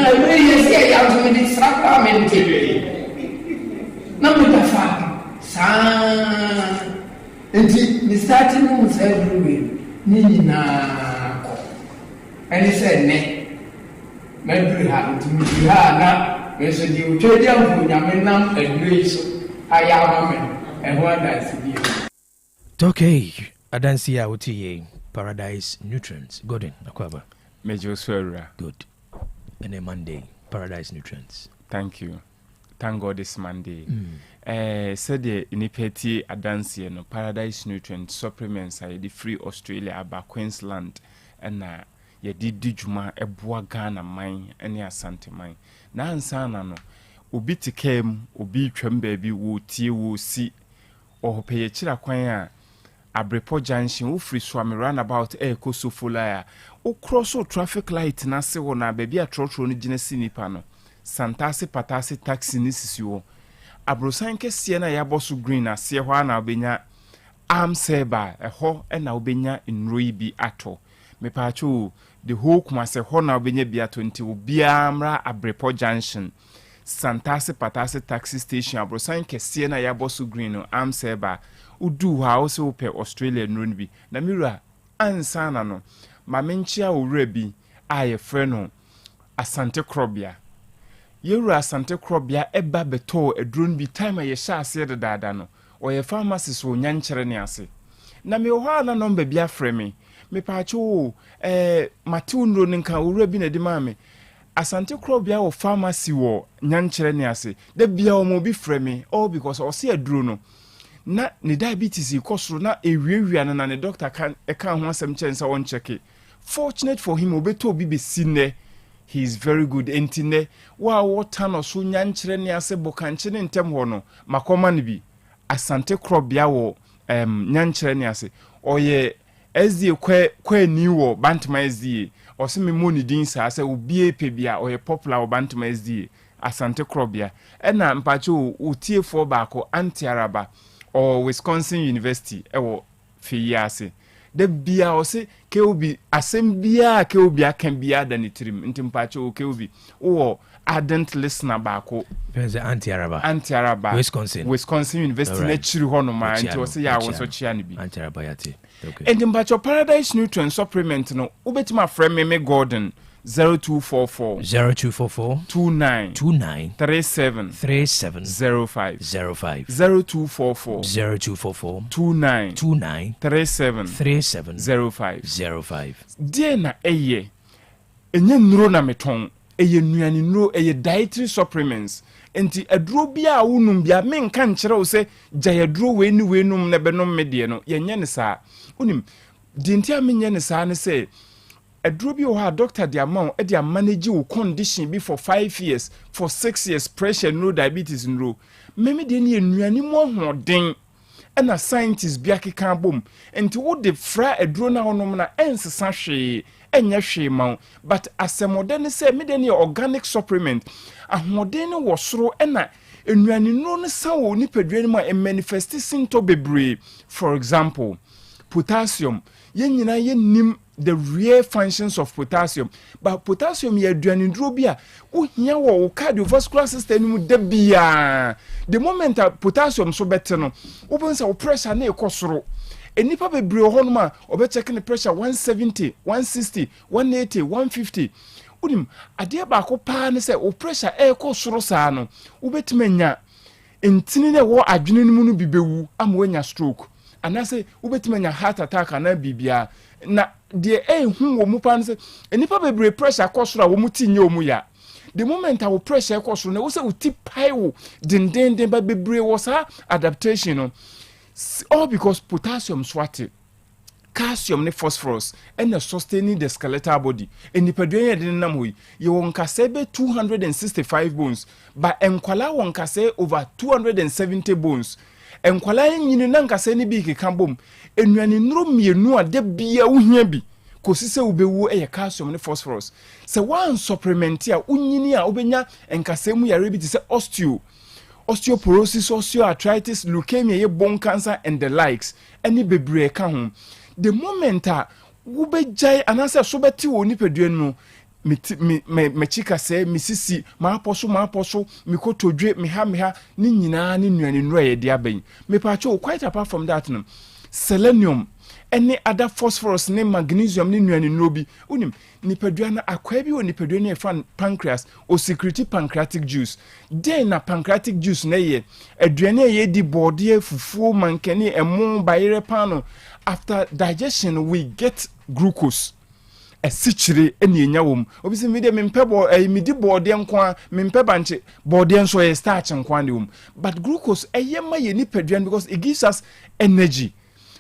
ɛyɛ sɛ ɛyɛ nso mede srakra mente na meda fa saa Enti ni starting mu say do ni na ko. Ani say ne. Medru ha nti ha na me so di utwedi amfu nyame nam adure so aya mama ehwa dance bi. Okay, adansi a wotie Paradise Nutrients. Godin akwaba. Major Swera. Good. And a Monday, Paradise Nutrients. Thank you. Thank God it's Monday. Said the inipeti adansi no Paradise Nutrients supplements are the free Australia about Queensland and ye did juma ebua Ghana mine any asante mine. Na ansana no obi tikem obi twem baby wo tie wo si o peye chira kwan a Abrepo Junction wo free swami roundabout koso folaya o cross o traffic light na se wo na baby a trotro no gina sinipa no santase patase taxi ni sisi wo abrosan kese na ya boso green ase ho na obenya am seba ho na obenya nroi bi ato me paacho the whole kumase ho na obenya bi ato nti obi amra Abrepo Junction santase patase taxi station abrosan kese na ya boso green no am seba udu ha o se ope Australia nroi bi na mira ansana no mamenchia owura bi aye frɛ no Asante Krobia yewura Asante Krobia eba beto edron bi time ye sha ase de dada no o ye pharmacy so nyankyere ne ase na me ho ana number bi afrɛ me paacho Matu nro nka owura bi na di ma me Asante Krobia o pharmacy wo nyankyere ne ase da bia o mo bi frɛ me all because o se edro no na ne diabetes ikosoro na ewiewia na ne doctor kan ho asem chensa won check. Fortunate for him obeto bi be sine. He is very good entine wa wota no so nyankyere ne ase bokanche ne ntem ho no makoma ne bi Asante Krobia wo nyankyere ne ase oye SDA kwa ni wo bantama SDA o se me moni din sa se obi epe bia oye popular wo bantama SDA Asante Krobia na mpacho utie fo baako Antiaraba or Wisconsin University ewo fiyase de bia o se keobi asembia keobi akambia da ni trim ntimpacho keobi o ardent listener baako penze Antiaraba Wisconsin University na chiri ho no ma nti o se ya wo so chia ne bi Antiaraba yate okay ntimpacho Paradise Nutrient supplement no obetima frame me Gordon 0244 29 37 05 0244 29 37 05 Diena eye enye nuro na meton eye nuane nuro eye dietary supplements enti aduro bia wonum bia menka nkyere wo se jayaduro we ni we num na benom medie no yenye ne saa unim dinti amenye ne saa ne se aduro bi o ha doctor dia man e dia manage wo condition bi for 5 years for 6 years pressure no diabetes no meme de ne nuane mu ahoden na scientists bi akeka bom enti wo de fra aduro na honom na ensesa hwe enya hwe ma but asemode ne se me de ne organic supplement ahoden ne wo soro na enuane no ne sa wo ni padua ma manifest symptom bebre. For example, potassium yenyina yenim the real functions of potassium, but potassium ye aduane nduro bia wo hia wo cardiovascular system mu da bia. The moment potassium so better no wo bensa wo pressure na ekosoro enipa bebre ho no ma obe check the pressure 170 160 180 150 unim ade ba ko pa ne se wo pressure ekosoro saa no wo betimanya entini ne wo adwene no mu no bibewu amwanya stroke anase wo betimanya heart attack na bibia na de ehun wo mu pa ne se enipa bebre pressure kosoro a wo mu tinye o mu ya. The moment our pressure kosoro na wo se wo tipai wo dendenden ba bebre wo sa adaptation no all because potassium swate calcium ne phosphorus and sustaining the skeletal body enipadua ye de nam hoyi ye won kase be 265 bones but enkwala won kase over 270 bones enkwala nyini na nkase ne bi kekambom enuane nro mienu a de bia wo hia bi kosise ubewu eye calcium ne phosphorus se one supplement a unyini a obenya enkase mu yare bi ti se osteoporosis, osteoarthritis, leukemia, bone cancer, and the likes. Any bebre ka ho. The moment ube jai anasa sobeti wo nipadua no me chika se misisi ma aposo mikotodwe meha ni nyina ni nuane nro ye dia ben. Me pa cho quite apart from that no. selenium any other phosphorus ne magnesium ne nuane nobi unim nipadua na akwa bi wo nipadua ne fan pancreas o secrete pancreatic juice den na pancreatic juice na ye aduane ye di bode fufuo mankani emo bayere pano after digestion we get glucose esichire eni enya wom obisi me de mempebo me di bode nko mempe banche bode nso ye starch nko ane wom but glucose eyema ye nipadua because it gives us energy.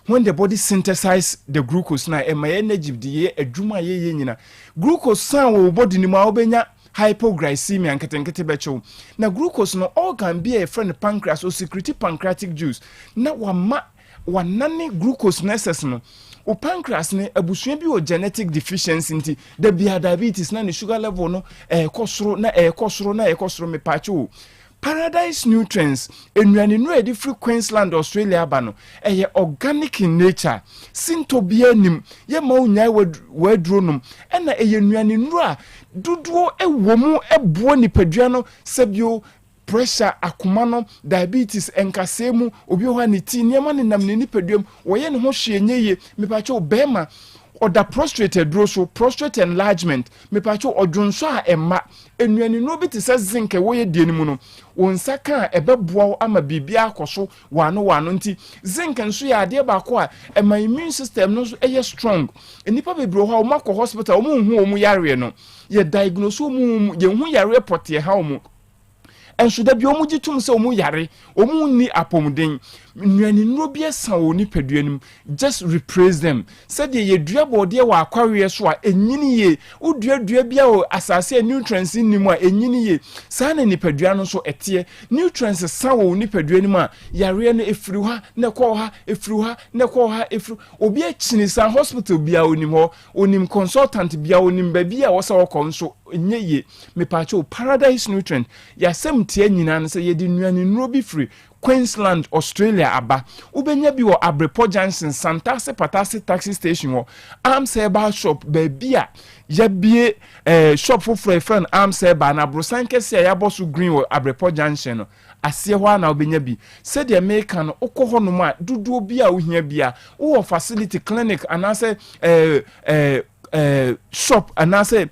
When the body synthesize the glucose na my energy the adwuma ye nyina glucose san wo body ni ma obenya hypoglycemia nketenkete becho na glucose no organ be a friend pancreas o secrete pancreatic juice na wanane glucose necess no o pancreas ne abusua bi o genetic deficiency nti the diabetes na ne sugar level no ekosoro me pacho Paradise Nutrients enuane no edi free Queensland Australia ba no organic in nature sinto bia nim ye ma unyai waduro nom na enuane no a duduo ewomu ebo nipadua no sebio pressure akumano diabetes enkasemu obi ho ani ti niam ne nam ne nipaduam wo ye ne ho hwe nyeye mepache obema or prostrate draw so prostate enlargement me pacho odwonso a emma enuani no bi te se zinc wo ye die ni mu no wonsa ka ebeboa ama bibia akoso wano nti zinc nso ya ade ba ko a ema immune system no so eye strong enipa bebro ho makọ hospital omu hu omu yare no ye diagnose omu ye hu yare pote ha omu enso da bi omu gitum se omu yare omu ni apomden nnuani nro bi esa oni paduanum just replace them said ye dua bode wa akwawe so a enyini ye udua bia o asase nutrients ni mu a enyini ye sa na ni padua no so etie nutrients sa wo ni paduanum a yare no efiri ha na kwo ha efiri ha na kwo ha efiri obi akini sa hospital bia onim ho onim consultant bia onim ba bia wo sa wo kon so nye ye me pacho Paradise Nutrient ya sem tie nyina no se ye di nnuani nro bi free Queensland Australia aba ubenya bi wo Abrepo Junction Santase Patase taxi station wo Amseba shop bebia ya bie shop for friend Amseba na brosanke se ya bosu green wo Abrepo Junction no asie ho na ubenya bi said the American okoho no ma dudu bi a ohia bia wo facility clinic anase shop anase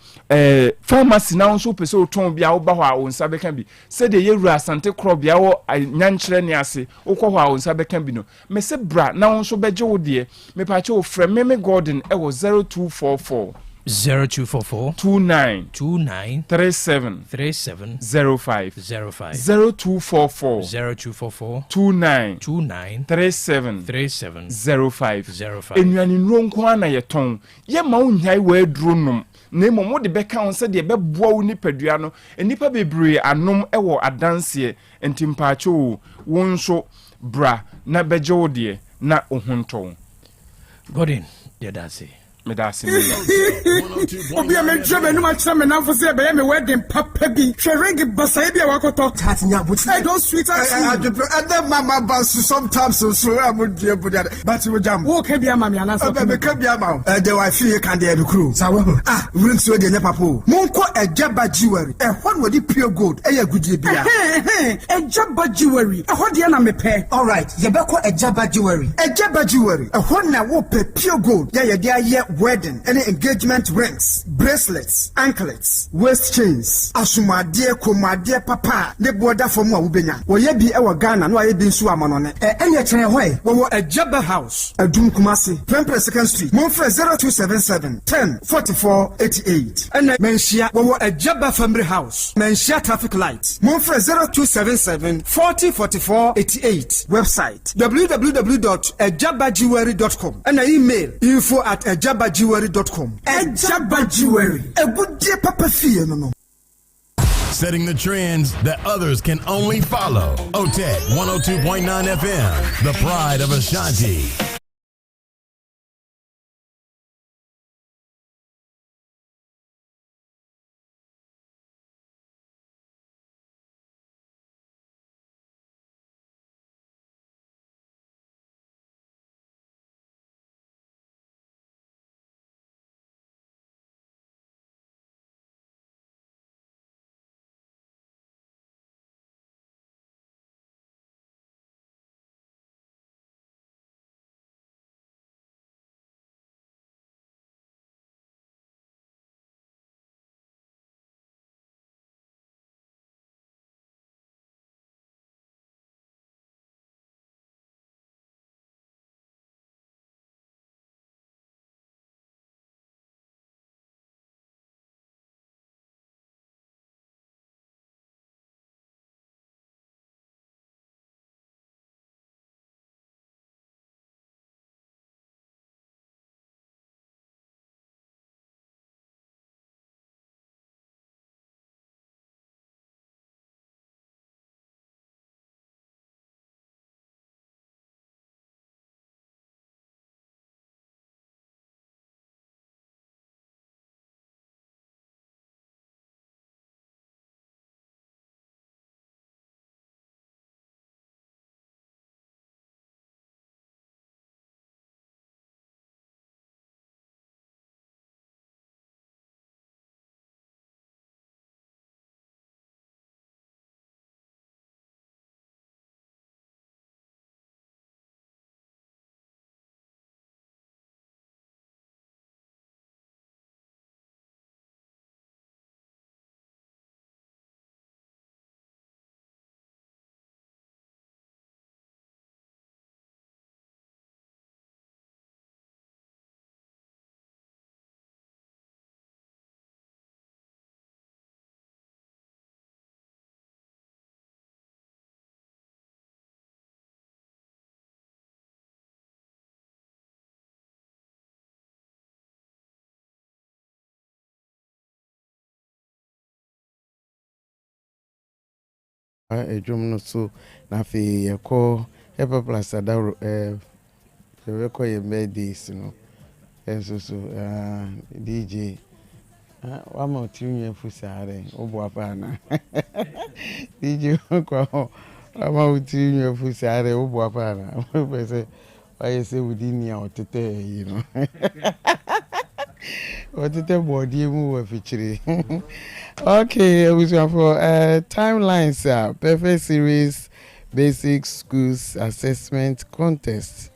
pharmacy na nso pese oton bia wo ba ho a wonsa beka bi said the yeru asante crop bia wo nyankyere ne ase okọ ho a wonsa beka bi no me se bra na nso beje wo de me pa che wo frɛ meme Gordon e wo 0244 29 37 05 0244 29 37 05 enuani nro nko ana yeton ye ma unhai we duro nom na emo de beka on se de beboa wo nipadua no enipa bebre anom ewo adanse entimpacho wonso bra na beje wo de na ohunton Godin de dase medasi obi amedje me numa kire me nanfo se be me wedding papa bi hwerege basai bia wakoto tatnya buti I don't sweet as and then mama bas sometimes so am die buda but we jam wo ka bia mama ana so be ka bia ma the wife here can dey recruit sawo wurin so dey papo monko ejaba jewelry e hon wodi pure gold e ya gudie bia ejaba jewelry e ho de na mepe all right ye be ko ejaba jewelry e hon na wo pe pure gold ye de aye wedding, any engagement rings, bracelets, anklets, waist chains, asumade, komade, papa, ne border for more ubenya. Woye bi ewa Ghana, no aye bin su amanone. Any chene hoy, wo a Jabba House, a Doom Kumasi, Prempre 2nd Street, Monfre 0277 10 44 88. And Menshia, wo a Jabba Family House, Menshia Traffic Lights, Monfre 0277 40 44 88. Website www.ejabajewelry.com and email info@ejabajewelry.com. Ejaba Jewelry, a good dear papa fee no. Setting the trends that others can only follow. Otec 102.9 FM, the pride of Ashanti. edwom no so na fe yɛkɔ Ever Plus adaro yɛkɔ yɛ birthdays no so DJ wama otiri nwa fusare obo apana DJ kwa wama otiri nwa fusare obo apana pese why say within ya otete you know otete body mu wa fichiri. Okay, we go for timelines perfect series basic schools assessment contest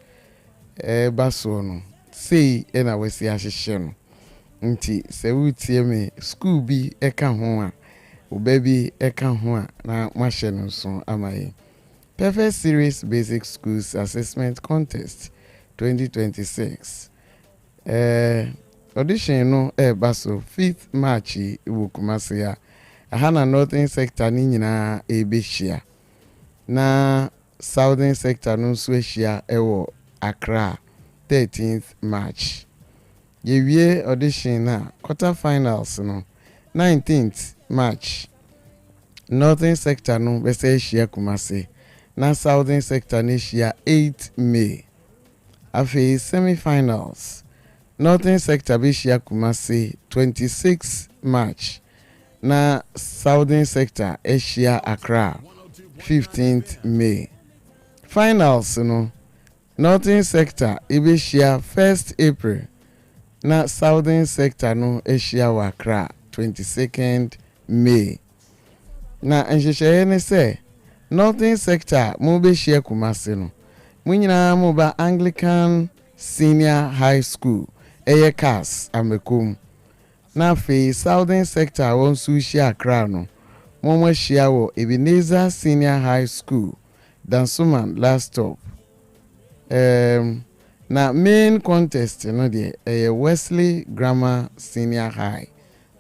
baso no say na we see ahihye no nti se wutie me school bi eka ho a obabi eka ho a na mahye no so amaye perfect series basic schools assessment contest 2026 audition no baso 5th March wo Kumasi ya ahana northern sector ni nyina ebehia na southern sector no so ehia ewo Accra 13th March. Yewie audition na quarter finals no 19th March. Northern sector no bese ehia Kumasi na southern sector no ehia 8th May. Afi semi-finals Northern sector beshia Kumasi 26th March. Na southern sector ehia Accra 15th May. Finals no Northern sector ebeshia 1st April. Na southern sector no ehia Accra 22nd May. Na nhyehyɛ ne sɛ northern sector mo beshia Kumasi no munyina mo ba Anglican Senior High School CAS amekom. Na fe southern sector won su hia Accra no mo hia wo Ebenezer Senior High School Dansuman last stop. Na main contest no de Wesley Grammar Senior High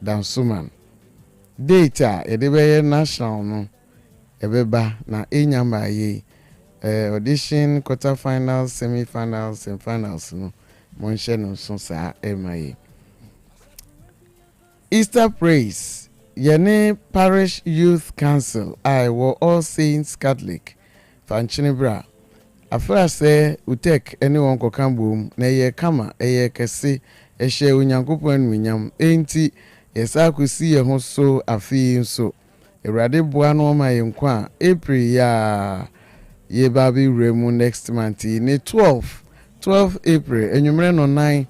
Dansuman. Data edebeye national no ebeba na enyamba ye audition quarter finals semi-finals and finals no monhye no so sa emaye. Easter praise yene parish youth council I were All Saints Catholic Fanchinibra afra say Otec anyone ko kambom na ye kama eye kese ehye onyankopon nunyam enti yesa kusi ye ho so afi nso Ewrade boa no ma ye nkwa April ya ye baby remu next month ni 12 April enyumre no 9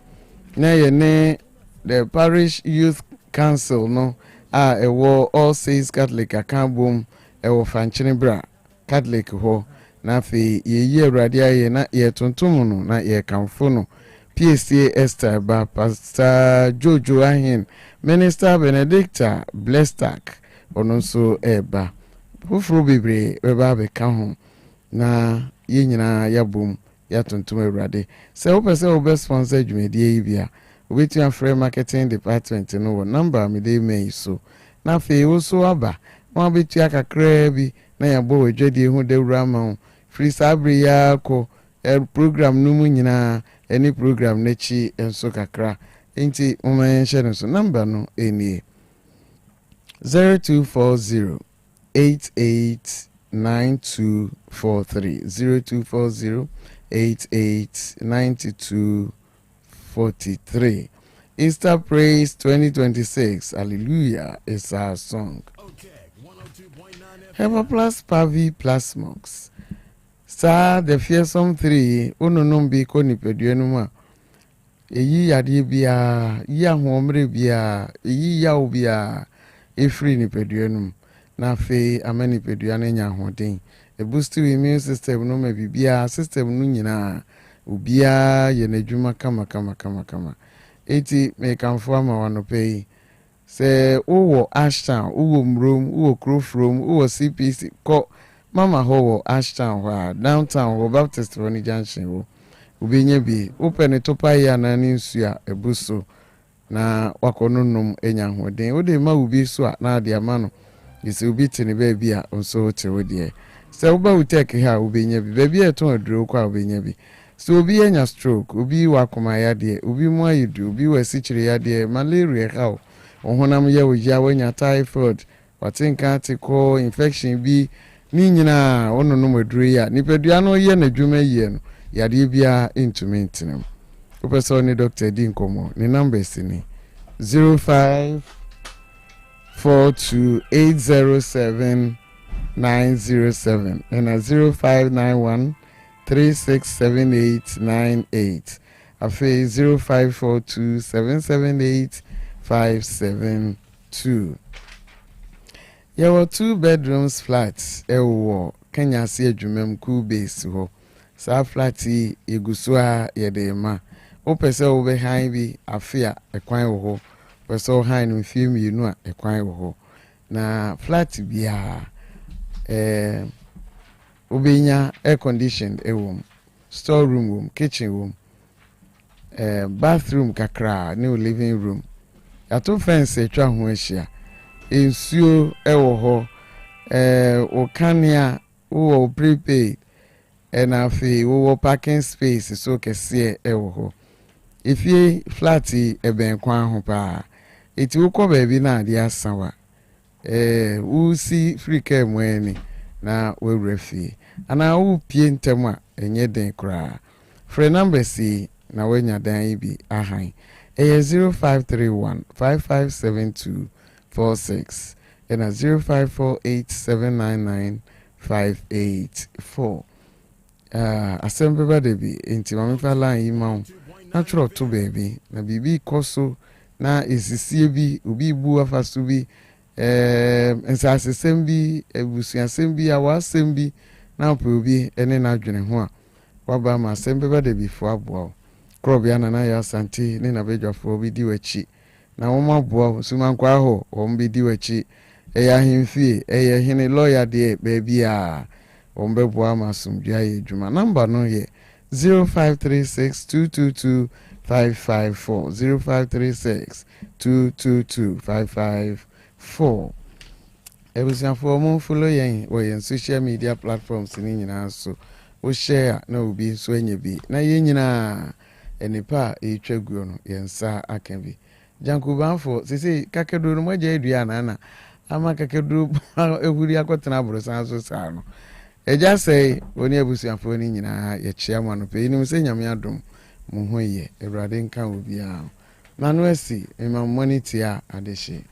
na ye ne the parish youth council no ewo All Saints Catholic akambom ewo Fanchinibra Catholic ho na fe ye Ewrade aye na ye tontom no na ye kamfo no PSA Esther ba Pastor Jojo Ahin Minister Benedicta Blestack ononso eba fufuru bebre beba be ka ho na ye nyina yabom ya tontom Ewrade se wo pese wo best sponsor dwumedie yi bia obetu afre marketing department no wo number me dey me so na fe wo so aba mo betu akakra bi na yabo wedwade hu dewura ma free sabre ya ko program no mu nyina any program nechi enso kakra enti umenye no so number no enie 0240 889243 0240 889243. Easter Praise 2026 Hallelujah is our song. Ever Plus Pavi Plus Mox Sa the fearsome 3 ononom bi ko nipadua no ma eyi yade bia yi ahomre bia eyi yawo bia efri nipadua no na fe amani nipadua no nya hoden e boost immune system no ma bibia system no nyina obia ye n'adwuma kama eti me kanfo ama wano pay se uwo Ashtown uwo mrom uwo Krofrom uwo CPC ko mama ho Ashtown wa downtown wo Baptist Roni Junction wo ubenye bi open topa ya na ninsu a ebuso na wakonunum enya hoden wo de ma ubi so na de ama no isi ubi tini baby a onso te wo de se uba Otec ha ubenye bi baby eton aduro kwa ubenye bi so obi enya stroke obi wakoma ya de obi mu ayidu obi wasichire ya de malaria how ohonam ya oja wanya typhoid watenka te ko infection bi ni nyina ono no maduru ya nipadua no ye na dwuma yie no yade bia intumi ntenam opese ni doctor di nkomo ni numbers ni 0542807907 and 0591367898 afi 0542778572 Yawa 2 bedrooms flats ewo Kenya si adwumam cool base ho sa flat eguso a yede ma opese wo be han bi afia ekwan wo ho pese wo han no fie mienu a ekwan wo ho na flat bia obenya air conditioned ewom store room room kitchen room bathroom kakra new living room ato fence etwa ho ahia ensuo ewo ho okania wo prepaid enafi wo parking space so kese ewo ho ifie flat eben kwan ho pa eti wo ko ba bi na ade asawa wo si free care mweni na we refi ana wo pie ntem a enye den kra free number si na wenya dan bi ahan 0531 557246 and 0548799584 assemble de bi enti ma mefa line yi ma natural to baby na bibi koso na esisie bi obi bu afaso bi ensasesem bi ebusuasem bi awasem bi na obi ene na adwene ho a waba ma assemble de bi fo aboa krobia na ya santi ne na bedwafo bi di wachi na wo maboa sumankwa ho wo mbi di wachi eya himfie eya hine lawyer de baby a wo mbeboa ma sumdua ye dwuma number no ye 0536222554 0536222554 ebusiafo mo follow yen wo yen social media platforms ni nyina so wo share na obi so anya bi na yen nyina enipa etwaguo no yensa aka bi jankubanfo sisi kakedo no maja edua na ama kakedo ehuri akotena abrosan so saa no eja sei oni ebusiafo ni nyina ye chia ma no pe ni se nyame adom mo hoye ewrade nka obi a na no asi ema monity a adehye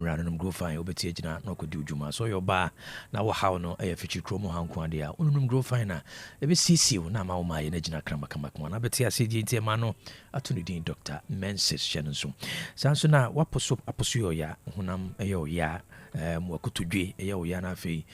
Ranum grow fine obeti agina no ko di dwuma so your ba na wo haw no e fichi kromo hanko ade a unum grow fine na e be sisiu na ma wo ma ye na gina krama kama na beti asedi ntie ma no ato ne din Dr. Mensis Shenso sanso na waposo aposo yo ya hunam e yo ya mwakutudwe e yo ya na fe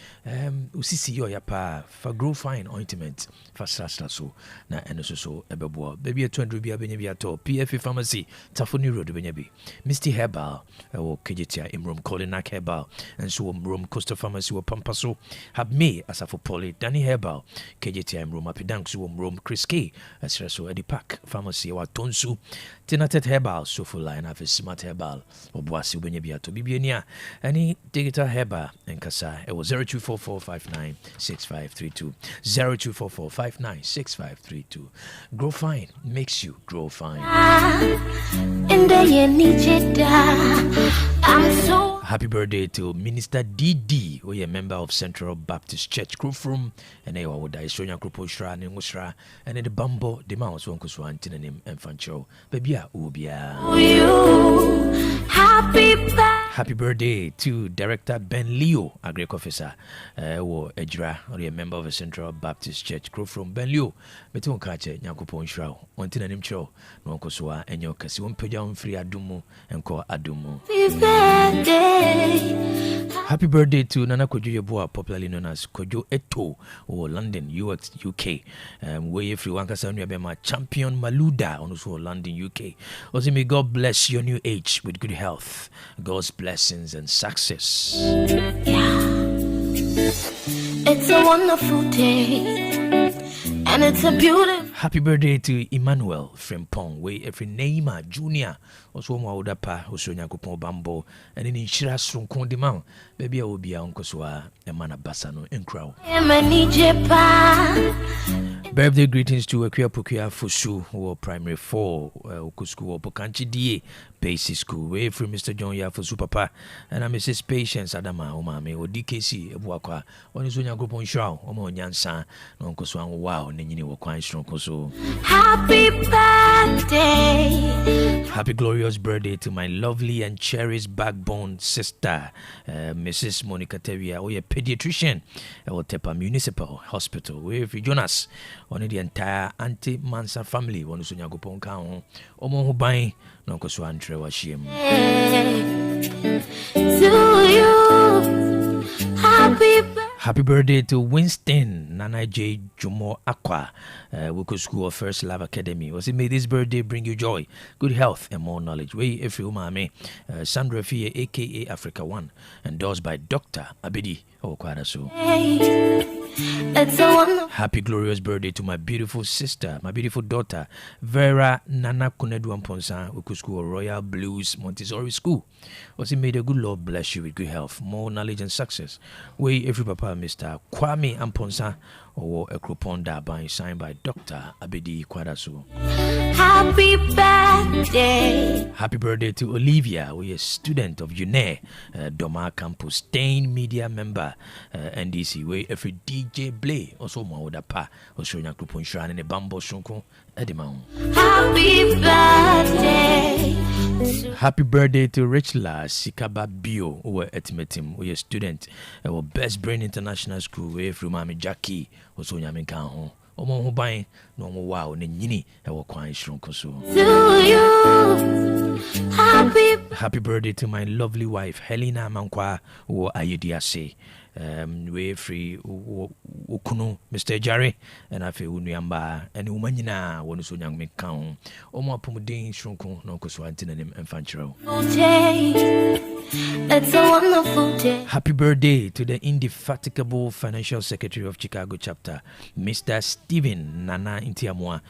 usisi yo ya pa fa grow fine ointment fa sasra so na eno so ebebo baby 200 bia benya bia to PF pharmacy Tafoni Road benya bi Mr. Herbal o kejetia imrom Colinac Herbal and so room Coastal Pharmacy wo Pampaso have me as for Poly Danny Herbal kejetia imrom apidank so room Chris K asra so Eddie Park Pharmacy wa Tonsu Tinatet Herbal so full line of Smart Herbal oboasi benya bia to bibiania any digital Herbal and kasa it was 0244596532 0244596532 grow fine makes you grow fine. Happy birthday to Minister DD, who is a member of Central Baptist Church Krufrum, and they were the Sonia Kruposhra and Musra, and the Bambo, the Mouse, Uncle Swan, Tinanim, and Fancho, Babia Ubia. Happy birthday to Director Ben Leo, a Greek officer, or Ejra, or a member of the Central Baptist Church Krufrum. Ben Leo, Beton Kache, Nyakupo Shrow, on Tinanim Cho, no Uncle Swa, and your Cassium Pejam Free Adumu, and call Adumu. Happy birthday to Nana Kojo Yeboah, popularly known as Kojo Eto, or London, UK. Where everyone can say Bema champion Maluda, on also London, UK. Also, may God bless your new age with good health, God's blessings and success. It's a wonderful day, and it's a beautiful. Happy birthday to Emmanuel Frimpong, way every Neymar Junior, also Maudapa, also Nyakupon Bambo, and in Shiras from Condimount, baby, I will be Uncle Swa, a man of Bassano and Crow. Birthday greetings to Akia Pukia Fusu, who are primary 4, Okusku, Pokanchi DA, basic school, way from Mr. John Yafusu Papa, and I'm Mrs. Patience Adama, Omame, or DKC, Ebuakwa, on his own group on Shaw, Omo Nyansa, Uncle Swan, wow, Nini were quite strong. Happy birthday. Happy glorious birthday to my lovely and cherished backbone sister, Mrs. Monica Tevia, or a pediatrician at Tepa Municipal Hospital, with Jonas, on the entire Auntie Mansa family, one who's Nyagopon Kaon, Omo Hubai, Nonko Swan Trewashim. To you, happy birthday. Happy birthday to Winston Nana J. Jumo Aqua, Woko School of First Love Academy. Was it may this birthday bring you joy, good health, and more knowledge? Way if you mame, Sandra Fie, aka Africa One, endorsed by Dr. Abedi Okwadaso. Happy glorious birthday to my beautiful sister, my beautiful daughter, Vera Nana Kunedu Amponsa, Woko School of Royal Blues Montessori School. Was it may the good Lord bless you with good health, more knowledge and success? Way every papa, Mr. Kwame Amponsa, or a coupon by signed by Dr. Abedi Kwadasu. Happy birthday. Happy birthday to Olivia, who is a student of UNE, Doma Campus, Stain Media member, NDC, where every DJ Blay, also Mauda Pa, also Yakupon Shan and a Bambo Shunko, Edimau. Happy birthday. Happy birthday to Richla Sikaba Bio, who were estimating, who is a student of Best Brain International School, where from Mami Jackie, also Yaminkan. Omo Hubai, no wow, Nini, I will quite strong. To you, happy birthday to my lovely wife, Helena Mankwa, or Ayudiase. We free Ukuno, Mr. Jerry, and I feel Uniamba, and Umanina, one so young me count. Omo Pomodin, Shrunko, no Coswantin and Fanchero. It's a wonderful day. Happy birthday to the indefatigable Financial Secretary of Chicago chapter, Mr. Stephen Nana Intiamwa.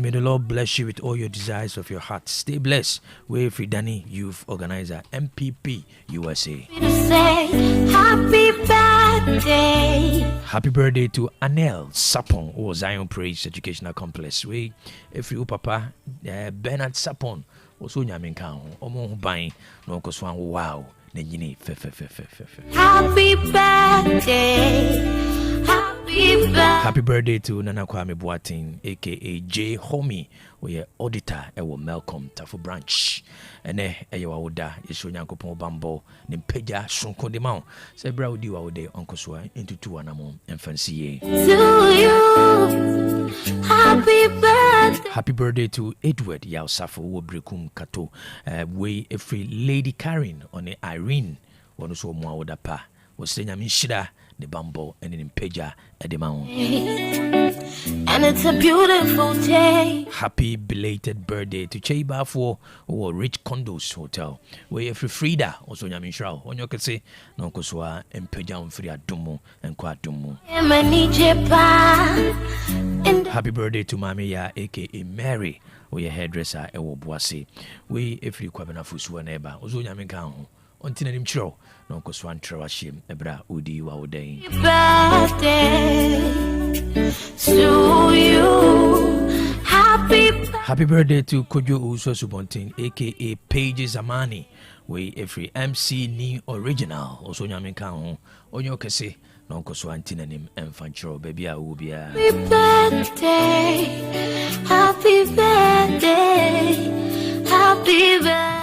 May the Lord bless you with all your desires of your heart. Stay blessed. We're Fridani Youth Organizer, MPP USA. Happy birthday. Happy birthday to Anel Sapon, or Zion Praise Educational Complex. We, if you papa, Bernard Sapon. Also, Yaminkan, Omo Hubai, no Coswan, wow, Nini, Happy birthday. Happy birthday to Nana Kwame Boateng, aka J Homie, we are auditor ewo Malcolm Tafu branch. Ene ewa oda yeso nyankopon bambo ne peja sonko de ma. Se bra odi wa ode onko so into two anamo emfancy. To you. Happy birthday. Happy birthday to Edward Yausafo Wobrekum Kato. We every Lady Karen on Irene. One so mo oda pa. Was saying Shida the bambo and in peja at the mount. And it's a beautiful day. Happy belated birthday to Cheba for Rich Condos Hotel. Where every Frida also Yamishrao. On your can say no Koswa and peja free at Dumo and Quatumo. Happy birthday to Mamia aka Mary. We a hairdresser Ewo Boise. We every Kwabana Fusu neighbor. Also Yaminkan. Until him chro, no Koswan Trawashim, Ebra Udi Wauday. Birthday to you. Happy birthday to Kwaku Owusu Boateng, aka Paige Zamani. We every MC ni original. Also Yaminkan, Onyo Kese, no Koswan Tinanim, and Fanchro, baby Ubia. Happy birthday, happy birthday.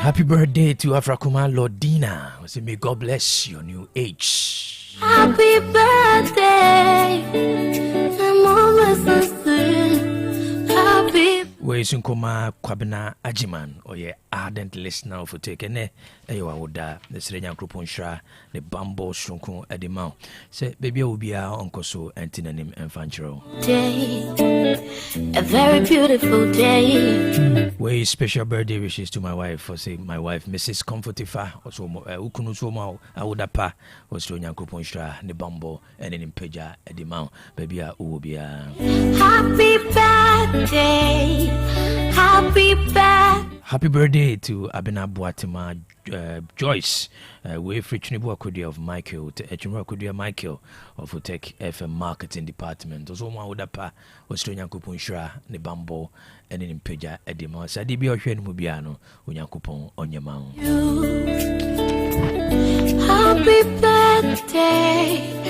Happy birthday to Afrakuma Lordina. I say, may God bless your new age. Happy birthday. Happy. Where soon Koma Kwabena Ajiman or ye ardent listener of Otec ene ewa woda the Srenya Gruponsha the Bambo Shunko Edimau. Say baby will be our uncle so antinonym and fanchero. A very beautiful day. Way special birthday wishes to my wife for say my wife Mrs. Comfortifa also Ukunusoma Awudapa was Srenya Gruponsha the Bambo and in Peja Edimau. Baby will be happy birthday. Happy birthday to Abena Boatima Joyce. We free Chinibu Akudia of Michael to Echimura Akudia Michael of Otec FM Marketing Department. Also, my Udapa, Australian Kupunshra, Nebambo, and in Peja Edima. Sadibi Oshen Mubiano, Unyakupon on your mount. Happy birthday.